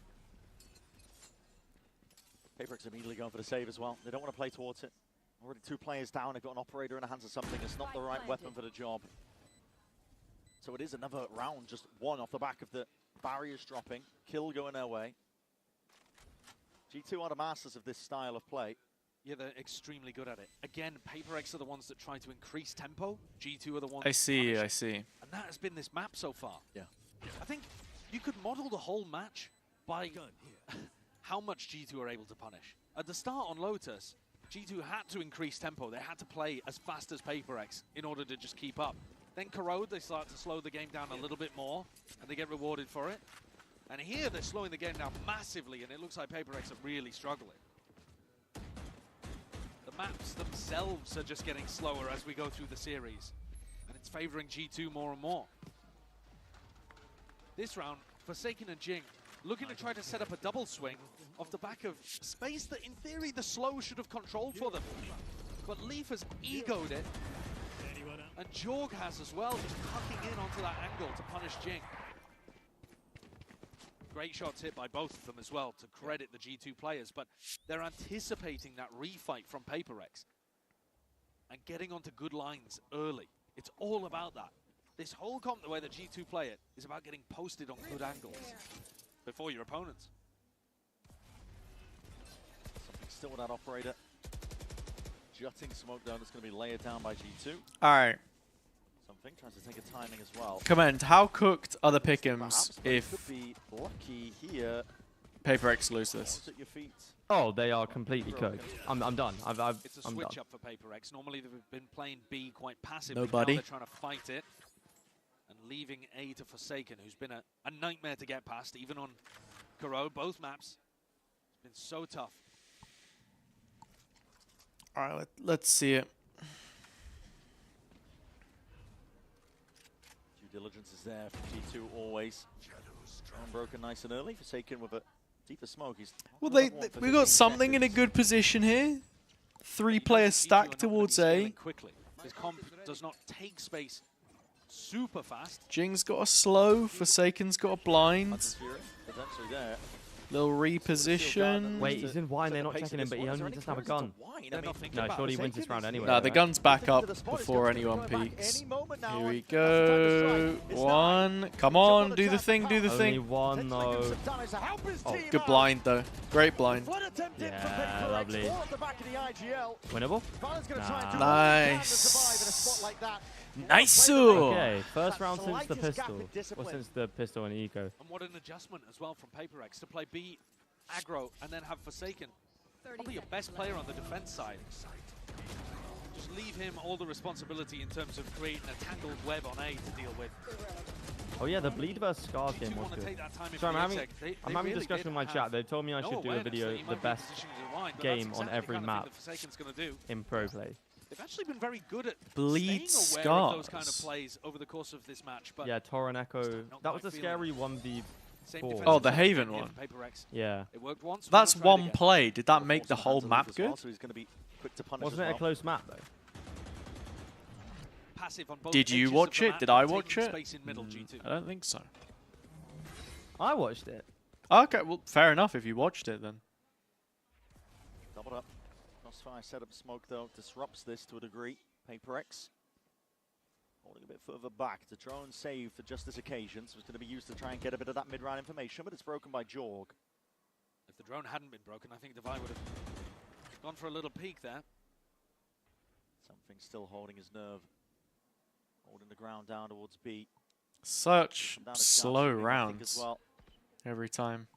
PRX immediately going for the save as well. They don't want to play towards it. Already 2 players down. They've got an operator in the hands of something. It's not the right weapon for the job. So it is another round, just one off the back of the barriers dropping. Kill going their way. G2 are the masters of this style of play. Yeah, they're extremely good at it. Again, PRX are the ones that try to increase tempo. G2 are the ones I see. And that has been this map so far. Yeah. I think you could model the whole match by how much G2 are able to punish. At the start on Lotus, G2 had to increase tempo. They had to play as fast as PRX in order to just keep up. Then Corrode, they start to slow the game down a little bit more, and they get rewarded for it. And here, they're slowing the game down massively, and it looks like PRX are really struggling. The maps themselves are just getting slower as we go through the series, and it's favoring G2 more and more. This round, Forsaken and Jing looking to try to set up a double swing off the back of space that, in theory, the slow should have controlled for them. But Leaf has egoed it. And Jorg has as well, just tucking in onto that angle to punish Jing. Great shots hit by both of them as well, to credit the G2 players, but they're anticipating that refight from PRX and getting onto good lines early. It's all about that. This whole comp, the way that G2 play it, is about getting posted on good angles before your opponents. Something still with that operator. Jutting smoke down, it's going to be layered down by G2. Alright. Something tries to take a timing as well. Comment, how cooked are the pick'ems if could be lucky here. PRX lose this? At your feet. Oh, they are completely cooked. I'm done. It's a switch up for PRX. Normally they've been playing B quite passive. Nobody. Now they're trying to fight it and leaving A to Forsaken, who's been a nightmare to get past, even on Corrode. Both maps. It's been so tough. All right, let's see it. Due diligence is there for G2 always. Unbroken nice and early. Forsaken with a deeper smoke. Well, we got something in a good position here. 3 players stacked towards A. Quickly. This comp does not take space super fast. Jing's got a slow. Forsaken's got a blind. Potentially there. Little reposition. Wait, he's in wine. They're not checking him, but he only doesn't have a gun. No, surely he wins this round anyway. No, the gun's back up before anyone peeks. Here we go. One. Come on, do the thing, do the Only thing. one, though. Oh, good blind, though. Great blind. Yeah, lovely. Winnable? Nah. Nice. Nice. Okay, first round since the pistol. Or since the pistol and eco. And what an adjustment as well from PRX to play B aggro and then have Forsaken. Probably your best player on the defense side. Just leave him all the responsibility in terms of creating a tangled web on A to deal with. Oh yeah, the bleed versus scars game was good. So I'm having a discussion with my chat. They told me I should do a video, the best game on every map in pro play. They've actually been very good at bleed staying aware of those kind of plays over the course of this match. But yeah, Tor and Echo. That was a scary 1v4. Oh, the Haven one. Yeah. It worked once. That's one play. Did that make the whole map good? Wasn't it a close map though? Did you watch it? Did I watch it? I don't think so. I watched it. Okay, well, fair enough if you watched it then. Doubled up. Crossfire setup smoke though disrupts this to a degree. PRX holding a bit further back. The drone save for just this occasion, so it's going to be used to try and get a bit of that mid-round information, but it's broken by Jorg. If the drone hadn't been broken, I think Devi would have gone for a little peek there. Something still holding his nerve. Holding the ground down towards B. Such slow rounds every time.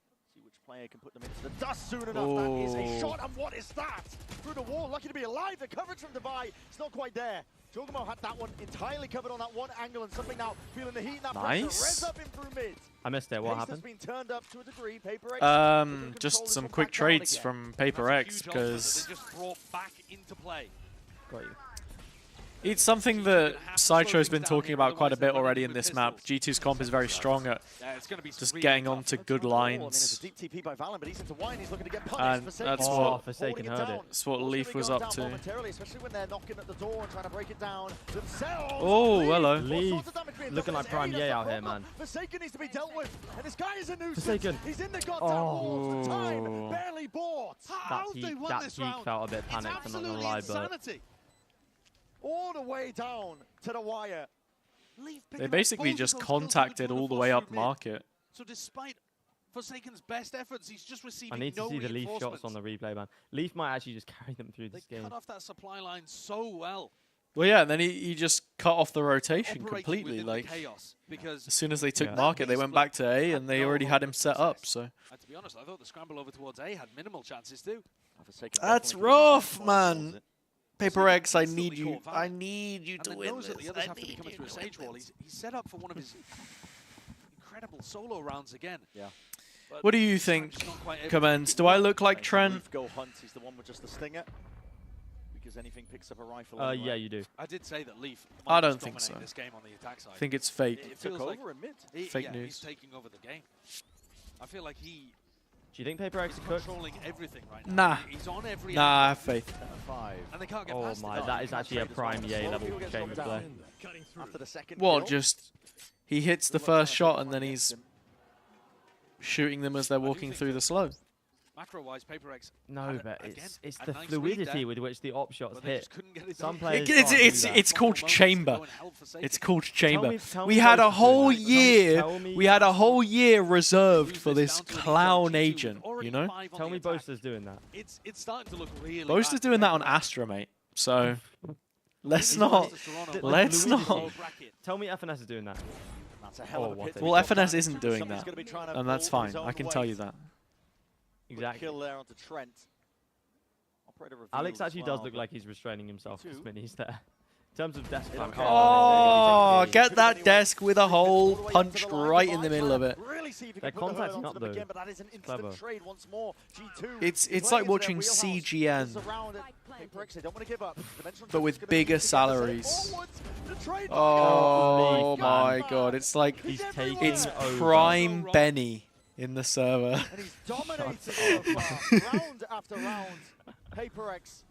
Player can put them into the dust soon enough. That is a shot, and what is that? Through the wall, lucky to be alive. The coverage from Devi, it's not quite there. Jogamo had that one entirely covered on that one angle, and something now feeling the heat in that pressure. Res up in through mid. I missed it. What happened? Been turned up to a degree. PRX, just some quick trades from PRX because they just brought back into play. Got you. It's something that Sideshow's been talking about quite a bit already in this map. G2's comp is very strong at just getting onto good lines. And that's what Forsaken heard it. That's what Leaf was up to. Oh, hello. Leaf looking like Prime Ye out here, man. Forsaken needs to be dealt with, and this guy is a nuisance. Forsaken. He's in the goddamn walls. The time barely bought. That peak felt a bit panicked, I'm not gonna lie, but all the way down to the wire. They basically just contacted all the way up market. So despite Forsaken's best efforts, he's just receiving I need to see the Leaf shots on the replay, man. Leaf might actually just carry them through this game. They cut off that supply line so well. Well, yeah, and then he just cut off the rotation completely. Like, as soon as they took market, they went back to A, and they already had him set up. So. To be honest, I thought the scramble over towards A had minimal chances too. That's rough, man. PRX, I need you. I need you to win this. The others have to be coming through a sage wall. He's set up for one of his incredible solo rounds again. Yeah. What do you think, Comments? Do I look like Trent? Go Hunt is the one with just the stinger. Because anything picks up a rifle. Yeah, you do. I did say that Leaf. I don't think so. This game on the attack side. I think it's fake. It feels like fake news. He's taking over the game. I feel like he. Do you think PRX is controlling everything right now? Nah. He's on every I have faith. And they can't get oh my, that is actually a Prime Ye level chamber play. What, just he hits the first shot and then he's shooting them as they're walking through the slow. Macro-wise, PRX. No, but it's the fluidity with which the op shots hit. Some players it's called chamber. It's called chamber. We had a whole year. We had a whole year reserved for this clown agent. You know. Tell me, Boaster's doing that. It's starting to look really. Boaster's doing that on Astra, mate. So let's not. Let's not. Tell me, FNS is doing that. Well, FNS isn't doing that, and that's fine. I can tell you that. Exactly. Kill there onto Trent. Alex actually does look like he's restraining himself because Minnie's there. In terms of desk time. Oh, get that desk with a hole punched right in the middle of it. They're contacting up though. Clever. It's like watching CGN, but with bigger salaries. Oh my god, it's like it's prime Benny in the server. And he's dominating round after round. PRX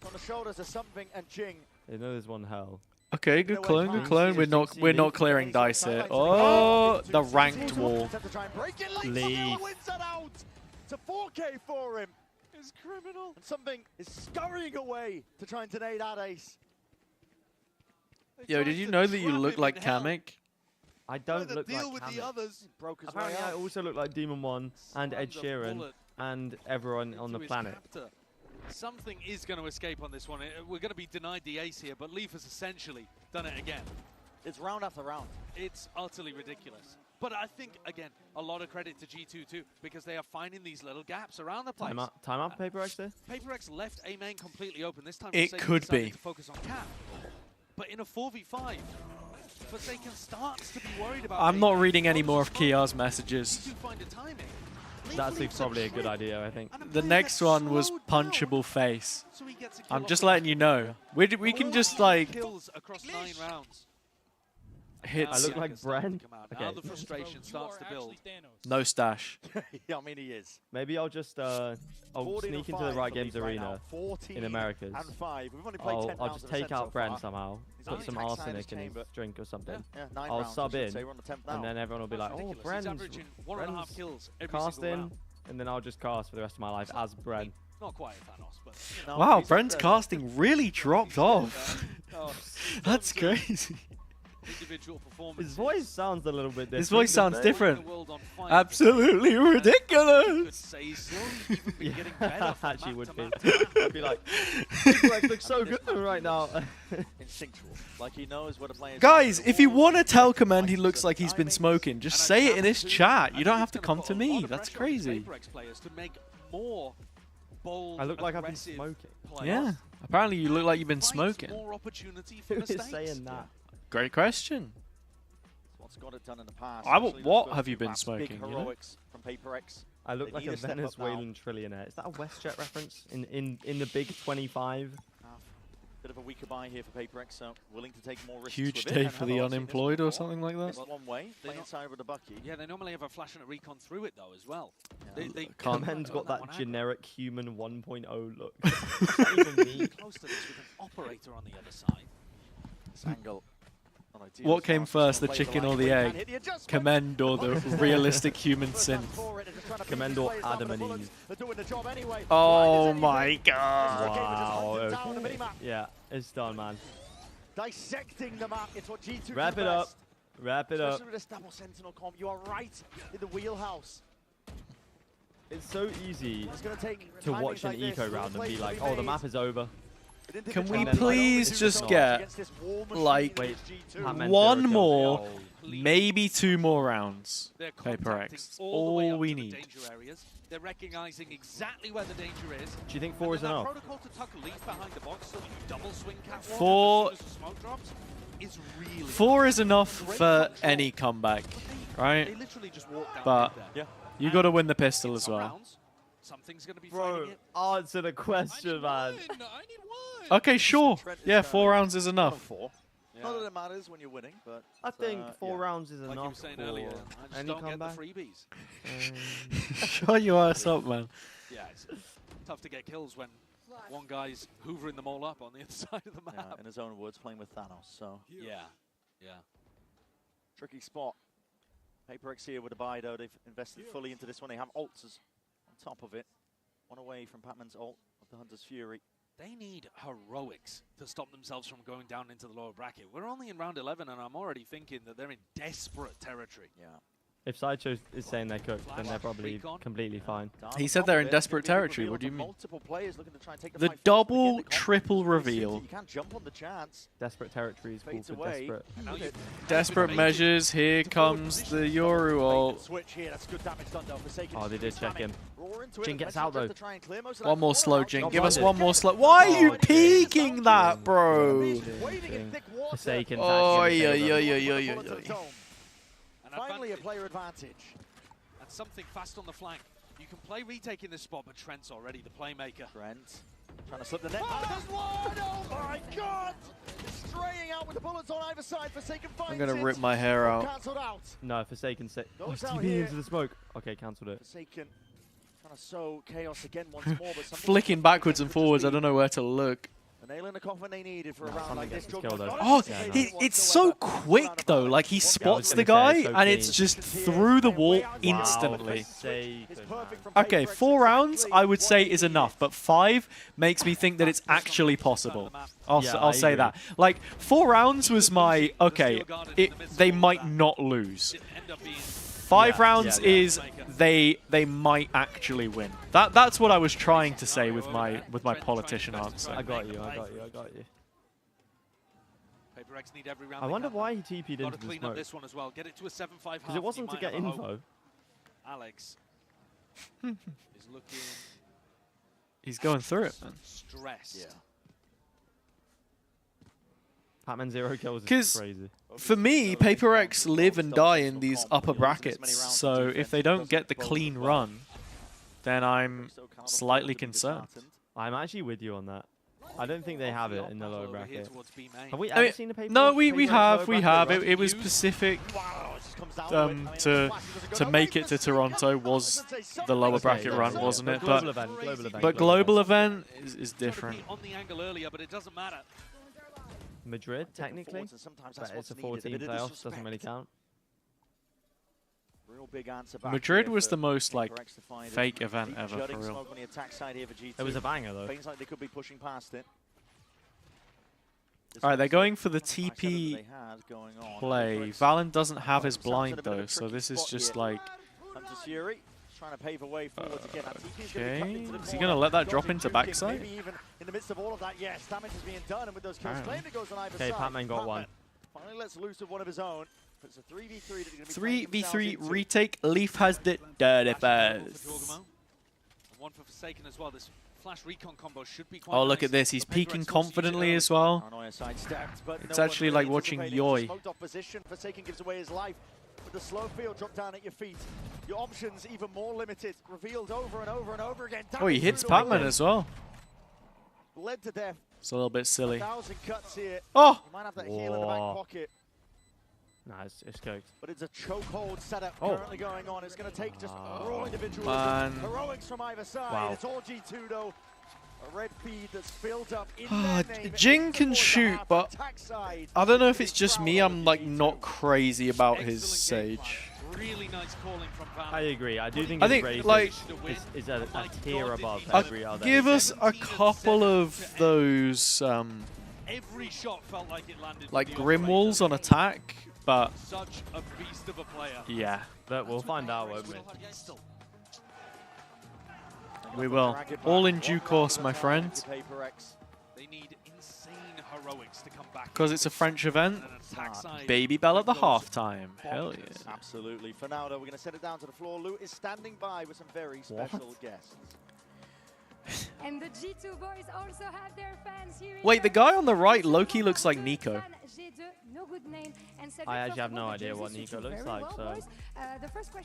on the shoulders of something and Jing. They know there's one hell. Okay, good clone, good clone. We're not clearing dice here. Oh, the ranked wall. Leave. It's a 4K for him. It's criminal. And something is scurrying away to try and deny that ace. Yo, did you know that you look like Kamek? I don't look deal like with Kamek. the others. Apparently, I also look like Demon One and Ed Sheeran and everyone on the planet. Something is going to escape on this one. We're going to be denied the ace here, but Leaf has essentially done it again. It's round after round. It's utterly ridiculous. But I think, again, a lot of credit to G2 too, because they are finding these little gaps around the place. Time out for PRX there? PRX left A main completely open. This time it could be. To focus on cap. But in a 4v5, Forsaken starts to be worried about. I'm not reading any more of Kiar's messages. Find a timing. That's probably a good idea, I think. The next one was punchable face. I'm just letting you know. We can just like kills across 9 rounds. Hits. I look like Bren. Okay. Now the frustration starts to build. No stash. Yeah, I mean he is. Maybe I'll just I'll sneak into the Right Games Arena in Americas. I'll just take out Bren somehow, put some arsenic in his drink or something. I'll sub in, and then everyone will be like, "Oh, Bren's casting," and then I'll just cast for the rest of my life as Bren. Not quite Thanos, but wow, Bren's casting really dropped off. That's crazy. Individual performance. His voice sounds a little bit different. His voice sounds different. Absolutely ridiculous. Actually would be. I'd be like, PRX looks so good right now. Instinctual. Like he knows what a player. Guys, if you want to tell Command he looks like he's been smoking, just say it in his chat. You don't have to come to me. That's crazy. I look like I've been smoking. Yeah. Apparently you look like you've been smoking. Who is saying that? Great question. What's got it done in the past? What have you been smoking? Big heroics from PRX. I look like a Venezuelan trillionaire. Is that a WestJet reference? In the big 25? Bit of a weaker buy here for PRX, so willing to take more risks. Huge day for the unemployed or something like that. One way, play inside with the Bucky. Yeah, they normally have a flash and a recon through it though as well. Yeah. They Command's got that generic human 1.0 look. Even me close to this with an operator on the other side. This angle. What came first, the chicken or the egg? Commend or the realistic human synth? Commend or Adam and Eve? Oh my god! Wow, okay. Yeah, it's done, man. Dissecting the map, it's what G2 Wrap it up. Wrap it up. Especially with this double sentinel comp, you are right in the wheelhouse. It's so easy to watch an eco round and be like, oh, the map is over. Can we please just get, like, one more, maybe 2 more rounds, PRX? All we need. They're recognizing exactly where the danger is. Do you think 4 is enough? Protocol to tuck Leaf behind the box so that you double swing cat 4 is really 4 is enough for any comeback, right? They literally just walk down But there. you got to win the pistol as well. Something's going to be Bro, answer the question, man. Okay, sure. Yeah, 4 rounds is enough. Yeah. Not that it matters when you're winning, but I think 4 rounds is like enough. You were saying earlier, I just don't get the freebies. Shut your ass up, man. Yeah, it's tough to get kills when one guy's hoovering them all up on the other side of the map. Yeah, in his own words, playing with Thanos. So yeah. Tricky spot. PRX here with a buy though. They've invested fully into this one. They have ults on top of it. One away from Patman's ult of the Hunter's Fury. They need heroics to stop themselves from going down into the lower bracket. We're only in round 11, and I'm already thinking that they're in desperate territory. Yeah. If Sideshow is saying they're cooked, then they're probably completely fine. He said they're in desperate territory. What do you mean? Multiple players looking to try and take the double, triple reveal. You can't jump on the chance. Desperate territory is cool for desperate. Desperate measures. Here comes the Yoru ult. Oh, they did check him. Jin gets out though. One more slow, Jin. Give us one more slow. Why are you peeking that, bro? Forsaken. Oh, yeah. Finally a player advantage. And something fast on the flank. You can play retake in this spot, but Trent's already the playmaker. Trent trying to slip the net. Oh my god! Straying out with the bullets on either side. Forsaken finds I'm gonna rip my hair out. No, Forsaken said. Oh, TP into the smoke. Okay, cancelled it. Forsaken trying to sow chaos again once more, but flicking backwards and forwards. I don't know where to look. Nailing in the coffin they needed for a round like this. Oh, it's so quick though. Like he spots the guy and it's just through the wall instantly. Okay, 4 rounds I would say is enough, but 5 makes me think that it's actually possible. I'll say that. Like 4 rounds was my okay. They might not lose. 5 rounds is they might actually win. That's what I was trying to say with my politician answer. I got you. I wonder why he TP'd into the smoke. This one as well. Get it to a 7-5 Because it wasn't to get info. Alex is looking. He's going through it, man. Stressed. Yeah. Pac-Man 0 kills is crazy. For me, PRX live and die in these upper brackets, so if they don't get the clean run, then I'm slightly concerned. I'm actually with you on that. I don't think they have it in the lower bracket. Have we I ever mean, seen a PRX? no, we have. It was specific to make it to Toronto was the lower bracket run, wasn't it? But global event is different. On the angle earlier, but it doesn't matter. Madrid, technically, but it's a 14 playoffs, doesn't really count. Madrid was the most like fake event ever for real. It was a banger though. Alright, they're going for the TP play. Valen doesn't have his blind though, so this is just like... Trying to pave a way forward to get that okay, is he going to let that drop into backside? Maybe even in the midst of all of that, yes, damage is being done, and with those kills claimed, it goes on either side. Okay, Pac-Man got one. Finally lets loose of one of his own. It's a 3v3 retake. Leaf has the dirty first. One for Forsaken as well. This flash recon combo should be quite oh, look at this. He's peeking confidently as well. It's actually like watching Yoi. Forsaken gives away his life. With the slow field drop down at your feet, your options even more limited, revealed over and over and over again. Oh, he hits Pac-Man as well. Bled to death. It's a little bit silly. 1,000 cuts here. Oh! You might have that heal in the back pocket. Nah, it's cooked. But it's a chokehold setup currently going on. It's going to take just raw individualism. Heroics from either side. Wow. It's all G2 though. A red feed that's built up in their name. Jing can shoot, but I don't know if it's just me. I'm like not crazy about his Sage. Really nice calling from Valen. I agree. I do think his Raze like is a tier above every other. Give us a couple of those every shot felt like it landed like Grimwalls on attack, but such a beast of a player. Yeah, but we'll find out, won't we? We will. All in due course, my friend. They need insane heroics to come back. Because it's a French event. Baby Bell at the halftime. Hell yeah. Absolutely. For now, though, we're going to set it down to the floor. Loot is standing by with some very special guests. And the G2 boys also have their fans here. Wait, the guy on the right, Loki, looks like Nico. I actually have no idea what Nico looks like, so...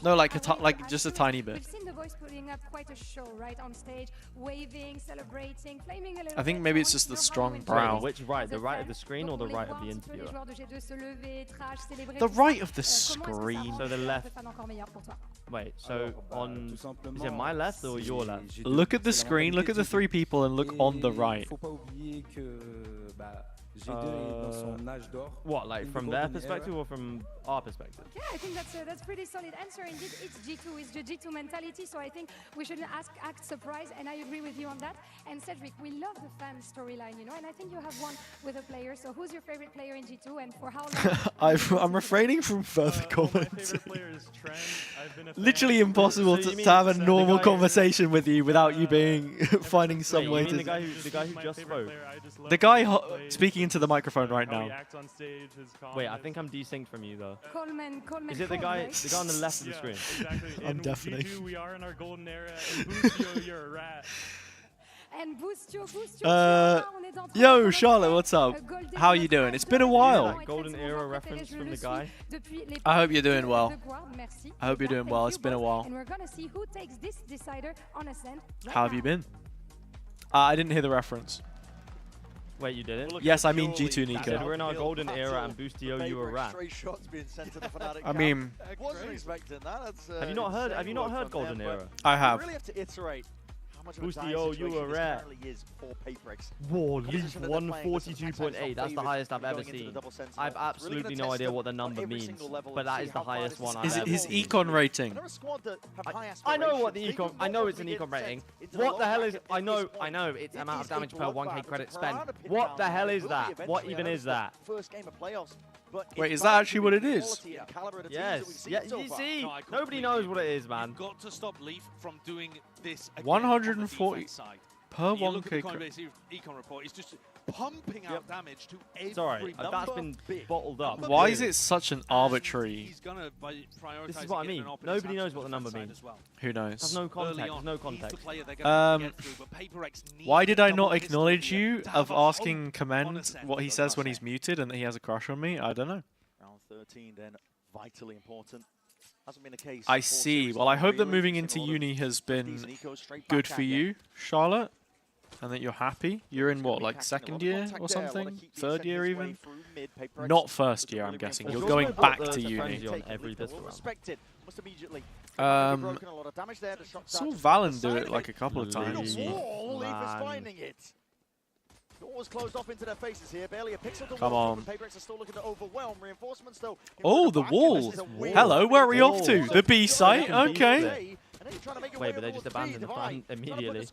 No, like just a tiny bit. We've seen the boys putting up quite a show, right, on stage, waving, celebrating, flaming a little I think maybe it's just the strong brow. Which right? The right of the screen or the right of the interviewer? The right of the screen. So the left. Wait, so on... Is it my left or your left? Look at the screen, look at the 3 people, and look on the right. What, like from their perspective or from our perspective? Yeah, I think that's pretty solid answer. Indeed, it's G2, it's the G2 mentality, so I think we shouldn't act surprised, and I agree with you on that. And Cedric, we love the fan storyline, you know, and I think you have one with a player. So who's your favorite player in G2 and for how long? I'm refraining from further comments. Literally impossible to have a normal conversation with you without you being finding some way to... The guy who just spoke? The guy speaking into the microphone right now. Wait, I think I'm desynced from you though. Coleman is it the guy on the left of the screen? Exactly. I'm deafening. G2, we are in our golden era, and Boostio, you're a rat. And Boostio, yo, Charlotte, what's up? How you doing? It's been a while. Like golden era reference from the guy. I hope you're doing well. I hope you're doing well. It's been a while. And we're gonna see who takes this decider on Ascent. How have you been? I didn't hear the reference. Wait, you didn't? Yes, I mean G2 Nico. We're in our golden era and Boostio, you a rat. I mean, have you not heard golden era? I have. Really have to iterate much of a Boosty, dire oh, you situation were this rare. currently is for PRX. Whoa, The Leaf competition that they're playing, this is 142.8. That's the highest I've ever going into seen. the double sentinel. I've It's really absolutely gonna no test idea them what the on number every means, single level but and that see is the how far highest this one is I've ever His seen. econ rating. They're a squad that have high I know what the aspirations. They econ. do I not know want it's to an get econ rating. sent into the What the hell is? lower I know. bracket I know. It's It amount of is a damage per 1k bloodbath. credit It's a spent. piranha pit What down the there. hell It is will that? be What eventually. even I know is it's the that? First game of playoffs, but Wait, it's is that bound actually to what be it the is? quality and caliber of the teams Yes. that we've seen Yeah. so You far. see, No, I nobody completely knows what it agree. is, man. You've got to stop Leaf from doing this again 140 on the defense side. per You look at the 1k. Coinbase econ report, it's just pumping out damage to every It's alright. That's been bottled up. Why is it such an arbitrary? He's gonna prioritize This is what I mean. Nobody knows what the number means. Who knows? There's no context. There's no context. Why did I not acknowledge you of asking Commend what he says when he's muted and that he has a crush on me? I don't know. Round 13 then vitally important. Hasn't been the case. I see. Well, I hope that moving into uni has been good for you, Charlotte, and that you're happy. You're in what, like second year or something? Third year even? Not first year, I'm guessing. You're going back to uni. On every pistol round. Saw Valen do it like a couple of times. Doors closed off into their faces here. Barely a pixel to Come on. PRX are still looking to overwhelm. Reinforcements though. Oh, the wall. Hello, where are we off to? The B site? Okay. Wait, but they just abandoned the plan immediately.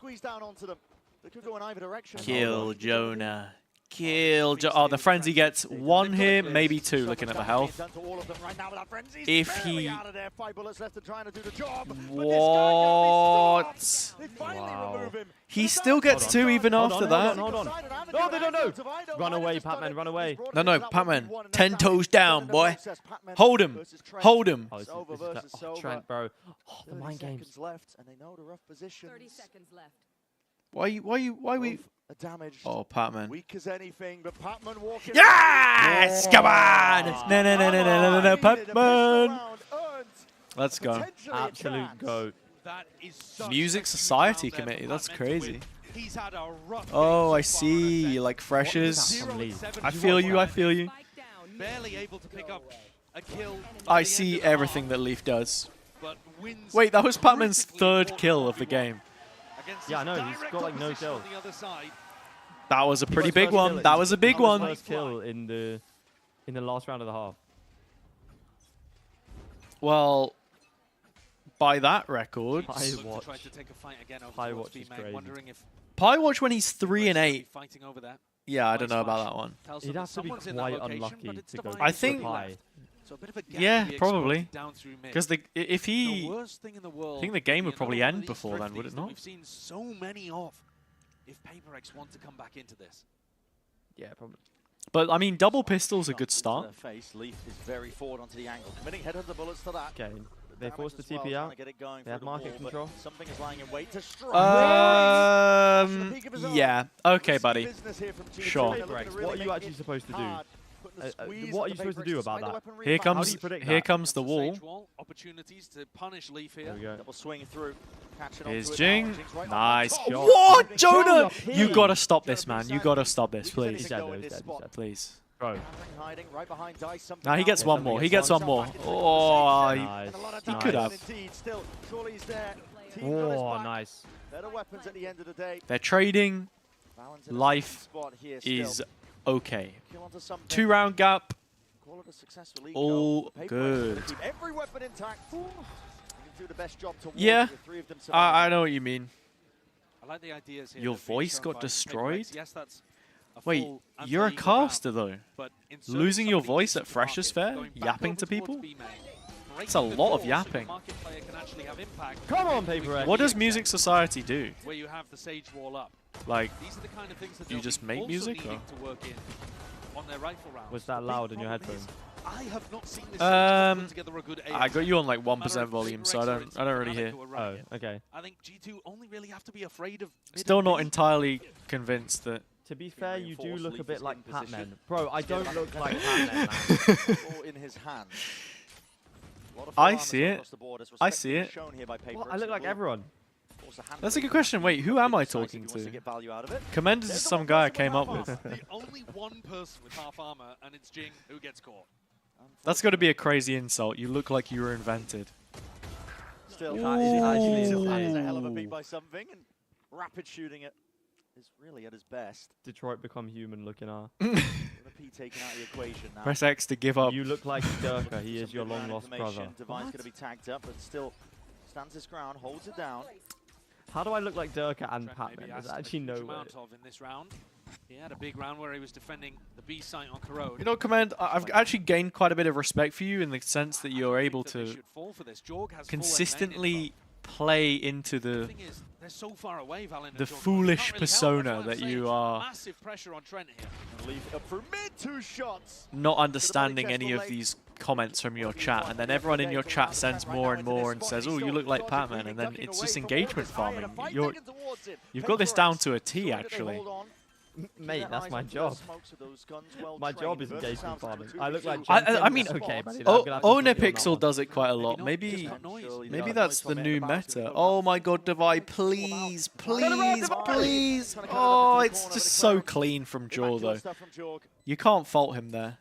Kill Jonah. Kill Oh, the frenzy gets one here, maybe two, looking at the health. If he... What? Wow. He still gets two even after that. Hold on. No, they don't know. Run away, Pac-Man, run away. No, Pac-Man. 10 toes down, boy. Hold him. Hold him. Oh, Trent, bro. Oh, the mind games. Left, and they know the rough positions. 30 seconds left. Why we... Oh, Pac-Man. Weak as anything, but Pac-Man walking. Yes! Come on! No, Pac-Man! Let's go. Absolute goat. Music Society Committee, that's crazy. Oh, I see. Like freshers. I feel you, I feel you. Barely able to pick up a kill. I see everything that Leaf does. Wait, that was Pac-Man's third kill of the game. Yeah, I know. He's got like no kills. That was a pretty big one. That was a big one. First kill in the last round of the half. Well, by that record, Pywatch is crazy. Pywatch when he's 3 and 8. Yeah, I don't know about that one. He'd have to be quite unlucky to go. I think. Yeah, probably. Because if he, I think the game would probably end before then, would it not? We've seen so many of. If PRX want to come back into this, yeah, probably. But I mean, double pistol's a good start. Leaf is very forward onto the angle, committing headhunter bullets to that. Okay, they forced the TP out. They have market control. Something is lying in wait to strike. Yeah. Okay, buddy. Sure. What are you actually supposed to do? What are you supposed to do about that? Here comes the wall. Opportunities to punish Leaf here. There we go. Double swing through. Here's Jing. Nice shot. What, Jonah? You gotta stop this, man. You gotta stop this, please. He's dead, he's dead. Please. Bro. Now he gets one more. He gets one more. Oh, he could have. Oh, nice. Better weapons at the end of the day. They're trading. Life is okay. 2-round gap. All good. Every weapon intact. Do the best job to yeah, the three of them I know what you mean. I like the ideas here. Your voice got destroyed? Yes, that's wait, you're a caster though. Losing your voice at Freshers Fair? Yapping to people? It's a lot of yapping. Come on, PRX. What does Music Society do? Where you have the Sage Wall up. Like, these are the kind of things that you just make music? Or? To work in on their rifle rounds. Was that loud in your headphones? I have not seen this together a good I got you on like 1% volume, so I don't really hear. Oh, okay. I think G2 only really have to be afraid of. Still not entirely convinced that. To be fair, you do look a bit like Pac-Man. Bro, I don't look like Pac-Man, man. in his hand. I see it. I see it. Well, I look like everyone. That's a good question. Wait, who am I talking to? Commenders is some guy I came up with. The only one person with half armor, and it's Jing who gets caught. That's got to be a crazy insult. You look like you were invented. Still, that is a hell of a pick by something. And rapid shooting it is really at his best. Detroit become human looking at. P taken out of the equation now. Press X to give up. You look like Durka. He is your long lost brother. Divine's going to be tagged up, but still stands his ground, holds it down. How do I look like Durka and Patman? There's actually no way. In this round. He had a big round where he was defending the B site on Corrode. You know, Command, I've actually gained quite a bit of respect for you in the sense that you're able to consistently play into the foolish persona that you are, Massive pressure on Trent here. Leave up for mid, 2 shots. not understanding any of these comments from your chat, and then everyone in your chat sends more and more and says, "Oh, you look like Patman," and then it's just engagement farming. You've got this down to a T, actually. Mate, that's my job. My job is engagement farming. I look like. I mean, okay, Onepixel does it quite a lot. Maybe that's the new meta. Oh my God, Devi, please, please, please. Oh, it's just so clean from Jaw, though. You can't fault him there.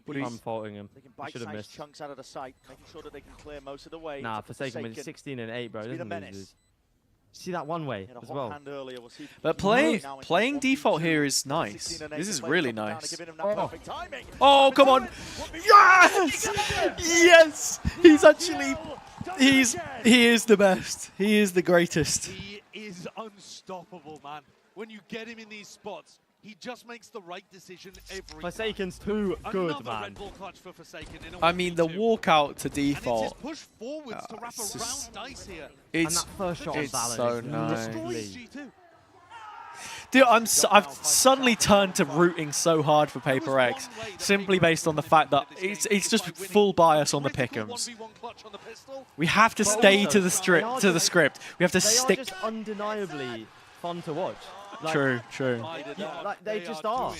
I'm faulting him. I should have missed. Chunks out of the site, making sure that they can clear most of the way. Nah, Forsaken with 16 and 8, bro. Doesn't lose. See that one way as well. But playing default here is nice. This is really nice. Oh, come on! Yes! Yes! He's actually, he is the best. He is the greatest. He is unstoppable, man. When you get him in these spots, he just makes the right decision every time. Forsaken's too good, man. Red Bull clutch for Forsaken in I mean, the walkout to default. And it's his push forwards to wrap around dice here. It's, and that first shot it's on so balance. nice. Dude, I've suddenly turned to rooting so hard for PRX, simply based on the fact that it's just full bias on the pick'ems. We have to stay to the script. We have to stick. They are just undeniably fun to watch. Like, True. Like, they just are.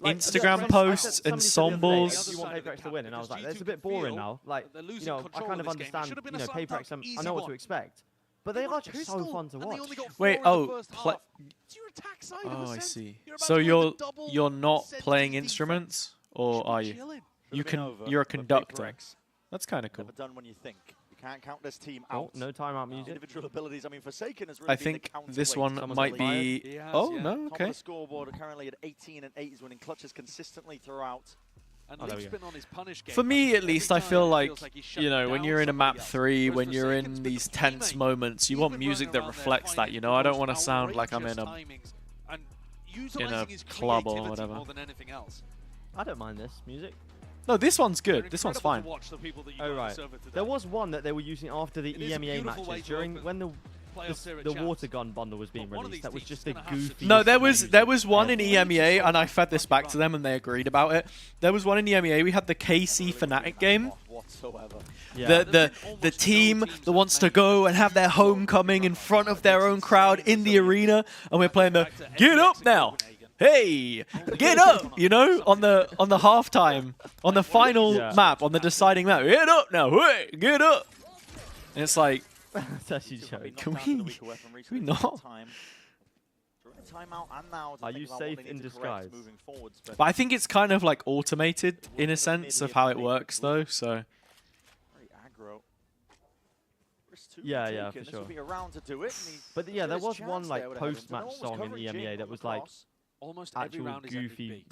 Like, Instagram posts, ensembles. You want PRX to win, and I was like, "It's a bit boring now." Like, you know, I kind of understand. You know, PRX. I know what to expect, but they are just so fun to watch. Wait, oh, I see. So you're not playing instruments, or are you? You're a conductor. That's kind of cool. Never done when you think. Can't count this team out. Oh, no timeout music. Individual abilities. I mean, Forsaken has really I think this one might be. Oh no, okay. On the scoreboard, currently at 18 and 8, he's winning clutches consistently throughout. For me, at least, I feel like, you know, when you're in a map 3, when you're in these tense moments, you want music that reflects that. You know, I don't want to sound like I'm in a club or whatever. I don't mind this music. No, this one's good. This one's fine. Oh, right. There was one that they were using after the EMEA matches during when the water gun bundle was being released. That was just a goofy. No, there was one in EMEA, and I fed this back to them, and they agreed about it. There was one in EMEA. We had the KC FNATIC game. Yeah. The team that wants to go and have their homecoming in front of their own crowd in the arena, and we're playing the "Get Up Now." Hey, get up! You know, on the halftime, on the final map, on the deciding map. Get up now! Hey, get up! And it's like, that's actually joking. Can we not? Are you safe in disguise? But I think it's kind of like automated in a sense of how it works, though. So. Yeah, for sure. But yeah, there was one like post-match song in EMEA that was like. Almost actual goofy.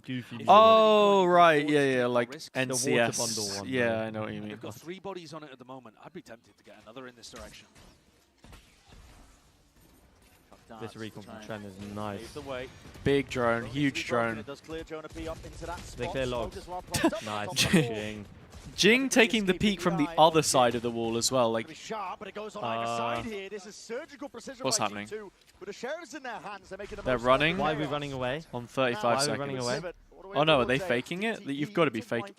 Oh right, yeah, like NCS. The water bundle one. Yeah, I know what you mean. They've got 3 bodies on it at the moment. I'd be tempted to get another in this direction. This recon from Trent is nice. Big drone, huge drone. They clear logs. Nice. Jing. Jing taking the peek from the other side of the wall as well. Like, what's happening? They're running. Why are we running away? On 35 seconds. Running away? Oh no, are they faking it? You've got to be faking.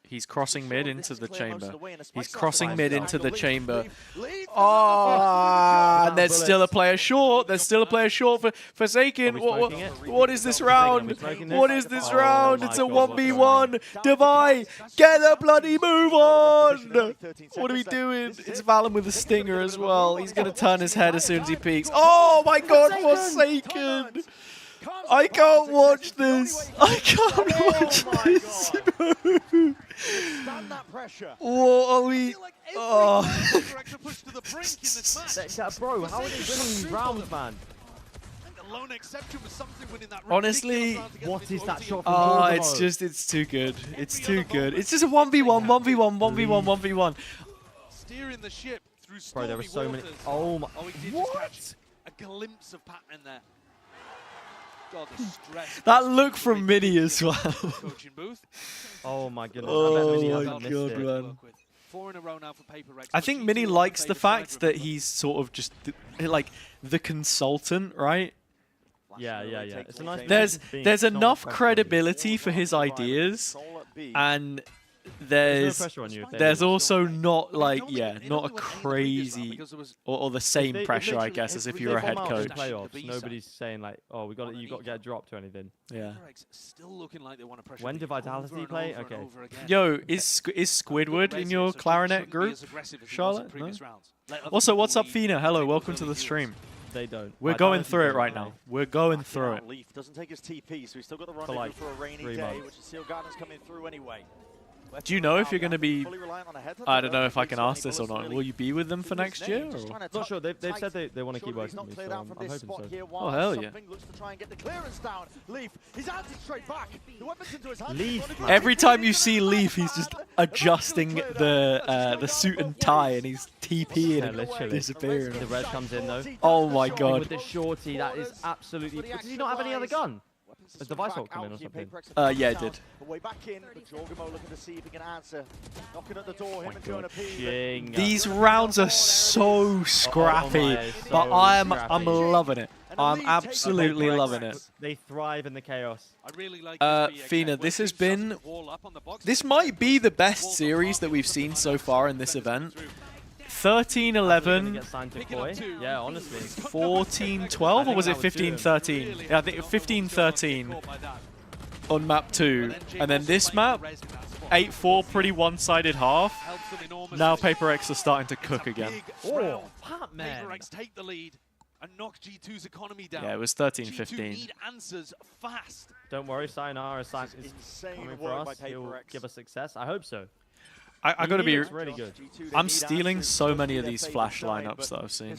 He's crossing mid into the chamber. He's crossing mid into the chamber. Oh, and there's still a player short. There's still a player short for Forsaken. What is this round? What is this round? It's a 1v1. Devi, get a bloody move on. What are we doing? It's Valen with a stinger as well. He's going to turn his head as soon as he peeks. Oh my god, Forsaken. I can't watch this. I can't watch this. What are we? Oh. Bro, how are they winning these rounds, man? Lone exception was something winning that Honestly, what is that shot from oh, it's too good. It's too good. It's just a 1v1, 1v1, 1v1, 1v1. Steering the ship through Bro, there were so many. waters. Oh my. Oh, he did just catch a glimpse of Patman there. God, the stress. That look from Mini as well. Coaching booth. Oh my goodness. Oh I my bet Mini god, hasn't missed it. man. 4 in a row now for PRX. I think Mini likes the fact that he's sort of just like the consultant, right? Yeah. It's a nice there's enough credibility for his ideas, and there's no pressure on you if there's anyone. also not like not a crazy or the same pressure, I guess, as if you're a head coach. Playoffs, nobody's saying like, oh, you got to get dropped or anything. Yeah. Still looking like they want to pressure. When did Vitality play? Okay. Yo, is Squidward in your clarinet group, Charlotte? No? Also, what's up, Fina? Hello, welcome to the stream. They don't. We're going through it right now. We're going through it. Leaf doesn't take his TP, so he's still got the rendezvous for a rainy day, which is Seal Gardner's coming through anyway. Do you know if you're going to be... I don't know if I can ask this or not. Will you be with them for next year? Or? Not sure. They've said they want to keep working with me, so I'm hoping so. Oh, hell yeah. Leaf. Every time you see Leaf, he's just adjusting the suit and tie, and he's TPing and disappearing. The red comes in, though. Oh my god. With the shorty, that is absolutely... Does he not have any other gun? Has the Vice Hulk come in or something? Yeah, it did. Way back in, but Jorgamo looking to see if he can answer. Knocking at the door, him and Jonah P. These rounds are so scrappy, but I'm loving it. I'm absolutely loving it. They thrive in the chaos. I really like Fina, this has been... This might be the best series that we've seen so far in this event. 13-11, yeah, honestly. 14-12, or was it 15-13? Yeah, I think 15-13 on map 2. And then this map, 8-4, pretty one-sided half. Now PRX are starting to cook again. Oh, Patman. PRX take the lead and knock G2's economy down. Yeah, it was 13-15. G2 need answers fast. Don't worry, Sayonara is coming for us. He'll give us success. I hope so. I gotta be really good. I'm stealing so many of these flash lineups that I've seen.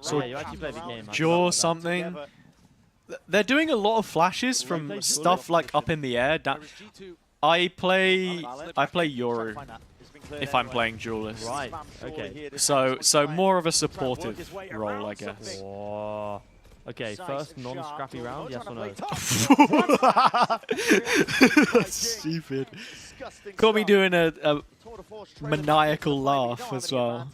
So you actually play the game. Jaw something. They're doing a lot of flashes from stuff like up in the air. I play Yoru if I'm playing Duelist. Right. Okay. So more of a supportive role, I guess. Whoa. Okay, first non-scrappy round, yes or no? That's stupid. Got me doing a maniacal laugh as well.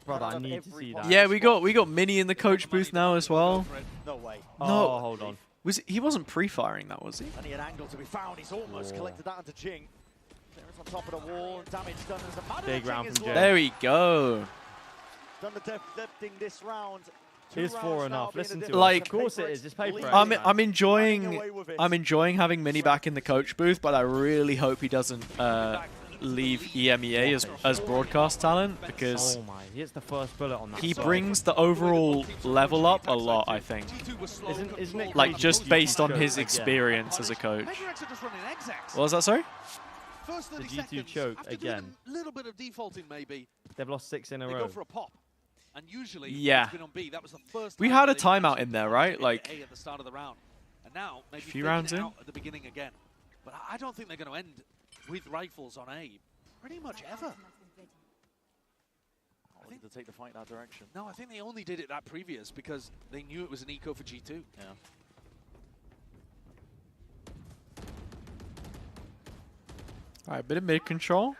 Brother, I need to see that. Yeah, we got Mini in the coach booth now as well. No, No, hold on. He wasn't pre-firing that, was he? And he had angle to be found. He's almost collected that into Jing. On top of the wall, damage done. Big round from Jay. There we go. Done the deflecting this round. Here's 4 enough. Listen to it. Like, of course it is. It's paper. I'm enjoying having Mini back in the coach booth, but I really hope he doesn't leave EMEA as broadcast talent, because oh my, he hits the first bullet on that. He brings the overall level up a lot, I think. Isn't it like just based on his experience as a coach. What was that, sorry? The G2 choke again. A little bit of defaulting maybe. They've lost 6 in a row. They go for a pop. And usually yeah. been on B. That was the first we had a timeout in there, right? Like A at the start of the round. And now maybe a few rounds in at the beginning again. But I don't think they're going to end with rifles on A pretty much ever. I think to take the fight that direction. No, I think they only did it that previous because they knew it was an eco for G2. Yeah. Alright, bit of mid control.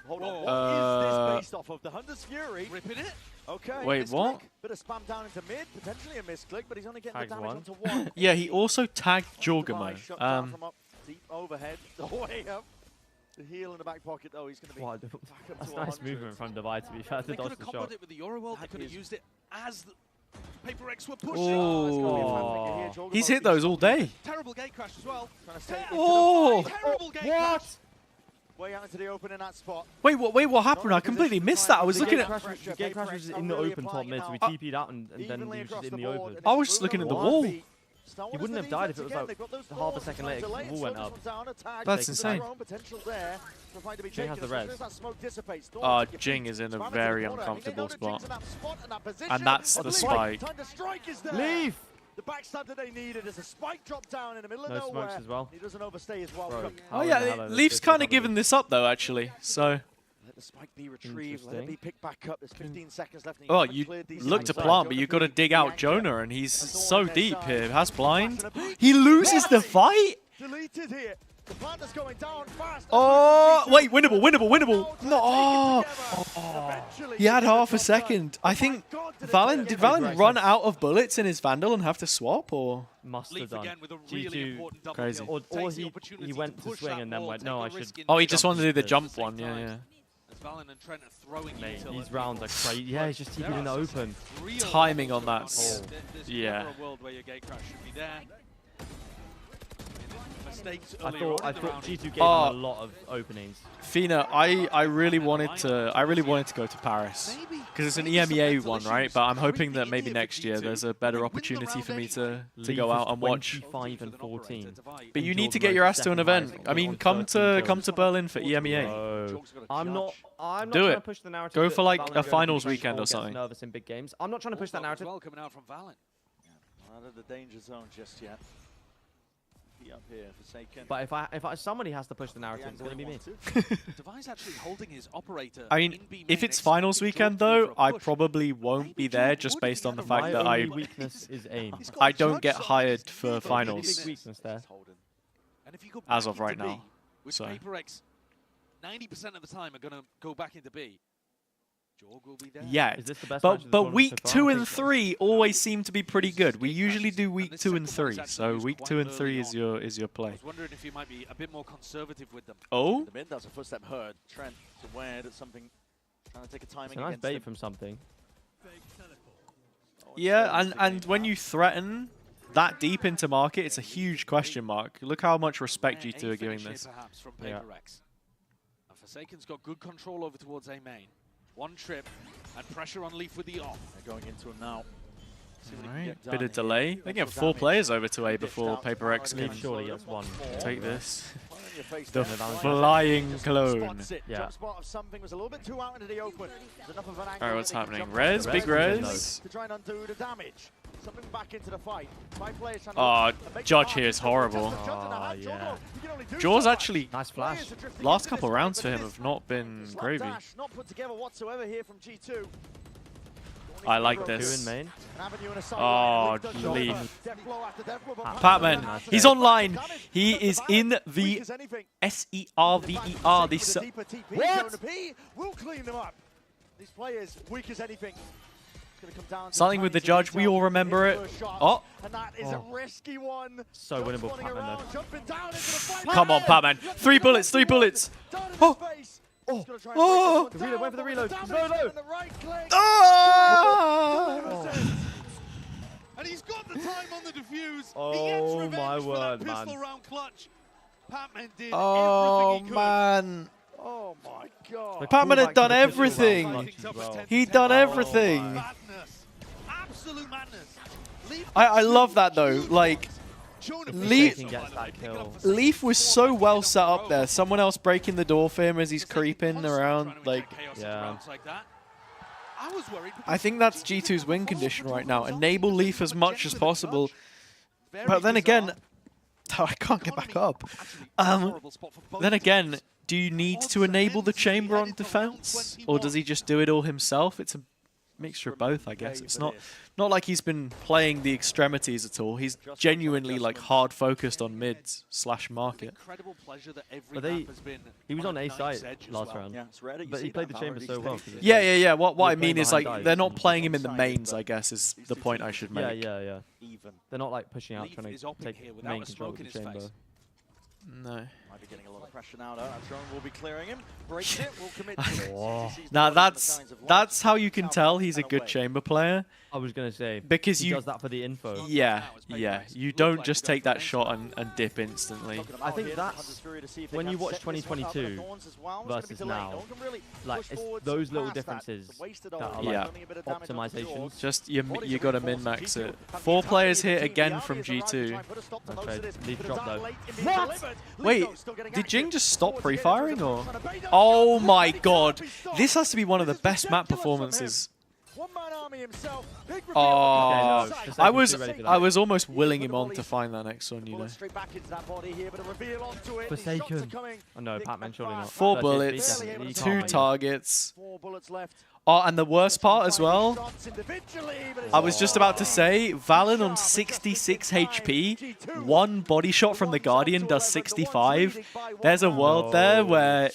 Hold on, what is this based off of? The Hunter's Fury? Ripping it? Okay. Wait, what? Bit of spam down into mid, potentially a misclick, but he's only getting Tags the damage one. onto one. Yeah, he also tagged Jorgamo. From up deep overhead, the way up. The heel in the back pocket, though, he's going to be back up That's to nice 100. movement from Divide, to be fair, to They could dodge have the shot. comboed it with the Euro World. They could have used it as the PRX were pushing. Oh, he's hit those all day. Terrible gate crash as well. Oh, Terrible gate what? crash. Way out into the open in that spot. Wait, what happened? I completely missed that. I was looking at... Gatecrash was in the open top mid, so we TP'd out and then he was just in the open. I was just looking at the wall. He wouldn't have died if it was like half a second later, the wall went up. That's insane. Jing has the res. Jing is in a very uncomfortable spot. And that's the spike. Leave! The backstab that they needed is a spike drop down in the middle of nowhere. Smokes as well. He doesn't overstay his welcome. Oh yeah, Leaf's kind of given this up though, actually. So. Let the spike be retrieved. Let it be picked back up. There's 15 seconds left. Oh, you look to plant, but you've got to dig out Jonah, and he's so deep here. Has blind. He loses the fight. Deleted here. The plant is going down fast. Oh, wait, winnable. No. Oh. He had half a second. I think did Valen run out of bullets in his Vandal and have to swap, or? Must have done. G2 crazy. Or he went to swing and then went, no, I should. Oh, he just wanted to do the jump one, yeah. Mate, these rounds are crazy. Yeah, he's just keeping in the open. Timing on that. Yeah. I thought G2 gave him a lot of openings. Fina, I really wanted to go to Paris because it's an EMEA one, right? But I'm hoping that maybe next year there's a better opportunity for me to go out and watch. 25 and 14. But you need to get your ass to an event. I mean, come to Berlin for EMEA. I'm not Do trying it. to push the narrative. Go for like a Valorant finals gets weekend or something. Nervous in big games. I'm not trying to push that narrative. Well, coming out from Valen. Not out of the danger zone just yet. Up here, Forsaken. But if somebody has to push the narrative, it's going to be me. Device actually holding his operator. I mean, if it's finals weekend though, I probably won't be there just based on the fact that My weakness is aim. I don't get hired for finals Big weakness there. And if you go as back of right into B, now. which So. PRX 90% of the time are going to go back into B. Jorg will be there. Yeah, Is this the best match of the but tournament week so far? 2 I and think so. 3 always seem to be pretty good. We usually do week 2 and 3, so week 2 and 3 is your I play. was wondering if you might be a bit more conservative with them. Oh, The mid, that's a footstep heard. Trent aware that something trying to take a timing It's a nice against bait him. from something. yeah, and when you threaten that deep into market, it's a huge question mark. Look how much respect And G2 a are giving finish this. here perhaps from Yeah. PRX. And Forsaken's got good control over towards A main. One trip and pressure on Leaf with the off. They're going into him now. See what he can Alright, get bit done of delay. here. They get Eventual 4 damage. players over to A before PaperX Leaf can surely gets one. take this. Fire in your face The there. flying Just clone. spots it. Yeah. Jump spot of something was a little bit too out into the open. There's enough of an angle Alright, what's that they can happening? jump Res, back big to res. to try and undo the damage. Something back into the fight. 5 players trying to Oh, and make Judge the here mark. is horrible. Just a shot in the Oh, hand. yeah. You can only do Jaws so actually, Nice flash. Players are drifting last into couple this rounds fight, for but him this have not been slap gravy. dash not put together whatsoever here from G2. I like Two this. in main. An avenue and a side Oh, line. Leaf does show Leaf. up. Death blow after death blow, but Patman, Patman he's has online. damage. He But is the in Valen, the weak as anything. SERVER. With This a deeper TP, What? Jonah P will clean them up. These players, weak as anything. It's gonna come down to Something with the timing judge. We all remember it. his first shot, Oh. And that is a risky one. So winnable, Running Patman, around, though. jumping down into the fight. Come on, Patman. 3 bullets, 3 bullets. Down in Oh. his face. Oh. He's gonna try and Oh. break this The one reload, went for the down, reload. but No, no. and the right click. Oh! And he's got the time on the defuse. Oh, he gets revenge my for word, that man. pistol round clutch. Patman did Oh, everything he could. man. Oh my god. Patman had Callback done to the pistol everything. round clutch as well. He'd done everything. Madness. Absolute madness. Leaf I love that though. Like, Jonah Leaf- P. Gets that kill. Leaf was so well set up there. Someone else breaking the door for him as he's creeping around. Like, Yeah. I was worried. I think that's G2's win condition right now. Enable Leaf as much as possible. But then again, oh, I can't get back up. Then again, do you need to enable the chamber on defense? Or does he just do it all himself? It's a mixture of both, I guess. It's not like he's been playing the extremities at all. He's genuinely like hard focused on mids / market. Incredible pleasure that every But map has been he was on A knife's side edge as last well. round. Yeah, it's rare that you But see he played that the chamber Valorant so these well. days. 'cause it's Yeah. What I You're mean playing is like behind they're dice not and you playing just him in the one-sided, mains, but I guess, is the point I should Yeah, make. yeah. Even. They're not like pushing out, Leaf trying is to open take here without main a control smoke of in the his chamber. face. No. Might be getting a lot of pressure now, though. That drone will be clearing him. Breaks it, will commit to it. Now that's how you can tell he's a good chamber player. I was gonna say because he does that for the info. Yeah, yeah. You don't just take that shot and dip instantly. I think that's when you watch 2022 versus now, like it's those little differences that are like optimizations. Just you got to min-max it. 4 players here again from G2. Okay, leave drop though. What? Wait, did Jing just stop pre-firing or? Oh my god, this has to be one of the best map performances. Oh, I was almost willing him on to find that next one, you know. Forsaken. Oh no, Pac-Man surely not. 4 bullets, 2 targets. Oh, and the worst part as well, I was just about to say, Valen on 66 HP, 1 body shot from the Guardian does 65. There's a world there where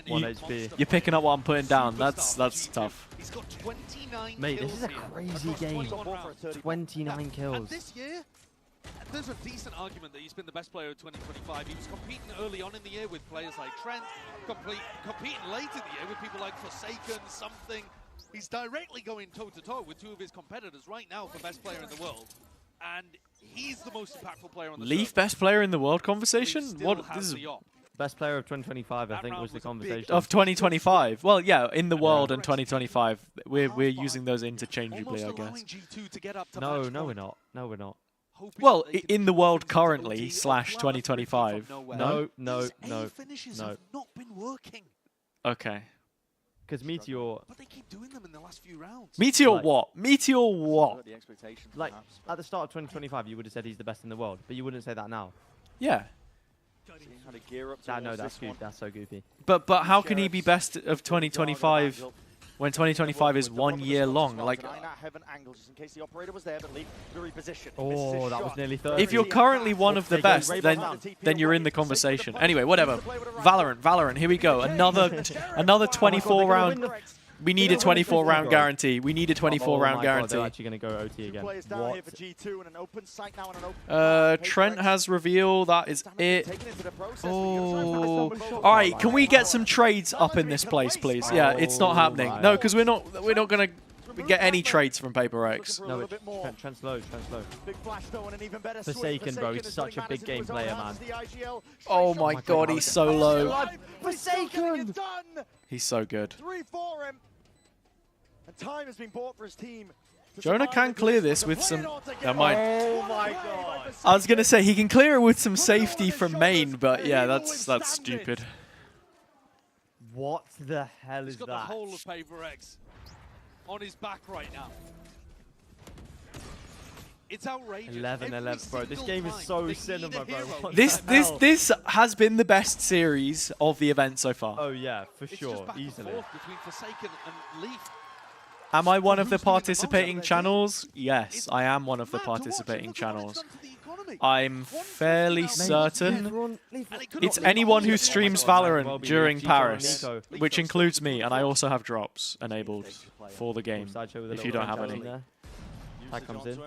you're picking up what I'm putting down. That's tough. Mate, this is a crazy game. 29 kills. And this year, there's a decent argument that he's been the best player of 2025. He was competing early on in the year with players like Trent, competing late in the year with people like Forsaken, Something. He's directly going toe-to-toe with 2 of his competitors right now for best player in the world. And he's the most impactful player on the Leaf best player in the world conversation? What? This is best player of 2025, I think, was the conversation. Of 2025? Well, yeah, in the world and 2025. We're using those interchangeably, I guess. No, we're not. No, we're not. Well, in the world currently / 2025. No. finishes have not been working. Okay. Because Meteor. But they keep doing them in the last few rounds. Meteor what? Meteor what? Like at the start of 2025, you would have said he's the best in the world, but you wouldn't say that now. Yeah. No, that's goofy. That's so goofy. But how can he be best of 2025 when 2025 is 1 year long? Like, oh, that was nearly 30. if you're currently one of the best, then you're in the conversation. Anyway, whatever. Valorant. Here we go. Another 24 round. We need a 24 round guarantee. We need a 24 round guarantee. They're actually going to go OT again. What? Trent has reveal. That is it. Oh. All right. Can we get some trades up in this place, please? Yeah, it's not happening. No, because we're not going to get any trades from PRX. No, Trent's low. Forsaken, bro. He's such a big game player, man. Oh my god, he's so low. Forsaken! He's so good. 3 for him. And time has been bought for his team. Jonah can clear this with some... Oh my god. I was going to say, he can clear it with some safety from main, but yeah, that's stupid. What the hell is that? He's got the whole of PRX on his back right now. It's outrageous. 11-11, bro. This game is so cinema, bro. This has been the best series of the event so far. Oh yeah, for sure, easily. Between Forsaken and Leaf. Am I one of the participating channels? Yes, I am one of the participating channels. I'm fairly certain it's anyone who streams Valorant during Paris, which includes me, and I also have drops enabled for the game, if you don't have any. That comes in.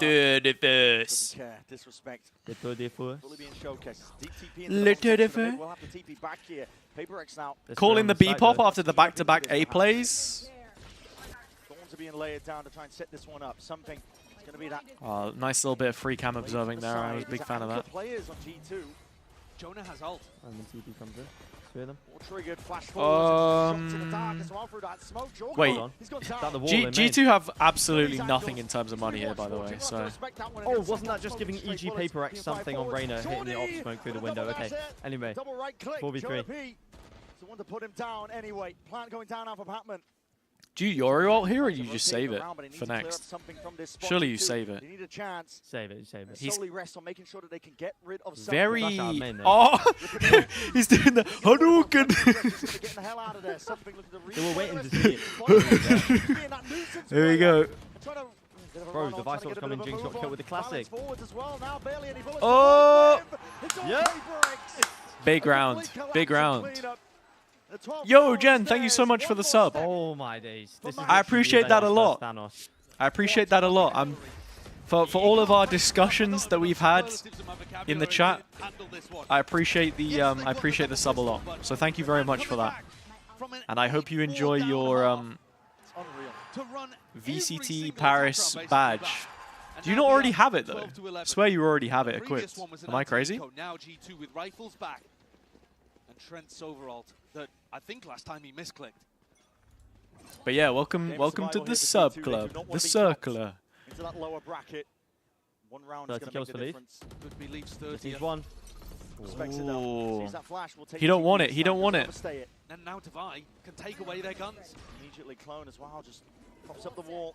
Le Defus. Calling the B pop after the back-to-back A plays. Being layered down to try and set this one up. Something is going to be that. Oh, nice little bit of free cam observing there. I was a big fan of that. Players on G2. Jonah has ult. And then TP comes in. 3 of them. Triggered flash forward. Wait. G2 have absolutely nothing in terms of money here, by the way. So. Oh, wasn't that just giving EG PRX something on Reyna hitting the op smoke through the window? Okay. Anyway, 4v3. So want to put him down anyway. Plant going down alpha Patman. Do you Yori ult here, or you just save it for next? Surely you save it. Save it. He's very... Oh! He's doing the Hadouken! They were waiting to see it. There we go. Bro, the Vice Lord's coming, Jinx got killed with the classic. Oh! Yeah! Big round. Big round. Yo, Jen, thank you so much for the sub. Oh my days. I appreciate that a lot. I appreciate that a lot. For all of our discussions that we've had in the chat, I appreciate the sub a lot. So thank you very much for that. And I hope you enjoy your to run VCT Paris badge. Do you not already have it though? I swear you already have it equipped. Am I crazy? Now G2 with rifles back. And Trent Soveralt, that I think last time he misclicked. But yeah, welcome to the sub club, the circular. Into that lower bracket. One round is going to make the difference. Could be Leaf's 30th. He's one. Ooh. He don't want it. He don't want it. And now Devi can take away their guns. Immediately Clone as well, just pops up the wall.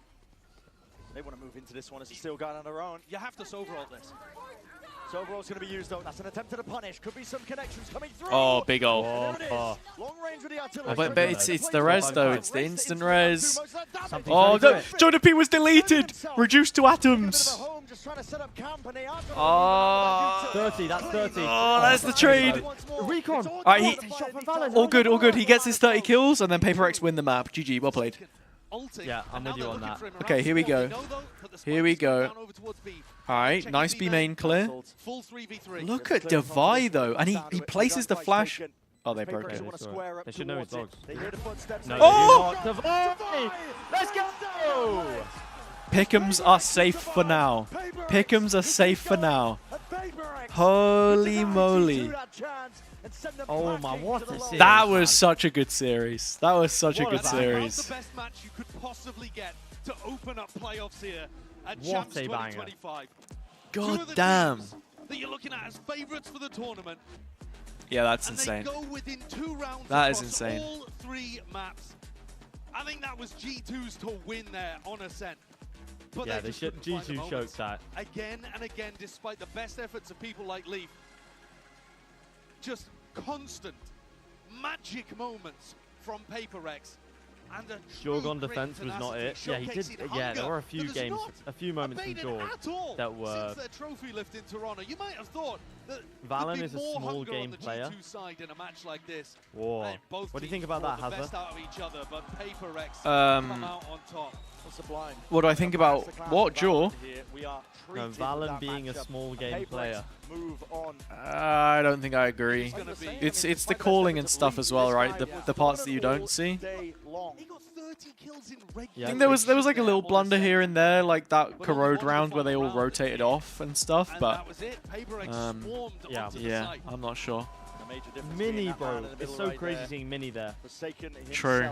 They want to move into this one as he's still going on their own. You have to Soveralt this. Soveralt's going to be used though. That's an attempt at a punish. Could be some connections coming through. Oh, big ol'. Long range with the artillery. But it's the res though. It's the instant res. Something Oh, Jonah P was deleted. Reduced to atoms. Oh, 30. That's 30. Oh, that's the trade. Recon. All right, all good, all good. He gets his 30 kills, and then PRX win the map. GG, well played. Yeah, I'm with you on that. Okay, here we go. Here we go. All right, nice B main clear. Look at Devi though, and he places the flash. Oh, they broke it. They should know his dogs. No, oh! Devi! Let's go! Pick'ems are safe for now. Pick'ems are safe for now. Holy moly. Oh my, what a series. That was such a good series. That was such a good series. That's the best match you could possibly get to open up playoffs here at What Champs a banger. 2025. God damn. That you're looking at as favorites for the tournament. Yeah, that's and insane. They go within 2 rounds that is across insane. all 3 maps. I think that was G2's to win there on Ascent. But yeah, they should. G2 choked that. Again and again, despite the best efforts of people like Leaf. Just constant magic moments from PRX. And Jorgon defense was not it. Yeah, he did. Yeah, there were a few games, a few moments from Jorg that were. Since their trophy lift in Toronto, you might have thought that Valen is a small game player. Side in a match like this. Whoa. What do you think about that, Hazza? Out of each other, but PRX come out on top. What do I think about what, Jaw? No, Valen being a small game player. I don't think I agree. It's the calling and stuff as well, right? The parts that you don't see. I think there was like a little blunder here and there, like that corrode round where they all rotated off and stuff, but yeah, I'm not sure. Mini, bro, it's so crazy seeing Mini there. True.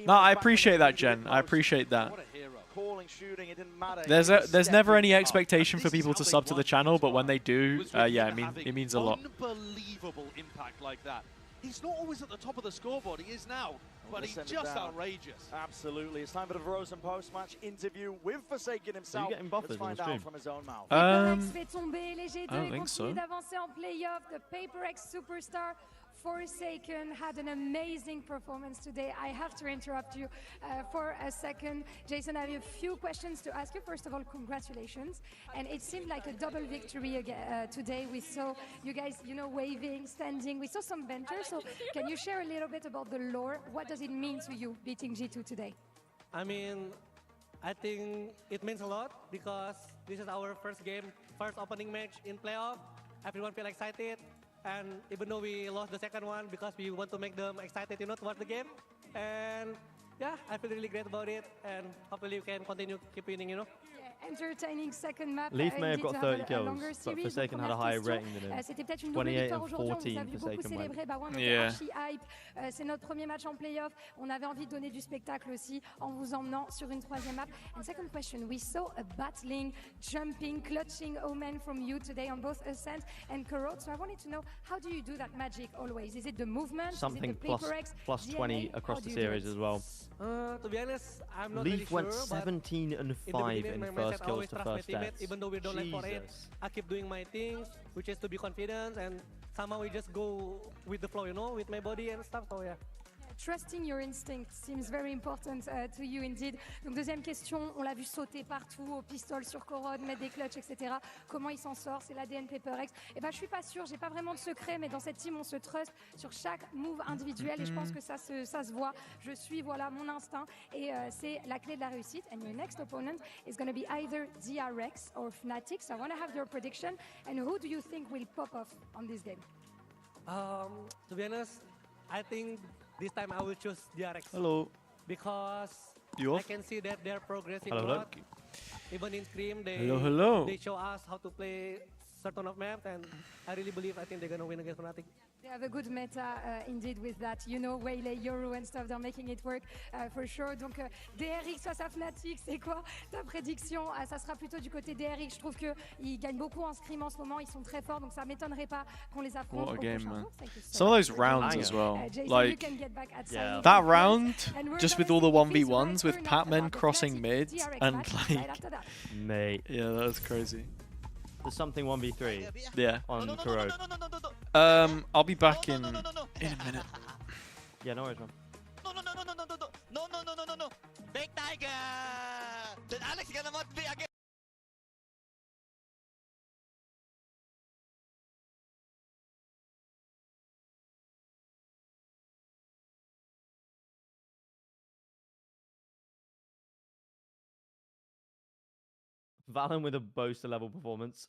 No, I appreciate that, Jen. I appreciate that. There's never any expectation for people to sub to the channel, but when they do, yeah, it means a lot. Unbelievable impact like that. He's not always at the top of the scoreboard. He is now, but he's just outrageous. Absolutely. It's time for the Frozen post-match interview with Forsaken himself. Are you getting buffers Let's find out from his own mouth. I don't think so. The PRX superstar Forsaken had an amazing performance today. I have to interrupt you for a second. Jason, I have a few questions to ask you. First of all, congratulations. And it seemed like a double victory again, today. We saw you guys, waving, standing. We saw some banters. So can you share a little bit about the lore? What does it mean to you beating G2 today? I mean, I think it means a lot because this is our first opening match in playoff. Everyone feel excited. And even though we lost the second one because we want to make them excited, to watch the game. And yeah, I feel really great about it. And hopefully we can continue keep winning, Yeah, entertaining second map. Leaf may have got 30 kills, but Forsaken had a higher rating than him. 28 and 14 Forsaken went. Yeah. C'est notre premier match en playoff. On avait envie de donner du spectacle aussi en vous emmenant sur une troisième map. And second question, we saw a battling, jumping, clutching Omen from you today on both Ascent and Corrode. So I wanted to know, how do you do that magic always? Is it the movement? Something is it the PRX, plus 20 across the series as well. To be honest, I'm not Leaf really went sure, 17 and 5 in first kills to first deaths. Even though we don't like for it, I keep doing my things, which is to be confident, and somehow we just go with the flow, with my body and stuff. So yeah. Trusting your instinct seems very important to you indeed. Donc deuxième question, on l'a vu sauter partout, au pistol sur Corrode, mettre des clutches, etc. Comment il s'en sort? C'est l'ADN PRX. Et ben je suis pas sûre, j'ai pas vraiment de secret, mais dans cette team on se trust sur chaque move individuel et je pense que ça se voit. Je suis mon instinct et c'est la clé de la réussite. And your next opponent is going to be either DRX or FNATIC. So I want to have your prediction. And who do you think will pop off on this game? To be honest, I think this time I will choose DRX. Hello. Because You I off? can see that they're progressing Hello, a hello. lot. Even in Scream, Hello. they show us how to play certain of maps, and I really believe I think they're gonna win against Fnatic. They have a good meta indeed with that, you know, Waylay, Yoru and stuff, they're making it work for sure. Donc DRX face à Fnatic, c'est quoi ta prédiction? Ça sera plutôt du côté DRX. Je trouve qu'ils gagnent beaucoup en scrim en ce moment, ils sont très forts, donc ça m'étonnerait pas qu'on les affronte. What a au game, prochain man. tour. Thank you so Some of much those for rounds joining. as well. Jason, you Like, can get back at Silent that Voice. round, And we're just gonna with all the see if he's 1v1s with right or not Patman about the crossing Fnatic mid DRX and match like, right after that. Mate. Yeah, that was crazy. There's something 1v3 Yeah. on Corrode. I'll be back in a minute. Yeah, no worries, man. No. Big Tiger! Then Alex gonna not be again. Valen with a Boaster level performance.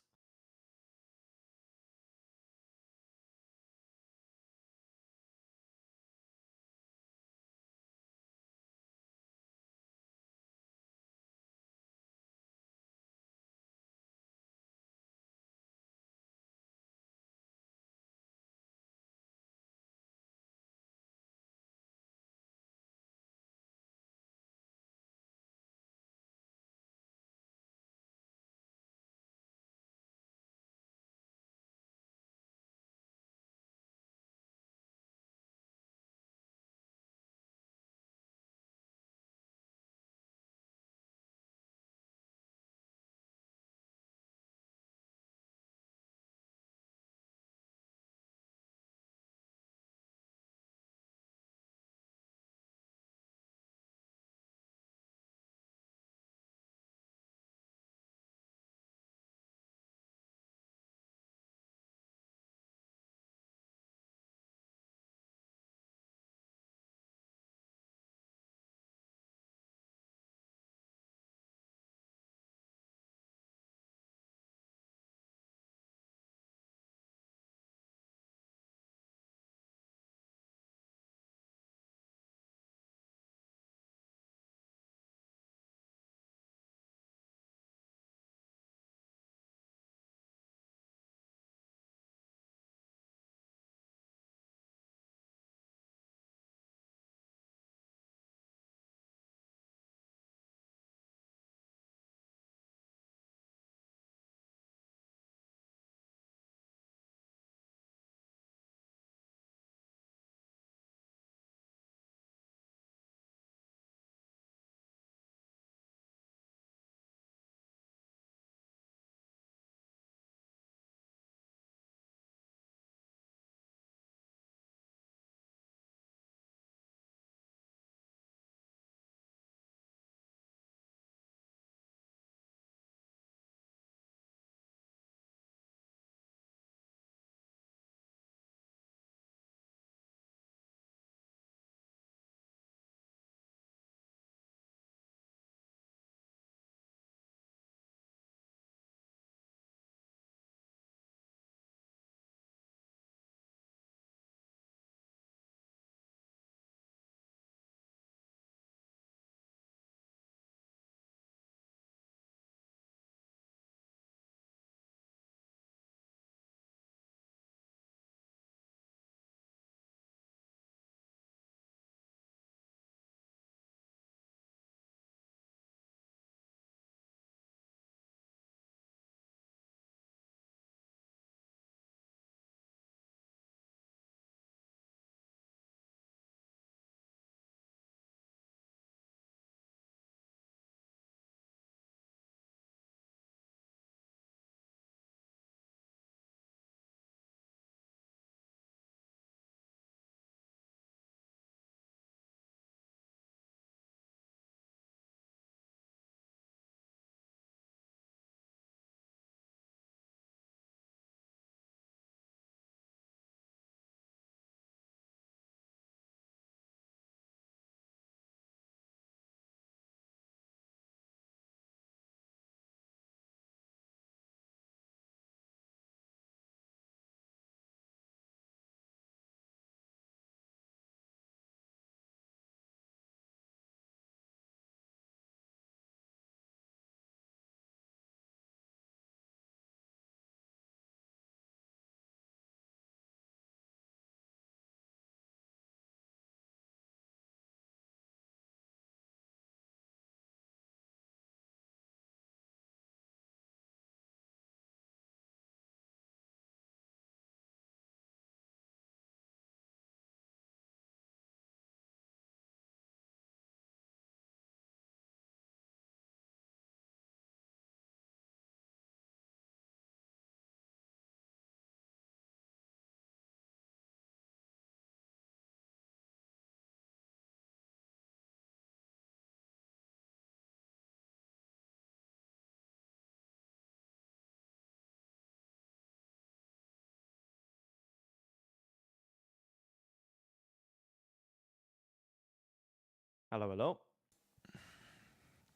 Hello, hello.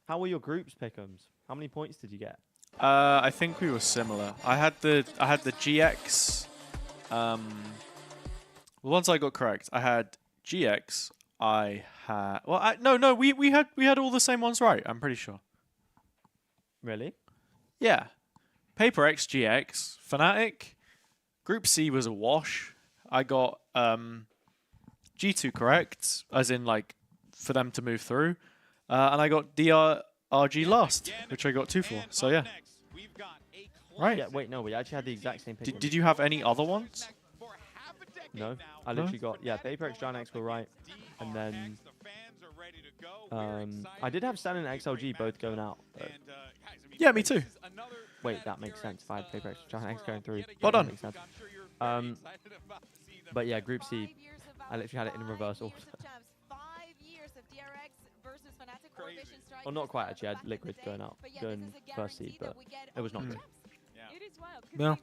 How were your groups, Pick'ems? How many points did you get? I think we were similar. I had the GX. The ones I got correct. I had GX. I had no. We had all the same ones right. I'm pretty sure. Really? Yeah. PRX, GX, FNATIC. Group C was a wash. I got G2 correct, as in like for them to move through, and I got DRG last, which I got 2 for. So yeah. Right. Yeah. Wait, no. We actually had the exact same pick. Did you have any other ones? No. I literally got PRX, Giant X were right, and then I did have Stan and XLG both going out. Yeah, me too. Wait, that makes sense. If I had PRX, Giant X going through. Well done. Makes sense. But yeah, Group C, I literally had it in reverse order. Well, not quite actually. I had Liquid going out, going first seed, but it was not good. No.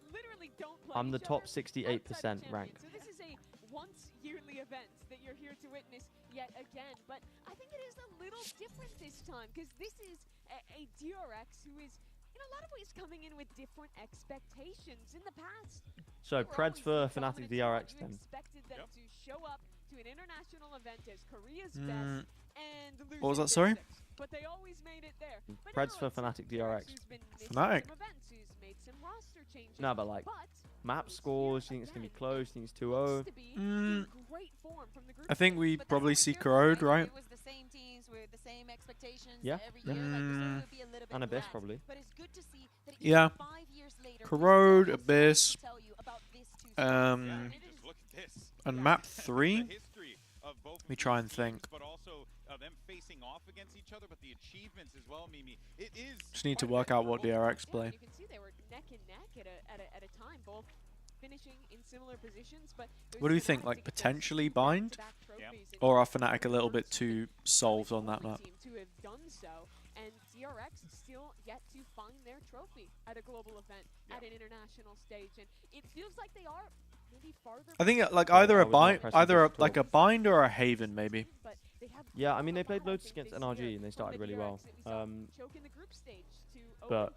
I'm the top 68% ranked. So this is a once-yearly event that you're here to witness yet again. But I think it is a little different this time because this is a DRX who is, in a lot of ways, coming in with different expectations. In the past, So Preds for FNATIC DRX then. expected them to show up to an international event as Korea's best and lose What was that, in sorry? six. But they always made it there. But Preds now for it's FNATIC DRX. who's been missing FNATIC. some events, who's made some roster changes. No, but like map scores, you think it's gonna be close, you think it's 2-0. I think we probably see Corrode, right? Yeah. And Abyss probably. Yeah. Corrode, Abyss, and map 3. We try and think. Them facing off against each other, but the achievements as well, Mimi. It is Just need to work out what DRX play. You can see they were neck and neck at a time, both finishing in similar positions. But What do you think? Like potentially bind, or are FNATIC a little bit too solved on that map? to have done so, and DRX still yet to find their trophy at a global event at an international stage, and it feels like they are maybe farther. I think like either a bind, like a bind or a Haven maybe. Yeah, I mean they played loads against NRG and they started really well. But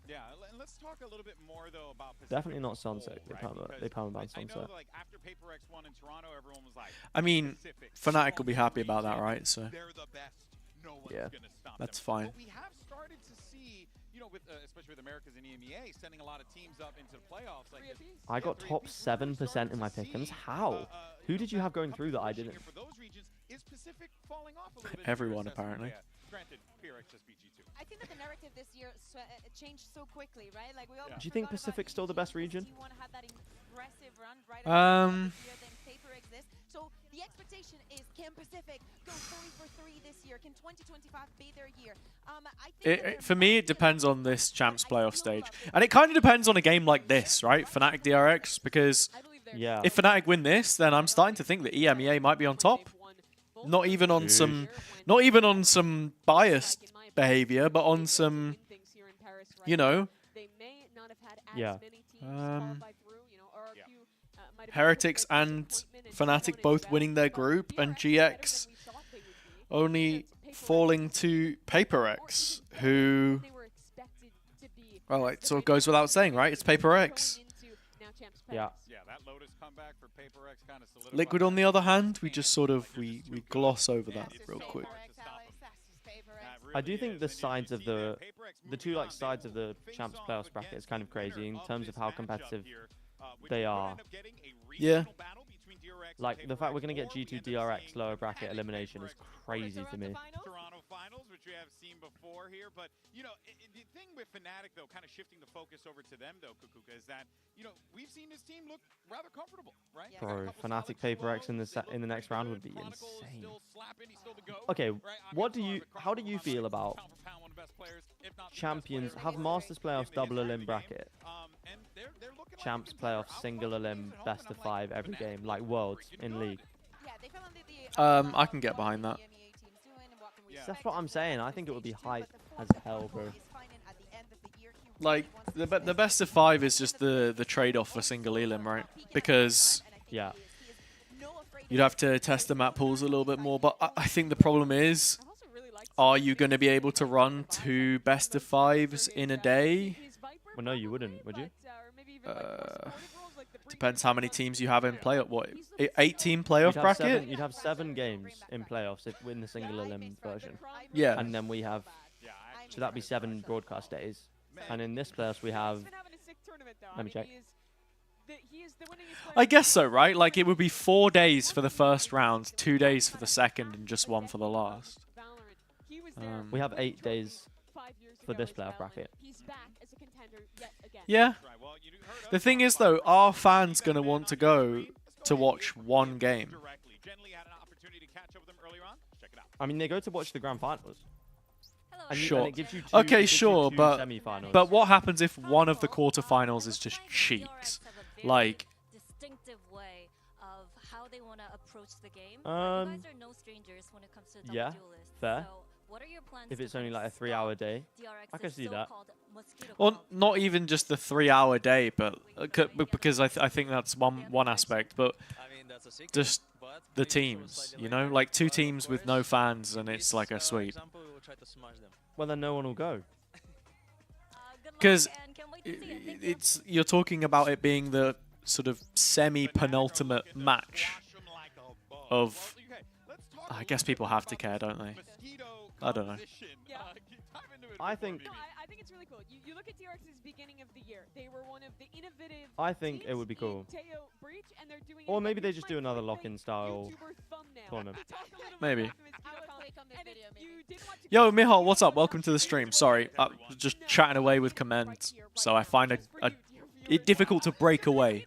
yeah, let's talk a little bit more though about Pacific definitely not as a whole, Sunset. right? They permaban I know Sunset. like after PRX won in Toronto, everyone was like, I mean, Pacific, FNATIC will be happy about that, right? So they're the best. No one's yeah, gonna stop that's them. fine. But we have started to see, you know, with especially with Americas and EMEA sending a lot of teams up into the playoffs. Like I got top 7% in my pick'ems. How? Who did you have going through that I didn't? for those regions, is Pacific falling off a little bit? Everyone apparently. Granted, PRX just beat G2. I think that the narrative this year changed so quickly, right? Like we all Do you think Pacific's still the best region? had that impressive run right year, then paper exists. So the expectation is, can Pacific go 3 for 3 this year? Can 2025 be their year? I think For me, it depends on this champs playoff stage, and it kind of depends on a game like this, right? FNATIC DRX, because yeah, if FNATIC win this, then I'm starting to think that EMEA might be on top. Not even on some biased behavior, but on some, you know. Yeah. Heretics and FNATIC both winning their group, and GX only falling to PRX, who, well, it sort of goes without saying, right? It's PRX. Yeah. Yeah, that Lotus comeback for PRX kind of solidified. Liquid, on the other hand, we just sort of we gloss over that real quick. I do think the sides of the two like sides of the champs playoffs bracket is kind of crazy in terms of how competitive they are. Yeah. Like the fact we're gonna get G2 DRX lower bracket elimination is crazy to me. Toronto finals, which we have seen before here, but you know, the thing with FNATIC though, kind of shifting the focus over to them though, Kukuka, is that you know we've seen this team look rather comfortable, right? Bro, FNATIC PRX in the next round would be insane. Okay, how do you feel about champions have Masters playoffs double elim bracket, champs playoffs single elim best of 5 every game like Worlds in League? I can get behind that. That's what I'm saying. I think it would be hype as hell, bro. Like the best of 5 is just the trade-off for single elim, right? Because yeah, you'd have to test the map pools a little bit more. But I think the problem is, are you going to be able to run 2 best-of-5s in a day? Well, no, you wouldn't, would you? Depends how many teams you have in playoff. What, 8-team playoff bracket? You'd have 7 games in playoffs if we're in the single elim version. Yeah. And then we have, so that'd be 7 broadcast days. And in this playoffs we have, let me check. I guess so, right? Like it would be 4 days for the first round, 2 days for the second, and just 1 for the last. We have 8 days for this playoff bracket. Yeah. The thing is, though, are fans going to want to go to watch 1 game? I mean, they go to watch the grand finals. And Sure. and it gives you Okay, sure, but semi-finals. what happens if one of the quarterfinals is just cheeks? Like, Distinctive way of how they want to approach the game. You Um, guys are no strangers when it comes to double yeah, duelists. fair. So what are your plans If to it's only kind like a of 3-hour stop day, DRX's I can see that. so-called mosquito well, not even just the 3-hour day, but because I think that's one aspect, but just the teams, you know, like 2 teams with no fans, and it's like a sweep. Well, then no one will go. Because you're talking about it being the sort of semi-penultimate match of. I guess people have to care, don't they? I don't know. I think. I think it's really cool. You look at DRX's beginning of the year. They were one of the innovative. I think it would be cool. Or maybe they just do another lock-in style tournament. Maybe. Yo, Mihal, what's up? Welcome to the stream. Sorry, just chatting away with comments, so I find it difficult to break away.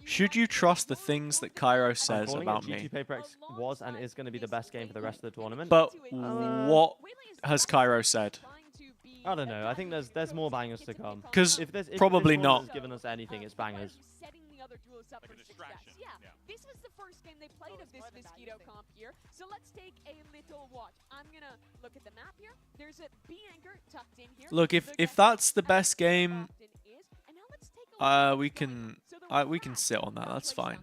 Should you trust the things that Cairo says about me? G2 PaperX was and is going to be the best game for the rest of the tournament. But what has Cairo said? I don't know. I think there's more bangers to come. 'Cause if this probably tournament not. has given us anything, it's bangers. Yeah, this was the first game they played of this Mosquito comp here. So let's take a little watch. I'm gonna look at the map here. There's a B anchor tucked in here. Look, if that's the best game, we can sit on that. That's fine.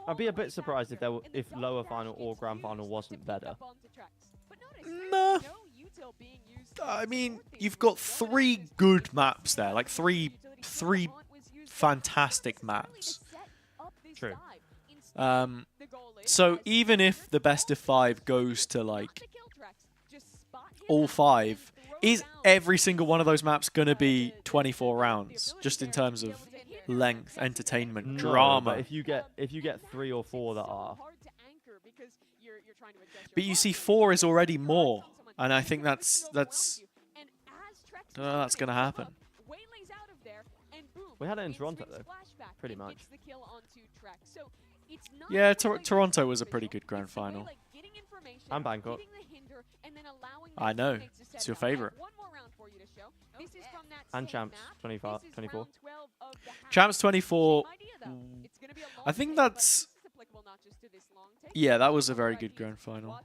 I'd be a bit surprised if lower final or grand final wasn't better. Nah. I mean, you've got 3 good maps there, like three fantastic maps. True. So even if the best of 5 goes to like all 5, is every single one of those maps gonna be 24 rounds, just in terms of length, entertainment, No, drama? but if you get 3 or 4 that are, but you see 4 is already more, and I think that's gonna happen. we had it in Toronto though, pretty much. Yeah, Toronto was a pretty good grand final. And Bangkok. I know, it's your favorite. And Champs 24. Champs 24. I think that's. Yeah, that was a very good grand final.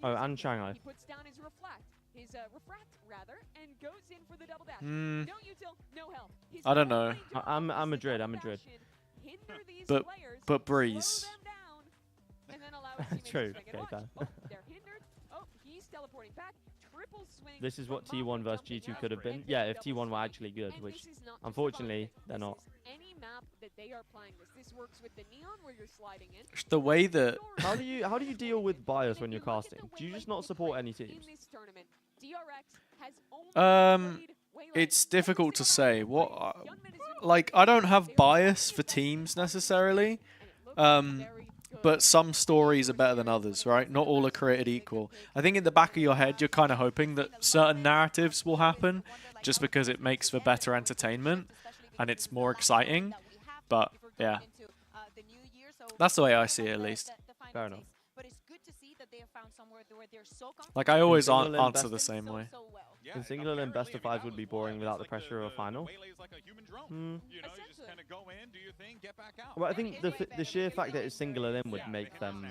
Oh, and Shanghai. I don't know. I'm Madrid. But Breeze. True. Okay, fair. This is what T1 versus G2 could have been. Yeah, if T1 were actually good, which unfortunately they're not. The way that how do you deal with bias when you're casting? Do you just not support any teams? It's difficult to say. Like, I don't have bias for teams necessarily. But some stories are better than others, right? Not all are created equal. I think in the back of your head, you're kind of hoping that certain narratives will happen just because it makes for better entertainment and it's more exciting. But, yeah. That's the way I see it, at least. Fair enough. Like, I always answer the same way. In single and best of 5 would be boring without the pressure of a final. Well, I think the sheer fact that it's single and would make them.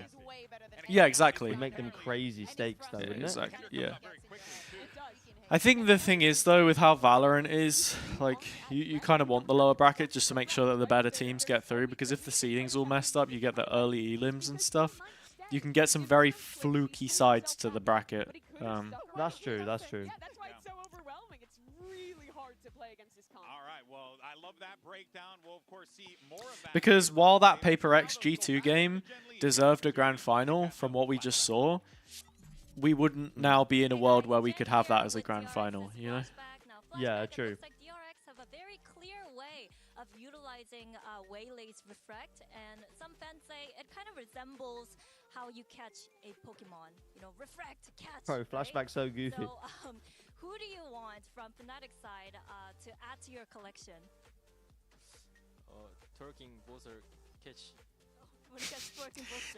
Yeah, exactly. Would make them crazy stakes, though, wouldn't exactly. it? Yeah. I think the thing is, though, with how Valorant is, like, you kind of want the lower bracket just to make sure that the better teams get through, because if the seeding's all messed up, you get the early elims and stuff, you can get some very fluky sides to the bracket. That's true, that's true. That's why it's so overwhelming. It's really hard to play against this comp. All right, well, I love that breakdown. We'll, of course, see more of that. Because while that PRX G2 game deserved a grand final, from what we just saw, we wouldn't now be in a world where we could have that as a grand final, you know? Yeah, true. Like DRX have a very clear way of utilizing Waylay's Refract, and some fans say it kind of resembles how you catch a Pokemon. You know, Refract, catch. Bro, flashback so goofy. So, who do you want from Fnatic side to add to your collection? Twerking Bowser catch.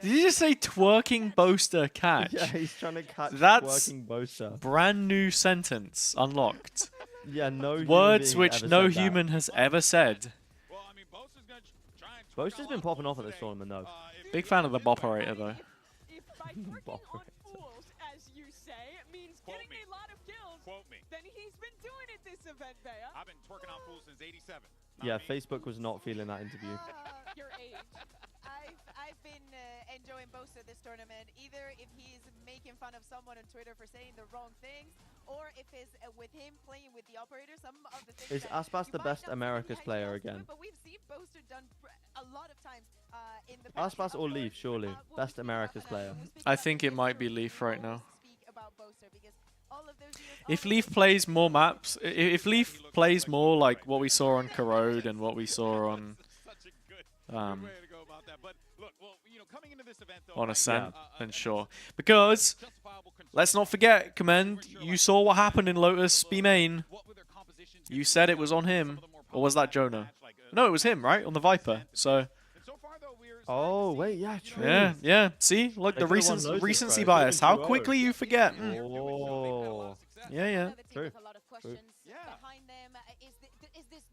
Did you just say twerking boaster catch? Yeah, he's trying to catch That's twerking boaster. Brand new sentence unlocked. Yeah, no words human being which ever no said that. human has ever said. Boaster's been popping off at this tournament though. Big fan of the Bopperator though. Fools, as you say, means getting a lot of kills. Quote me. Then he's been doing it this event, Bea. I've been twerking on fools since '87. Yeah, Facebook was not feeling that interview. Your age. I've been enjoying Boaster this tournament, either if he's making fun of someone on Twitter for saying the wrong things, or if it's with him playing with the operator. Some of the things Is Aspas the best Americas player again? But we've seen Boaster done a lot of times in the Aspas or Leaf, surely. Best Americas player. I think it might be Leaf right now. If Leaf plays more maps, if Leaf plays more like what we saw on Corrode and what we saw on Ascent, then sure. Because let's not forget, Commend, you saw what happened in Lotus B main. You said it was on him, or was that Jonah? No, it was him, right? On the Viper. So. Oh wait, yeah, true. Yeah. See, look, the recency bias. How quickly you forget. Oh. Yeah. True. Behind them,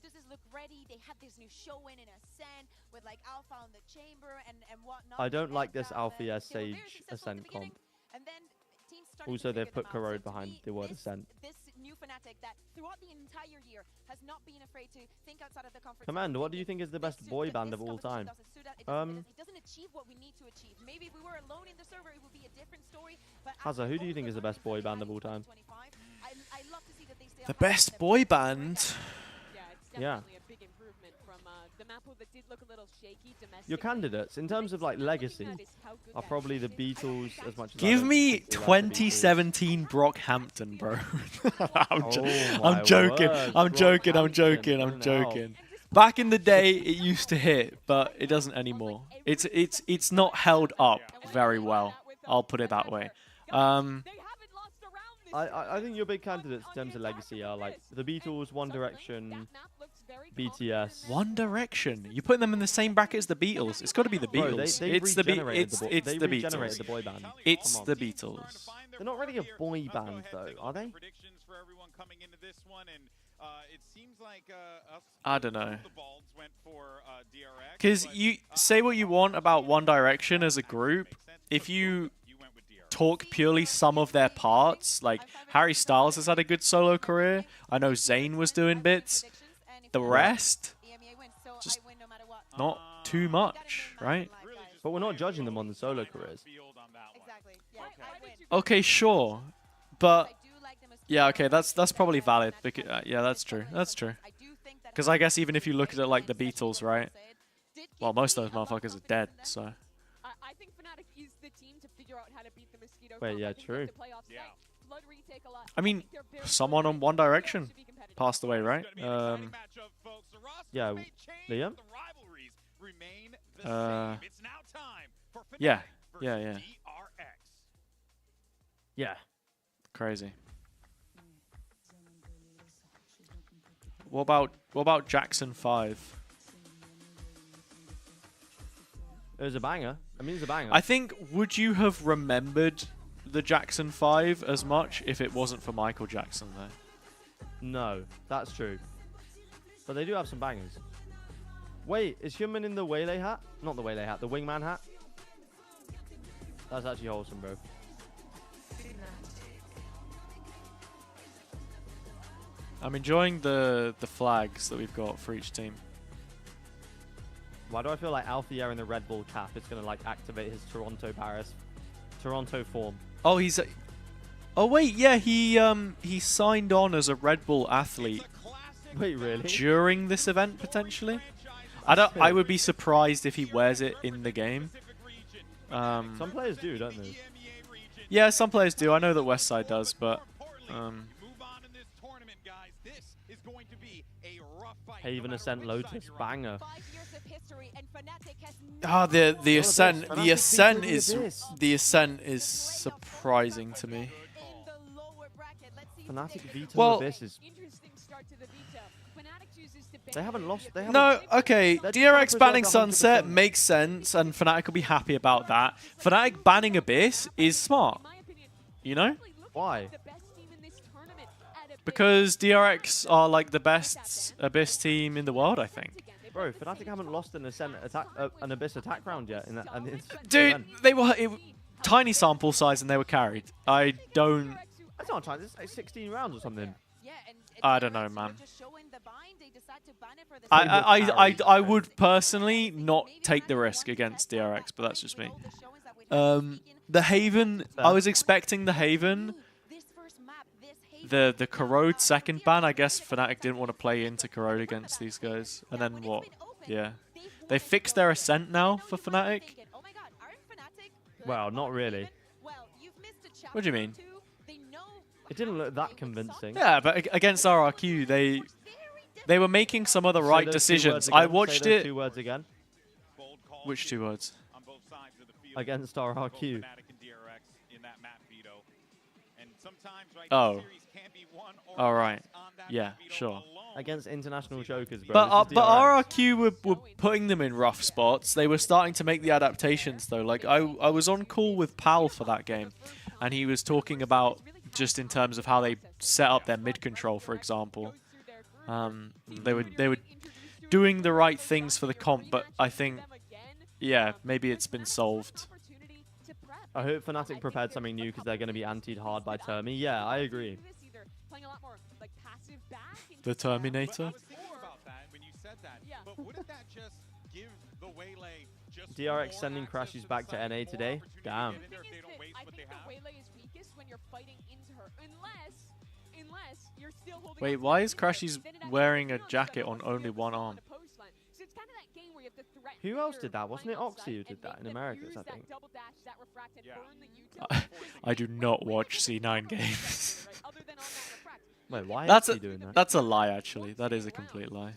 does this look ready? They had this new show in Ascent with like Alpha on the chamber and whatnot. I don't like this Alpha S Sage Ascent comp. Also, they've put Corrode behind the word Ascent. This new Fnatic that throughout the entire year has not been afraid to think outside of the comfort zone. Commander, what do you think is the best boy band of all time? It doesn't achieve what we need to achieve. Maybe if we were alone in the server, it would be a different story. But Hazza, who do you think is the best boy band of all time? I love to see that they stay The best boy band. Yeah. Your candidates, in terms of like legacy, are probably the Beatles as much as Give me 2017 Brockhampton, bro. I'm joking. Back in the day, it used to hit, but it doesn't anymore. It's not held up very well. I'll put it that way. I think your big candidates in terms of legacy are like the Beatles, One Direction, BTS. One Direction. You're putting them in the same bracket as the Beatles. It's got to be the Beatles. Bro, it's the Beatles. The boy band. It's the Beatles. They're not really a boy band though, are they? I don't know. Because you say what you want about One Direction as a group, if you talk purely some of their parts, like Harry Styles has had a good solo career. I know Zayn was doing bits. The rest, just not too much, right? But we're not judging them on the solo careers. Okay, sure, but yeah, okay, that's probably valid. Because, yeah, that's true. That's true. Because I guess even if you look at it like the Beatles, right? Well, most of those motherfuckers are dead, so. I think Fnatic is the team to figure out how to beat the Mosquito. Wait, yeah, true. I mean, someone on One Direction passed away, right? Yeah, Liam? Yeah. Yeah. Crazy. What about Jackson 5? It was a banger. I mean, it's a banger. I think, would you have remembered the Jackson 5 as much if it wasn't for Michael Jackson, though? No, that's true. But they do have some bangers. Wait, is Human in the Waylay hat? Not the Waylay hat, the Wingman hat? That's actually wholesome, bro. I'm enjoying the flags that we've got for each team. Why do I feel like Althea in the Red Bull cap is going to like activate his Toronto form? Oh, he's... Oh, wait, yeah, he signed on as a Red Bull athlete. Wait, really? During this event, potentially? I would be surprised if he wears it in the game. Some players do, don't they? Yeah, some players do. I know that Westside does, but... Haven Ascent Lotus, banger. Ah, the ascent is surprising to me. FNATIC Veto Well, Abyss is... They haven't lost. They haven't, no, okay. DRX banning Sunset makes sense, and FNATIC will be happy about that. FNATIC banning Abyss is smart. You know? Why? Because DRX are like the best Abyss team in the world, I think. Bro, FNATIC haven't lost an Ascent attack, an Abyss attack round yet. Dude, they were tiny sample size and they were carried. I don't. That's not tiny. It's like 16 rounds or something. I don't know, man. I would personally not take the risk against DRX, but that's just me. The Haven, I was expecting the Haven. The Corrode second ban, I guess FNATIC didn't want to play into Corrode against these guys. And then what? Yeah. They fixed their Ascent now for FNATIC? Well, not really. What do you mean? It didn't look that convincing. Yeah, but against RRQ, they were making some of the right decisions. I watched it. 2 words again. Which 2 words? Against RRQ. Oh. All right. Yeah, sure. Against international jokers, bro. But RRQ were putting them in rough spots. They were starting to make the adaptations, though. Like, I was on call with Pal for that game, and he was talking about just in terms of how they set up their mid control, for example. They were doing the right things for the comp, but I think, yeah, maybe it's been solved. I hope FNATIC prepared something new because they're going to be antied hard by Termi. Yeah, I agree. The Terminator? DRX sending Crashies back to NA today? Damn. Wait, why is Crashies wearing a jacket on only one arm? Who else did that? Wasn't it Oxy who did that in Americas, I think? I do not watch C9 games. Wait, why that's is he doing that? That's a lie, actually. That is a complete lie.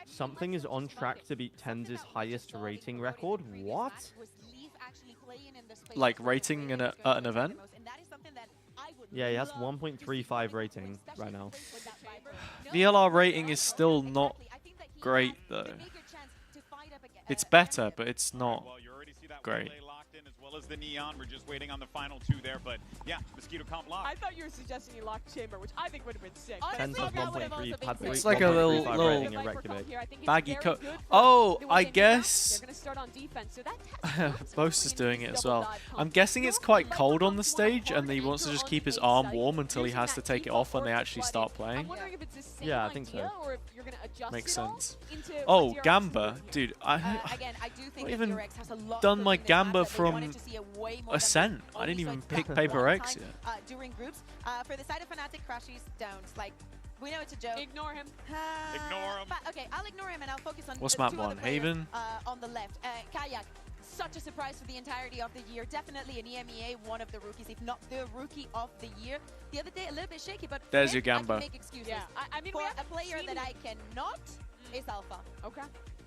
Something is on track to beat TenZ's highest rating record? What? Like rating at an event? Yeah, he has 1.35 rating right now. VLR rating is still not great, though. It's better, but it's not great. As the Neon, we're just waiting on the final 2 there, but yeah, Mosquito comp lock. I thought you were suggesting he locked Chamber, which I think would have been sick. It's like a little baggy coat. Oh, I guess Boast is doing it as well. I'm guessing it's quite cold on the stage, and he wants to just keep his arm warm until he has to take it off when they actually start playing. Yeah, I think so. Makes sense. Oh, Gamba, dude, I haven't even done my Gamba from Ascent. I didn't even pick PRX yet. During groups, for the side of FNATIC, Crashies downs. Like, we know it's a joke. Ignore him. Ignore him. Okay, I'll ignore him and I'll focus on what's map 1? Haven? On the left. Kayak, such a surprise for the entirety of the year. Definitely an EMEA, one of the rookies, if not the rookie of the year. The other day, a little bit shaky, but there's your Gamba. I can make excuses. Yeah, I mean, for a player that I cannot is Alpha. Okay.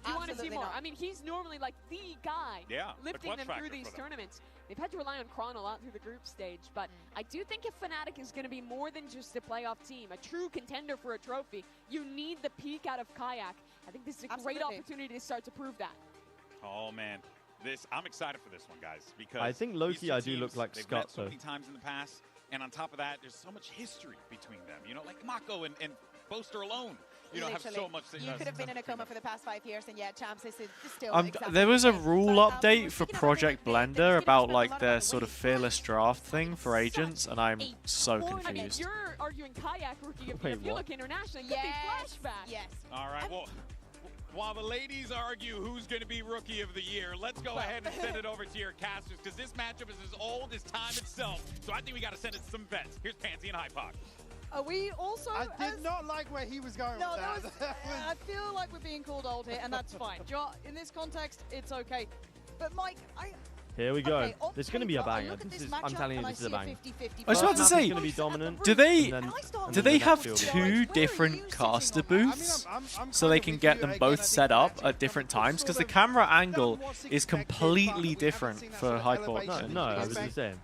You want to see more? I mean, he's normally like the guy lifting them through these tournaments. They've had to rely on Kron a lot through the group stage, but I do think if FNATIC is going to be more than just a playoff team, a true contender for a trophy, you need the peak out of Kayak. I think this is a great opportunity to start to prove that. Oh man, I'm excited for this one, guys, because I think low-key I do look like Scott so many times in the past, and on top of that, there's so much history between them. You know, like Mako and Boaster alone. you know, have so much. You could have been in a coma for the past 5 years, and yeah, Champs is still. Exactly there was a the same. rule But, update for Project Blender about like their sort of fearless draft thing for agents, and I'm so confused. You're arguing Kayak Rookie of the Wait, Year. If you what? look internationally, could be flashback. Yes. All right, well, while the ladies argue who's going to be Rookie of the Year, let's go ahead and send it over to your casters, because this matchup is as old as time itself. So I think we got to send it to some vets. Here's Pansy and Hypoc. We also. I did not like where he was going No, with that. I feel like we're being called old here, and that's fine. In this context, it's okay. But Mike, Here we go. Okay, This is going to be a banger. I'm telling you, this is a banger. I was about to say, going to be dominant. do they then have feel two different caster booths so they can get them both set up at different times? Because the camera angle is completely different for Hyport. No, it was the same.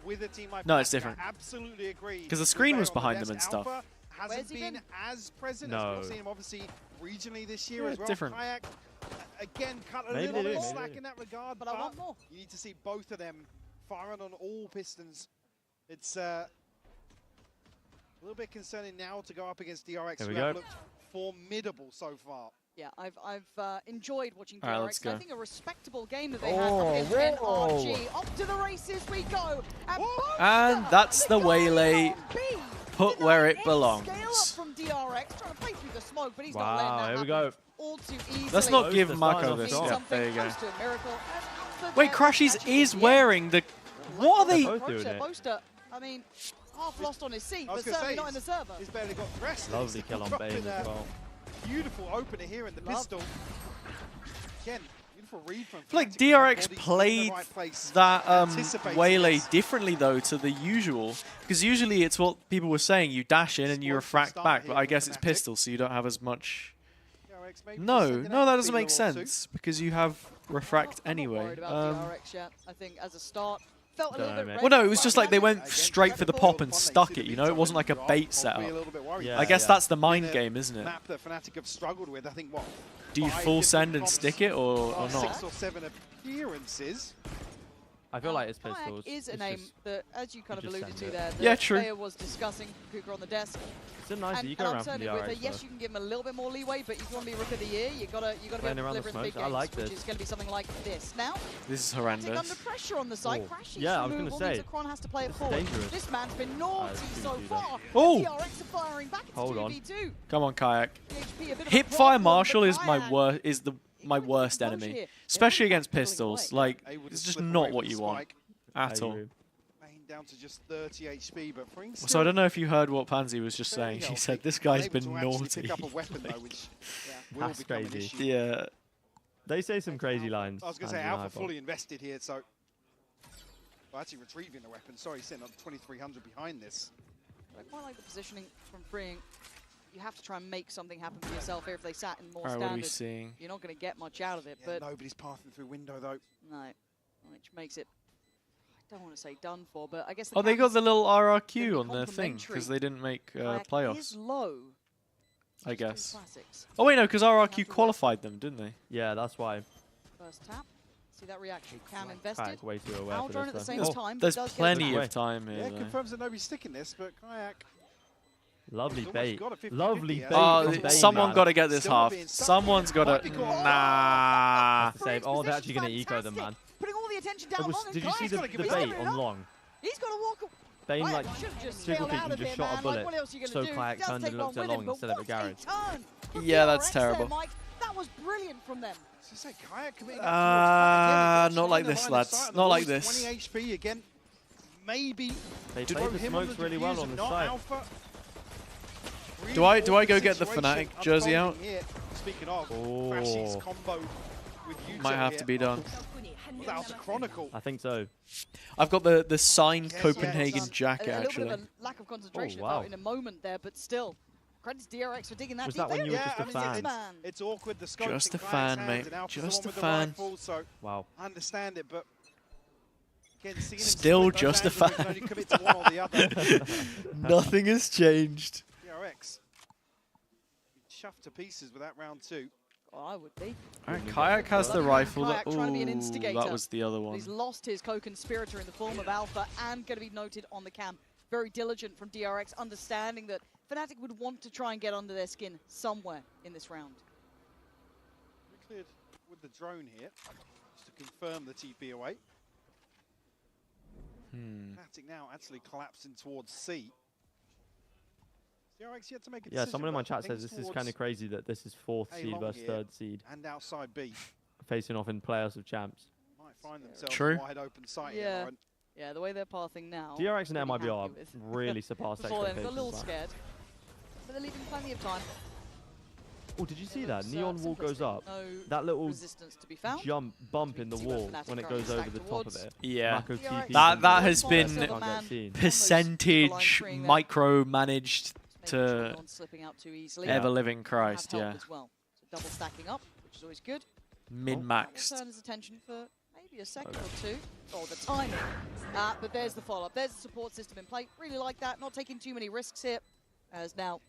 No, it's different. Absolutely agree. Because the screen was behind them and stuff. Alpha hasn't been as present as we've seen him obviously regionally this year as well. Different. Kayak, again, cut a Maybe little they bit do, slack maybe. in that regard, but I want more. You need to see both of them firing on all pistons. It's a little bit concerning now to go up against DRX, who have looked formidable so far. Yeah, I've enjoyed watching All right, let's DRX. I go. think a respectable game that they had against NRG. Off to the races we go. And that's the Waylay put where it Scale up belongs. from DRX, trying to play through the smoke, but he's not Wow, letting that here we happen go. all too easily. Let's not give Close to Mako starting this. off Yeah, strong. there you go. Close to a miracle. Wait, Crashies is wearing the... What are they... Both doing it. Boaster, I mean, half lost on his seat, I was but gonna certainly say, not in the server. He's barely got dressed. Lovely kill on Bane as well. Beautiful opener here in the pistol. Again, beautiful read from Like FNATIC. DRX Bodies in played the right place, that anticipating Waylay this. differently though to the usual, because usually it's what people were saying, you dash in and you refract back, but I guess it's pistol, so you don't have as much... No, that doesn't make sense, because you have refract anyway. Worried about DRX yet. I think as a start, felt a little bit red. Well, no, it was just like they went straight for the pop and stuck it, you know? It wasn't like a bait setup. I guess that's the mind game, isn't it? Map that FNATIC have struggled with, I think, what? Do you full send and stick it or not? 6 or 7 appearances. I feel like it's pistols. Kayak is a It's name just- that, as you kind of just alluded send to it. there, Yeah, the true. player was discussing Puka on the desk. It's a nice eco I'm round from certainly with her. DRX. Yes, you can give him a little bit more leeway, but if you want to be Rook of the Year, you gotta be able Playing to around the deliver in the big smokes, I games, like which this. is going to be something like this. Now, This is Tick horrendous. under pressure on the side. Oh. Crashes Yeah, I was removal gonna means say, that Kron has to play it this is forward. dangerous. This man's been naughty it's so too far. Oh. DRX are firing back. It's Hold on. 2v2. Come on, Kayak. PHP, a bit of a Hipfire problem, Marshall but is my Kayak- worst enemy, especially against pistols. Like, it's just not what you want at all. Down to just 30 HP, but So I don't know if you heard what Pansy was just saying. She said this guy's been naughty. Pick up a weapon though, which will That's become an crazy. issue. Yeah. They say some crazy lines. I was going to say, Andy and Alpha Hypod. fully invested here, so... Well, actually retrieving the weapon. Sorry, sitting on 2,300 behind this. I quite like the positioning from freeing. You have to try and make something happen for yourself here. If they sat in more Alright, what are we standard, seeing? you're not going to get much out of it. Yeah, But nobody's passing through window, though. no, which makes it, I don't want to say done for, but I guess Oh, they got captain's the little gonna be RRQ on their thing complimentary. because they didn't make Kayak playoffs, is low. I guess. Classics. Oh wait, no, because RRQ qualified them, didn't they? Yeah, that's why. First tap. See that reaction. Cam invested. Kayak way too aware for Aldrin this at the though. same Oh, time. but There's does get plenty the of time here. Yeah, though. confirms that nobody's sticking this, but Kayak... Lovely He's almost bait. got a 50-50 Lovely here. bait. Oh, from Bane, someone man. got to get this Still not half. being stuck. Someone's got Might to. be caught. Nah. That's the save. Oh, they're actually going to eco them, man. Putting all the attention down long. and Did you see Kayak's the gotta give it bait up. on long? He's got to walk. Bane Kayak like should've just triple scaled peeked out and of just it, shot man. a bullet. Like, what else are you So gonna do? Kayak Does turned take and looked one at with him, long but instead of a what garage. turn from Yeah, that's DRX there, terrible. Mike. That was brilliant from them. So say, Kayak committing up towards Not like the this, line of lads. sight on Not the like wall. this. 20 HP again. Maybe They throw played the him on smokes really well diffuser, on this not side. Alpha. Do I go awkward get the situation FNATIC jersey out? unfolding here. Speaking of, Oh. Crashy's combo with Yuto Might have here. to be done. Without a chronicle. I think so. I've got the signed Yes, Copenhagen yes. jacket A little actually. bit of a lack of concentration Oh, wow. in a moment there, but still. Credits DRX for digging that Was deep. that when They you were don't just a have fan? this man. It's awkward. The scope Just in a Kayak's fan, hands mate. and Alpha's the Just one a with the fan. rifle, so Wow. I understand it, but again, seeing him Still split those just a angles, we can fan. only commit to one or the other. Nothing has changed. DRX chuffed to pieces with that round 2. Oh, I would be. Alright, Kayak has the rifle. Kayak trying to be an Ooh, instigator. that was the other one. He's lost his co-conspirator in the form of Alpha and going to be noted on the cam. Very diligent from DRX, understanding that Fnatic would want to try and get under their skin somewhere in this round. We cleared with the drone here, just to confirm the TP away. Fnatic now actually collapsing towards C. DRX yet to make a decision, someone in my but chat says things this is towards kind of crazy that this is 4th A seed long versus here 3rd seed and outside B. facing off in playoffs of champs. Might find themselves True. wide open sight Yeah. here, Lauren. Yeah, the way they're pathing now. DRX and pretty MIBR happy with. really surpassed Before then, got a expectations. little man. scared. But they're leaving plenty of time. Oh, did you see that? looks, Neon wall goes simplistic. up. No that little resistance to be found. bump in the See where wall Fnatic when it currently goes over stacked the top towards. of it. Yeah. Mako TP That has from been the can't get seen. percentage micromanaged to Slipping out too easily. ever-living Christ, Have help yeah. as well. So double stacking up, which is always good. Min-maxed. Will turn his attention for maybe a second or two. Oh, the timing. But there's the follow-up. There's the support system in play. Really like that. Not taking too many risks here. As now,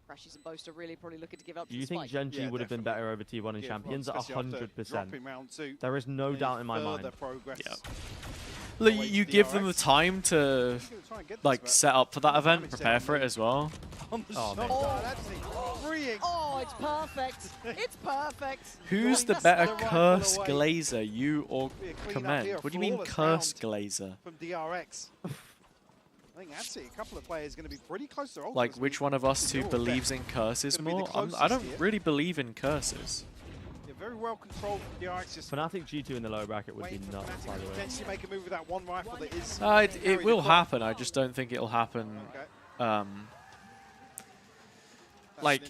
Crashies and Boast are really probably looking to give up. Do you think Gen.G would have been better over T1 in Champions? 100%. There is no doubt in my mind. Yeah. Look, you give them the time to like set up for that event, prepare for it as well. Oh, man. Oh, it's perfect. It's perfect. Who's the better curse glazer, you or Command? What do you mean curse glazer? From DRX. I think actually a couple of players going to be pretty close to ultimate. Like, which one of us two believes in curses more? I don't really believe in curses. Yeah, very well controlled from DRX. Just Fnatic G2 in the lower bracket would be nuts, by the way. potentially make a move with that one rifle that is. It will happen. I just don't think it'll happen. Like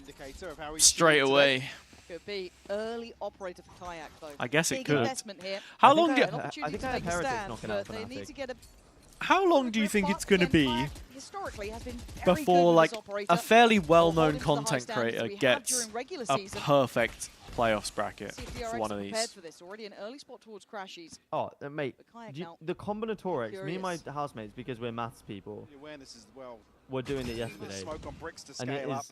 straight away. Could be early operator for Kayak though. I guess it Big could. investment here. How long do I think I have Heretics knocking out Fnatic. They need to get a How long do you think it's going to be historically has been very before good like with this operator. a fairly well-known Holding to the high content standards creator we had gets during regular a season. perfect playoffs bracket See if for DRX one of are prepared these? for this. Already an early spot towards Crashies. Oh, mate, Kayak do you- now the combinatorics, me and my curious. housemates, because we're maths people, The awareness as well. were doing it yesterday. Smoke on bricks to And it scale up. is,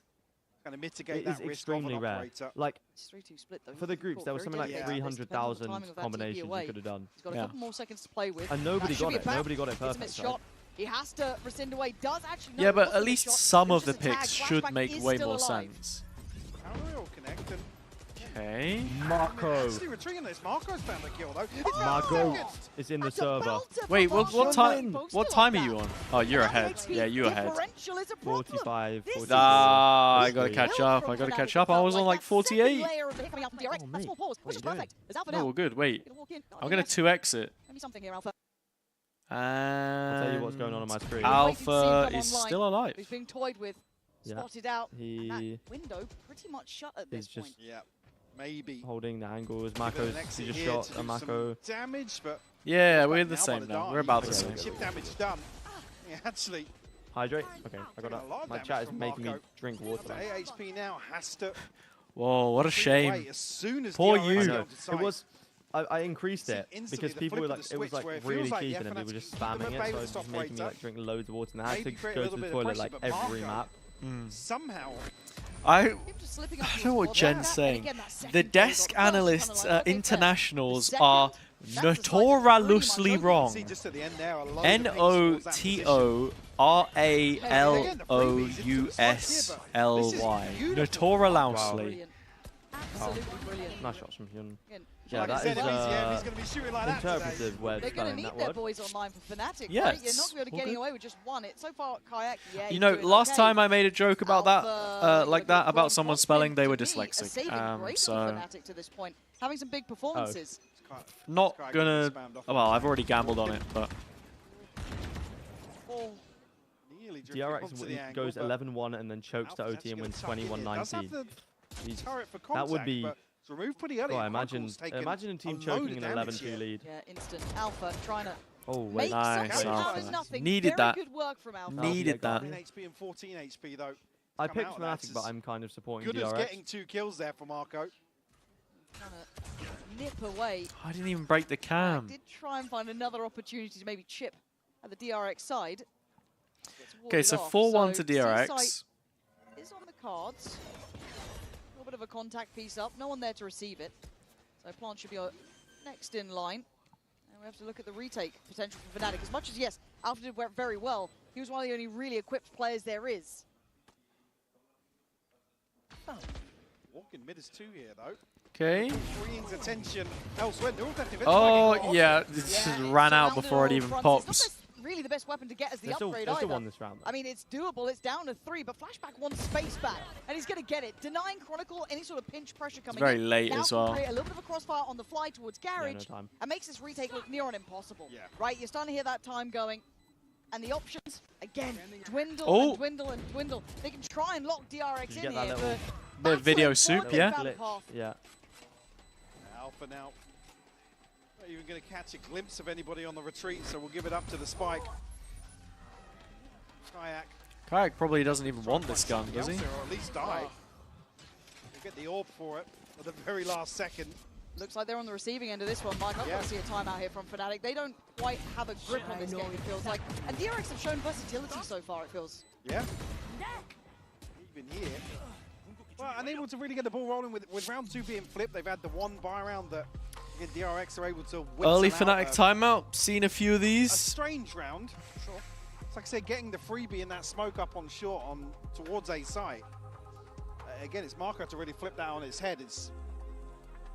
Going to mitigate it is that risk of an extremely rare. operator. Like, It's 3-2 split though. for the groups, there was something like 300,000 combinations you could have done. He's got a couple more seconds to play with. And nobody That should got be it. a pass. Nobody got it Gets him perfect, his right? shot. He has to rescind away. Does actually Yeah, it but wasn't at a least shot. some It was of the just a tag. picks should Flashback make is way still more alive. sense. Counter will connect and Okay. Marco. actually retreating this. Marco's found the kill though. Marco is in the server. Wait, what time? What time are you on? Oh, you're ahead. Yeah, you're ahead. 45, 46. Ah, I gotta catch up. I gotta catch up. I was on like 48. Layer of it coming out from DRX. That's small pause, which is perfect. There's Alpha Oh, now. good. Wait, Gonna walk in. I'm gonna 2x it. Maybe something here, Alpha. I'll tell you what's going on my screen. Alpha is still alive. He's being toyed with, Yeah. spotted out, and He that window pretty much shut at this is just point. Yeah, maybe. holding the angles. Give it Mako's an exit he just here shot to a do some Mako. damage, but Yeah, we're back the now same by the now. dart. We're about You the can same. see Chip damage done. Yeah, actually. Hydrate. Okay, I got Taking a lot that. of My damage chat is from making me Marco. drink water. Up to 8 HP now, has to Whoa, what a retreat shame. away as soon as Poor DRX you. got I know. onto It site. was. I increased it instantly because the people flip were of like, the it was switch where like it really feels like, cheap yeah, and they were Fnatic just keep them spamming at it, bay so with it this was making me operator. like drink loads of water and I had to Maybe create a go to little the bit of toilet pressure, like but every Marco map. somehow I Just slipping up I to don't know a what squad Jen's like that, saying. and again, that The second kill desk got first, analysts kinda like, okay, fair. internationals The are second, that's the side notoriously that's wrong. see just at the end there, a load of pings towards that position. NOTORALOUSLY. Notoriously. Brilliant. Absolutely brilliant. Nice shots from Hyun. Again, Yeah, Like I that said, is if he's going to be shooting like that today. interpretive way of They're going to spelling need that their word. boys online for Fnatic, Yes. right? You're not going to be able to All getting good. away with just one. So far, Kayak, yeah, You he's know, doing last okay. time I made a joke about that, Alpha, like you know, that, good about point. someone What's spelling been, they were to me, a dyslexic. saving grace So for Fnatic to this point. Having some big performances. not gonna. Well, I've already gambled on it, but Oh, Nearly drifting onto DRX the angle, goes but 11-1 and then chokes to Alpha's OT and actually wins gonna tuck in. It does have 21-19. the Jesus. turret for That would contact, be. but it's removed pretty early. Oh, and imagine Michael's taken imagine a team a load choking of an damage 11-2 here. lead. yeah, instant. Alpha trying to Oh make wait. Nice, something out Alpha. of nothing. Needed Very that. good work from Alpha. Needed that. 9 HP and 14 HP though. I Come picked out of that. Fnatic, but I'm kind of supporting Good as DRX. getting 2 kills there for Marco. Trying to nip away. I didn't even break the cam. Did try and find another opportunity to maybe chip at the DRX side. Gets Okay, warded so off. 4-1 to So DRX. Seaside is on the cards. A little bit of a contact piece up. No one there to receive it. So Plant should be next in line. And we have to look at the retake potential for Fnatic. As much as, yes, Alpha did very well, he was one of the only really equipped players there is. Walking mid is 2 here, though. Okay. Freeing's attention elsewhere. Oh, yeah. This just ran out before it even pops. Really the best weapon to get as the They upgrade still either. won this round, though. I mean, it's doable. It's down to 3, but Flashback wants space back, and he's going to get it. Denying Chronicle any sort of pinch pressure coming very in. late now as well. Create a little bit of a crossfire on the fly towards Garage, no time. and makes this retake look near on impossible. Right, you're starting to hear that time going, and the options again dwindle and dwindle and dwindle. They can try and lock DRX in here, but bit of video soup, yeah. Yeah. Alpha now. Not even going to catch a glimpse of anybody on the retreat, so we'll give it up to the spike. Kayak. Kayak probably doesn't even want this gun, does he? Or at least die. We'll get the orb for it at the very last second. Looks like they're on the receiving end of this one, Mike. I've got to see a timeout here from FNATIC. They don't quite have a grip on this game, it feels like. And DRX have shown versatility so far, it feels. Yeah. Even here. Well, unable to really get the ball rolling with round 2 being flipped. They've had the one buy round that again, DRX are able to win. Early FNATIC timeout. Seen a few of these. A strange round. Sure. It's like I said, getting the freebie in that smoke up on short on towards A site. Again, it's Marco to really flip that on its head. It's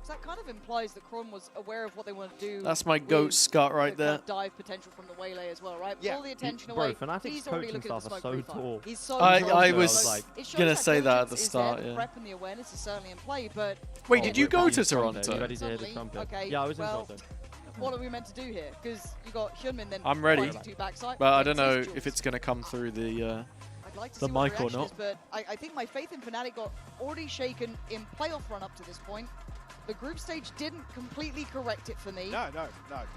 that kind of implies that Chrome was aware of what they want to do. That's my goat Scott right there. Dive potential from the waylay as well, right? Yeah. Pull the attention Bro, away. FNATIC's coaching staff are so tall. He's so I was gonna say that at the start. The Yeah. prep and the awareness is certainly in play, but wait, did you go to Toronto? You ready to hear the trumpet? Okay, yeah, I was in well, Toronto. What are we meant to do here? Because you got Hyunmin then. I'm ready, to backside. but I don't know if it's gonna come through the I'd like to the see what mic or reaction not. is, but I think my faith in FNATIC got already shaken in playoff run up to this point. The group stage didn't completely correct it for me. No.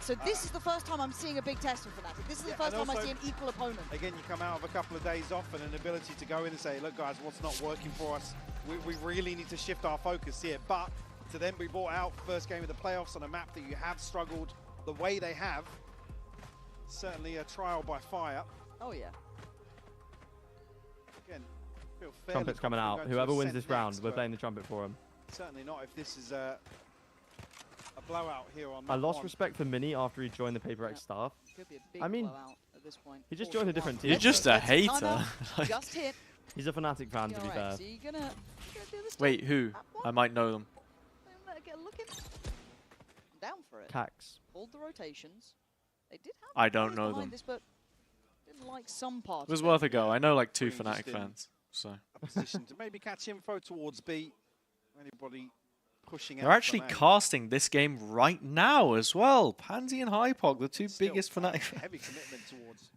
So this is the first time I'm seeing a big test for FNATIC. This is the first time I see an equal opponent. Again, you come out of a couple of days off and an ability to go in and say, look guys, what's not working for us? We really need to shift our focus here. But to then be brought out first game of the playoffs on a map that you have struggled the way they have, certainly a trial by fire. Oh yeah. Again, feel fairly Trumpet's coming out. confident Whoever going to wins ascend this round, next, we're but playing the trumpet for him. certainly not if this is a blowout here on map I lost 1. respect for Mini after he joined the PRX staff. Could be a big I mean, blowout at this point. he just joined a different team. You're just a hater. Just hit. He's a FNATIC fan, to be fair. So you're gonna do this Wait, who? I might know them. Get looking. I'm down for it. Cax. Pulled the rotations. They did have I don't players know behind them. This, but didn't like some parts. It was of worth a go. I know like 2 Just FNATIC in fans, so. A position to maybe catch info towards B. Anybody pushing out. They're actually from A. casting this game right now as well. Pansy and Hypog, the 2 Still, biggest FNATIC fans. heavy commitment towards.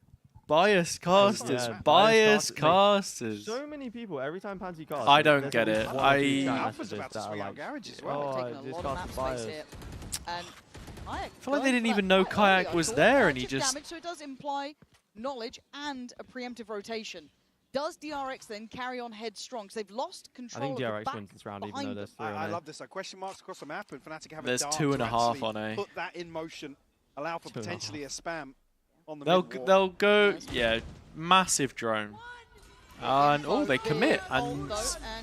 Biased casters, Yeah, biased casters. So many people, every time Pansy casts. I don't there's get always it. one or two chat Alpha's messages about to that are swing out like, Garage as well. oh, Taking a this lot of map cast is space biased. here. And Kayak I feel like they going didn't for even that know quite Kayak early. I was thought there and he chip just... damage, so it does imply knowledge and a preemptive rotation. Does DRX then carry on headstrong? Because they've lost I control think of the DRX back wins this round, even behind though them. there's 3 I on love this. Question marks across the map, and FNATIC have There's a dart 2.5 to actually on A. put that in motion, allow for potentially a spam on the mid-wall. They'll go, yeah, massive drone. And oh, they commit. And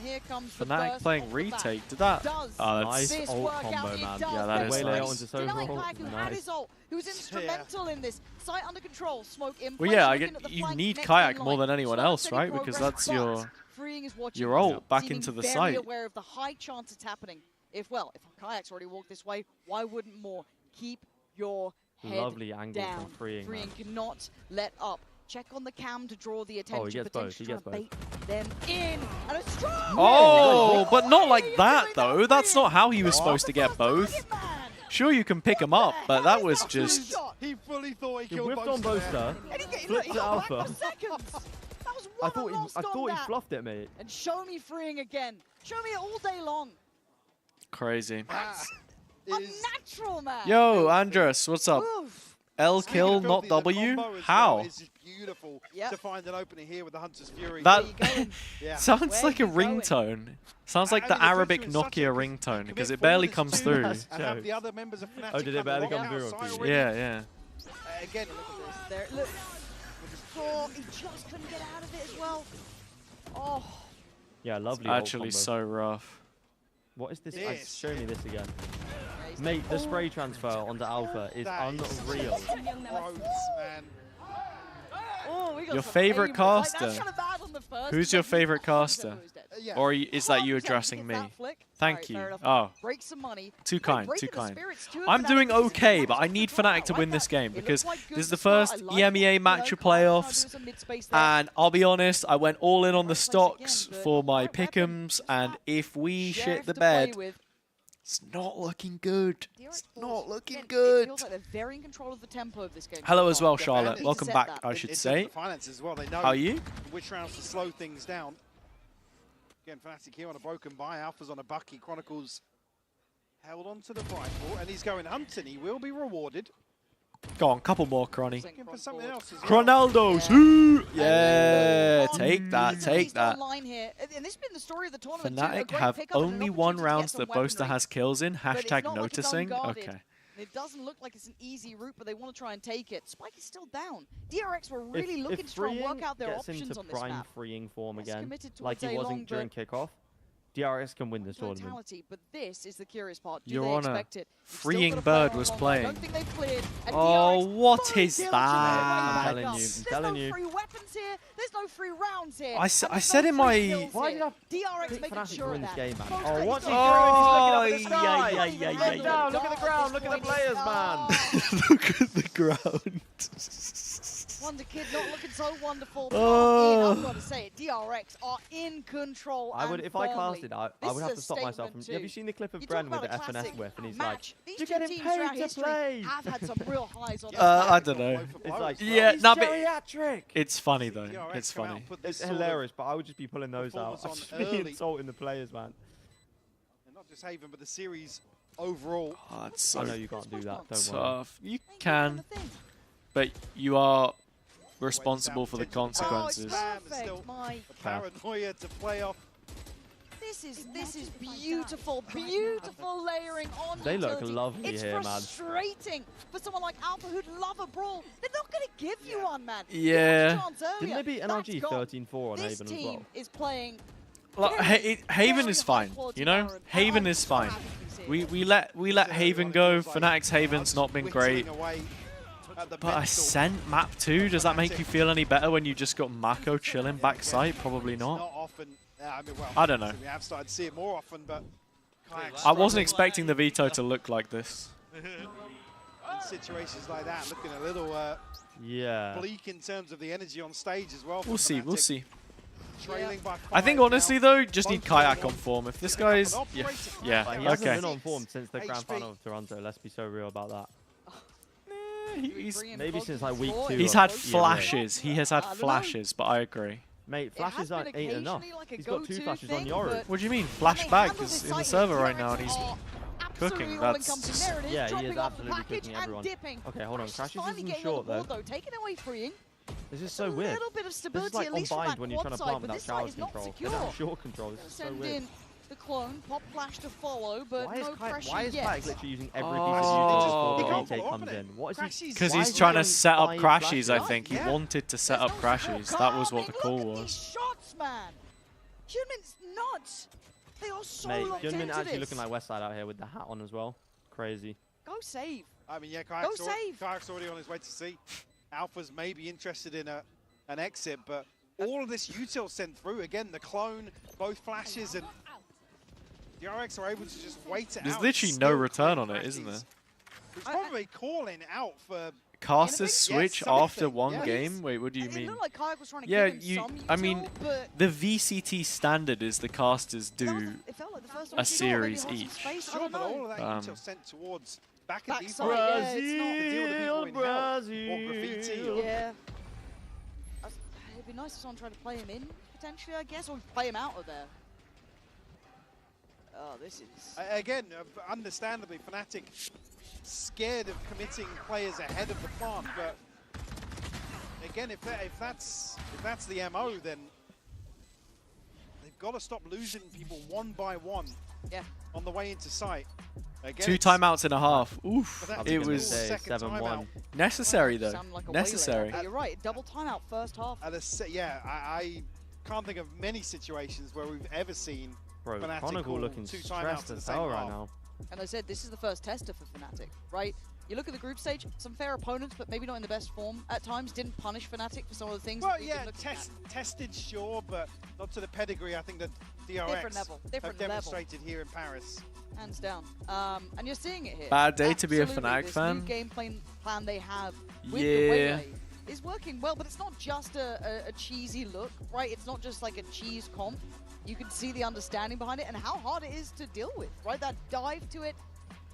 here comes the FNATIC burst playing off the back. retake. Did that? Does That's Nice ult combo, man. Yeah, that is Waylay nice. onto Denying Soho. Kayak, who had his ult, who was instrumental in this. Sight under control, smoke in Well, place, yeah, I looking get at the you flank need next Kayak in more line. than anyone Slow else, steady right? Because progress, that's but Freeing is watching your ult back seeming into the very site. aware of the high chance it's happening. If Kayak's already walked this way, why wouldn't more? Keep your head Lovely angle down. from Freeing, man. Cannot let up. Check on the cam to draw the attention. Oh, he gets both. He potentially gets both. trying to bait them in. And a strong Oh, but not like that, though. That's not how he was supposed to get both. Sure, you can pick him up, but that was just... He fully thought he He killed whiffed on Boaster. Boaster, flipped to Alpha. I thought he fluffed it, mate. And show me Freeing again. Show me it all day long. Crazy. Unnatural, man. Yo, Andres, what's up? Oof. L kill, not W? How? It's just beautiful to find an opening here with the Hunter's Fury. That yeah. sounds like a ringtone. Sounds like the Arabic Nokia ringtone, because it barely comes through. And have the other members of FNATIC Oh, did it barely come through? Yeah, yeah. Again, there. Look. Oh, he just couldn't get out of it as well. Oh. Yeah, lovely. Actually, so rough. What is this? Show me this again. Mate, the spray transfer onto Alpha is unreal. Gross, man. Oh, we got Your some favorite aim. Like, caster? that's kinda bad on the first, Who's but your he favorite 100% caster? was dead. Or is that you 100% addressing gets me? that flick. Thank Alright, you. fair enough. Oh. Break some money. Too Hey, kind, breaking too the kind. spirits too, I'm Fnatic, doing because it's okay, nice but I off need the front. Fnatic to I win like this that. game It because looks like good this is the to start. first I like EMEA what, match of Kyle trying to do playoffs, some mid-space there. and I'll be honest, I went all in on the Right place stocks again, but for my right weapon. pick'ems, and if we Sheriff shit the to play bed, with. it's not looking good. DRX It's balls. not looking Again, good. It feels like they're very in control of the tempo of this game. Hello so as far. well, Yeah, Charlotte. Bandit Welcome set back, that. I should in say. terms of the finances as well, they know How are you? which rounds to slow things down. Again, Fnatic here on a broken buy. Alpha's on a bucky. Chronicles held on to the rifle, and he's going hunting. He will be rewarded. Go on, couple more, Cronny. Looking for something else as well. Cronaldo's. Yeah, take that, take that. Online here. And this has been the story of the tournament too. A Fnatic great have pickup and an only opportunity won to get rounds some that Boaster weaponry. has kills in. But it's Hashtag not like it's noticing. unguarded. Okay. It doesn't look like it's an easy route, but they want to try and take it. Spike is still down. DRX were really looking to try and work out their gets options into on this prime map. freeing form Yes, again, committed like towards he a wasn't long during kickoff, DRX can win this tournament. Mentality, but this is the curious part. Do Your they Honor, expect it? You've still Freeing got to play Bird on was long. I playing. don't think they've cleared. And Oh, DRX what fully is diligent that? their way I'm back telling up. you, I'm There's telling no you. free weapons here. There's no free rounds here. I and there's said no in free my- kills Why here. did I DRX pick making Fnatic to sure win of this that. game, man? Both Oh, sides what's he don't doing? He's looking up at the Oh, sky. yeah, yeah, yeah, Look yeah, down, yeah. look at the ground, look at the players, man. Look at the ground. Wonder Kid not looking so wonderful. Oh. I've got to say it. DRX are in control. I would, and if I firmly. casted, I This would is have a to stop myself. statement Have you too. seen the clip of You talk Bren with about the a classic FNS whip, and he's like, match. These "You're two getting teams paid throughout to history play." have had some real highs on this I map. don't know. It's like, Yeah, he's no, but geriatric. it's funny though. DRX It's come out, funny. put this It's sort of hilarious, but I would just be pulling those out. performance I'd on just be early. insulting the players, man. And not just Haven, but the series overall. Oh, it's so I know you can't do that. Don't worry. tough. You can, but you are responsible for the consequences. Spam is still My a paranoia to play off. This is beautiful, beautiful layering on. They look utility. lovely it's here, man. frustrating for someone like Alpha who'd love a brawl. They're not going to give you one, man. Yeah. You had a chance Didn't earlier. they beat That's NRG gone. 13-4 on This Haven as team well? is playing. Like, Haven is fine, you know. Haven is fine. We let Haven go. Fnatic's Haven's not been great. But Ascent map 2, does that make you feel any better when you just got Mako chilling backside? Probably not. Not often. I mean, well, I don't know. We have started to see it more often, but I wasn't expecting the veto to look like this. in situations like that, looking a little Yeah. bleak in terms of the energy on stage as well. We'll see, we'll Fnatic. see. Trailing by I think 5 honestly now. though, just need Kayak on form. If this guy's, But he yeah, hasn't okay. been on form since the grand final of Toronto. Let's be so real about that. Maybe since like week 2. He's of had EMA. flashes. He has had flashes, but I agree. Mate, flashes ain't enough. Like He's got 2 flashes on Yoru. What do you mean? Flashback is in the server right now, and he's cooking. That's Yeah, he is absolutely cooking everyone. Okay, hold on. Crashes isn't short though. Taking away freeing. This is so weird. little bit of This stability, is like at on least from bind that when you're trying to quad plant side, but without this side shower is not control. secure. Without short control. This is so Send weird. in the clone, pop flash to follow, but Why is no pressure Kayak yet. literally using every piece of utility before the retake comes in? What is he? because why he's is he trying to doing set up 5 crashes. I flashes? think he wanted to set up crashes. That was what the call Look at these was. shots, man. Human's nuts. They are so Mate, locked Gunman into actually this. looking like Westside out here with the hat on as well. Crazy. Go save. I mean, yeah, Go save. Kayak's already on his way to C. Alpha's maybe interested in an exit, but all of this util sent through. Again, the clone, both flashes, and DRX are able to just wait it There's out. literally no return on it, isn't there? He's probably calling out for Caster Yes, switch something. after one Yeah. game? Wait, what do you It mean? looked like Kayak was trying to Yeah, give him some I util, mean, but the VCT standard is the casters do it felt like the first a one series maybe hold each. some space, I sure, don't but all of that Um, util sent towards back at Backside, default. yeah, it's not to deal with the people in hell or graffiti. Or Yeah. It'd be nice if someone tried to play him in, potentially, I guess, or play him out of there. Oh, this is... Again, understandably, Fnatic scared of committing players ahead of the plant, but again, if that's the MO, then they've got to stop losing people one by one. Yeah. On the way into sight. Again, 2 timeouts and a half. Oof. But that's It gonna was say 7-1. necessary though. Sound like a Necessary. waylayer, but you're right, double timeout first half. Yeah, I can't think of many situations where we've ever seen Bro, Fnatic Chronicle call looking 2 timeouts stressed in the as same hell right half. now. And I said this is the first tester for Fnatic, right? You look at the group stage, some fair opponents, but maybe not in the best form at times. Didn't punish FNATIC for some of the things. Well, that yeah, tested, sure, but not to the pedigree I think that DRX have demonstrated here in Paris. Hands down. And you're seeing it here. Bad day to be a Absolutely, FNATIC this fan. new game plan they have with the Waylay is working well, but it's not just a cheesy look, right? It's not just like a cheese comp. You can see the understanding behind it and how hard it is to deal with, right? That dive to it,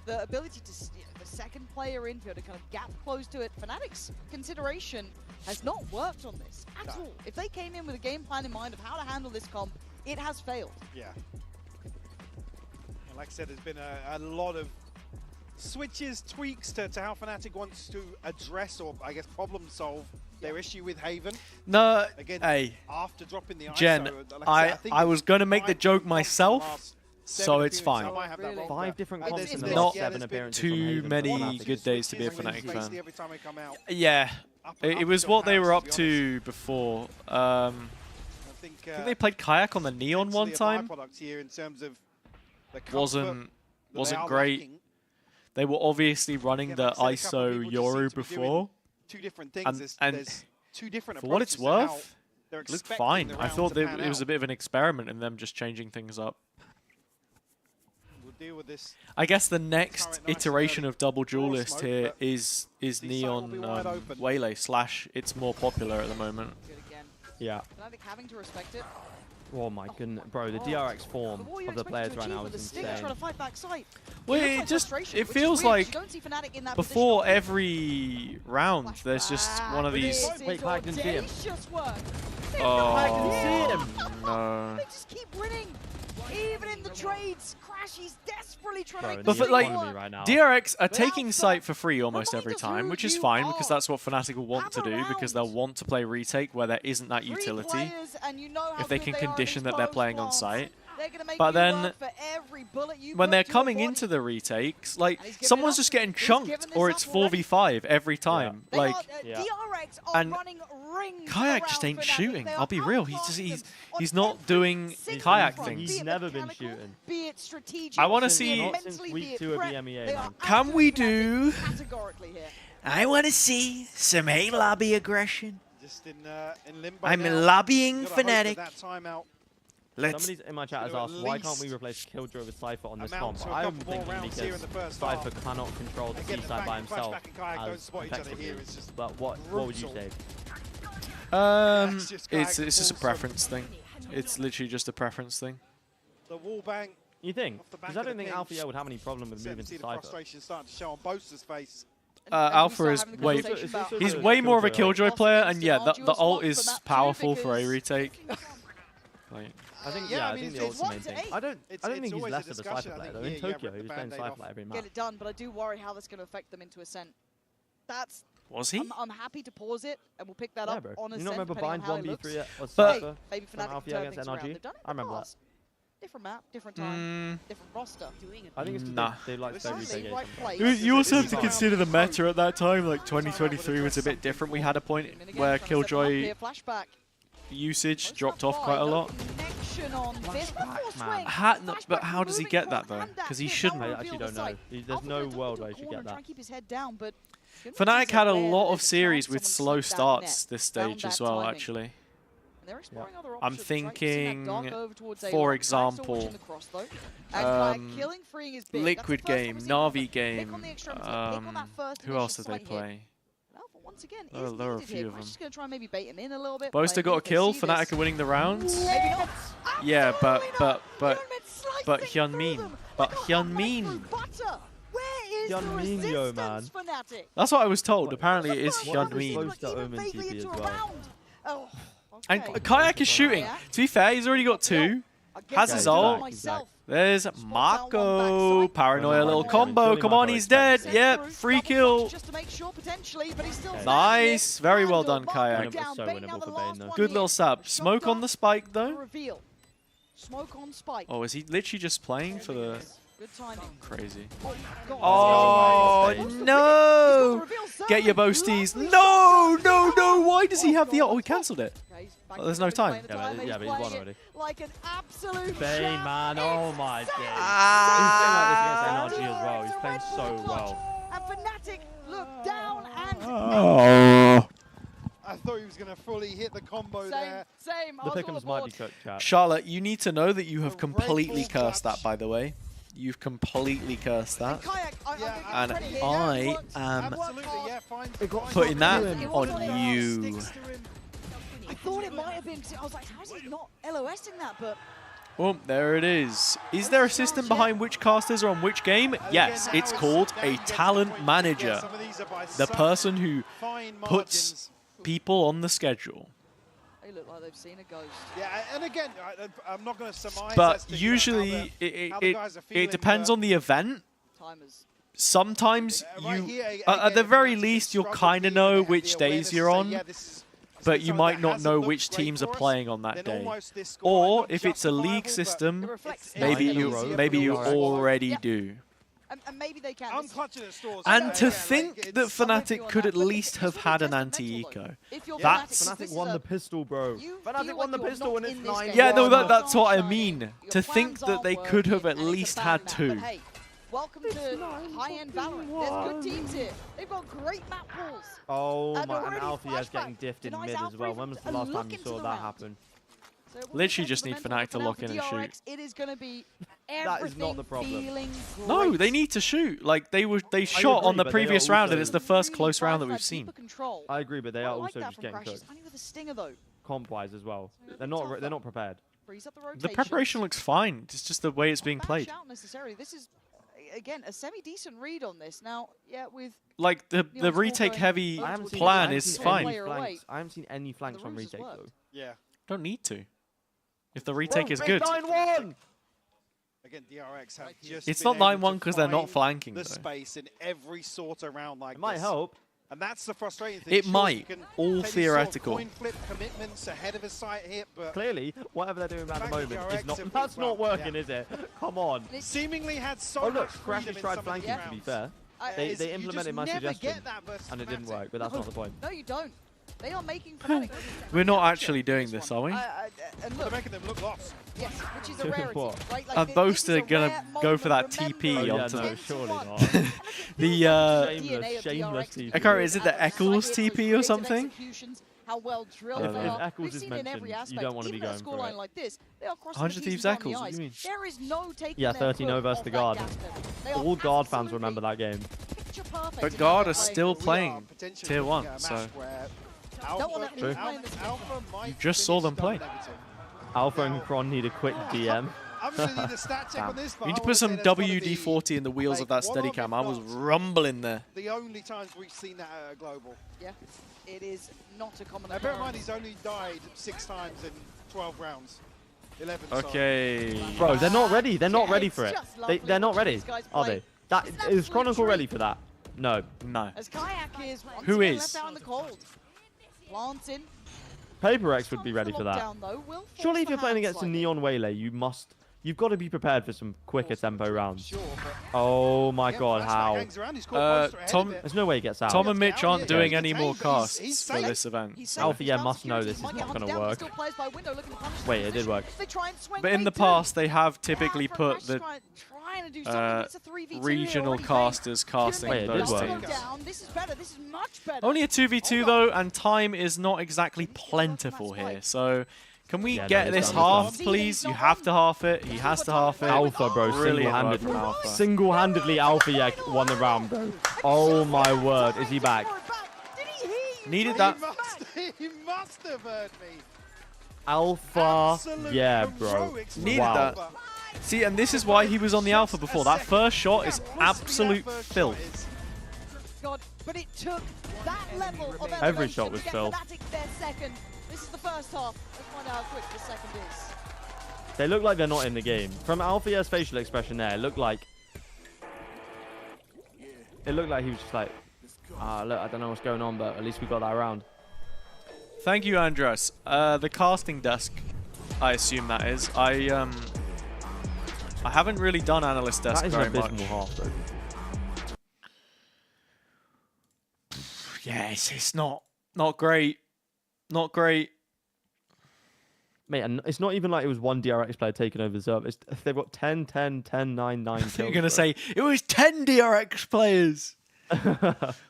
the ability to, the second player in, to kind of gap close to it. FNATIC's consideration has not worked on this at all. If they came in with a game plan in mind of how to handle this comp, it has failed. Yeah. And like I said, there's been a lot of switches, tweaks to how FNATIC wants to address or, I guess, problem solve their issue with Haven. No, again, hey, after dropping the Jen, ISO, like I was going to make the joke myself, so it's fine. 5 different comps in the Not last 7 appearances. too many good days to be a FNATIC fan. Yeah, it was what they were up to before. I think they played Kayak on the Neon one time. Wasn't great. They were obviously running the ISO Yoru before. Two different things. And there's two different for what it's worth, it looked fine. I thought that it was a bit of an experiment in them just changing things up. We'll deal with this. I guess the next iteration of Double Duelist here is Neon Waylay / it's more popular at the moment. Yeah. FNATIC having to respect it. Oh my goodness, bro, the DRX form of the players right now is insane. Well, it feels like before every round, there's just one of these. Wait, Kayak didn't see him. Oh, no. They just keep winning. Even in the trades, Crash is desperately trying to make But like, right now. DRX are taking site for free almost every time, which is fine because that's what FNATIC will want to do, because they'll want to play retake where there isn't that utility if they can condition that they're playing on site. But then when they're coming into the retakes, like, someone's just getting chunked or it's 4v5 every time. Like, and Kayak just ain't shooting. I'll be real. He's not doing Kayak things. He's never been shooting. I want to see. Not since week 2 of the MEA, man. Can we do? I want to see some A lobby aggression. Just in limbo. I'm lobbying FNATIC. Somebody in my chat has asked, why can't we replace Killjoy with Cypher on this comp? I'm thinking because Cypher cannot control the C side by himself as effectively. But what would you say? It's just a preference thing. It's literally just a preference thing. The wall bang. You think? Because I don't think Alpha would have any problem with moving to Cypher. Starting to show on Boaster's face. Alpha is he's way more of a Killjoy player, and yeah, the ult is powerful for a retake. Like, I think the ult's the main thing. I don't think he's less of a Cypher player though. In Tokyo, he was playing Cypher every match. Get it done, but I do worry how that's going to affect them into Ascent. That's. Was he? I'm happy to pause it, and we'll pick that up on Ascent. You not remember Bind 1v3 or Cypher from Alpha against NRG? I remember that. Different map, different time, different roster. I think it's they like to play You also have to consider the meta at that time. Like 2023 was a bit different. We had a point where Killjoy usage dropped off quite a lot. But how does he get that though? Because he shouldn't. I actually don't know. There's no world where he should get that. FNATIC had a lot of series with slow starts this stage as well, actually. I'm thinking, for example, Liquid Game, Na'Vi Game, who else did they play? There are a few of them. Boaster got a kill, FNATIC are winning the rounds. Yeah, but Hyunmin. Hyunmin, yo, man. That's what I was told. Apparently it is Hyunmin. And Kayak is shooting. To be fair, he's already got 2. Has his ult. There's Mako. Paranoia little combo. Come on, he's dead. Yep, free kill. Nice. Very well done, Kayak. Good little sub. Smoke on the spike, though. Oh, is he literally just playing for the... Crazy. Oh, no! Get your boasties. No! Why does he have the ult? Oh, he cancelled it. Oh, there's no time. Yeah, but he's won already. Like an absolute Bane, man. Oh my god. He's playing like this against NRG as well. He's playing so well. And FNATIC I thought he was going to fully hit the combo there. Same. The pick'ems might be cooked, chat. Charlotte, you need to know that you have completely cursed that, by the way. You've completely cursed that. And I am putting that on you. I thought it might have been. I was like, how is he not LOSing that? But Well, there it is. Is there a system behind which casters are on which game? Yes, it's called a talent manager. The person who puts people on the schedule. they look like they've seen a ghost. Yeah, and again, I'm not going to surmise. But usually it depends on the event. Sometimes you, at the very least, you'll kind of know which days you're on. But you might not know which teams are playing on that day. Or if it's a league system, maybe you already do. And maybe they can. I'm clutching at straws. And to think that FNATIC could at least have had an anti-eco. That's... FNATIC won the pistol, bro. FNATIC won the pistol and it's 9-1. Yeah, no, that's what I mean. To think that they could have at least had two. Welcome to high-end Valorant. There's good teams here. They've got great map pools. Oh my, and Alfie's getting diffed in mid as well. When was the last time you saw that happen? Literally just need FNATIC to lock in and shoot. It is going to be that is not the problem. No, they need to shoot. Like they shot on the previous round, and it's the first close round that we've seen. I agree, but they are also just getting cooked. Only with a stinger though. Comp-wise as well. They're not prepared. The preparation looks fine. It's just the way it's being played. Not necessarily. This is again a semi-decent read on this. Now, yeah, with like the retake heavy plan is fine. I haven't seen any flanks from retake though. Yeah. Don't need to. If the retake is good. 9-1! Again, DRX have just it's not 9-1 because they're not flanking. The space in every sort of round like it might help. And that's the frustrating thing. It might. All theoretical. Coin flip commitments ahead of a sight hit, but clearly, whatever they're doing at the moment is not. That's not working, is it? Come on. It seemingly had so much. Look, Crashy tried flanking. To be fair, they implemented my suggestion, and it didn't work. But that's not the point. No, you don't. They are making FNATIC. We're not actually doing this, are we? And look, they're making them look lost. Yes, which is a rarity, right? Like Are both gonna go for that TP onto no, surely not. the shameless TP. I can't remember, is it the Eccles TP or something? How well drilled they are. If Eccles is mentioned, you don't want to be going for it. Like this, they are 100 Thieves Eccles, what do you mean? There is no taking yeah, 13-0 versus the Guard. All Guard fans remember that game. But Guard are still playing Tier 1, so... True. You just saw them play. Alpha and Kron need a quick DM. You need to put some WD-40 in the wheels of that Steadicam. I was rumbling there. The only times we've seen that at a global. Yeah, it is not a common occurrence. Bear in mind, he's only died 6 times in 12 rounds. 11. Okay. Bro, they're not ready. They're not ready for it. They're not ready, are they? Is Chronicle ready for that? No. No. As Kayak is who is? left out in the cold. Planting. PRX would be ready for that. Surely if you're playing against a Neon Waylay, you've got to be prepared for some quicker tempo rounds. Oh my god, how? Tom, there's no way he gets out. Tom and Mitch aren't doing any more casts for this event. Alpha, yeah, must know this is not going to work. Wait, it did work. But in the past, they have typically put the regional casters casting those teams. Only a 2v2 though, and time is not exactly plentiful here. So can we get this half, please? You have to half it. He has to half it. Alpha, bro, really single-handedly Alpha won the round, bro. Oh my word, is he back? Needed that. He must have heard me. Alpha, yeah, bro. Needed that. See, and this is why he was on the Alpha before. That first shot is absolute filth. God, but it took that level of every shot was filth. This is the first half. Let's find out how quick the second is. They look like they're not in the game. From Alpha's facial expression there, it looked like he was just like, look, I don't know what's going on, but at least we got that round. Thank you, Andres. The casting desk, I assume that is. I haven't really done analyst desk very much. That is an abysmal half, though. Yeah, it's not great. Not great. Mate, and it's not even like it was one DRX player taking over the server. They've got 10, 10, 10, 9, 9 kills. You're going to say, it was 10 DRX players.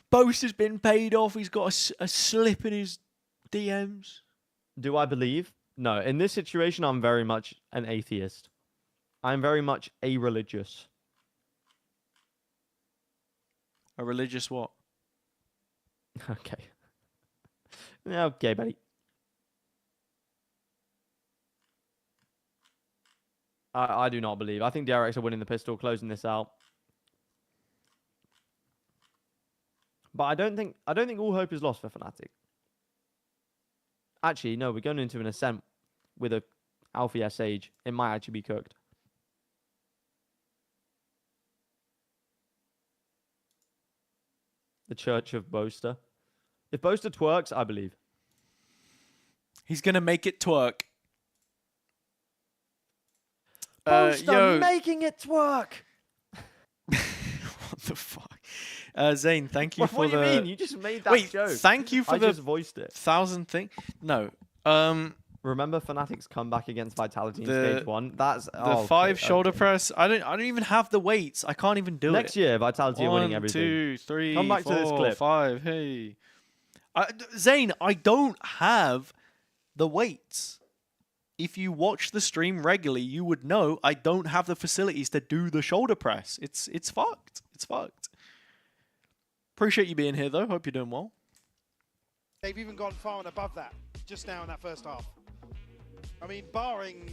Boast has been paid off. He's got a slip in his DMs. Do I believe? No. In this situation, I'm very much an atheist. I'm very much a religious. A religious what? Okay. Okay, buddy. I do not believe. I think DRX are winning the pistol, closing this out. But I don't think all hope is lost for FNATIC. Actually, no, we're going into an ascent with a Alfie Sage. It might actually be cooked. The Church of Boaster. If Boaster twerks, I believe. He's gonna make it twerk. Boaster making it twerk. What the fuck? Zane, thank you for what the... What do you mean? You just made that joke. Thank you for the... I just voiced it. 1,000 thing. No. Remember Fnatic's comeback against Vitality in stage 1? That's the 5 shoulder press. I don't even have the weights. I can't even do it. Next year, Vitality are winning everything. 1, 2, 3, Come back 4, to this clip. 5. Hey, Zane, I don't have the weights. If you watch the stream regularly, you would know I don't have the facilities to do the shoulder press. It's fucked. It's fucked. Appreciate you being here, though. Hope you're doing well. They've even gone far and above that just now in that first half. I mean, barring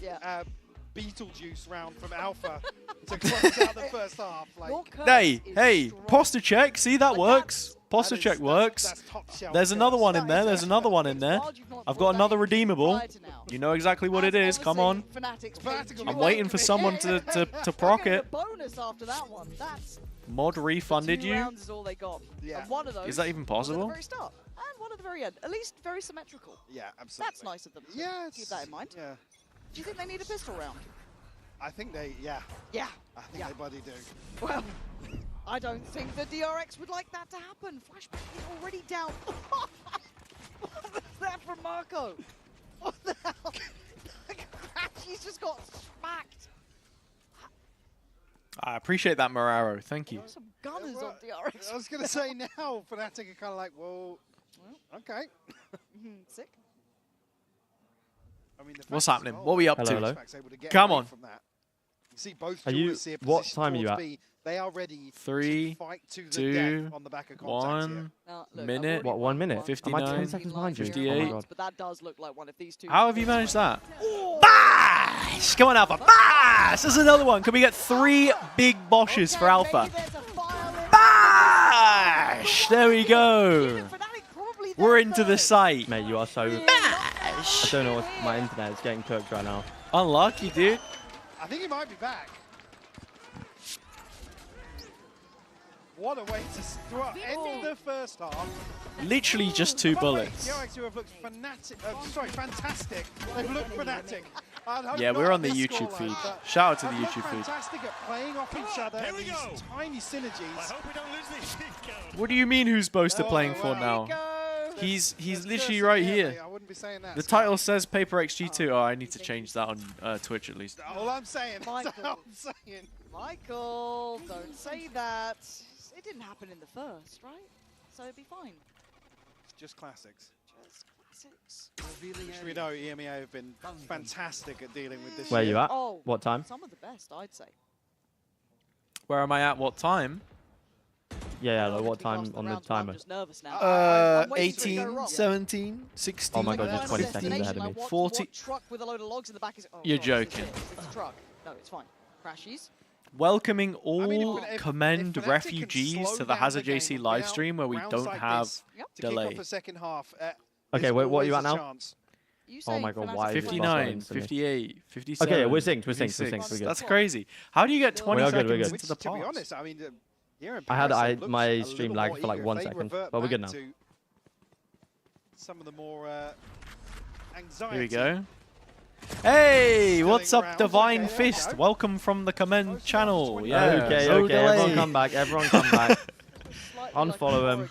Beetlejuice round from Alpha to close out the first half. Like, hey, posture check. See, that works. Posture check works. There's another one in there. There's another one in there. I've got another redeemable. You know exactly what it is. Come on. I'm waiting for someone to proc it. Mod refunded you? Is that even possible? And one at the very end. At least very symmetrical. Yeah, absolutely. That's nice of them. Yeah, keep that in mind. Yeah. Do you think they need a pistol round? I think they, yeah. I think they bloody do. Well, I don't think the DRX would like that to happen. Flashback is already down. What was that from Marco? What the hell? He's just got smacked. I appreciate that, Moraro. Thank you. Some gunners on DRX. I was going to say now, Fnatic are kind of like, well, okay. Sick. I mean, what's happening? What are we up to? Hello. Come on. See both are you? What time are you at? They are ready 3, to fight to the 2, death on the back of contact 1 here. minute. What, 1 minute? 59. Am I 10 seconds behind you? 58. Oh my God. But that does look like one of these two. How have you managed that? Bash! Come on, Alpha. Bash! There's another one. Can we get 3 big Bosches for Alpha? Bash! There we go. We're into the site. Mate, you are so... Bash! I don't know what my internet is getting cooked right now. Unlucky, dude. I think he might be back. What a way to end the first half. Literally just 2 bullets. DRX who have looked fantastic. They've looked Fnatic. Yeah, we're on the YouTube feed. Shout out to the YouTube feed. Fantastic at playing off each other and these tiny synergies. I hope we don't lose this. What do you mean who's Boaster playing for now? He's literally right here. I wouldn't be saying that. The title says PRX G2. Oh, I need to change that on Twitch at least. All I'm saying. Michael, Michael, don't say that. It didn't happen in the first, right? So it'd be fine. Just classics. Just classics. Which we know EMEA have been fantastic at dealing with this Where are year. you at? Oh, what time? Some of the best, I'd say. Where am I at? What time? Yeah, like what time on the timer? I'm just nervous now. 18, 17, 16. Oh my God, you're 20 seconds ahead of me. 40. Truck with a load of logs in the back is. Oh, You're God, joking. It's a truck. No, it's fine. Crashes. Welcoming all if commend Fnatic refugees can to slow the down the HazzaJC game live without stream where we rounds don't like have this to delay. kick off the second half. Okay, wait, what are you at now? Chance. Oh my God, why? 59, 58, 57. Okay, we're synced, we're synced, we're 56. synced. We're good. That's crazy. How do you get 20 We're good, seconds we're good. into the To be pass? honest, I mean, I had my stream lagged for like 1 second, but we're good now. Some of the more anxiety. Here we go. Hey, what's up, rounds. Divine Okay, there we Fist? go. Welcome from the Commend channel. Yeah. Okay, no okay, delay. everyone come back, everyone come back. Unfollow him.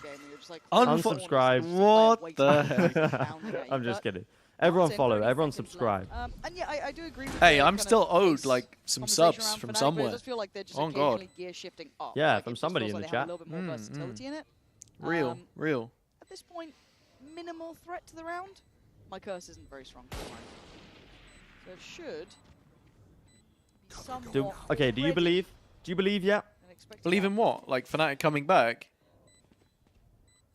Unsubscribe. What the heck? I'm just kidding. Everyone follow. Everyone subscribe. And yeah, I do agree with Hey, the I'm kind still of owed pace like some conversation subs around from Fnatic, but somewhere. I just feel like they're just Oh, God. occasionally gear shifting up. Yeah, Like, from it just somebody feels in like the they have chat. a little bit more versatility in it. Real, real. At this point, minimal threat to the round. My curse isn't very strong. So it should be somewhat Okay, do you believe? Do you believe yet? Believe in what? Like Fnatic coming back?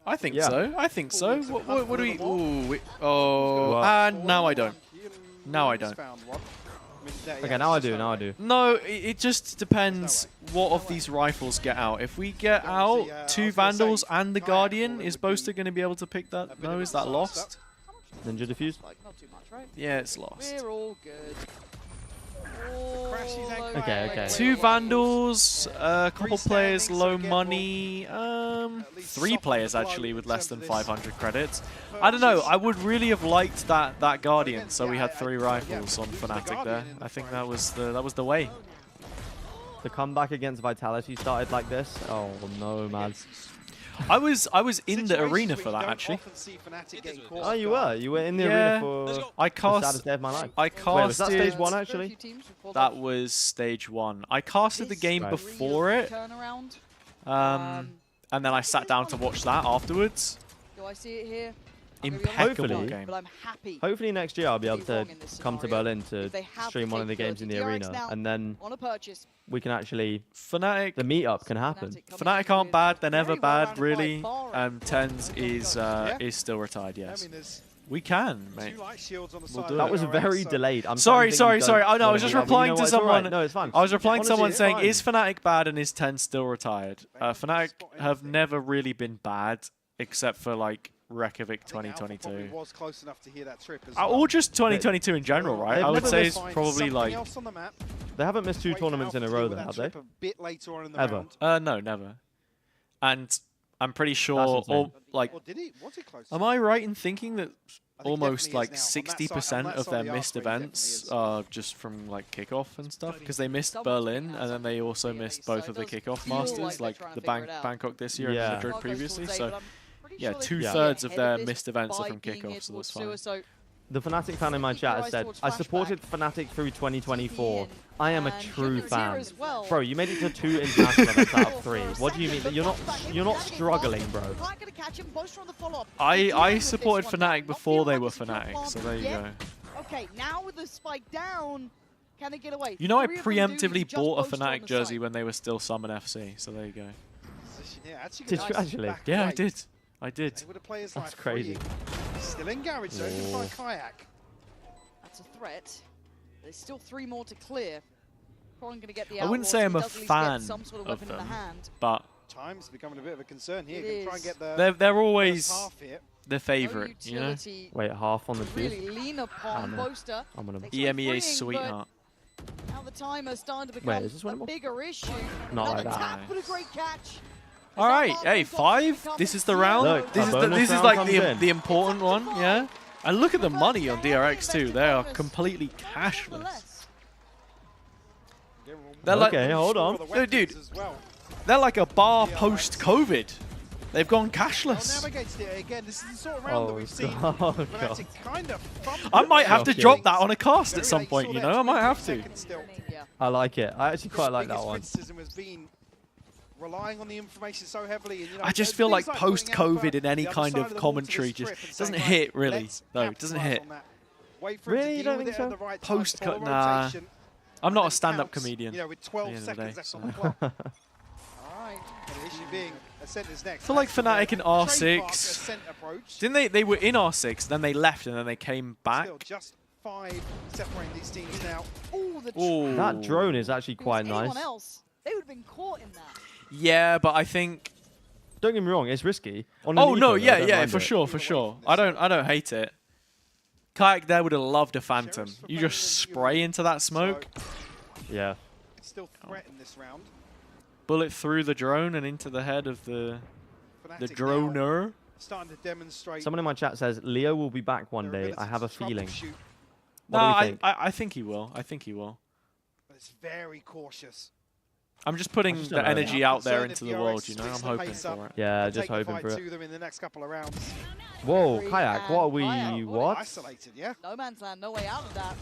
I think so. I think so. What do we? Ooh, oh, and now I don't. Now I don't. Okay, now I do. Now I do. No, it just depends what of these rifles get out. If we get out 2 Vandals and the Guardian, is Boaster going to be able to pick that? No, is that lost? Ninja defuse? Like, not too much, right? Yeah, it's lost. We're all good. Okay. 2 Vandals, a couple players low money, 3 players actually with less than 500 credits. I don't know, I would really have liked that Guardian, so we had 3 rifles on Fnatic there. I think that was the way. The comeback against Vitality started like this. Oh no, man. I was in the arena for that actually. Oh, you were? You were in the arena for the saddest day of my life. I Wait, casted. was that stage 1 actually? That was stage 1. I casted the game before it. And then I sat down to watch that afterwards. Do I see it here? Impeccable game. But I'm happy. Hopefully next year I'll be able to come to Berlin to stream one of the games in the arena, and then we can actually the meetup can happen. Fnatic aren't bad; they're never bad, really. Tens is still retired. Yes, we can, mate. We'll do that it. was very delayed. I'm sorry. Oh no, I was just replying to someone. No, it's fine. I was replying to someone Honestly, saying, fine. "Is Fnatic bad and is Ten still retired?" Fnatic have never really been bad, except for like Reykjavik 2022. Was close enough to hear that trip as Or just 2022, in general, right? I would say it's probably like... They haven't missed 2 tournaments in a row, though, have they? Ever? No, never. And I'm pretty sure, am I right in thinking that almost like 60% of their missed events are just from like kickoff and stuff? Because they missed Berlin, and then they also missed both of the kickoff masters, like the Bangkok this year and Madrid previously. So yeah, 2/3 of their missed events are from kickoffs, so that's fine. The Fnatic fan in my chat has said, I supported Fnatic through 2024. I am a true fan. Bro, you made it to 2 international events out of 3. What do you mean? You're not struggling, bro. I supported Fnatic before they were Fnatic, so there you go. Okay, now with the spike down, can they get away? You know, I preemptively bought a Fnatic jersey when they were still Summon FC, so there you go. Did you actually? Yeah, I did. I did. That's crazy. Still in garage zone by Kayak. That's a threat. There's still 3 more to clear. Probably going to get the I wouldn't say I'm a fan of them, but time's becoming a bit of a concern here. Gonna try and get the they're always the favorite, you know. Wait, half on the really lean upon Boaster. I'm gonna EMEA sweetheart. Now the timer's starting to become a bigger issue. Not Another like that. tap, but a great catch. All right, hey, 5. This is the round. Look, this is like the important one, yeah. And look at the money on DRX too. They are completely cashless. They're like, okay, hold on, dude. They're like a bar post-COVID. They've gone cashless. Navigated it again. This is the sort of round that we've seen. God. Kind of I might have to drop that on a cast at some point. You know, I might have to. I like it. I actually quite like that one. Criticism has been relying on the information so heavily. And, you know, I just feel like post-COVID in any kind of commentary just doesn't hit really. No, it doesn't hit. Really, you don't think so? Post-cut, nah. I'm not a stand-up comedian. You know, with 12 seconds left on the clock. All right, the issue being Ascender's next. I feel like Fnatic in R6. Didn't they were in R6, then they left, and then they came back. Still just 5 separating these teams now. Ooh, that drone is actually quite nice. Anyone else, they would have been caught in that. Yeah, but I think. Don't get me wrong, it's risky. On Oh no, eco, yeah, for sure. I don't hate it. Kayak there would have loved a Phantom. You just spray into that smoke. Yeah. It's still threatened this round. Bullet through the drone and into the head of the droner. Starting to demonstrate. Someone in my chat says Leo will be back one day. I have a feeling. No, What do you think? I think he will. I think he will. But it's very cautious. I'm just putting the energy out there into the world, you know. I'm hoping for it. Yeah, just hoping for it. To them in the next couple of rounds. Whoa, Free Kayak, and what are we, Kayak. what? Isolated, yeah. No man's land, no way out of that.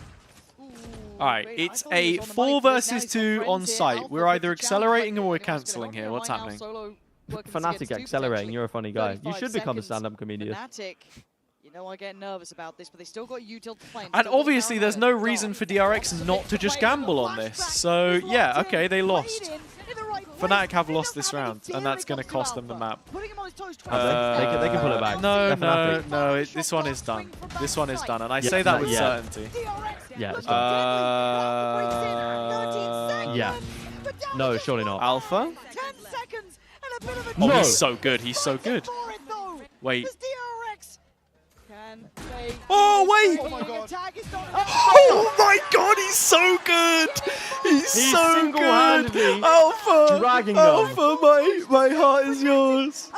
All right, it's a 4 versus 2 on site. We're either accelerating or we're cancelling here. What's happening? FNATIC accelerating, you're a funny guy. You should become a stand-up comedian. FNATIC, you know I get nervous about this, but they still got util to play. And obviously there's no reason for DRX not to just gamble on this. So yeah, okay, they lost. FNATIC have lost this round, and that's going to cost them the map. They can pull it back. No, this one is done. This one is done, and I say that with certainty. Yeah, it's done. Yeah. No, surely not. Alpha? 10 seconds and a bit of a Oh, he's so good. He's so good. Wait. Oh, wait! Oh my god, he's so good! He's so good! Alpha! Dragging them. Alpha, my heart is yours.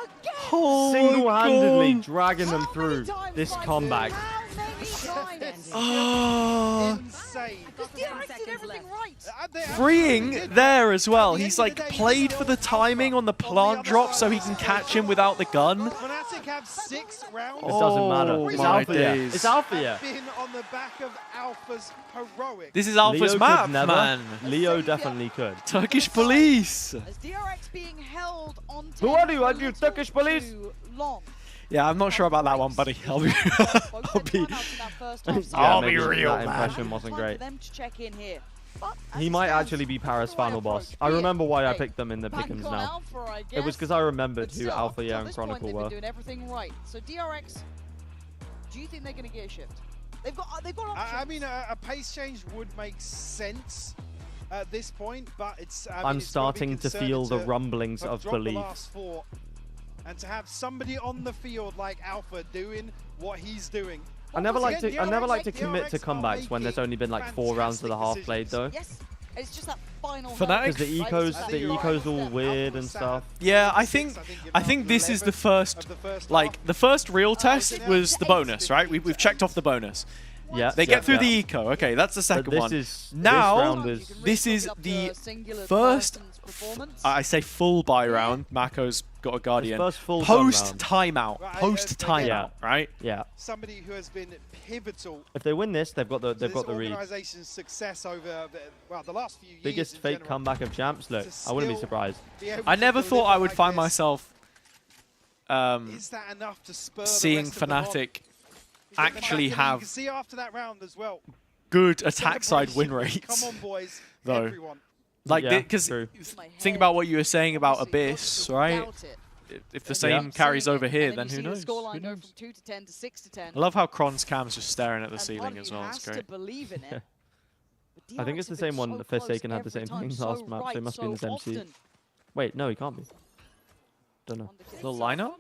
Oh Single-handedly dragging them through this comeback. Oh. Insane. Freeing there as well. He's like played for the timing on the plant drop so he can catch him without the gun. FNATIC have 6 rounds. It doesn't matter. It's Alpha, yeah. It's Alpha, yeah. Been on the back of Alpha's heroic. This is Alpha's map, man. Leo definitely could. Turkish police. As DRX being held on Who are you? Are you Turkish police? Yeah, I'm not sure about that one, buddy. I'll be real, that man. impression wasn't great. Them to check in here. He might actually be Paris final boss. I remember why I picked them in the pick'ems now. It was because I remembered who Alpha, yeah, and Chronicle were. Doing everything right. So DRX, do you think they're going to get a shift? They've got options. I mean, a pace change would make sense at this point, but it's. I'm starting to feel the rumblings of belief. And to have somebody on the field like Alpha doing what he's doing. I never like to commit to comebacks when there's only been like 4 rounds of the half played though. Yes, it's just that final. FNATIC, because the eco's all weird and stuff. Yeah, I think this is the first, like the first real test was the bonus, right? We've checked off the bonus. Yeah. They get through the eco. Okay, that's the second one. Now this is the first. I say full buy round. Mako's got a guardian. Post timeout. Post timeout. Right. Yeah. Somebody who has been pivotal. If they win this, they've got the read. Organization's success over the last few years. Biggest fake comeback of champs. Look, I wouldn't be surprised. I never thought I would find myself is that enough to spur seeing FNATIC actually have you can see after that round as well. Good attack side win rates. Come on, boys. Though. Everyone. Like, because think about what you were saying about Abyss, right? If the same carries over here, then who knows? Scoreline go from 2 to 10 to 6 to 10. I love how Kron's cam's just staring at the ceiling as well. It's great. I think it's the same one. The Forsaken had the same thing last map, so it must be in the same seed. Wait, no, he can't be. Don't know. The lineup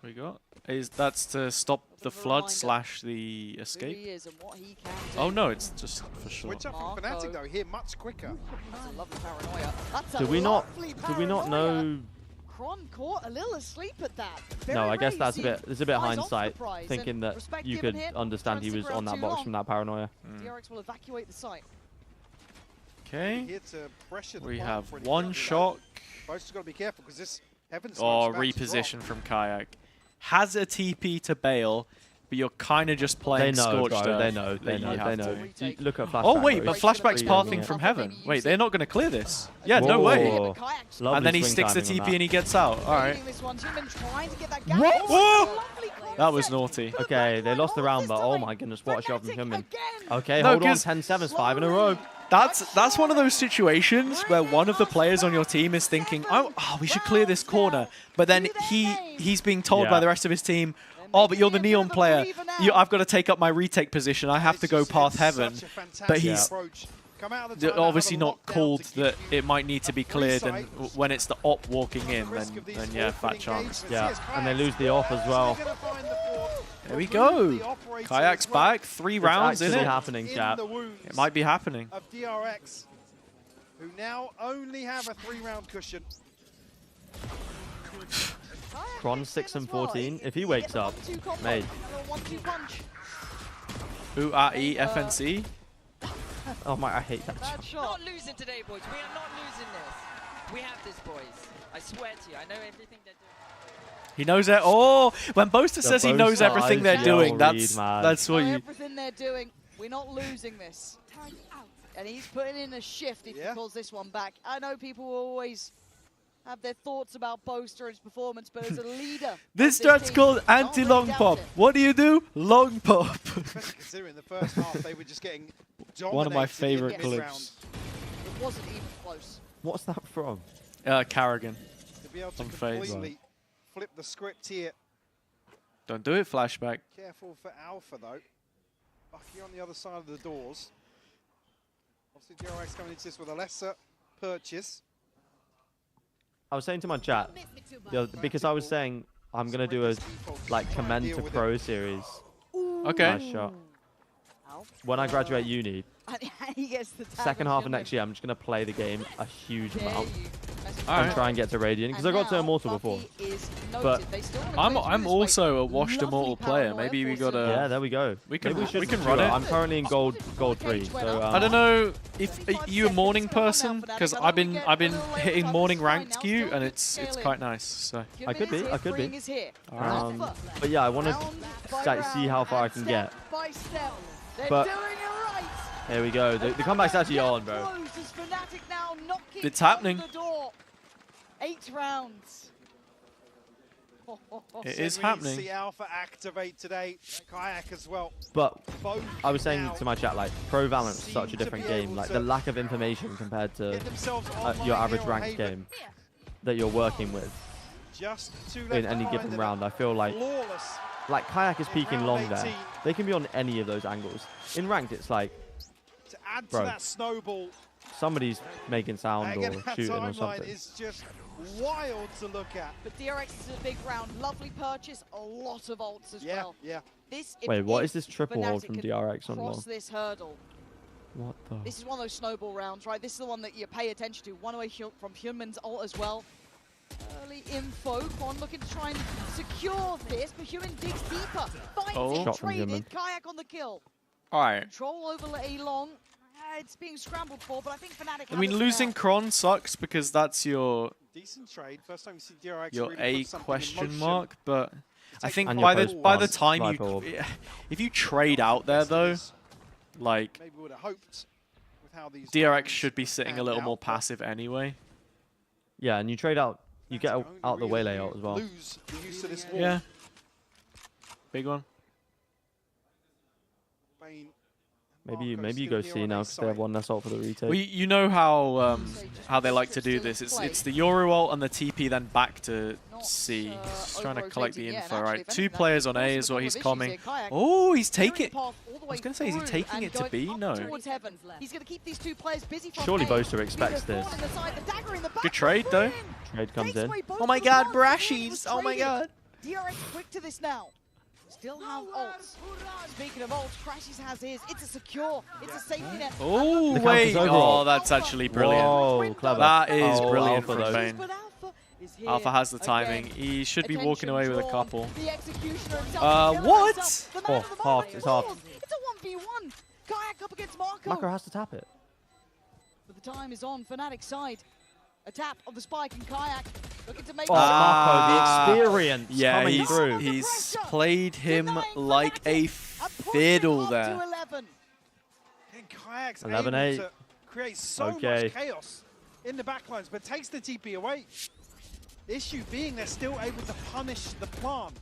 we got that's to stop the flood / the escape. Oh no, it's just for sure. Switch up from FNATIC though here much quicker. That's a lovely paranoia. Do we not know? Kron caught a little asleep at that. No, I guess that's a bit hindsight, thinking that you could understand he was on that box from that paranoia. DRX will evacuate the site. Okay. We have one shock. Both got to be careful because this Heaven's reposition from Kayak. Has a TP to bail, but you're kind of just playing Scorched Earth. They know. Look at Flashback. Oh wait, but Flashback's pathing from Heaven. Wait, they're not going to clear this. Yeah, no way. And then he sticks the TP and he gets out. All right. What? That was naughty. Okay, they lost the round, but oh my goodness, what a shot from Hyunmin. Okay, hold on, 10-7's 5 in a row. That's one of those situations where one of the players on your team is thinking, oh, we should clear this corner. But then he's being told by the rest of his team, oh, but you're the Neon player. I've got to take up my retake position. I have to go path Heaven. But he's obviously not called that it might need to be cleared. And when it's the op walking in, then yeah, fat chance. Yeah, and they lose the op as well. There we go. Kayak's back. 3 rounds in it. It's actually happening, chat. It might be happening. Of DRX, who now only have a 3-round cushion. Kron 6 and 14. If he wakes up, mate. UAE FNC. Oh my, I hate that shot. Not losing today, boys. We are not losing this. We have this, boys. I swear to you. I know everything they're doing. He knows it. Oh, when Boaster says he knows everything they're doing, that's what you. Everything they're doing, we're not losing this. And he's putting in a shift if he pulls this one back. I know people will always have their thoughts about Boaster and his performance, but as a leader, This strat's called anti-long pop. What do? Long pop. Considering the first half they were just getting dominated. One of my favorite in this clips. round. It wasn't even close. What's that from? Carrigan. To be able to On FaZe. completely flip the script here. Don't do it, flashback. Careful for Alpha though. Bucky on the other side of the doors. Obviously DRX coming into this with a lesser purchase. I was saying to my chat, because I was saying I'm going to do a Commend to Pro series. Okay. Nice shot. When I graduate uni, He gets the second half of next year, I'm just going to play the game a huge amount. All And right. try and get to Radiant, because I got to Immortal before. But I'm also a washed Immortal player. Maybe we gotta. yeah, there we go. We can Maybe we can run it. I'm currently in gold 3. So I don't know if you a morning person, because I've been hitting morning ranked queue and it's quite nice. So I could be. Alright. But yeah, I want to see how far I can get. But here we go. The comeback's actually on, bro. It's happening. 8 rounds. It is We happening. see Alpha activate today. Kayak as well. But Both I was saying now to my chat, Pro Valorant's such a seem to different be game. able Like, to the lack of information compared to get themselves your online average here on ranked Haven. game that you're working with Just two in left any behind given them. round. I feel like Flawless. Kayak is peaking round long there. 18. They can be on any of those angles. In ranked, it's like To add Bro. to that snowball, somebody's making sound again, or that shooting or timeline something. is just wild to look at. But DRX is a big round. Lovely purchase. A lot of ults as well. Yeah. This, Wait, what if is this triple hold Fnatic from can DRX on cross long? this hurdle. What the? This is one of those snowball rounds, right? This is the one that you pay attention to. One away from Human's ult as well. Early info. Quan looking to try and secure this, but Human digs deeper. Finds it, Shot from Human. traded. Kayak on the kill. All right. Control over A long. It's being scrambled for, but I think Fnatic I mean, losing Kron sucks because that's your Decent trade. First time we see DRX your really A put something in question motion. mark, but I think And by your the post time Viper you orb. if you trade out there though, like Maybe we would have hoped with how these DRX rounds should be sitting a panned little out, more but passive anyway. Yeah, and you trade out, you get only out the way really layout as well. lose the use of this wall. Yeah. Big one. Bane Maybe you Marco's go still C here on now A because they have side. one less ult for the retake. Well, you know how they like to do this. It's the Yoru ult and the TP then back to C. Just trying to collect the info, right? 2 players on A is what he's coming. Oh, he's taking. I was gonna say, is he taking it to B? No. He's going to keep these 2 players busy from Surely A. Boaster expects this. Good trade though. Trade comes in. Oh my God, Brashies! Oh my God. DRX quick to this now. Still have ults. Speaking of ults, Crashes has his. It's a secure. It's a safety net. Oh The wait! counter's over. Oh, that's actually brilliant. Whoa, clever. That is Oh, brilliant Alpha from though. Bane. But Alpha is here Alpha has the again. timing. He should be walking away with a Attention couple. drawn. The executioner himself, the killer What? himself, the man Oh, of the half, moment. it's half. It's a 1v1. Kayak up against Marco. Mako has to tap it. But the time is on Fnatic's side. A tap of the spike and Kayak looking to make Oh, Mako, the experience coming through. He's played him like a fiddle there. 11. And Kayak's 11-8. able to create so Okay. much chaos in the backlines, but takes the TP away. The issue being they're still able to punish the plant.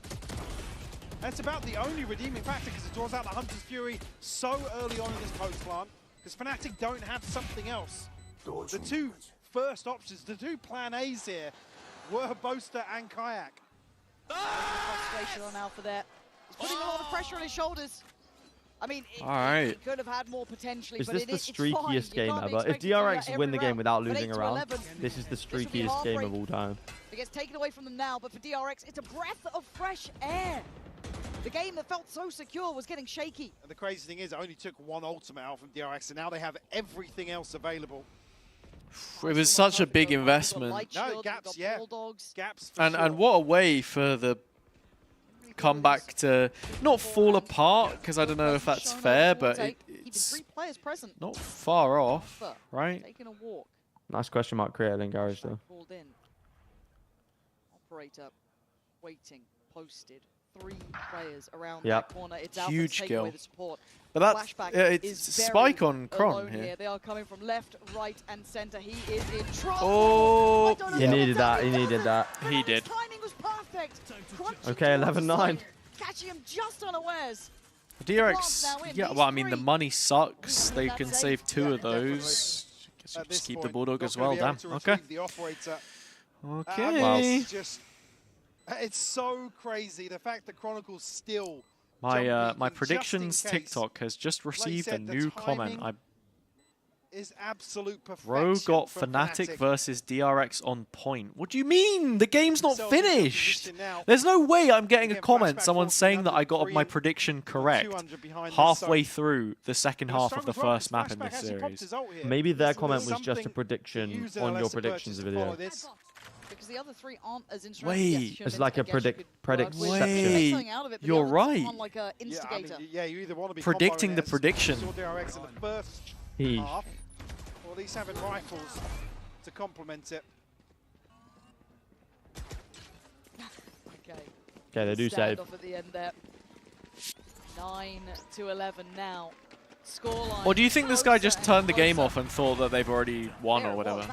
That's about the only redeeming factor because it draws out the Hunter's Fury so early on in this post plant because Fnatic don't have something else. The 2 first options, the 2 plan A's here were Boaster and Kayak. Concentration on Alpha there. He's putting a lot of pressure on his shoulders. I mean, All right. he could have had more potentially, Is but this it the is, it's fine. streakiest You game can't be ever? If expected to do that DRX every win the game round. without But losing 8 a to round, 11, this is the this would be streakiest game of heartbreak. all time. It gets taken away from them now, but for DRX, it's a breath of fresh air. The game that felt so secure was getting shaky. And the crazy thing is it only took 1 ultimate out from DRX and now they have everything else available. It was such a big investment. No, gaps, yeah. Gaps for And sure. what a way for the comeback to not fall apart, because I don't know if that's fair, but it's 3 players present. not far off, Alpha right? Taking a walk. Nice question mark created in garage though. Pulled in. Operator. Waiting, posted. 3 players around Yep. that corner. It's Huge Alpha to take kill. away the support. But that's Flashback it's is very spike on Kron alone here. They are coming from left, right, and center. He is in trouble. Oh, He needed that. He needed that. He did. Timing was perfect. Okay, 11-9. Catching him just unawares. DRX, yeah, well, I mean, the money sucks. They can save 2 of those. Guess we just keep the Bulldog as well, damn. Okay. Okay. Wow. It's so crazy. The fact that Chronicles still... My predictions TikTok has just received a new comment. Is absolute perfection. Bro got Fnatic versus DRX on point. What do you mean? The game's not finished. There's no way I'm getting a comment, someone saying that I got my prediction correct halfway through the second half of the first map in this series. Maybe their comment was just a prediction on your predictions video. Because the other 3 aren't as interesting. Wait, it's like a prediction. Wait, you're right. Yeah, you either want to be predicting the prediction. DRX in the first half, or at least having rifles to complement it. Okay, they do save. Off at the end there. 9-11 now. Scoreline. Or do you think this guy just turned the game off and thought that they've already won or whatever?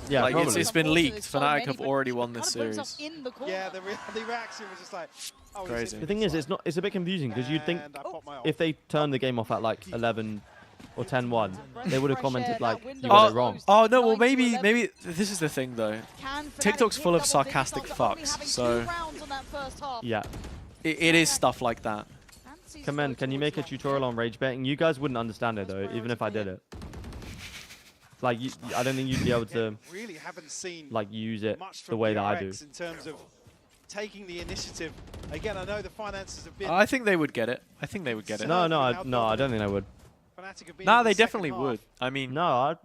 Yeah, like it's been leaked. So Fnatic have already won this series. Yeah, the reaction was just like, oh, Crazy. The thing is, it's a bit confusing because you'd think if they turned the game off at like 11 or 10-1, they would have commented like, you got it wrong. Oh no, well maybe this is the thing though. TikTok's full of sarcastic fucks, so yeah, it is stuff like that. Can you make a tutorial on rage baiting? You guys wouldn't understand it though, even if I did it. Like, I don't think you'd be able to really haven't seen like use it the way that I do. In terms of taking the initiative. Again, I know the finances have been... I think they would get it. I think they would get it. No, I don't think they would. No, they definitely would. I mean, no,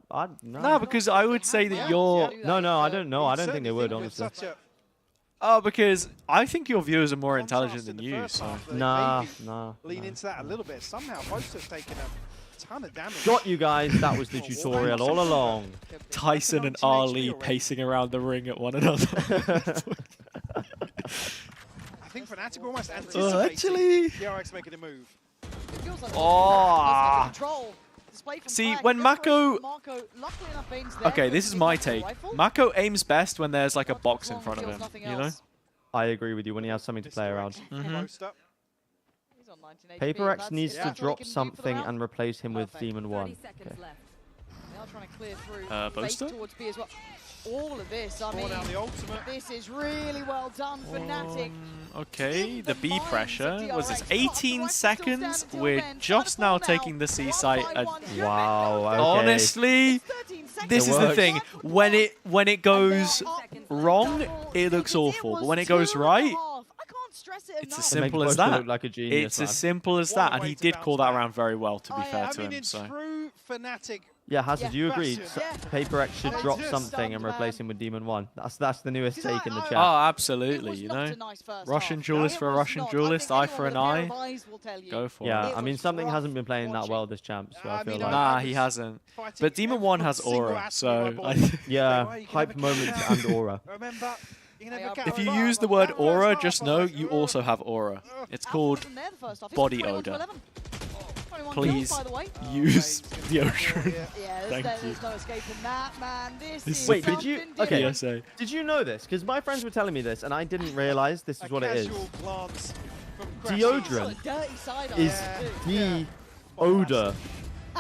no, because I would say that you're. No, I don't know. I don't think they would, honestly. Oh, because I think your viewers are more intelligent than you. So. Nah. Lean into that a little bit. Somehow, both have taken a ton of damage. Got you guys. That was the tutorial all along. Tyson and Ali pacing around the ring at one another. I think FNATIC were almost anticipating DRX making a move. Oh. See, when Mako... Okay, this is my take. Mako aims best when there's like a box in front of him, you know? I agree with you, when he has something to play around. PRX needs to drop something and replace him with Demon 1. Okay. Trying to clear through Boaster? towards B as well. All of this, I mean, this is really well done for FNATIC. Okay, the B pressure. Was this 18 seconds? We're just now taking the C site. Wow, okay. Honestly, this is the thing. When it goes wrong, it looks awful. But when it goes right, it's as simple as that. Like a genius, it's as simple as that. And he did call that around very well, to be fair to him. So. True FNATIC. Yeah, Hazza, do you agree? PRX should drop something and replace him with Demon 1. That's the newest take in the chat. Oh, absolutely, you know. Russian duelist for a Russian duelist, eye for an eye. Go for it. Yeah, I mean, something hasn't been playing that well this champ, so I feel like... Nah, he hasn't. But Demon 1 has aura, so... yeah, hype moments and aura. If you use the word aura, just know you also have aura. It's called body odor. Please use deodorant. Thank you. There's no escaping that, man. Wait, did you? Okay. Did you know this? Because my friends were telling me this, and I didn't realize this is what it is. Deodorant is de-odor.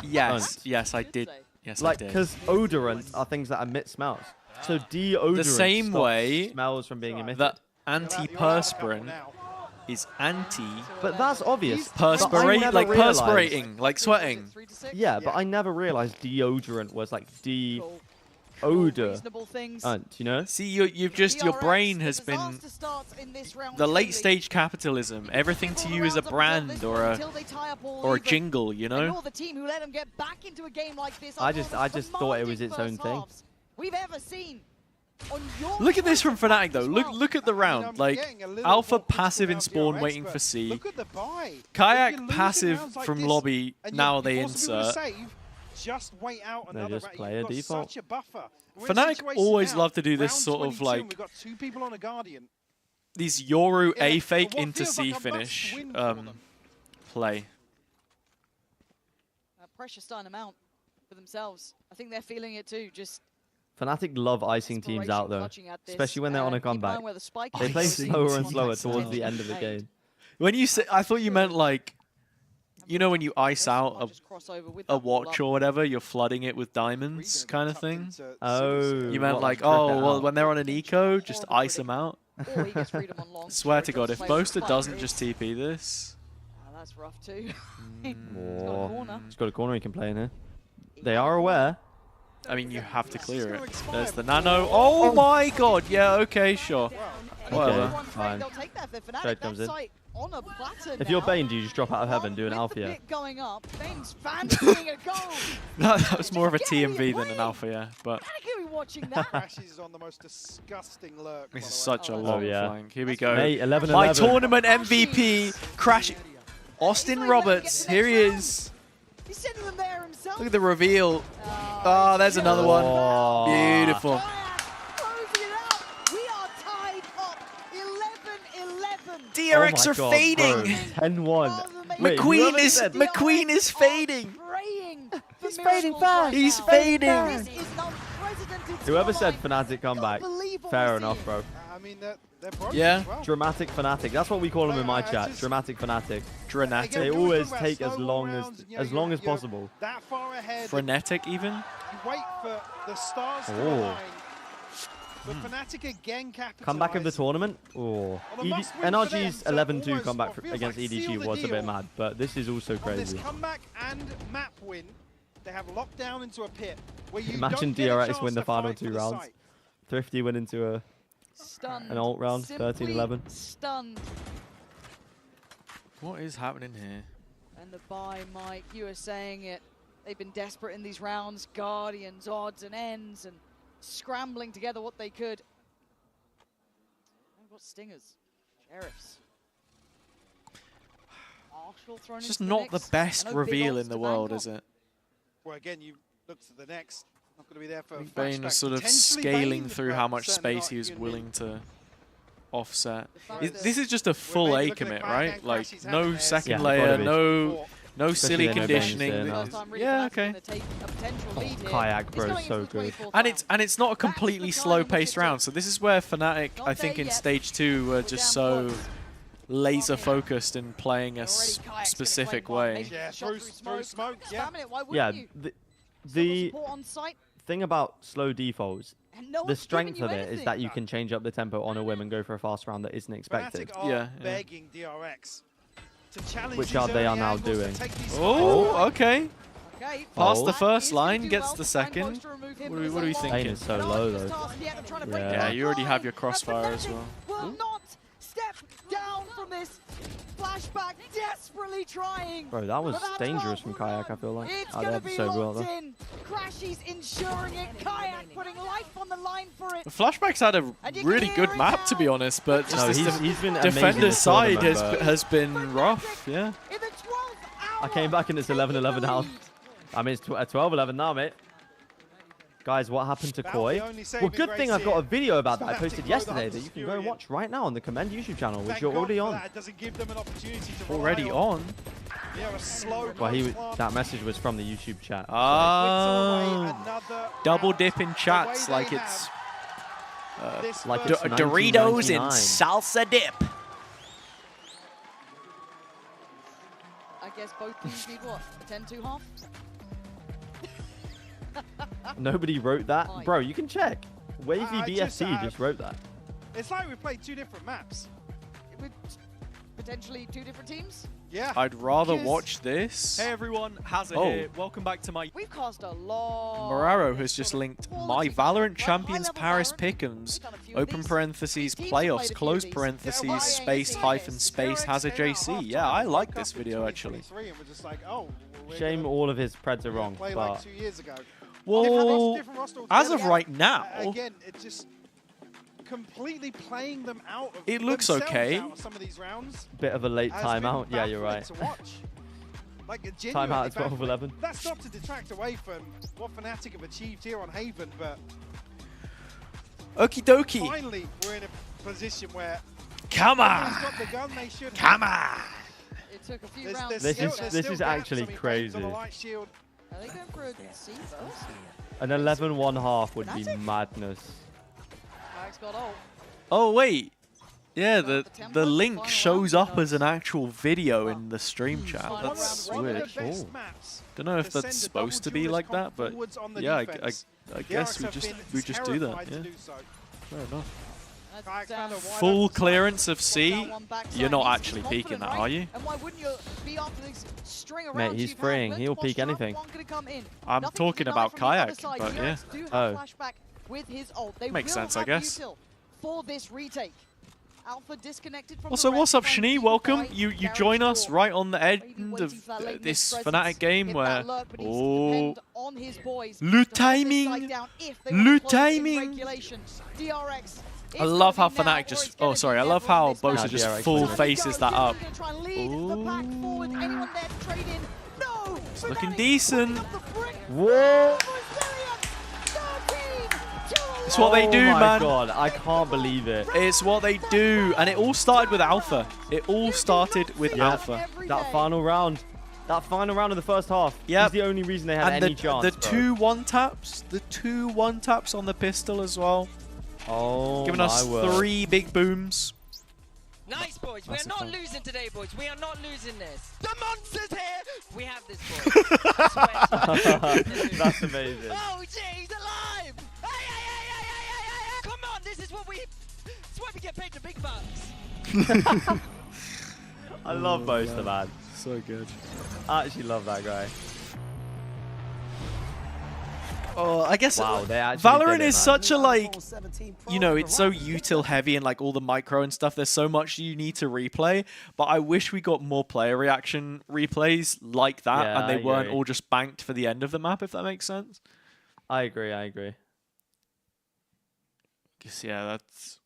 Yes, I did. Yes, I did. Because odorant are things that emit smells. So deodorant the same way smells from being emitted. That antiperspirant is anti. But that's obvious. Perspirating, like sweating. Yeah, but I never realized deodorant was like odor. You know? See, you've just your brain has been the late stage capitalism. Everything to you is a brand or a jingle, you know? I just thought it was its own thing. We've ever seen. Look at this from FNATIC though. Look at the round. Like Alpha passive in spawn waiting for C. Kayak passive from lobby. Now they insert. Just wait out another just play a default. Such a buffer We're in a Fnatic situation always now, love to do this round sort of 22, like we've got 2 people on a Guardian. these Yoru Yeah, A fake what into feels C like a finish must-win for them. play. Pressure starting them out for themselves. I think they're feeling it too. Just Fnatic love icing teams out though, clutching at this, especially when they're on a and keep in mind comeback. where the spike They is. play Icing slower and teams. slower towards the end of the game. When you say, I thought you meant like, you know, when you ice out a watch or whatever, you're flooding it with diamonds, kind of thing. Oh, You meant what, like, strip oh, it well, out? when they're on an eco, just ice them out. Or he gets freedom on long. Swear to God, if Plays Boaster fight doesn't is- just TP this, That's rough too. Oh, he's got a corner he can play in here. They are aware. I mean, you have to clear it. There's the nano. Oh my God! Yeah, okay, sure. Whatever. Fine. They'll take that for Fnatic. Trade comes in. That site on a platter If you're now. Bane, do you just drop out of heaven, do an With alpha? the Yeah. bit going up, Bane's fancying a goal. That was more of a TMV than an alpha, yeah. But Are we watching that? Crashes on the most disgusting lurk. this is such a Oh, long yeah. flank. Here we go. Mate, 11-11. My tournament MVP, Crash. Austin Roberts. Here he is. He's sending them there himself. Look at the reveal. Oh, there's another one. Oh. Beautiful. Closing it out. We are tied up 11-11. DRX Oh are my God, fading. bro. 10-1. Wait, McQueen is fading. He's fading fast. He's fading. This is an unprecedented Whoever scoreline. said Fnatic comeback, believe what fair we're enough, seeing. bro. I mean, they're broken Yeah. as well. Dramatic Fnatic. That's what we call them in my chat. Dramatic Fnatic. Dramatic. They Again, we always talk about take as slow long rounds, as and, you know, as you're possible. That far ahead. Frenetic even. You wait for the stars to Oh. align. But Fnatic again capitalize. Comeback of the tournament. Oh, On a must-win for them NRG's to 11-2 almost comeback what feels against like EDG seal the was a bit deal mad, but this is also On this crazy. comeback and map win, they have locked down into a pit where you Imagine don't get a DRX chance win the to final fight for 2 the rounds. site. Thrifty went into Stunned. an alt round, Simply 13-11. Stunned. What is happening here? And the buy, Mike, you were saying it. They've been desperate in these rounds. Guardians, odds and ends, and scrambling together what they could. They've got stingers, sheriffs. Marshall thrown It's just into not the mix. best I know Big reveal Odds in the to world, bank is on. it? Well, again, you look to the next. Not going to be there for a Bane flashback. is sort of Potentially scaling Bane, through but how much certainly space not he's Yunmin. willing to offset. fact This is just a full maybe A looking at commit, Kayak right? and Like Crashy's no happening. second Yeah, layer, gotta be. no Especially silly when they're conditioning. Bane's there First time really Yeah, Fnatic okay. gonna take a potential lead here. Kayak, It's bro, going so into the good. 24th And round. it's not a completely That's the slow time we paced get to. round. So this is where Fnatic, Not I think there in yet. stage 2 were just down so blocks. laser focused in playing a Already Kayak's gonna specific play way. one, maybe Yeah, shot through smoke. smoke, yeah. Spamming it, why wouldn't Yeah, you? the Support on site, thing about slow defaults, and no the one's strength giving of you it is anything. that you can change up the tempo on a whim and go for a fast round that isn't expected. Fnatic are Yeah. begging DRX to challenge Which these are they early are now angles, to doing. take these Oh, fights. okay. Okay, Past Oh. the first He's gonna line, do gets well the to try and second. close to remove him, What but are we it's a Bane thinking? is so long low distance though. task yet. They're trying to break Yeah. the Yeah, you already line. have your And crossfire as Fnatic well. will not step down from this. Flashback desperately trying. Bro, that was but that's dangerous well. from Kayak, I feel like. It's Oh, going to they be had so well locked though. in. Crashy's ensuring it. Kayak putting life on the line for it. Flashback's had a And you really can good hear it map, to be now. honest, but just No, this he's been amazing defender's this side tournament, has but been rough. Yeah. In the 12th hour. I came back and it's 11-11 now. I mean, it's 12-11 now, mate. Guys, what happened to About Koi? the only saving Well, good thing grace I've got a here. video about that I Fnatic posted grow the yesterday that Hunter's you can go Fury and in. watch right now on the Commend YouTube channel, which Thank you're God already for on. that. It doesn't give them an opportunity to Already rely on. Yeah, a slow Well, plant. that message was from the YouTube chat. Ah, Another double round. dip in The chats way like they it's have this like first it's Doritos in 1999. salsa dip. I guess both teams need what? A 10-2 half? Nobody wrote that. Fine. Bro, you can check. Wavy I BFC just wrote that. It's like we played two different maps. With potentially two different teams? Yeah. I'd rather Because- watch this. Hey everyone, Hazza Oh. here. Welcome back to my. We've caused a lot. Moraro has just linked my Valorant Champions high-level Paris Valorant. Pick'ems, We've done a few of open these. parentheses, Teams have played a playoffs, few close of these. parentheses, Yeah, space, hyphen, space, HazzaJC. Yeah, I like this video actually. And we're just like, oh, we're Shame gonna all of his preds are wrong, play but like 2 years ago. Well, Different roster as of altogether. right now, Again, it's just completely playing them out of It looks themselves okay. out of some of these rounds. bit of a late has been timeout. Yeah, you're baffling right. to watch. Like, Timeout at genuinely baffling. 12-11. That's not to detract away from what Fnatic have achieved here on Haven, but Okie dokie. Finally, we're in a position where Come on. got the gun they should Come have. on. It took a few There's- rounds. there's This still is gaps. actually I mean, crazy. Bane's on a light shield. Are they going for a C first? An 11-1 half would be madness. Max got ult. Oh wait. Yeah, the link shows up as an actual video in the stream chat. That's weird. Don't know if that's supposed to be like that, but yeah, I guess we just do that. Yeah. Fair enough. Full clearance of C. You're not actually peeking that, are you? And why wouldn't you be after this string of Mate, rounds he's you've had? freeing. When He'll Watch peek Trump, anything. one could come in. I'm Nothing talking denied about from the other Kayak, side. but yeah. DRX do have Oh. flashback with his ult. They Makes will sense, I have guess. util for this retake. Alpha disconnected from Also, the what's rest, up, trying Shani? to Welcome. fight You Garrett's join us door. right on the end Waiting of for that this Lightning's Fnatic presence. game Get where that lurk, but needs to depend on his boys loot to hold this timing, side down if they want loot to close in timing. regulation. DRX. I love how Fnatic just. Oh, sorry. I love how Bosa just DRX full winning. faces that up. Gonna try and lead the pack forward. Anyone there to trade in? No! It's looking decent. Whoa! It's what they do, Oh my man. god, I can't believe it. It's what they do, and it all started with Alpha. It all started with Alpha. That final round. That final round of the first half. Yep. Is the only reason they had And any the chance. the bro. two one-taps, the two one-taps on the pistol as well. Oh, Giving my us word. 3 big booms. Nice, boys. We are That's not fun. losing today, boys. We are not losing this. The monster's here. We have this, boys. I swear to you. That's amazing. Oh, gee, he's alive. Hey. Come on, this is what we. It's why we get paid the big bucks. I love Bosa, man. So good. I actually love that guy. Oh, I guess Wow, they actually Valorant did it, is man. such a like, you know, it's so util heavy and like all the micro and stuff. There's so much you need to replay, but I wish we got more player reaction replays like that, Yeah, and they I weren't agree. all just banked for the end of the map. If that makes sense. I agree. Guess, yeah, that's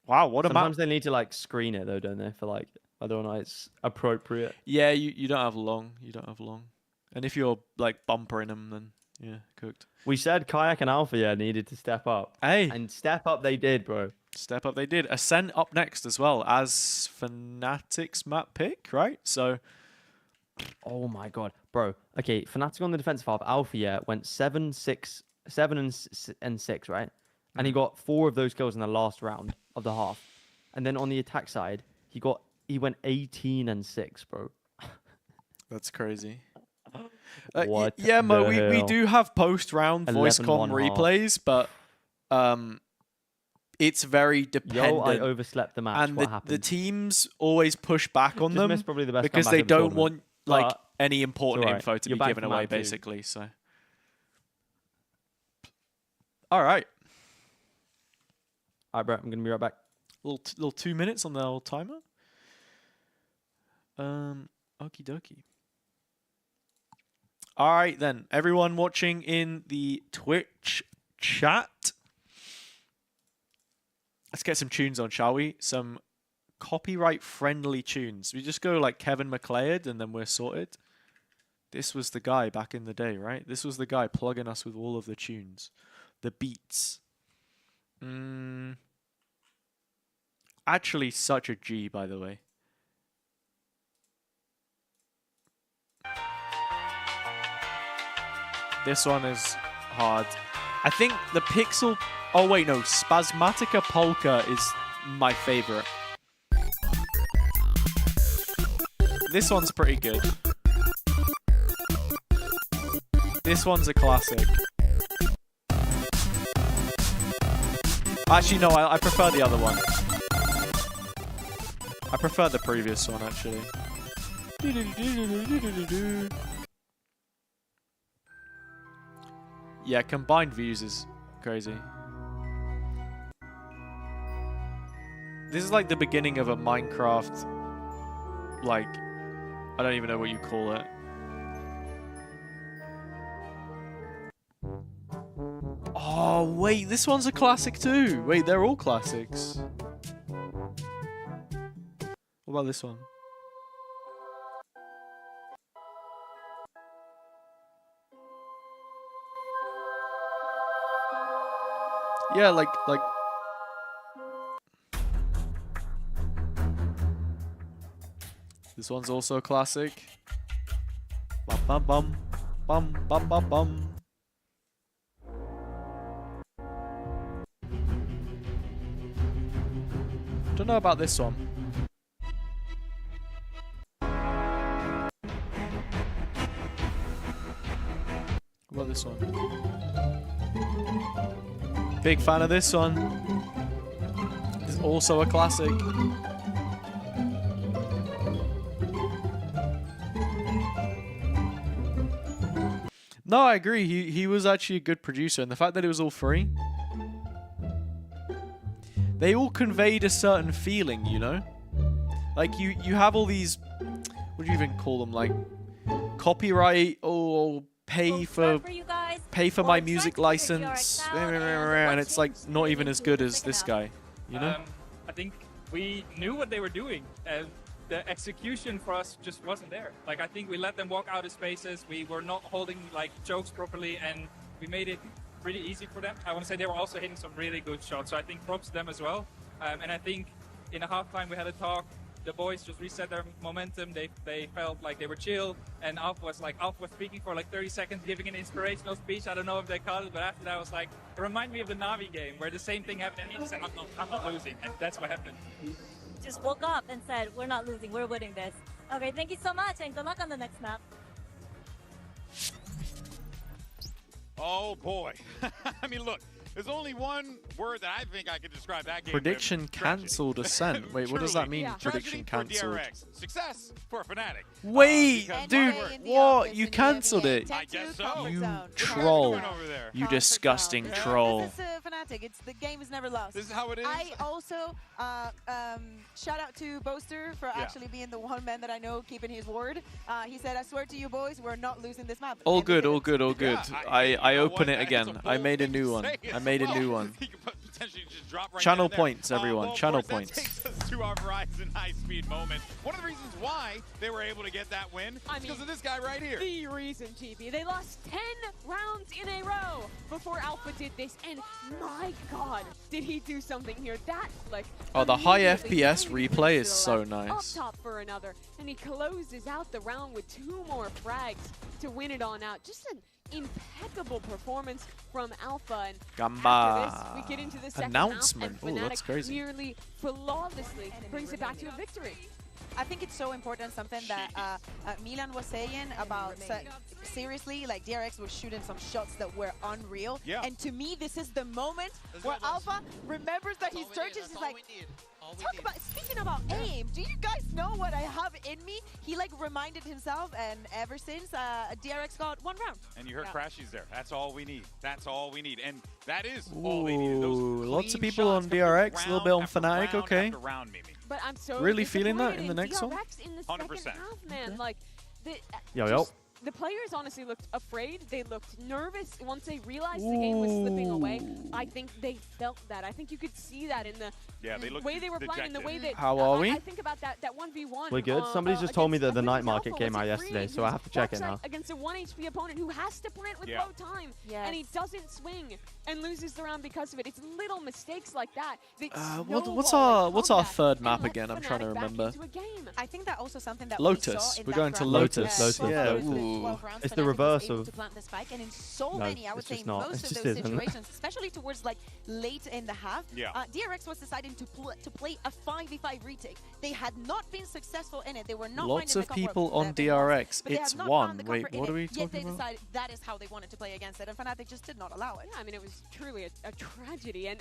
wow. What a map. Sometimes they need to like screen it though, don't they? For like whether or not it's appropriate. Yeah, you don't have long. You don't have long. And if you're like bumpering them, then yeah, cooked. We said Kayak and Alpha, yeah, needed to step up. Hey. And step up they did, bro. Step up they did. Ascent up next as well as Fnatic's map pick, right? So Oh my god, bro. Okay, Fnatic on the defensive half. Alpha, yeah, went 7 and 6, right? And he got 4 of those kills in the last round of the half. And then on the attack side, he went 18 and 6, bro. that's crazy. What yeah, Mo, the we hell? do have post-round voice 11-1 comm half. replays, but it's very dependent. Yo, I overslept the match. and what the happened? teams always push back on Just them missed probably the best because comeback they of the don't tournament. want like But any important it's alright. info to You're be back given for away, map two. basically. So, all right, Alright, bro, I'm gonna be right back. little 2 minutes on the old timer. Okie dokie. All right then, everyone watching in the Twitch chat. Let's get some tunes on, shall we? Some copyright-friendly tunes. We just go like Kevin McLeod and then we're sorted. This was the guy back in the day, right? This was the guy plugging us with all of the tunes. The beats. Actually, such a G, by the way. This one is hard. I think the Pixel... Oh, wait, no. Spasmatica Polka is my favorite. This one's pretty good. This one's a classic. Actually, no, I prefer the other one. I prefer the previous one, actually. Yeah, combined views is crazy. This is like the beginning of a Minecraft, like, I don't even know what you call it. Oh, wait, this one's a classic too. Wait, they're all classics. What about this one? Yeah, like This one's also a classic. Bum bum bum. Bum bum bum bum. Don't know about this one. What about this one? Big fan of this one. This is also a classic. No, I agree. He was actually a good producer, and the fact that it was all free, they all conveyed a certain feeling, you know? Like you have all these, what do you even call them? Like copyright or pay for my music license, and it's like not even as good as this guy, you know? I think we knew what they were doing. The execution for us just wasn't there. Like, I think we let them walk out of spaces. We were not holding like chokes properly, and we made it pretty easy for them. I want to say they were also hitting some really good shots, so I think props to them as well. And I think in a halftime we had a talk. The boys just reset their momentum. They felt like they were chill, and Alpha was speaking for like 30 seconds, giving an inspirational speech. I don't know if they caught it, but after that I was like, it reminded me of the Navi game where the same thing happened, and he just said, I'm not losing, and that's what happened. Just woke up and said, we're not losing, we're winning this. Okay, thank you so much, and good luck on the next map. Oh boy. I mean, look, there's only one word that I think I could describe that game Prediction with. cancelled ascent. Wait, what does that mean? Yeah. Prediction cancelled. Success for FNATIC. Wait, dude, what? You cancelled it? I guess so. You troll. You disgusting troll. This is FNATIC. It's the game is never lost. This is how it is. I also shout out to Boaster for actually being the one man that I know keeping his word. He said, "I swear to you boys, we're not losing this map." All good, all good, all good. I open it again. I made a new one. I made a new one. Channel points, everyone. Channel points. Takes us to our Verizon high-speed moment. One of the reasons why they were able to get that win is because of this guy right here. The reason, GB. They lost 10 rounds in a row before Alpha did this, and my God, did he do something here? That, like, oh, the high FPS replay is so nice. Up top for another, and he closes out the round with 2 more frags to win it on out. Just an impeccable performance from Alpha, and Gamba. after this, we get into the second Announcement. round, and Oh, that's crazy. nearly flawlessly brings it back to a victory. I think it's so important, something that Milan was saying about, seriously, like DRX was shooting some shots that were unreal. Yeah. And to me, this is the moment where Alpha remembers that he's churches is like, speaking about aim, do you guys know what I have in me? He like reminded himself, and ever since, DRX got 1 round. And you heard Crashy's there. That's all we need. That's all we need. And that is all we need. Those Lots of clean people on shots DRX, a round little bit on after FNATIC, round okay. after round, Mimi. But I'm so really feeling that in the disappointed next one? DRX in the second 100%. half, man. Like, Yo. the players honestly looked afraid. They looked nervous once they realized the game was slipping away. I think they felt that. I think you could see that in the way they were playing, and the way that How are we? I think about that 1v1. We're good. Somebody just told me that the night market came out yesterday, so I have to check it now. Against a 1 HP opponent who has to plant with low time, and he doesn't swing and loses the round because of it. It's little mistakes like that. What's our third map again? I'm trying to remember. I think that also something that Lotus. we saw in We're that going to round. Lotus. Yeah, Lotus. ooh. 12 rounds, It's the FNATIC was reverse able of- to plant the spike, and in so No, many, I would it's say just not. most It of just those isn't. situations, especially towards like late in the half, Yeah. DRX was deciding to play a 5v5 retake. They had not been successful in it. They were not Lots finding of the comfort people on that they lost, DRX. but they It's have not one. found the Wait, comfort in what are it, we Yet talking they about? decided that is how they wanted to play against it, and FNATIC just did not allow it. Yeah, I mean, it was truly a tragedy. And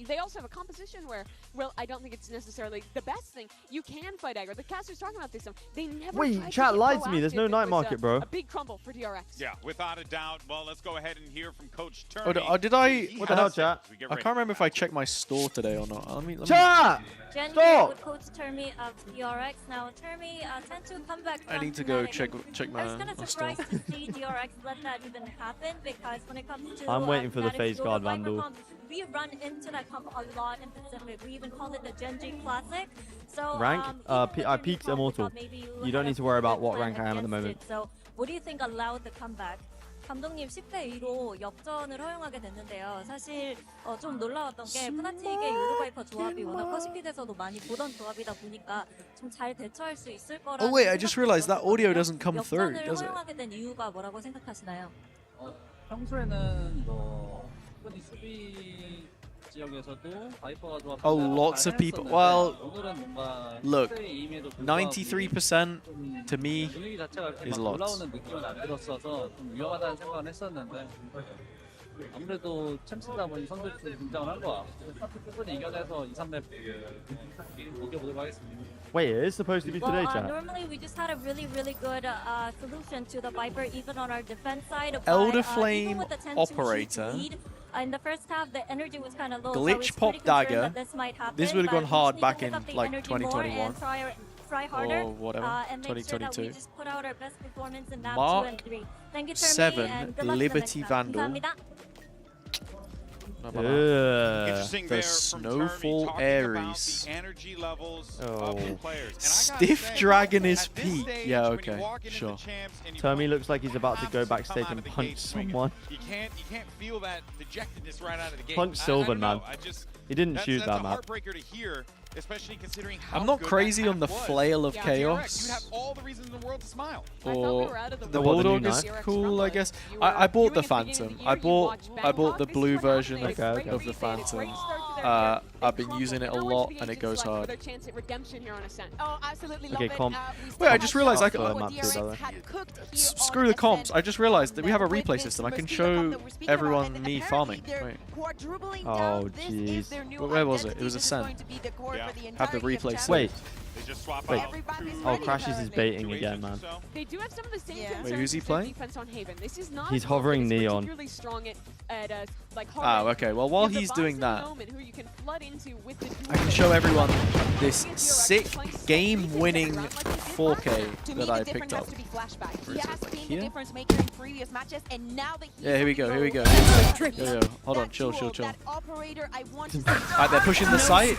they also have a composition where, well, I don't think it's necessarily the best thing. You can fight aggro. The casters talking about this. They never Wait, tried to chat get lied to me. There's proactive. no It night was market, bro. A big crumble for DRX. Yeah, without a doubt. Well, let's go ahead and hear from Coach Turney. Did I? What the hell, chat? I can't remember if I checked my store today or not. Let me Chat! Jen here Stop! with Coach Termi of DRX. Now, Termi tend to come back I from need to go FNATIC. check I was my kind of store. surprised to see DRX let that even happen, because when it comes to I'm waiting for the FNATIC's phase Global guard Viper vandal. comp, we run into that comp a lot in Pacific. We even call it the Gen G Classic. So Rank? even I with the peaked recall, we Immortal. thought maybe You had don't a need to worry about good what plan rank I am at the against moment. it. So what do you think allowed the comeback? 감독님 10대 2로 역전을 허용하게 됐는데요. 사실 좀 놀라웠던 게 푸나틱의 유로바이퍼 조합이 워낙 퍼시픽에서도 많이 보던 조합이다 보니까 좀 잘 대처할 수 있을 거라는. Oh wait, I just realized that audio doesn't come through, 역전을 does it? 허용하게 된 이유가 뭐라고 생각하시나요? 평소에는 뭐 특별히 수비 지역에서도 바이퍼가 조합. Oh, lots of people. Well, look, 93% to me 분위기 자체가 이렇게 is 막 lots. 올라오는 느낌은 안 들었어서 좀 위험하다는 생각은 했었는데 아무래도 챔스다 보니 선수들이 좀 긴장을 한 것 같고 끝까지 이겨내서 2, 3렙 이겨보도록 하겠습니다. Wait, it is supposed to be today, chat. Normally we just had a really good solution to the Viper even on our defense side. Elder Even Flame with the 10-2 Operator. lead, in the first half, the energy was kind of low. Glitch so Pop Dagger. This would have gone but hard we just back need in to pick up the like energy more 2021 and try harder, or whatever, and make sure that we 2022. just put out our best performance in map Mark 2 and 3. Thank you, 7, and good luck Liberty for the next Vandal. map. 감사합니다. Interesting The there from Snowfall Termi Ares. talking about the energy levels Oh. of the players. And I gotta Stiff say, Dragon is at this peak. stage, Yeah, when you okay, walk into sure. the champs and you Termi looks like he's about to go have to backstage come out and of the punch gate swinging. someone. You can't feel that dejectedness right out of the gate. Punch I Sylvan, don't know. man. I just, He didn't that's, shoot that's that a map. heartbreaker to hear, especially considering how I'm not good crazy that on the map was. flail of DRX, chaos. you'd have all the reasons in the world to smile. Or the the What, the new Bulldog is knife? cool, I guess. I bought the Phantom. I bought the blue version of the Phantom. I've been using it a lot and it goes hard. Okay, comp. Wait, I just realized I can. Map too, by the way. Screw the comps. I just realized that we have a replay system. I can show everyone me farming. Wait. Oh, jeez. Where was it? It was Ascent. Have the replay system. Wait. They just swap Wait. out. Oh, Crashes is baiting again, man. They do have some of the same concerns Wait, who's he with their playing? defense on Haven. This is not He's a comp that hovering is Neon. particularly strong at like Oh, okay. Well, while You have he's the doing Bison that, Moment, who you can flood into with the I can show everyone this sick game-winning 4K that I picked up. He has seen the Here? difference maker in previous matches, and now that he's Yeah, here we go. Here we go. Yo, hold on. Chill. that operator, I want to Alright, they're pushing the site.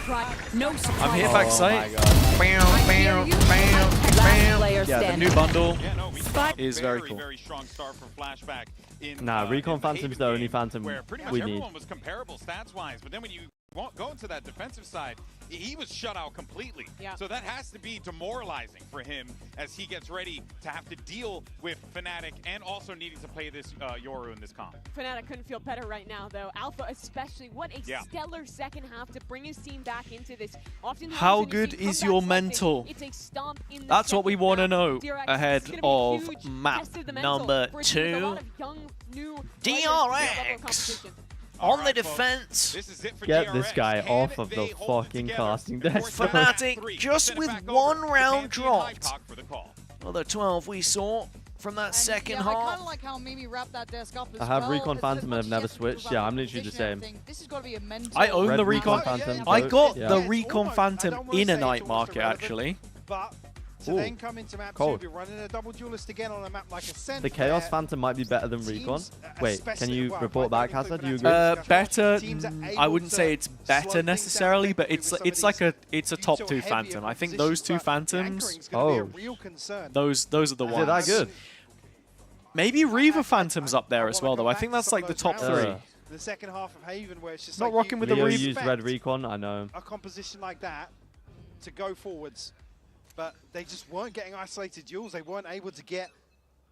No I'm here back site. Yeah, the new bundle is very cool. Very strong start from Flashback. Nah, Recon Phantom's the only Phantom where pretty much we need. everyone was comparable stats-wise, but then when you go into that defensive side, he was shut out completely. Yeah. So that has to be demoralizing for him as he gets ready to have to deal with FNATIC and also needing to play this Yoru in this comp. FNATIC couldn't feel better right now, though. Alpha especially, what a stellar second half to bring his team back into this. Oftentimes How when you good see is comebacks your like mental? this, it's a stomp in the That's what we second want to half. know DRX ahead is gonna be of huge. map Tested the mental number for a team with a lot 2. of young, new players in their level of DRX competition. on the defense. This is it for Get DRX. this guy Can off of they the hold it fucking together? casting desk. FNATIC just with one round dropped. For the call. Well, the 12 we saw from that second I kind half. of like how Mimi wrapped that desk up as I have well. Recon As Phantom and much I've never as you switched. talk Yeah, about I'm literally the position, same. This has got to be a mental. I own Red the Recon Recon. Phantom. I got Yeah. the Recon Phantom in a night market actually. But to Ooh, then come into map cold. 2, be running a double duelist again on a map like Ascent. The Chaos where Phantom might be better than Recon. teams, Wait, can especially- you well, report might back, not Hazza? Do include you agree? FNATIC Better. teams are I able wouldn't to say it's slow better things necessarily, down but quickly with some of it's like these a top 2 heavier Phantom. I think positions, those 2 but the Phantoms. anchoring's gonna be a Oh, real concern. Those are the Is ones. it that good? Maybe Reaver Phantom's up there as well, though. I think that's like the top 3. The second half of Haven, where it's just Not like rocking with the Leo Reaver. used Red Recon, I know. a composition like that to go forwards, but they just weren't getting isolated duels. They weren't able to get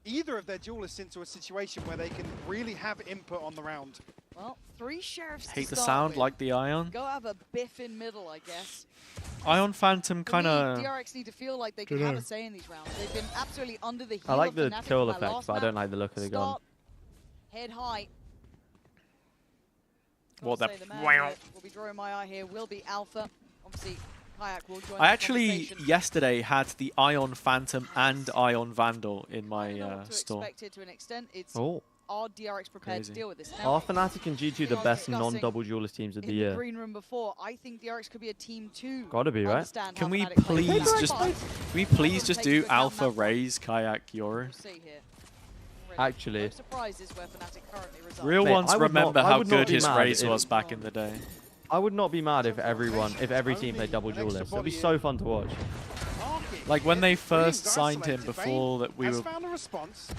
either of their duelists into a situation where they can really have input on the round. Well, 3 sheriffs. Hate to the start sound with. like the Ion. Go have a biff in middle, I guess. Ion Phantom For me, kind of. DRX need to feel like they can have a say in these rounds. They've been absolutely under the heel I like of the FNATIC kill on that effect, last but I map. don't like the look of the gun. Stop. Head high. What Gotta the? say, man that will be drawing my eye here will be Alpha. Obviously, Kayak will join I the actually conversation. yesterday had the Ion Phantom and Ion Vandal in I my know what to store. expect here to an extent. It's Oh. are DRX prepared Crazy. to deal with this? Are Fnatic and G2 the we are best discussing non-double duelist teams of the in the year? green room before, I think DRX could be a team too. Gotta be, right? Understand Can how we Fnatic plays please that. just But can we please just do Alpha Rays Kayak Yoru? we'll see here. Actually, No surprises where Fnatic currently reside. Real Mate, ones I would remember not- I how would not good be his mad Rays if- was back in the day. I would not be mad if every team played double duelist. It'd be so fun to watch. Like when they first signed him before that we were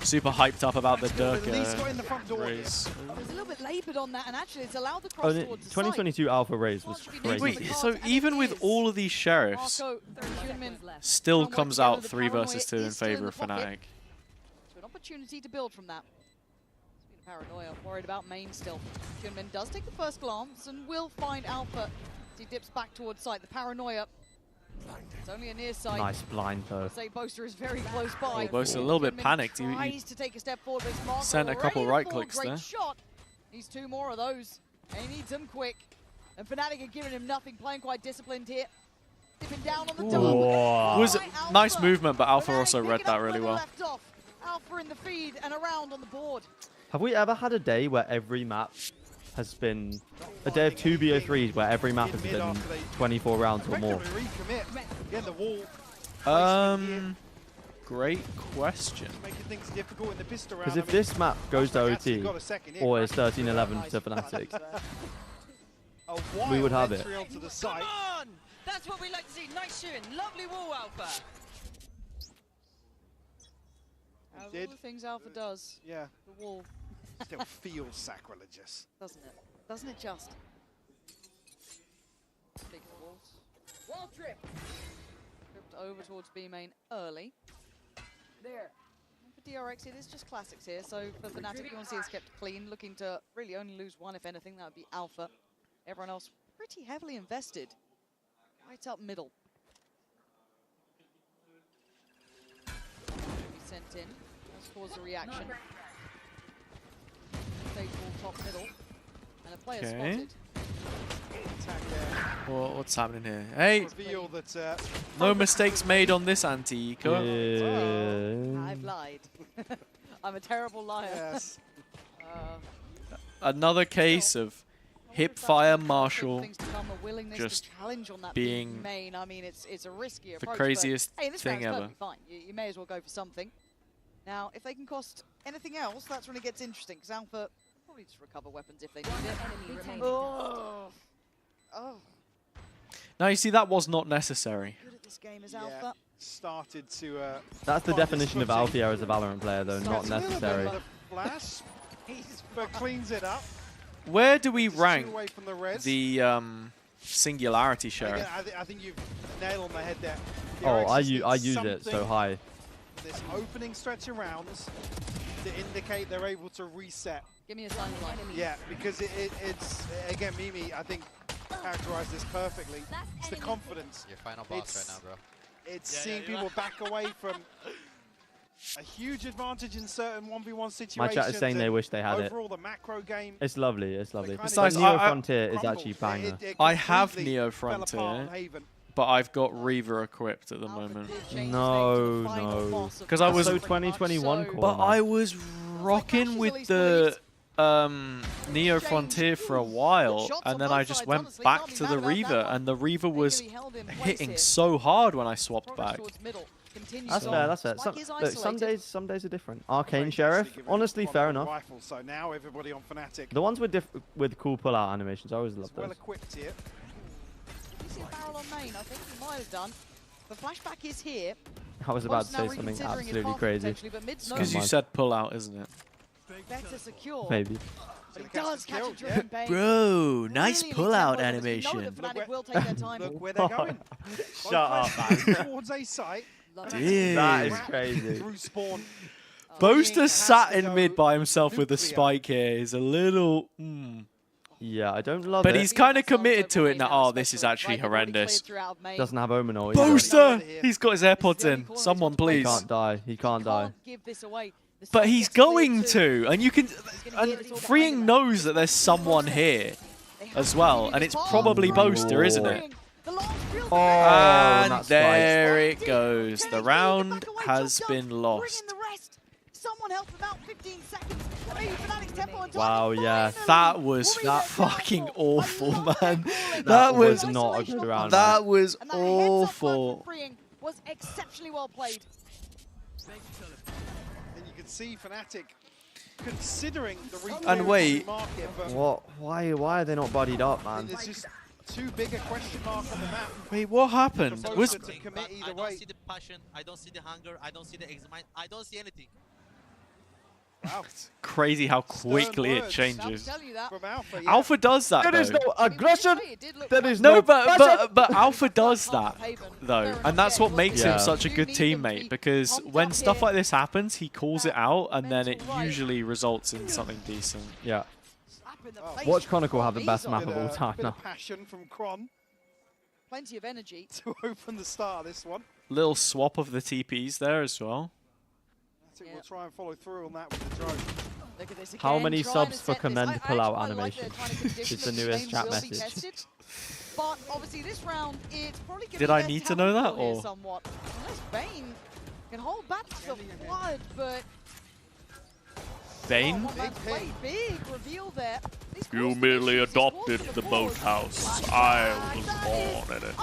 super hyped up about the Dirk raise. I was a little bit laboured on that, and actually it's allowed the Oh, cross the towards the 2022 Alpha raise was crazy. Wait, so even with all of these sheriffs, still comes out 3 versus 2 in favor of Fnatic. So an opportunity to build from that. It's been a paranoia, worried about main still. Junmin does take the first glance and will find Alpha as he dips back towards site. The paranoia. It's only a near sight. Nice blind though. I'd say Boaster is very close by. Oh, Boaster a little bit panicked. He tries to take a step forward, but it's Marco sent a couple ready right to fall. clicks Great there. Shot. Needs 2 more of those, and he needs them quick. And Fnatic are giving him nothing, playing quite disciplined here. Dipping down on the double. Was nice movement, but Alpha also read that really well. Left off. Alpha in the feed and around on the board. Have we ever had a day where every map has been a day of 2 BO3s where every map has been 24 rounds or more? Great question. Because if this map goes to OT or is 13-11 to Fnatic, we would have it. Come on! That's what we like to see. Nice shooting. Lovely wall, Alpha. All the things Alpha does. Yeah. The wall. Still feels sacrilegious. Doesn't it? Doesn't it just? Big walls. Wall trip. Tripped over towards B main early. There. And for DRX, it is just classics here. So for Fnatic, you want to see it's kept clean, looking to really only lose one, if anything. That would be Alpha. Everyone else pretty heavily invested. Right up middle. Sent in. That's caused a reaction. Stage ball top middle. And a player spotted. Well, what's happening here? Hey! That, no mistakes made on this anti-eco. I've lied. I'm a terrible liar. Yes. Another case of Hipfire Marshall just being main. I mean, it's a risky the approach, craziest but, hey, this thing ever. Fine. You may as well go for something. Now, if they can cost anything else, that's when it gets interesting, because Alpha probably just recover weapons if they need it. Oh. Now you see that was not necessary. Good at this game is Alpha. Started to. That's the definition of Alfia as a Valorant player, though, not necessary. Flash, but cleans it up. Where do we rank the Singularity Sheriff? Again, I think you've nailed on the head there. Oh, I use it so high. This opening stretch of rounds to indicate they're able to reset. Give me a sign of life. Yeah, because it's again, Mimi, I think characterized this perfectly. It's the confidence. Your final boss right now, bro. It's seeing people back away from a huge advantage in certain 1v1 situations. My chat is saying they wish they had it. Overall, the macro game. It's lovely. It's lovely. It's nice. Neo Frontier is actually banger. I have Neo Frontier, but I've got Reaver equipped at the moment. No. Because I was so 2021. But I was rocking with the Neo Frontier for a while, and then I just went back to the Reaver, and the Reaver was hitting so hard when I swapped back. That's fair. That's fair. Some days are different. Arcane Sheriff, honestly, fair enough. Rifle, so now everybody on Fnatic. The ones with cool pull-out animations, I always love those. Well equipped here. You see a barrel on main, I think he might have done. The flashback is here. I was about to say something absolutely crazy. Because you said pull-out, isn't it? Better secure. Maybe. But he does catch a driven bait. Bro, nice pull-out animation. Will take their time. Look where they're going. Shut up, man. Towards A site. Dude. That is crazy. Through spawn. Boaster sat in mid by himself with a spike here is a little... Yeah, I don't love it. But he's kind of committed to it now. Oh, this is actually horrendous. Doesn't have Omen or Boaster! He's got his AirPods in. Someone, please. He can't die. He can't die. But he's going to, and you can... And Freeing knows that there's someone here as well, and it's probably Boaster, isn't it? Oh, and there it goes. The round has been lost. Wow, yeah. That was fucking awful, man. That was not a good round. That was awful. Was exceptionally well played. And you can see Fnatic considering the and wait, market, but what? Why are they not buddied up, man? there's just too big a question mark on the map. Wait, what happened? For Was Bosa to commit either I way. don't see the passion, I don't see the hunger, I don't see the excitement, I don't see anything. Wow. crazy how quickly it words. changes. From Alpha, Alpha does that. There is though. no aggression. There is No, no but Alpha does that though, and that's what makes Yeah. him such a good teammate. Because when stuff like this happens, he calls it out, and then it usually results in something decent. Yeah. Watch Chronicle have the best map of all time Bit now. of passion from Kron Plenty of energy. to open the start of this one. Little swap of the TPs there as well. I think we'll try and follow through on that with the drone. Look at this again. How many trying subs to for set this. commend I pull-out actually like animation? the kind of condition It's the that the newest game chat will be message. tested. But obviously this round, it's probably going Did to I be need best to know that, talent here or? somewhat. Unless Bane can hold back the flood, but Bane? big reveal there. These You force merely positions, adopted he's the forced to boathouse. I was born in it.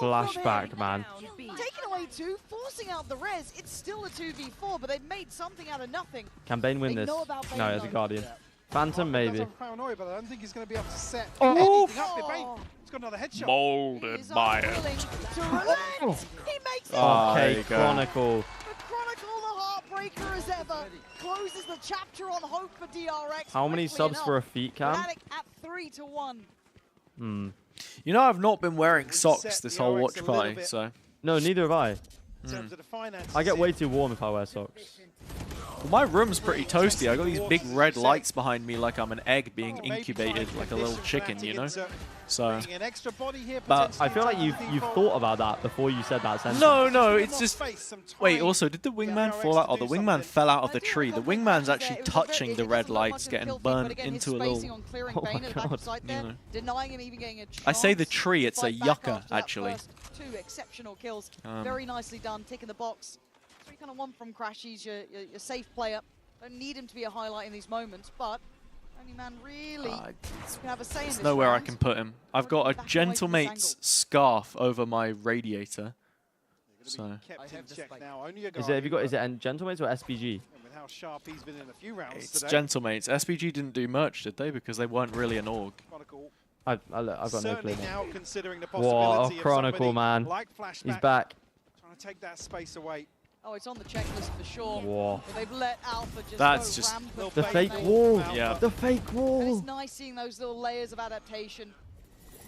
Flashback, man. Taking away two, forcing out the res. It's still a 2v4, but they've made something out of nothing. Can Bane win They this? know about Bane, No, as a though. Guardian. Phantom, maybe. Does have paranoia, but I don't think he's going to be able to set Oh. anything up. Bane, he's got another headshot. Molded by it. To relent. He makes it. Oh, there Okay, you go. Chronicle. The Chronicle, the heartbreaker as ever, closes the chapter on hope for DRX. How many quickly subs enough. for a feet cam? Fnatic at 3-1. Hmm. You know, I've not been wearing socks Reset this the whole RX watch a little party, bit. so. No, neither have I. In terms of the finances I get here. way too warm if I wear socks. Well, my room's pretty toasty. I got these big red lights behind me, like I'm an egg being incubated, like a little chicken, you know. So. An extra body here, But I feel like you've thought about that before you said that sentence. No, it's just. Wait, also, did the wingman fall out? Oh, the wingman fell out of the tree. The wingman's actually touching the red lights, getting burnt into a little. Oh my god. You know. Denying him even getting a I say the chance tree, to it's a fight back yucca, after that actually. first two exceptional kills. Um, Very nicely done, ticking the box. That's what you kind of want from Crash. He's your safe player. Don't need him to be a highlight in these moments, but only man really can have a say in There's this nowhere I round. can put him. I've got a gentlemate's scarf over my radiator. So. Kept in check now. Only a Is it? Have you got? Is it Gentlemates or SPG? And with how sharp he's been in a few rounds It's today. gentlemates. SPG didn't do much, did they? Because they weren't really an org. Chronicle I've got no clue. certainly now considering the Whoa, possibility of Chronicle, somebody man. like Flashback He's back. trying to take that space away. Oh, it's on the checklist for sure. Whoa. But they've let Alpha just That's go just- rampant. The Bane fake Bane wall. Alpha. Yeah. The fake And wall. it's nice seeing those little layers of adaptation.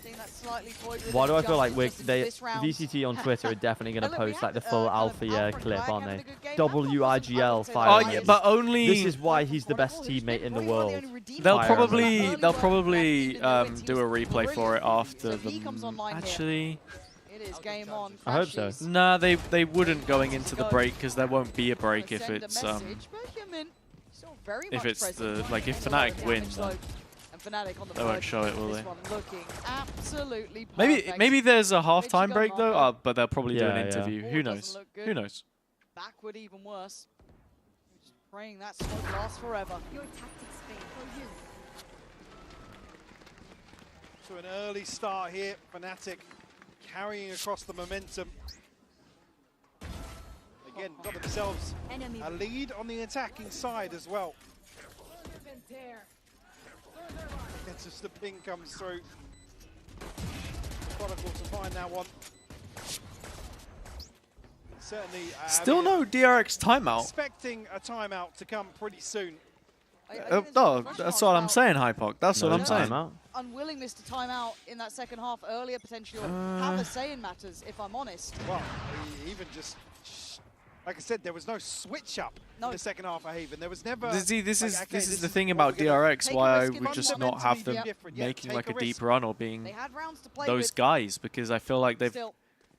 Seeing that slightly void with Why do I feel like adjustment they just into this round. VCT on Twitter are definitely going And to look, we post like the had, full kind of Alpha year Alpha clip, Craig aren't having they? a good game. Alpha wasn't- I WIGL would say fire. Oh, that yeah, is- but only. This is why he's the best teammate in the world. They'll Fire probably emblem. they'll probably do a replay for it after he comes the. online here. Actually, It is game on. I hope so. Crashes. nah, they wouldn't going into the break because there won't be a break if Send a it's message, but Yemin still very if much it's present. the like if There's a lot of Fnatic damage wins, then load. And Fnatic on the they won't verge show it, of will this they? one looking absolutely Maybe perfect. there's a halftime go, break though, Marco. but they'll probably do Yeah, an yeah. interview. Oh, Who it doesn't knows? look good. Who knows? Backward even worse. Just praying that smoke lasts forever. Your tactics fail for you. So an early start here. Fnatic carrying across the momentum. Again, got themselves Enemy. a lead on the attacking side as well. It's just the ping comes through. Chronicle to find that one. Certainly. Still no DRX timeout. Expecting a timeout to come pretty soon. No, that's what I'm saying, Hypoc. That's what No I'm saying. timeout. Unwillingness to time out in that second half earlier, potentially, or have a say in matters, if I'm honest. Well, even just, like I said, there was no switch up in the second half of Haven. There was never. This like, is okay, this is the is thing what about we're gonna DRX. take a Why I risk would and just not have them fundamentally be making different. like a Take deep risk. run or being They had rounds to play those with. guys, because I feel like they've. Still,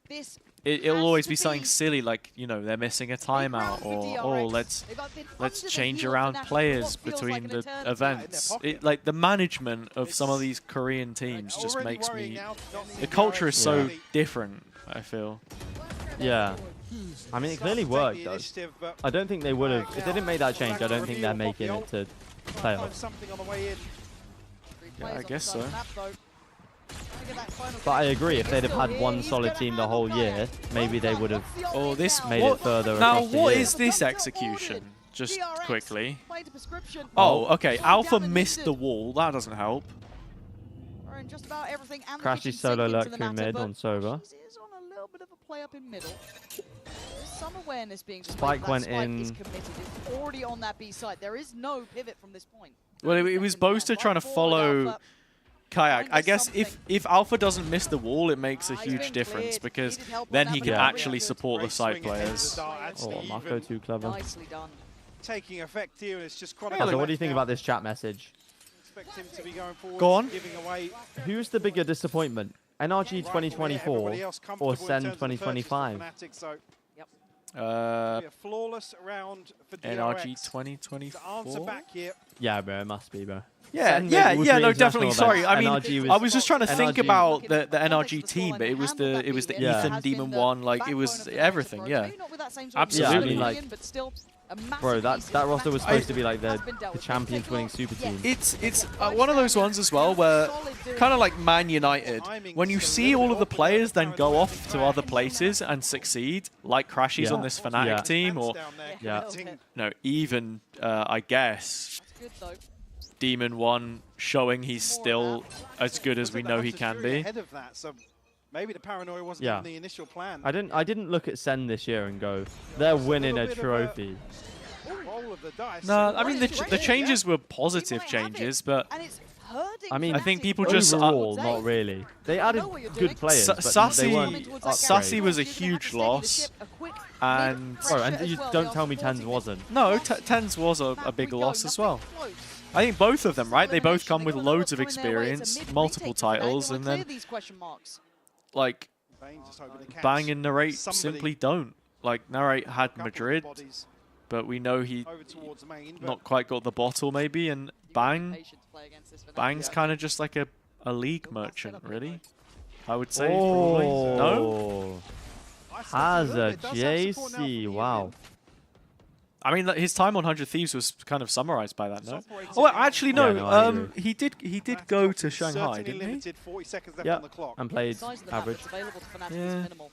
this It'll has always to be something be silly, like, you know, they're missing a timeout, for or DRX. let's They've been let's under the change heel of around Fnatic for players what feels between like an the eternity. events. Like the management of some of these Korean teams just Already makes worrying me. now, not seeing The culture is DRX so early. different, I feel. Yeah. I mean, it clearly worked though. I don't think they would have. If they didn't make that change, I don't think they're making it to Find playoffs. something on the way in. Yeah, I guess so. But I agree, if they'd have had one solid team the whole year, maybe they would have Oh, this made it further Now, across the what year. is this execution? Just quickly. Played a prescription. Oh, okay. Alpha missed the wall. That doesn't help. throwing just about everything and Crashy the solo into lurk the through matter, mid but on Sova. She is on a little bit of a play up in middle. There's some awareness being displayed. Spike That went Spike in. is committed. It's already on that B side. There is no pivot from this point. Well, it was Boaster trying to follow Kayak. I guess if Alpha doesn't miss the wall, it makes a huge difference because then he can actually support the side players. Oh, Marco too clever. Nicely done. Taking effect here, and it's just Hazza, what do you think about this chat message? Expect him to be going forward, Go on. giving away. Who's the bigger disappointment? NRG 2024 or Sen 2025? A flawless round for NRG DRX. 2024. Answer back here. Yeah, bro, it must be, bro. Yeah, Sen yeah, will yeah. be No, international definitely. Sorry, events. I mean, NRG I was just trying to think NRG about the NRG team, but it was the Yeah. Ethan Demon one, like it was everything. Yeah, absolutely. like, bro, that roster was supposed to be like the champions winning super team. It's one of those ones as well where, kind of like Man United, when you see all of the players then go off to other places and succeed, like Crashies on this FNATIC team, or no, even I guess Demon 1 showing he's still as good as we know he can be. Ahead of that, so maybe the paranoia wasn't Yeah. in the initial plan. I didn't look at Sen this year and go, they're winning a trophy. Roll of the dice. No, I mean the changes were positive changes, but I mean, I think people just overall, not really. They added good players, but they weren't Sassy upgrades. was a huge loss, and Bro, and you don't tell me Tens wasn't. no, Tens was a big loss as well. I think both of them, right? They both come with loads of experience, multiple titles, and then like Bang and Narrate simply don't. Like Narrate had Madrid, but we know he not quite got the bottle maybe, and Bang's kind of just like a league merchant, really. I would say. Oh, No? HazzaJC, wow. I mean, his time on 100 Thieves was kind of summarized by that, no? Oh, actually, no. Yeah, no, I agree. He did go to Shanghai, didn't he? Limited, 40 seconds left Yeah, on the clock. and played Size of the map average. that's available to FNATIC Yeah. is minimal.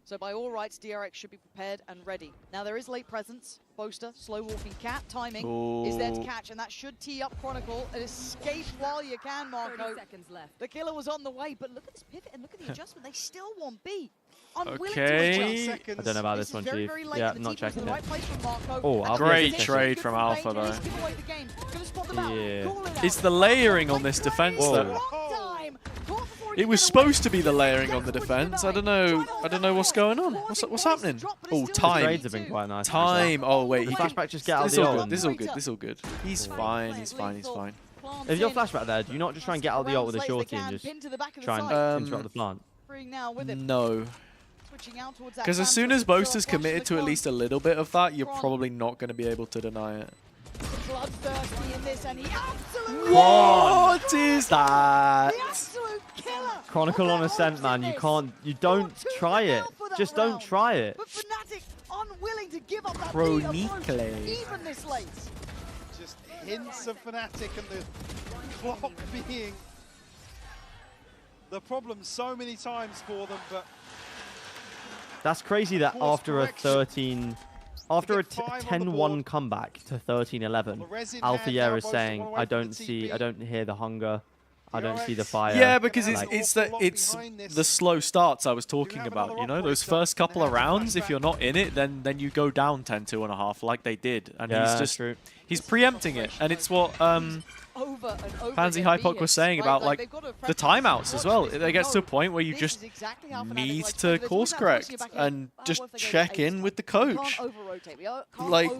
So by all rights, DRX should be prepared and ready. Now there is late presence. Boaster, slow walking cat, timing is there to Ooh. catch, and that should tee up Chronicle and escape while you can, Marco. 30 seconds left. The killer was on the way, but look at this pivot and look at the adjustment. They still want B. Unwilling Okay. to adjust. I don't know about this is one, very, Chief. very late, Yeah, and the not T-Ball's in checking the it. right place from Marco. Oh, And Alpha Great gets it. trade from Alpha, though. Dangerous, give away the game. Gonna spot them out. Yeah. Call it out. It's the layering on this defense, Whoa. though. Wrong time. Caught before he It was could get away. supposed to be the layering on the defense. I don't know what's going on. What's happening? Oh, The time. trades have been quite nice. Time. Oh wait, The he flashback just get out of This the is all ult. good. This is all good. This is all good. He's fine. He's fine. He's fine. If you're flashback there, do you not just try and get out of the ult with a shorty and just try and interrupt the plant? Freeing now with him. No. Switching out towards that Because as canvas, soon as still Boaster's watching committed the to at clock. least a little bit of that, you're probably not going to be able to deny it. Bloodthirsty in this, and he absolutely What is that? the absolute killer. Chronicle on Ascent, man. You don't try it. Just don't try it. But FNATIC unwilling to give up that Chronicle. lead approach, even this late. Just hints of FNATIC and the clock being the problem so many times for them, but That's crazy that Course after a correction. after a get 5 on the 10-1 board. comeback to 13-11, The res in Alpha hand Year now, is both saying, one away I from don't the see, TP. I don't hear the hunger, I don't see the fire. Yeah, because Like, it's the slow starts I was talking about. You know, those first couple of rounds, if you're not in it, then you go down 10-2.5 like they did, and Yeah, he's just true. he's preempting it, and it's what Over and over Pansy again, Hypok was saying about like the timeouts as well. It gets to a point where you just need to course correct and just check in with the coach. Like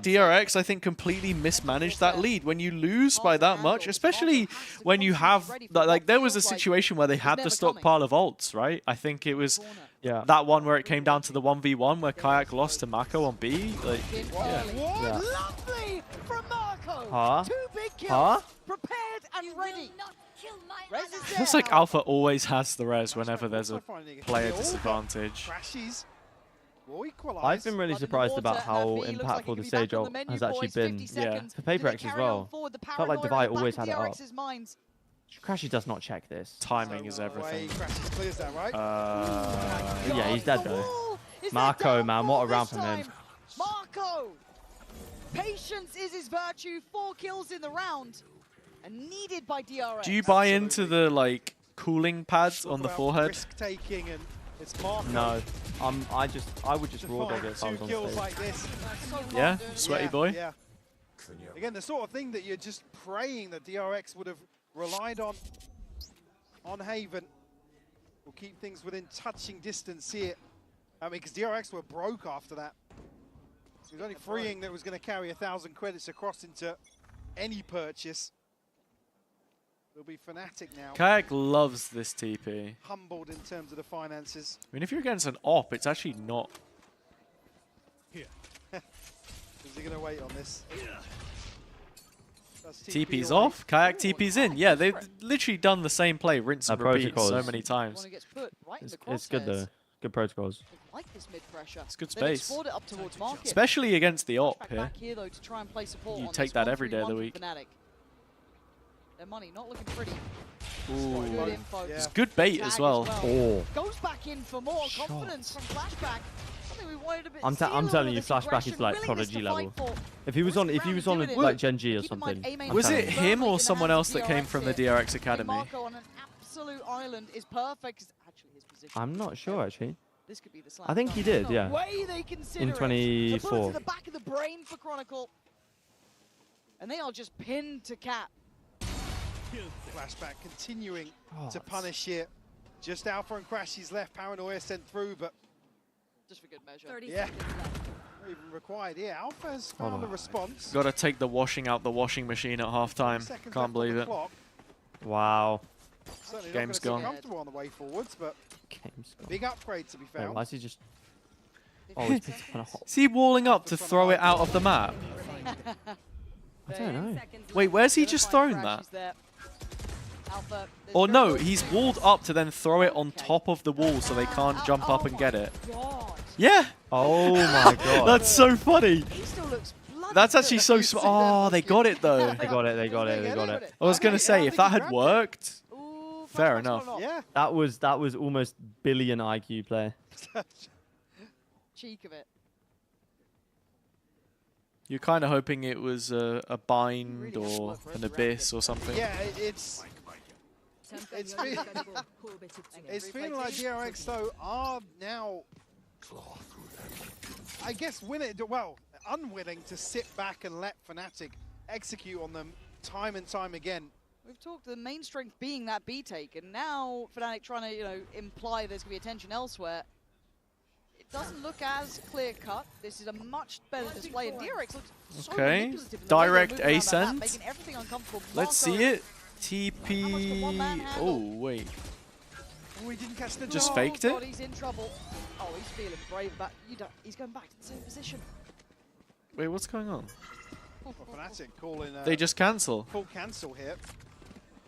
DRX, I think completely mismanaged that lead. When you lose by that much, especially when you have like there was a situation where they had the stockpile of ults, right? I think it was that one where it came down to the 1v1 where Kayak lost to Mako on B. Like, Yeah. Lovely from Marco. Huh? 2 big kills. Huh? Prepared and ready. Rez is It feels there like now. Alpha always has the res whenever there's a player disadvantage. Crashes will equalize. I've been really surprised about how Now B looks like impactful it the could be back Sage on ult the menu, has actually boys. been 50 seconds. for Do they PaperX as carry on well. forward? The Felt like paranoia Devi is always back had in it up. DRX's minds. Crashy does not check this. Timing is everything. Crashes clears that, right? Yeah, he's dead though. Marco, man, what a round from him. Marco! Patience is his virtue. 4 kills in the round. And needed by DRX. Do you buy into the like cooling pads on the forehead? Risk-taking and it's Marco. No, I would just raw dog it if I was on kills stage. like this. Yeah, sweaty boy. Yeah. Again, the sort of thing that you're just praying that DRX would have relied on Haven. Will keep things within touching distance here. I mean, because DRX were broke after that. It was only freeing that was going to carry 1,000 credits across into any purchase. It'll be FNATIC now. Kayak loves this TP. Humbled in terms of the finances. I mean, if you're against an op, it's actually not. Here. Is he going to wait on this? TP's off, Kayak TP's in. Yeah, they've literally done the same play, rinse and repeat so many times. It's good though. Good protocols. Like this mid pressure. It's good space. It up towards market. Especially against the op here. Back here though, to try and play support You on take this that every day of the 1-3-1 week. FNATIC. Their money not looking pretty. Ooh. Good info. It's good bait as well. Oh. Goes back in for more confidence from Flashback. Something we wanted a bit I'm telling you, Flashback is like prodigy level. If he was on like Gen G or something. Was it him or someone else that came from the DRX Academy? Marco on an absolute island is perfect. Actually, his position. I'm not sure actually. This could be the slam I think he did, yeah. Way they consider In 24. The bullet to the back of the brain for Chronicle. And they are just pinned to Cap. Flashback continuing to punish here. Just Alpha and Crashy's left. Paranoia sent through, but just for good measure. 30 seconds left. Not even required. Yeah, Alpha has found a response. Got to take the washing out the washing machine at halftime. Can't believe it. Wow. Certainly Game's not gone. comfortable on the way forwards, but big upgrade to be Wait, found. why is he just? Oh, he's picked up on a hot. Is he walling up to throw it out of the map? I don't know. Wait, where's he just thrown that? Or no, he's walled up to then throw it on top of the wall so they can't jump up and get it. Yeah. Oh my god. That's so funny. That's actually so smart. Oh, they got it though. They got it. I was going to say, if that had worked, fair enough. Yeah. That was almost billion IQ play. Cheek of it. You're kind of hoping it was a bind or an abyss or something. Yeah, it's feeling like DRX though are now, I guess, unwilling to sit back and let FNATIC execute on them time and time again. We've talked the main strength being that B take, and now FNATIC trying to imply there's gonna be attention elsewhere. It doesn't look as clear cut. This is a much better display, and DRX looks so manipulative in the way they're Direct moving around that map, ascent. making everything uncomfortable. Let's Marco, see it. TP. Oh wait. Oh, he didn't catch the Just draw. faked it. God, he's in trouble. Oh, he's feeling brave about. He's going back to the same position. Wait, what's going on? Well, FNATIC calling. They just cancel. Full cancel here.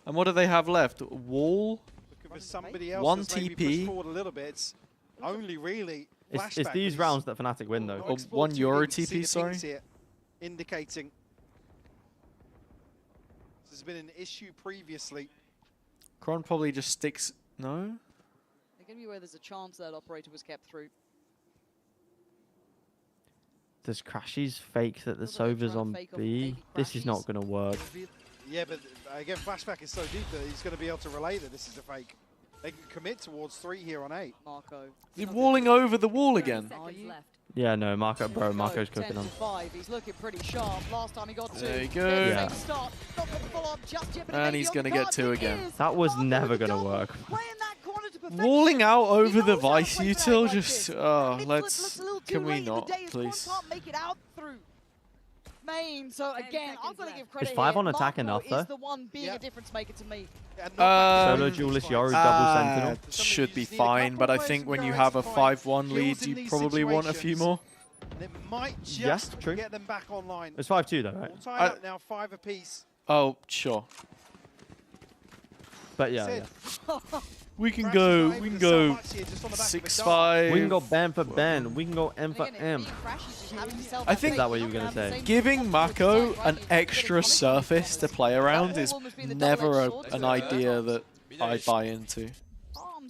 And what do they have left? Wall. Because somebody else One has maybe TP. pushed forward a little bit. It's only really It's Flashback these who's rounds that FNATIC win though. Oh, 1 euro See the TP, sorry. pings here, indicating this has been an issue previously. Kron probably just sticks. No. They're going to be where there's a chance that operator was kept through. Does Crashy's fake that the Sova's on B? This is not going to work. Yeah, but again, Flashback is so deep that he's going to be able to relay that this is a fake. They can commit towards 3 here on 8. Marco. They're walling over the wall again. Yeah, no, Marco's cooking on. 5. He's looking pretty sharp. Last time he got 2. There you go. Yeah. Start. Not got the follow-up just yet, but And he's going to get 2 again. That was never going to work. Walling out over the Vice util, just let's. Can we not, please? Can't make it out through main. So again, I'm going to give credit. Is 5 here. on attack Marco enough though? is the one being a difference maker to me. Solo duelist Yoru double sentinel. Should be fine, but I think when you have a 5-1 lead, you probably want a few more. And it might just get them back online. It's 5-2 though, right? All tied up now, 5 apiece. Oh, sure. But yeah. We can go 6-5. We can go ban for ban. We can go M for M. I think Is that what you were going to say? giving Mako an extra surface to play around is never an idea that I buy into.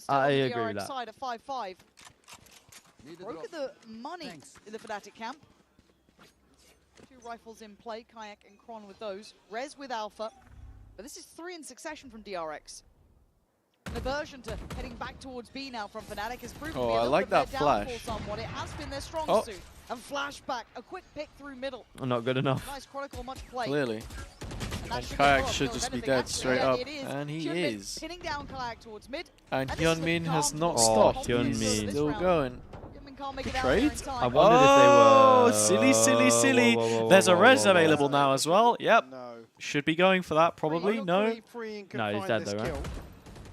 I agree with that. Side of 5-5. Broke the money in the FNATIC camp. 2 rifles in play, Kayak and Kron with those. Rez with Alpha. But this is 3 in succession from DRX. An aversion to heading back towards B now from FNATIC has proven to be a I little like bit of that their flash. downfall somewhat. It has been their strong Oh. suit. And flashback, a quick pick through middle. Not good enough. Nice Chronicle, much play. Clearly. And And should Kayak go should up. just be Anything, dead actually, straight yeah, up. it is. And he Should've been is. pinning down Kayak towards mid. And this is the Hyunmin has calm not before stopped. the He's Hyunmin. still going. Hyunmin can't make Good it out there in trade. time. I wondered if they were. Silly, silly, silly. Whoa, whoa, whoa, There's a whoa, res whoa, whoa. available now as well. Yep. No. Should be going for that probably. No. No, he's dead though, right?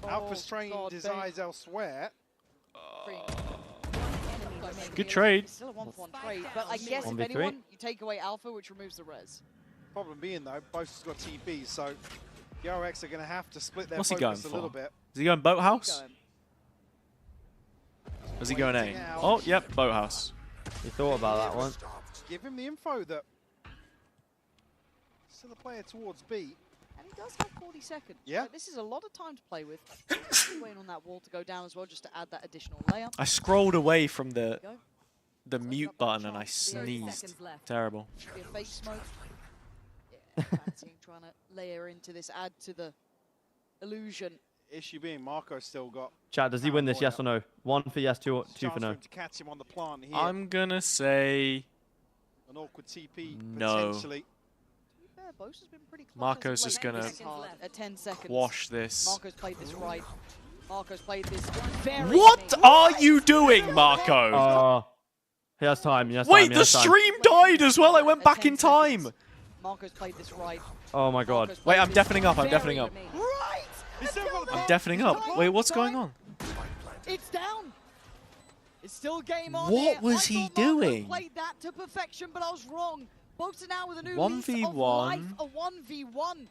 Alpha's trained his eyes elsewhere. Good trade. Still a 1-for-1 trade, but I guess if 1v3. anyone, you take away Alpha, which removes the res. Problem being though, both has got TBs, so the RX are going to have to split their What's he going focus a for? little bit. Is he going boathouse? Is he going A? Oh, yep, boathouse. You thought about that one. Give him the info that still a player towards B. And he does have 40 seconds. Yeah. So this is a lot of time to play with. Waiting on that wall to go down as well, just to add that additional layer. I scrolled away from the Go. mute button and I sneezed. Terrible. Should be a fake smoke. Yeah, fancying trying to layer into this, add to the illusion. Issue being Marco's still got Chat, does he win this? Yes or no? 1 for yes, 2 for chance no. him to catch him on the plant here. I'm gonna say An awkward TP no. potentially. Yeah, Bose has been pretty close. Marco's just gonna at 10 seconds. wash this. Marco's played this right. Marco's played this very What are you doing, Marco? He has time. He has Wait, time, he the has time. stream died as well. I went back in time. Marco's played this right. Oh my god. Wait, I'm deafening up. I'm deafening up. Right! I'm deafening up. Wait, what's going on? It's down. It's still game on. What here. was I he thought Marco doing? played that to perfection, but I was wrong. Boats are now with a new 1v1. lease of life, a 1v1. Kane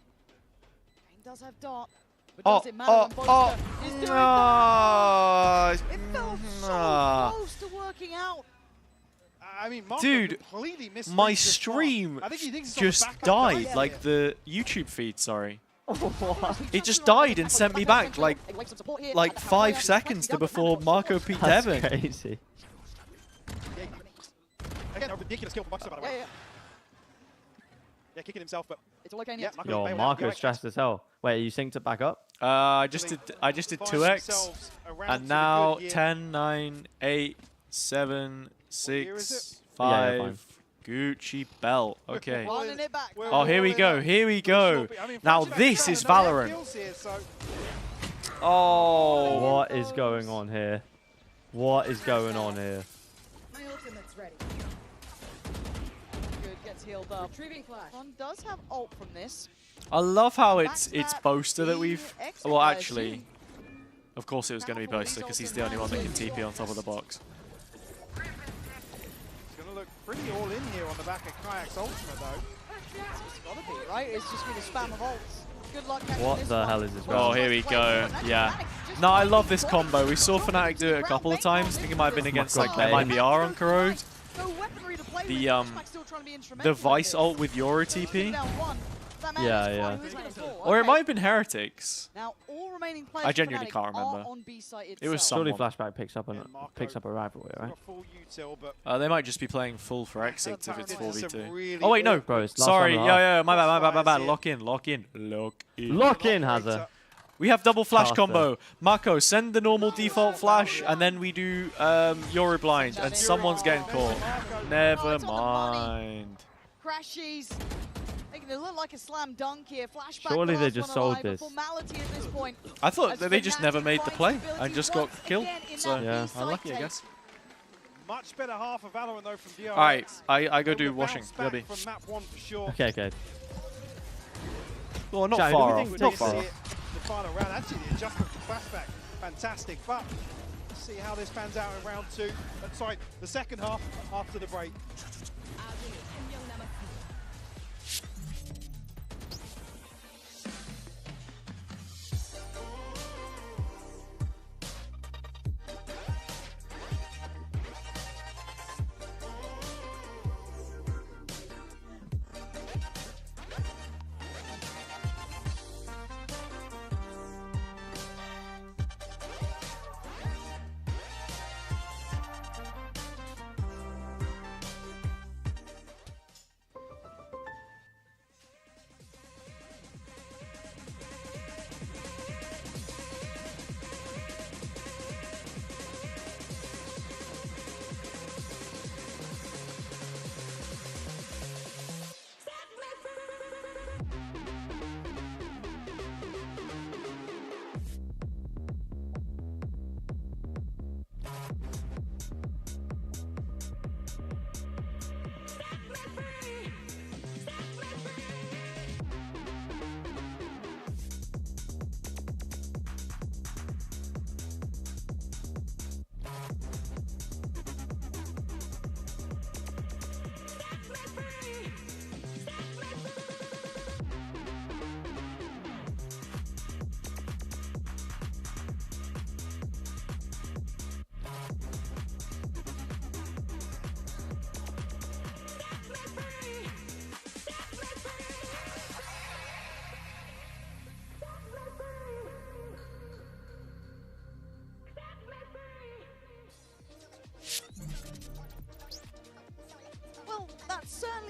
does have dart, but Oh, does it matter when Boaster is doing that? It felt so close to working out. I mean, Marco Dude, completely missed my this far. stream I think he thinks it's on the just backup died. guy. Like the YouTube feed, sorry. It just died and sent me back like 5 seconds to before Marco peaked That's heaven. crazy. Again, a ridiculous kill from Boxer, by the way. Yeah. Yeah, kicking himself, but it's all okay. Yeah, Yo, Marco's stressed as hell. Wait, you synced it back up? I just did 2x, and now 10, 9, 8, 7, 6, Yeah, 5. Gucci belt. Okay. Running it back. Oh, here we go. Here we go. Now this is Valorant. Oh. What is going on here? What is going on here? My ultimate's ready. Good, gets healed up. Retrieving flash. One does have ult from this. I love how it's Boaster that we've. Well, actually, of course it was going to be Boaster because he's the only one that can TP on top of the box. It's going to look pretty all in here on the back of Kayak's ultimate, though. It's got to be, right? It's just been a spam of ults. Good luck catching What this the one. hell is this? Oh, here we go. Yeah. No, I love this combo. We saw FNATIC do it a couple of times. I think it might have been against like MIBR on Corrode. The Vice ult with Yoru TP. Yeah. Or it might have been Heretics. Now, all remaining players I genuinely from can't FNATIC are remember. on B site It was itself. Surely someone. Flashback picks up a rivalry, right? Full util, but They might just be playing full for exits if it's 4v2. really Oh wait, no. Bro, it's last Sorry. time and a half. Yeah, my bad. Here. Lock in. Lock in, Hazza. We have double flash Caster. combo. Mako, send the normal default flash, and then we do Yoru blind, and someone's getting caught. Never mind. Crashes. Making it look like a slam dunk here. Flashback. Surely the they last just one sold alive, a this. formality at this point. I thought As that they just never FNATIC made the finds play ability and just once got killed. again in So that yeah, B-side unlucky, I take. guess. much better half of Valorant, though, from DRX. All right, I go Will do the washing. bounce back Yubby. from map 1 for sure. Okay. Well, not Jack, far do we off. think Not they far see off. it? The final round, actually, the adjustment for flashback, fantastic. But let's see how this pans out in round 2. Sorry, the second half after the break.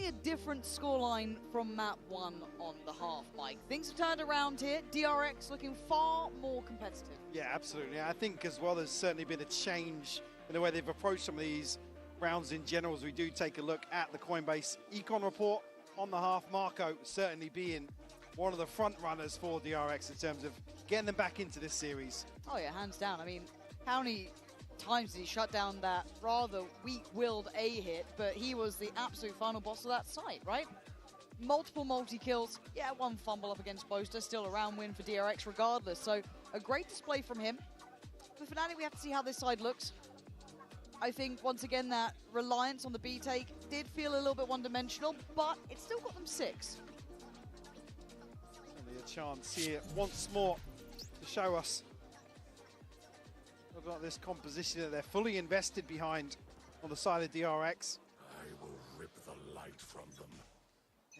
definitely a different scoreline from map 1 on the half, Mike. Things have turned around here. DRX looking far more competitive. Yeah, absolutely. I think as well there's certainly been a change in the way they've approached some of these rounds in general as we do take a look at the Coinbase Econ report on the half. Marco certainly being one of the front runners for DRX in terms of getting them back into this series. Oh yeah, hands down. I mean, how many times did he shut down that rather weak-willed A hit, but he was the absolute final boss of that site, right? Multiple multi-kills, yeah, one fumble up against Boaster, still a round win for DRX regardless, so a great display from him. For Fnatic, we have to see how this side looks. I think, once again, that reliance on the B take did feel a little bit one-dimensional, but it still got them 6. Only a chance here once more to show us about this composition that they're fully invested behind on the side of DRX. I will rip the light from them.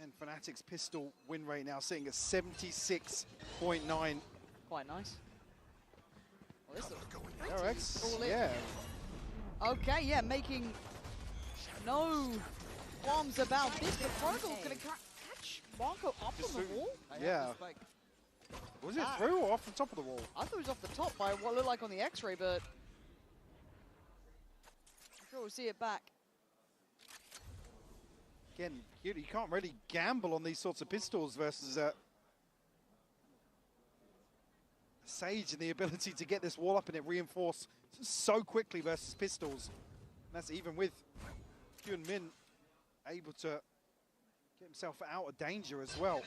And Fnatic's pistol win rate now sitting at 76.9. Quite nice. Well, this DRX, all in. yeah. Okay, yeah, making no qualms about this, but Progle's going to catch Marco up on the wall. Yeah. Was it through or off the top of the wall? I thought it was off the top by what looked like on the X-ray, but I'm sure we'll see it back. Again, you can't really gamble on these sorts of pistols versus Sage and the ability to get this wall up and it reinforce so quickly versus pistols. And that's even with Hyun Min able to get himself out of danger as well.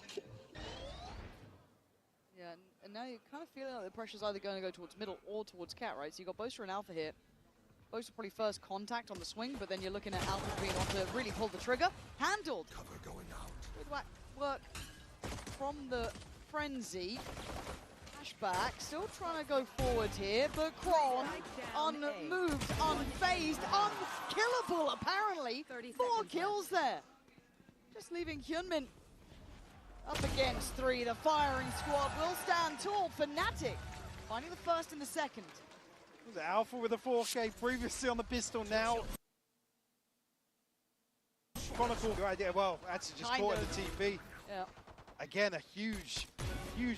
Yeah, and now you kind of feel like the pressure's either going to go towards middle or towards Cat, right? So you've got Boaster and Alpha here. Boaster probably first contact on the swing, but then you're looking at Alpha being on to really pull the trigger. Handled! Cover going out. With work from the Frenzy. Flashback, still trying to go forward here, but Kron unmoved, unfazed, unkillable apparently. 4 kills there. Just leaving Hyunmin up against 3. The firing squad will stand tall. Fnatic finding the first and the second. Was it Alpha with a 4K previously on the pistol now? Chronicle, good idea. Well, actually just caught in the TP. Yeah. Again, a huge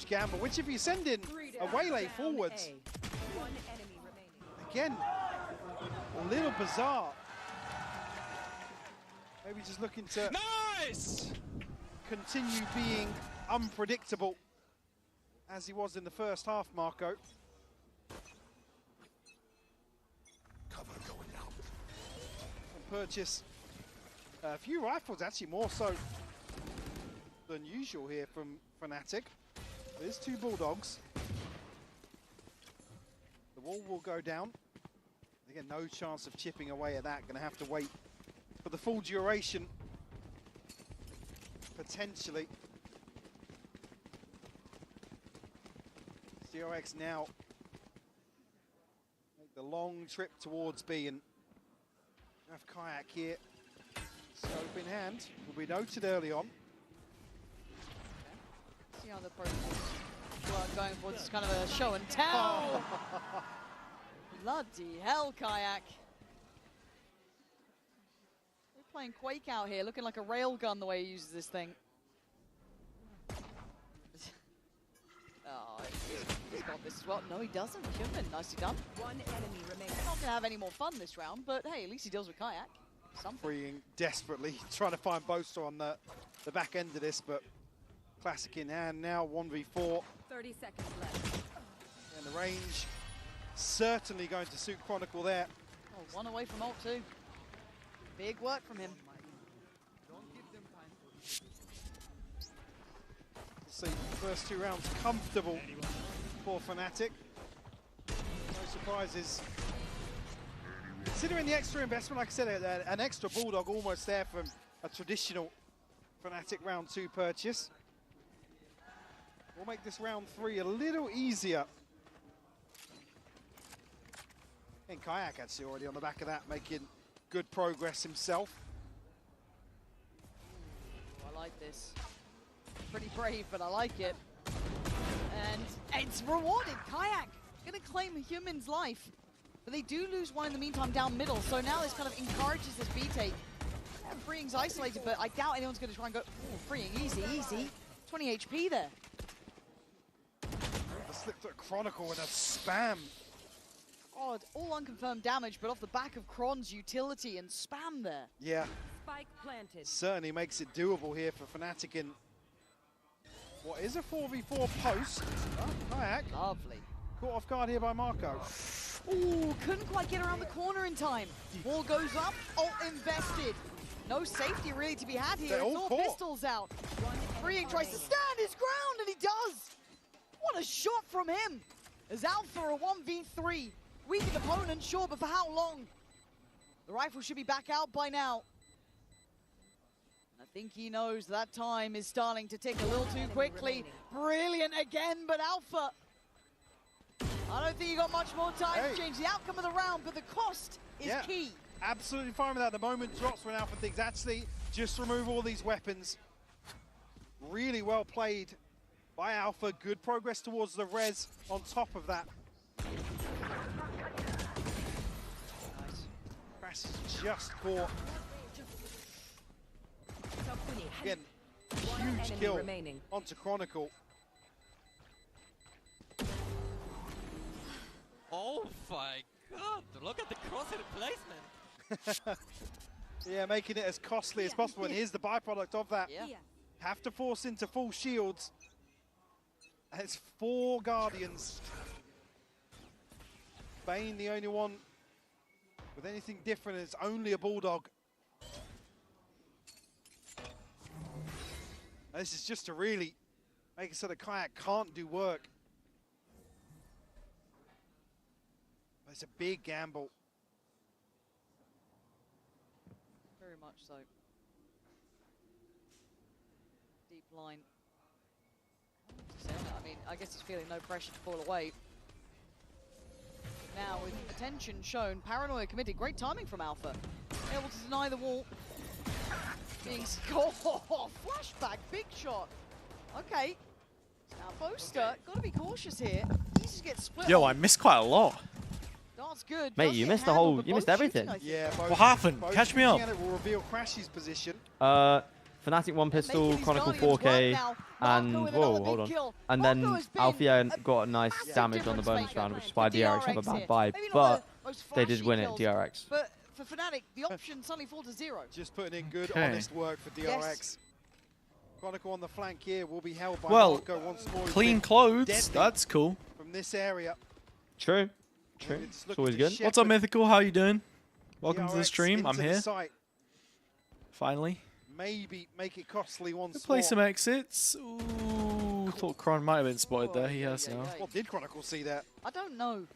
gamble, which if you send in a waylay forwards, again, a little bizarre. Maybe just looking to continue being unpredictable as he was in the first half, Marco. Cover going out. And purchase a few rifles, actually more so than usual here from Fnatic. There's 2 Bulldogs. The wall will go down. Again, no chance of chipping away at that. Gonna have to wait for the full duration. Potentially. DRX now make the long trip towards B and have Kayak here. Scope in hand, will be noted early on. See how the protocols are going for this kind of a show and tell. Bloody hell, Kayak. We're playing Quake out here, looking like a railgun the way he uses this thing. Oh, he's got this as well. No, he doesn't. Human, nicely done. One enemy remains. Not going to have any more fun this round, but hey, at least he deals with Kayak. Something. Freeing desperately, trying to find Boaster on the back end of this, but Classic in hand now, 1v4. 30 seconds left. And the range certainly going to suit Chronicle there. Oh, 1 away from ult too. Big work from him. See, first 2 rounds comfortable for Fnatic. No surprises. Considering the extra investment, like I said, an extra Bulldog almost there from a traditional Fnatic round 2 purchase. We'll make this round 3 a little easier. And Kayak actually already on the back of that, making good progress himself. Ooh, I like this. Pretty brave, but I like it. And it's rewarded. Kayak gonna claim Human's life. But they do lose one in the meantime down middle, so now this kind of encourages this B take. Freeing's isolated, but I doubt anyone's going to try and go. Oh, Freeing, easy, easy. 20 HP there. Slipped at Chronicle with a spam. God, all unconfirmed damage, but off the back of Kron's utility and spam there. Yeah. Spike planted. Certainly makes it doable here for FNATIC in what is a 4v4 post. Oh, kayak. Lovely. Caught off guard here by Marco. Ooh, couldn't quite get around the corner in time. Wall goes up, ult invested. No safety really to be had here. They're It's all all caught. pistols out. Freeing tries to stand his ground, and he does. What a shot from him. As Alpha a 1v3. Weakened opponent, sure, but for how long? The rifle should be back out by now. I think he knows that time is starting to tick a little too quickly. Brilliant again, but Alpha. I don't think he got much more time to change the outcome of the round, but the cost is key. Absolutely fine with that. The moment drops when Alpha thinks, actually, just remove all these weapons. Really well played by Alpha. Good progress towards the res on top of that. Crash is just caught. Again, huge kill onto Chronicle. Oh my god, look at the crosshair placement. Yeah, making it as costly as possible. And here's the byproduct of that. Have to force into full shields. And it's 4 Guardians. Bane, the only one with anything different, is only a Bulldog. And this is just to really make it so that Kayak can't do work. But it's a big gamble. Very much so. Deep line. I mean, I guess he's feeling no pressure to fall away. Now, with attention shown, Paranoia committed. Great timing from Alpha. Able to deny the wall. Being scored. Flashback, big shot. Okay. Now, Boaster, got to be cautious here. Easy to get split. Yo, I missed quite a lot. That's good. Mate, you missed the whole. You missed everything. Yeah, what happened? Catch me up. It will reveal Crash's position. FNATIC 1 pistol, Chronicle 4K, and whoa, hold on. And then Althea got a nice damage on the bonus round, which is why DRX have a bad buy, but they did win it, DRX. But for FNATIC, the option suddenly falls to 0. Just putting in good, honest work for DRX. Yes. Chronicle on the flank here will be held by Well, Marco once more. clean clothes, that's cool. From this area. True. True. It's always good. What's up, Mythical? How you doing? Welcome to the DRX stream. I'm into here. the site. Finally. Maybe make it costly once Play more. some exits. Ooh, thought Kron might have been spotted there. He has now. What did Chronicle see that? I don't know.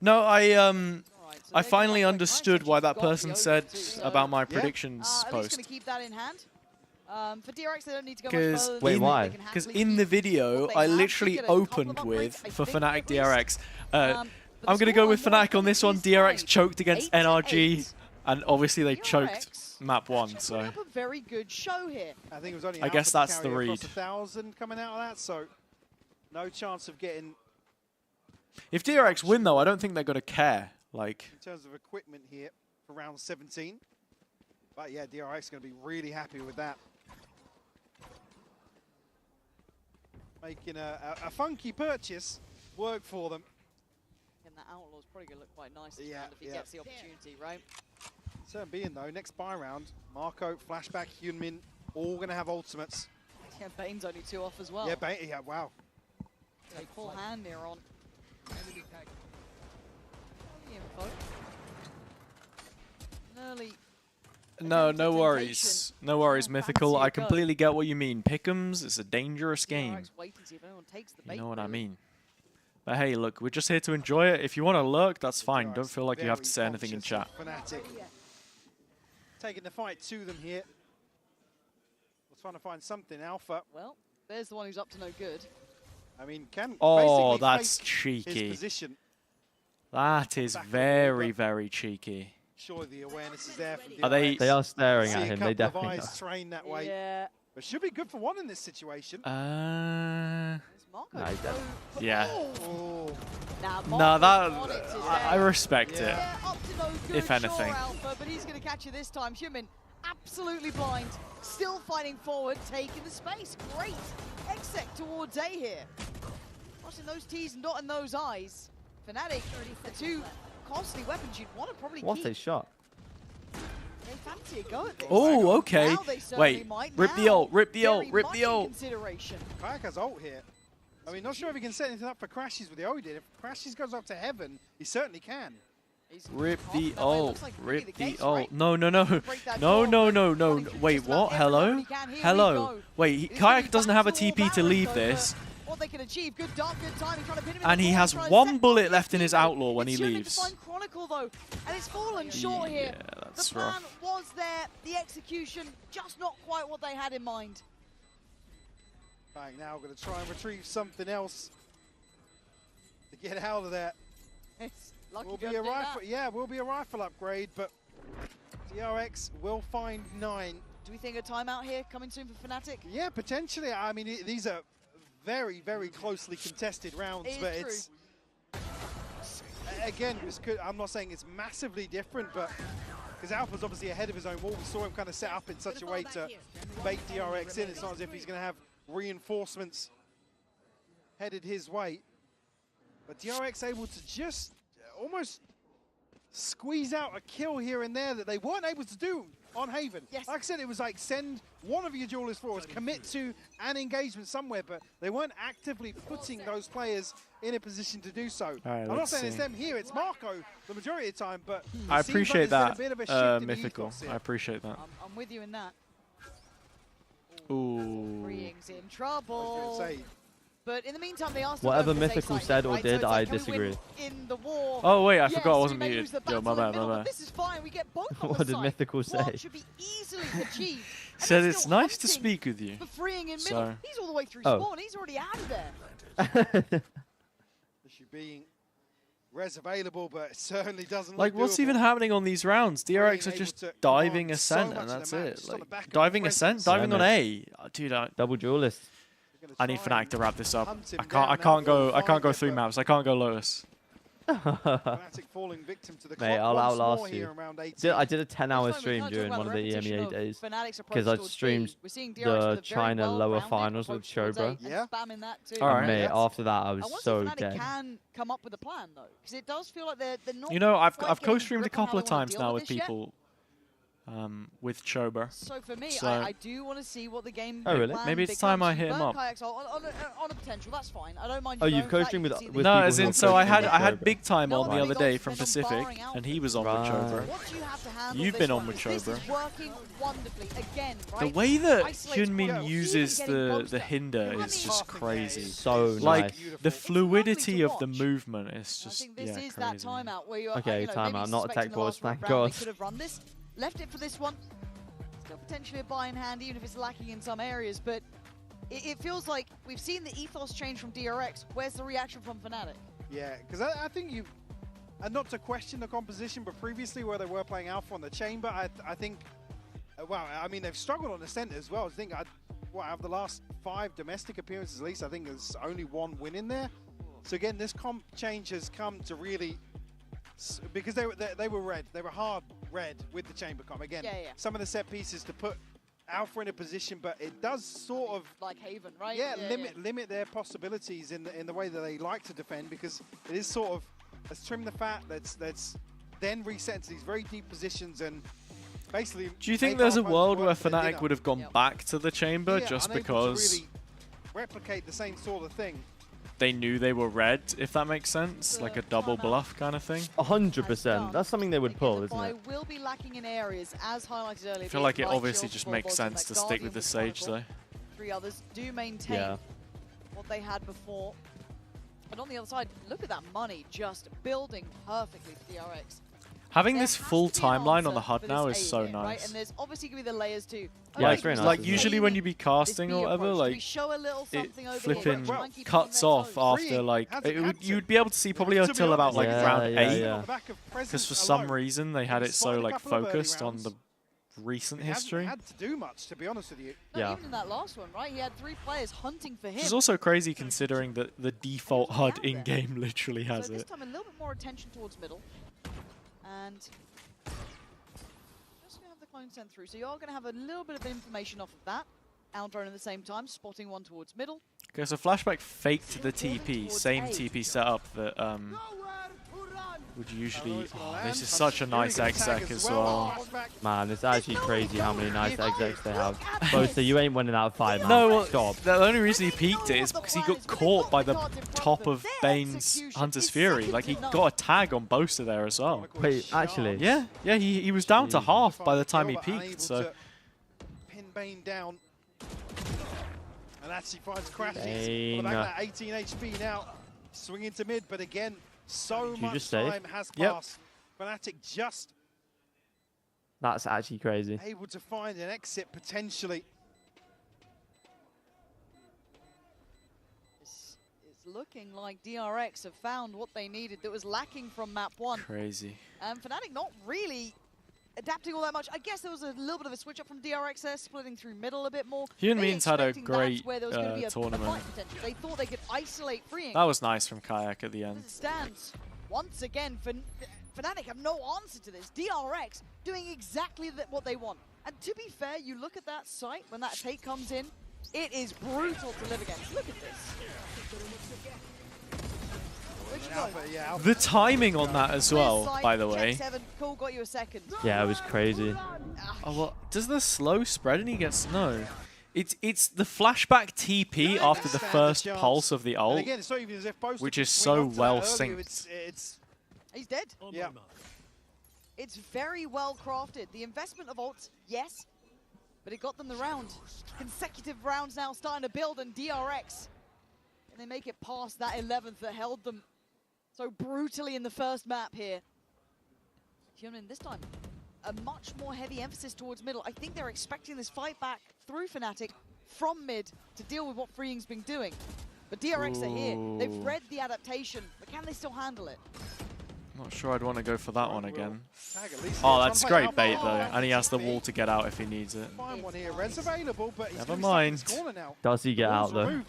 No, I finally understood why that person said about my predictions At least going post. to keep that in hand. For DRX, they don't need to go much Because further. Wait, why? Because in the video, I literally opened with for FNATIC DRX. I'm gonna go with FNATIC on this one. DRX choked against NRG, and obviously they choked map 1. So Up a very good show here. I think it was only I guess Alpha to that's the carry read. across 1,000 coming out of that, so no chance of getting. if DRX win though, I don't think they're gonna care. Like In terms of equipment here for round 17. But yeah, DRX is going to be really happy with that. Making a funky purchase work for them. And that Outlaw's probably going to look quite nice this round if he gets the opportunity, right? Certain being though, next buy round, Marco, Flashback, Hyunmin, all going to have ultimates. Yeah, Bane's only 2 off as well. Yeah, Bane, yeah, wow. A full hand here on. Info. Early. no worries, no worries, Mythical. I completely get what you mean. Pick'ems, it's a dangerous game. Wait and see if anyone takes the You bait, know what I really. mean. But hey, look, we're just here to enjoy it. If you want to lurk, that's fine. Don't feel like you have to say anything in chat. FNATIC. Taking the fight to them here. We're trying to find something. Alpha. Well, there's the one who's up to no good. I mean, can Oh, basically that's fake cheeky. his position. That is very, very cheeky. Surely the awareness is there from Are they? DRX. They are staring See at a him. They couple of definitely eyes trained that way. Yeah. But should be good for one in this situation. No, he's dead. Yeah. Oh. Now, No, Marco that on it to I say, respect it. yeah, up to no if anything. Alpha, but he's going to catch you this time. Human, absolutely blind, still fighting forward, taking the space. Great exec towards A here. Watching those T's and dotting those I's. FNATIC, the two costly weapons you'd want to probably What keep. a shot. They fancy a go at this. Oh, okay. Now they certainly Wait, might. rip the Now, ult, rip the ult, very rip much the in ult. Consideration. Kayak has ult here. I mean, not sure if he can set anything up for Crashes with the ult he did. If Crashes goes up to heaven, he certainly can. Rip the ult, rip the case, ult. right? No, no, no. Break that No, door, no, but no, no. running through Wait, just about what? every Hello? round he can. Here we Hello? go. Wait, It's gonna Kayak be doesn't have a back to TP to Valorant leave over this. What they can achieve. Good dart, good timing, trying to pin him in And the he corner, has trying to one set bullet up left in his teammate. outlaw when he It's Human leaves. to find Chronicle though, and it's fallen short here. Yeah, that's the plan rough. was there, the execution just not quite what they had in mind. Bang, now going to try and retrieve something else to get out of there. It's lucky Will to be a do that. rifle, yeah, will be a rifle upgrade, but DRX will find 9. Do we think a timeout here coming soon for FNATIC? Yeah, potentially. I mean, these are very, very closely contested rounds, but it's again, I'm not saying it's massively different, but because Alpha's obviously ahead of his own wall, we saw him kind of set up in such a way to bait DRX in. It's not as if he's going to have reinforcements headed his way, but DRX able to just almost squeeze out a kill here and there that they weren't able to do on Haven. Yes. Like I said, it was like send one of your duelists forwards, commit to an engagement somewhere, but they weren't actively putting those players in a position to do so. All right, I'm not let's saying it's see. them here, it's Marco the majority of the time, but I it seems like appreciate there's been that, a bit of a shift in the Mythical. ethos here. I appreciate that. I'm with you in that. Ooh. Freeing's in trouble. I was gonna say, But in the meantime, they are still Whatever going for the Mythical safe side, said or right? So did, it's like, I can we win disagree. in the war? Oh, wait, I Yes, forgot I we wasn't may muted. lose the Yo, my battle in bad, the middle, my but bad. This is fine. We get both on What the did side. Mythical say? What should be easily achieved. And Said they're it's still nice to hunting speak with you. for freeing in middle. So- He's all the way through Oh. spawn. He's already out of there. issue being res available, but it certainly doesn't Like, look what's doable. even happening on these rounds? DRX are able just to diving command ascent, so much and of that's the map, it. just on the back Like, of diving presence. ascent, diving on A. Dude, Double duelist. I need FNATIC to wrap this up. hunt him I down can't now. go 3 Find it, maps. I can't go Lotus. FNATIC falling victim to the Mate, clock I'll once more outlast here you. around 18. I did a 10-hour That's why we stream can't talk during about one of the the repetition EMEA of days FNATIC's approach because I'd towards streamed B. We're seeing DRX the with a very China lower well-rounded finals with approach towards A Chobra. and Yeah. spamming that too. All right. And mate, Yes. after that, I I was want to so see if FNATIC dead. can come up with a plan though, because it does feel like they're not. You know, I've quite getting co-streamed a grip on how couple of they wanna times deal now with with this yet. people with Chobra. So for me, So- I do want to see what the game Oh, really? plan Maybe it's becomes. time I You hit him burn up. Kayaks on a potential, that's fine. I don't mind. Oh, you you've going for that, co-streamed you with can see with No, people as who in, have so I co-streamed had with Chobra. Big Time No, on the no, other big day odds, from they're not Pacific, barring out and he was on with Right. Chobra. What do you have to handle You've this been on one? with Because Chobra. This is working wonderfully again, right? The way that Isolates Hyunmin Chobra, uses even getting the Monster. hinder I is mean, just crazy. So Like nice. the fluidity to of the watch. movement is I just think this is crazy. that timeout where you're Okay, you know, timeout, maybe not a suspecting tech the pause, last thank round God. They could have run this, left it for this one. Still potentially a buy in hand, even if it's lacking in some areas. But it feels like we've seen the ethos change from DRX. Where's the reaction from FNATIC? Yeah, because I think you, and not to question the composition, but previously where they were playing Alpha on the Chamber, I think, well, I mean, they've struggled on the center as well. I think, out of the last 5 domestic appearances at least, I think there's only 1 win in there. So again, this comp change has come to really, because they were red, they were hard red with the Chamber comp. Again, Yeah. some of the set pieces to put Alpha in a position, but it does sort of, Like Haven, right? yeah, limit their possibilities in the way that they like to defend, because it is sort of, let's trim the fat, let's then reset into these very deep positions and basically. Do you think make there's a our world opponents where work for FNATIC dinner. would have gone back to the chamber Yeah, just unable to because really replicate the same sort of thing? they knew they were red, if that makes sense? Like a double bluff kind of thing? 100%. That's something they would pull, isn't I it? will be lacking in areas, as highlighted earlier. I feel like it obviously just makes sense to stick with the Sage though. 3 others do maintain Yeah. what they had before. But on the other side, look at that money just building perfectly for DRX. Having There this has full to be an timeline on the answer HUD for now this is A so here, right? nice. And there's obviously going to be the layers too. Yeah, it's very nice, Like isn't it? usually when you be casting or B whatever, approach. We like show a little it something over here, flipping try and keep cuts them on their off toes. after like Has- had you'd be able to see probably To be until about like honest, round yeah, 8, yeah. On the back of because presence for some alone, reason they had he it spotted so a like couple of early focused on rounds. the recent he history. hasn't had to do much, to be honest with you. No, Yeah. even in that last one, right? He had 3 players hunting for him. Which is also crazy considering that the default HUD out there. in game literally has So this it. time a little bit more attention towards middle. And Just going to have the clone sent through. So you are going to have a little bit of information off of that. Aldrone at the same time, spotting one towards middle. Okay, so Flashback faked the TP, same TP setup that would usually... Oh, this is such a nice exec as well. Man, it's actually crazy how many nice execs they have. Boaster, you ain't winning out of 5, man. No, well, stop. the only reason he peaked it is because he got caught by the top of Bane's Hunter's Fury. Like, he got a tag on Boaster there as well. Wait, actually? Yeah, he was down to half by the time he peaked, so... Pin Bane down. And actually finds Crashes. Bane. Back that 18 HP now. Swinging to mid, but again, so you much just say? time has passed. FNATIC just That's actually crazy. able to find an exit potentially. It's looking like DRX have found what they needed that was lacking from map 1. Crazy. Human Beings had a Expecting great that's where there was gonna be a tournament. fight potential. They thought they could isolate Freeing. That was nice from Kayak at the As end. it stands, once again, FNATIC have no answer to this. DRX doing exactly what they want. And to be fair, you look at that site when that take comes in, it is brutal to live against. Look at this. The timing on that as well, by the way. Cool, got you a second. Yeah, it was crazy. Oh, well, does the slow spread and he gets... No. It's the flashback TP after the first pulse of the ult, Again, it's not even as if both which is so well synced. He's dead. Yeah. It's very well crafted. The investment of ults, yes, but it got them the round. Consecutive rounds now starting to build, and DRX, and they make it past that 11th that held them so brutally in the first map here. Human this time, a much more heavy emphasis towards middle. I think they're expecting this fight back through FNATIC from mid to deal with what Freeing's been doing. But DRX are here. They've read the adaptation, but can they still handle it? Not sure I'd want to go for that one again. Oh, that's great bait though, and he has the wall to get out if he needs it. Never mind. Does he get out though?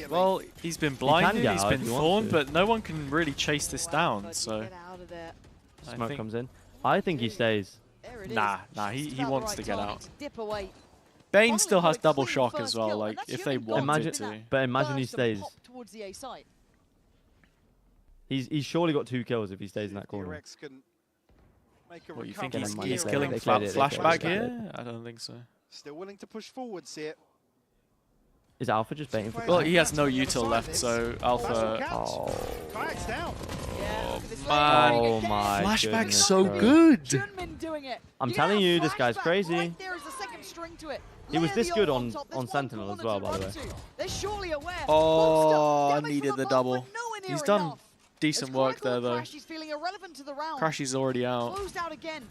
Well, he's been blinded, get he's out been if he wants thorned, to. but no one can really chase this down, so... Smoke comes in. I think he stays. Nah, he wants to get out. Dip away. Bane still has double shock as well, like, if they wanted Imagine, to. but imagine he stays. Towards the A side. He's surely got 2 kills if he stays in that corner. What, you think he's They killing played it, they flashback played it. here? I don't think so. Still willing to push forwards here. Is Alpha just baiting for? Well, he has no util left, so Alpha... Oh. Kayak's down. Man, Oh my flashback's goodness, so bro. good. Junmin doing it. I'm telling you, this guy's crazy. Right there is a second string to it. He was Layer this the good ult on top. There's Sentinel one as well, corner by to the way. run to. They're surely aware. Oh, I Damage needed from the above, double. but nowhere near He's done enough. decent As work Crackle there, and though. Crash is feeling irrelevant to the round. Crash is already out. Closed out again.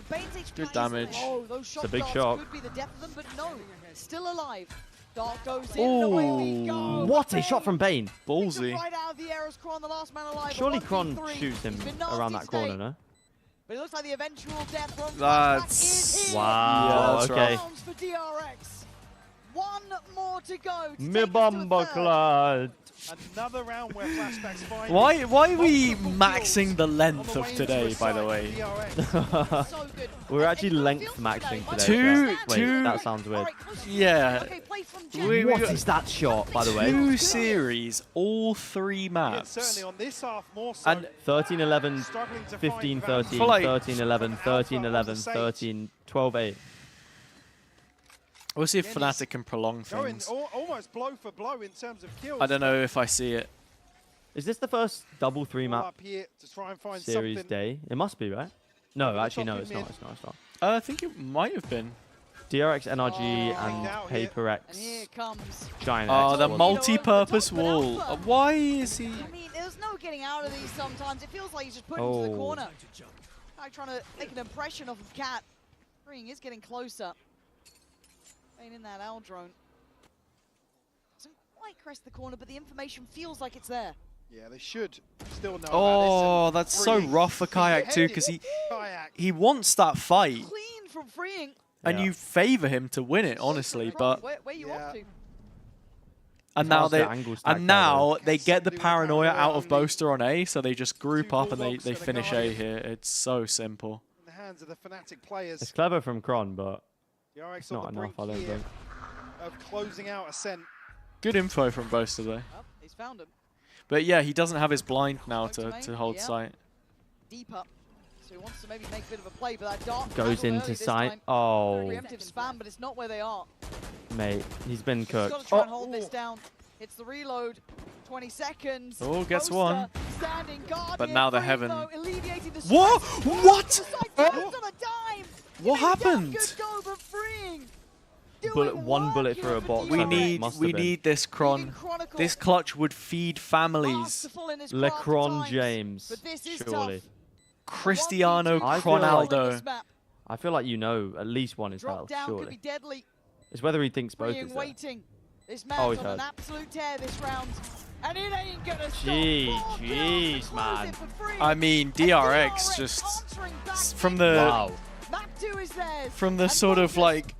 The Bane's HP Good is damage. low. Those It's a big darts shock. could be the death of them, but no. Still alive. Dark goes in, and away we go. What a shot from Bane. Ballsy. Right out of the air as Kron, the last man alive. Surely At Kron 1v3. shoots him He's been around nasty that corner, today. no? But it looks like the eventual death from That's... Wow, that's okay. rounds for DRX. One more to go. To Me take us to a bomba third. clad. Another round where flashbacks find. Why are we maxing the length of today, by the way? So good. We're actually length maxing today. Two- Wait, two- that sounds weird. Yeah. Okay, play from What is that shot, by the way? 2 series, all 3 maps. Certainly on this half more so. And 13, 11, Struggling to 15, find rounds. 13, For like- 13, 11, 13, 11, 13, 12, 8. We'll see if FNATIC can prolong Going things. almost blow for blow in terms of kills. I don't know if I see it. Is this the first double 3 All map up here to try and find series something. day? It must be, right? No, Over the actually, top no, in it's not, mid. it's not, it's not. I think it might have been. DRX, NRG, and out here. PRX. And here comes. Giant Oh, X the was- multi-purpose You know, over the top, wall. but Why is he... I mean, there's no getting out of these sometimes. It feels like he's just put him to the Oh. corner. Like trying to make an impression off of Cat. Freeing is getting closer. Ain't in that owl drone. Doesn't quite crest the corner, but the information feels like it's there. Yeah, they should still know Oh, about this. that's so rough for Kayak too, because he wants that fight, Clean from Freeing. and Yeah. you favour him to win it, honestly. But Where you off to? and now How's the they angle stack and there, now though? they get the paranoia out of Boaster on A, so they just group up and they finish A here. It's so simple. In the hands of the FNATIC players. It's clever from Kron, but DRX it's on not the enough, brink I don't here think. of closing out Ascent. Good info from both today. Oh, he's found him. But yeah, he doesn't have his blind now to hold yeah. sight. Deep up. So he wants to maybe make a bit of a play, but that dart Goes handled into early this sight. time. Oh, Preemptive spam, but it's not where they are. mate, he's been He's got cooked. to try and hold this down. It's the reload. 20 seconds. Oh, gets Boaster one. standing guard But here. now the Free heaven. throw, alleviating the Whoa! stress. What? Turns on a dime. What happened? Good go, but freeing. One bullet through a box. We I think, need must have we been. need this Kron. This clutch would feed families. LeCron James, But this is surely. Cristiano I feel like- Ronaldo. I feel like you know at least one is Drop health, down could surely. be deadly. It's whether he thinks both Freeing is there. waiting. This Oh, man's he's on an hurt. absolute tear this round. And it ain't gonna stop. Jeez, man. I mean, DRX just from the from the sort of like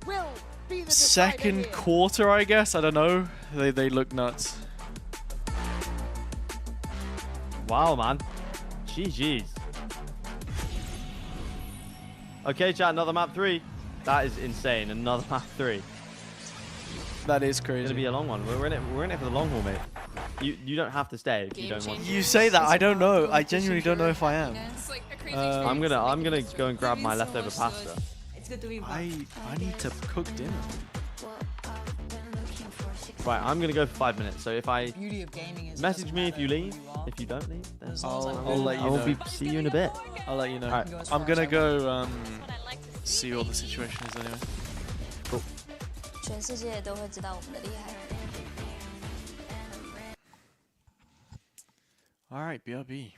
second quarter, I guess. I don't know. They look nuts. Wow, man. GG's. Okay, chat, another map 3. That is insane. Another map 3. That is It's crazy. gonna be a long one. We're in it for the long haul, mate. You don't have to stay if you don't want to. You say that, I don't know. I genuinely don't know if I am. I'm gonna go and grab my leftover pasta. I need to cook dinner. Right, I'm gonna go for 5 minutes. So if I Beauty of gaming is message me if you leave, if you don't leave, then I'll let you I will know. be see you in a bit. I'll let you know. Alright. I'm gonna go see what the situation is anyway. Cool. 全世界都会知道我们的厉害。 All right, BRB.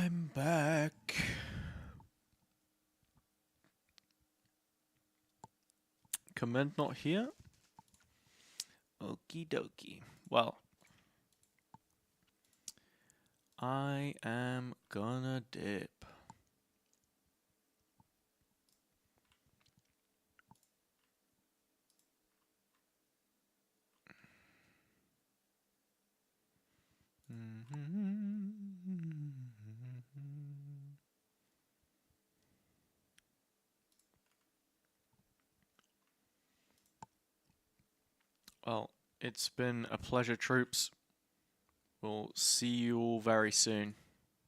I'm back. Command not here. Okie dokie. Well, I am gonna dip. Well, it's been a pleasure, troops. We'll see you all very soon.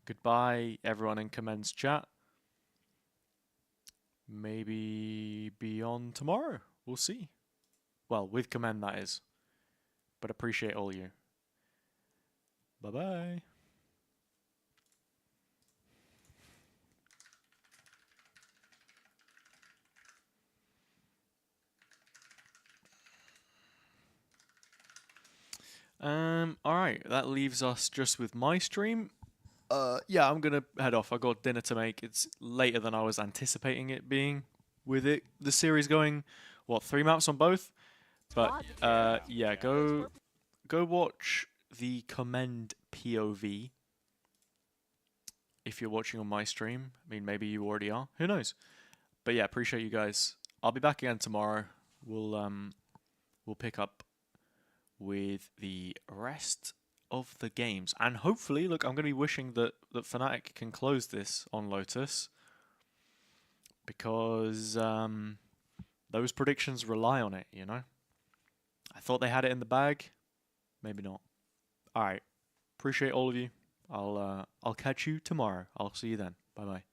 Goodbye, everyone in Commend's chat. Maybe beyond tomorrow. We'll see. Well, with Commend, that is. But appreciate all you. Bye-bye. Alright, that leaves us just with my stream. Yeah, I'm gonna head off. I got dinner to make. It's later than I was anticipating it being with the series going, what, 3 maps on both? But, yeah, go watch the Commend POV if you're watching on my stream. I mean, maybe you already are. Who knows? But yeah, appreciate you guys. I'll be back again tomorrow. We'll pick up with the rest of the games. And hopefully, look, I'm going to be wishing that FNATIC can close this on Lotus. Because those predictions rely on it, you know? I thought they had it in the bag. Maybe not. Alright. Appreciate all of you. I'll catch you tomorrow. I'll see you then. Bye-bye.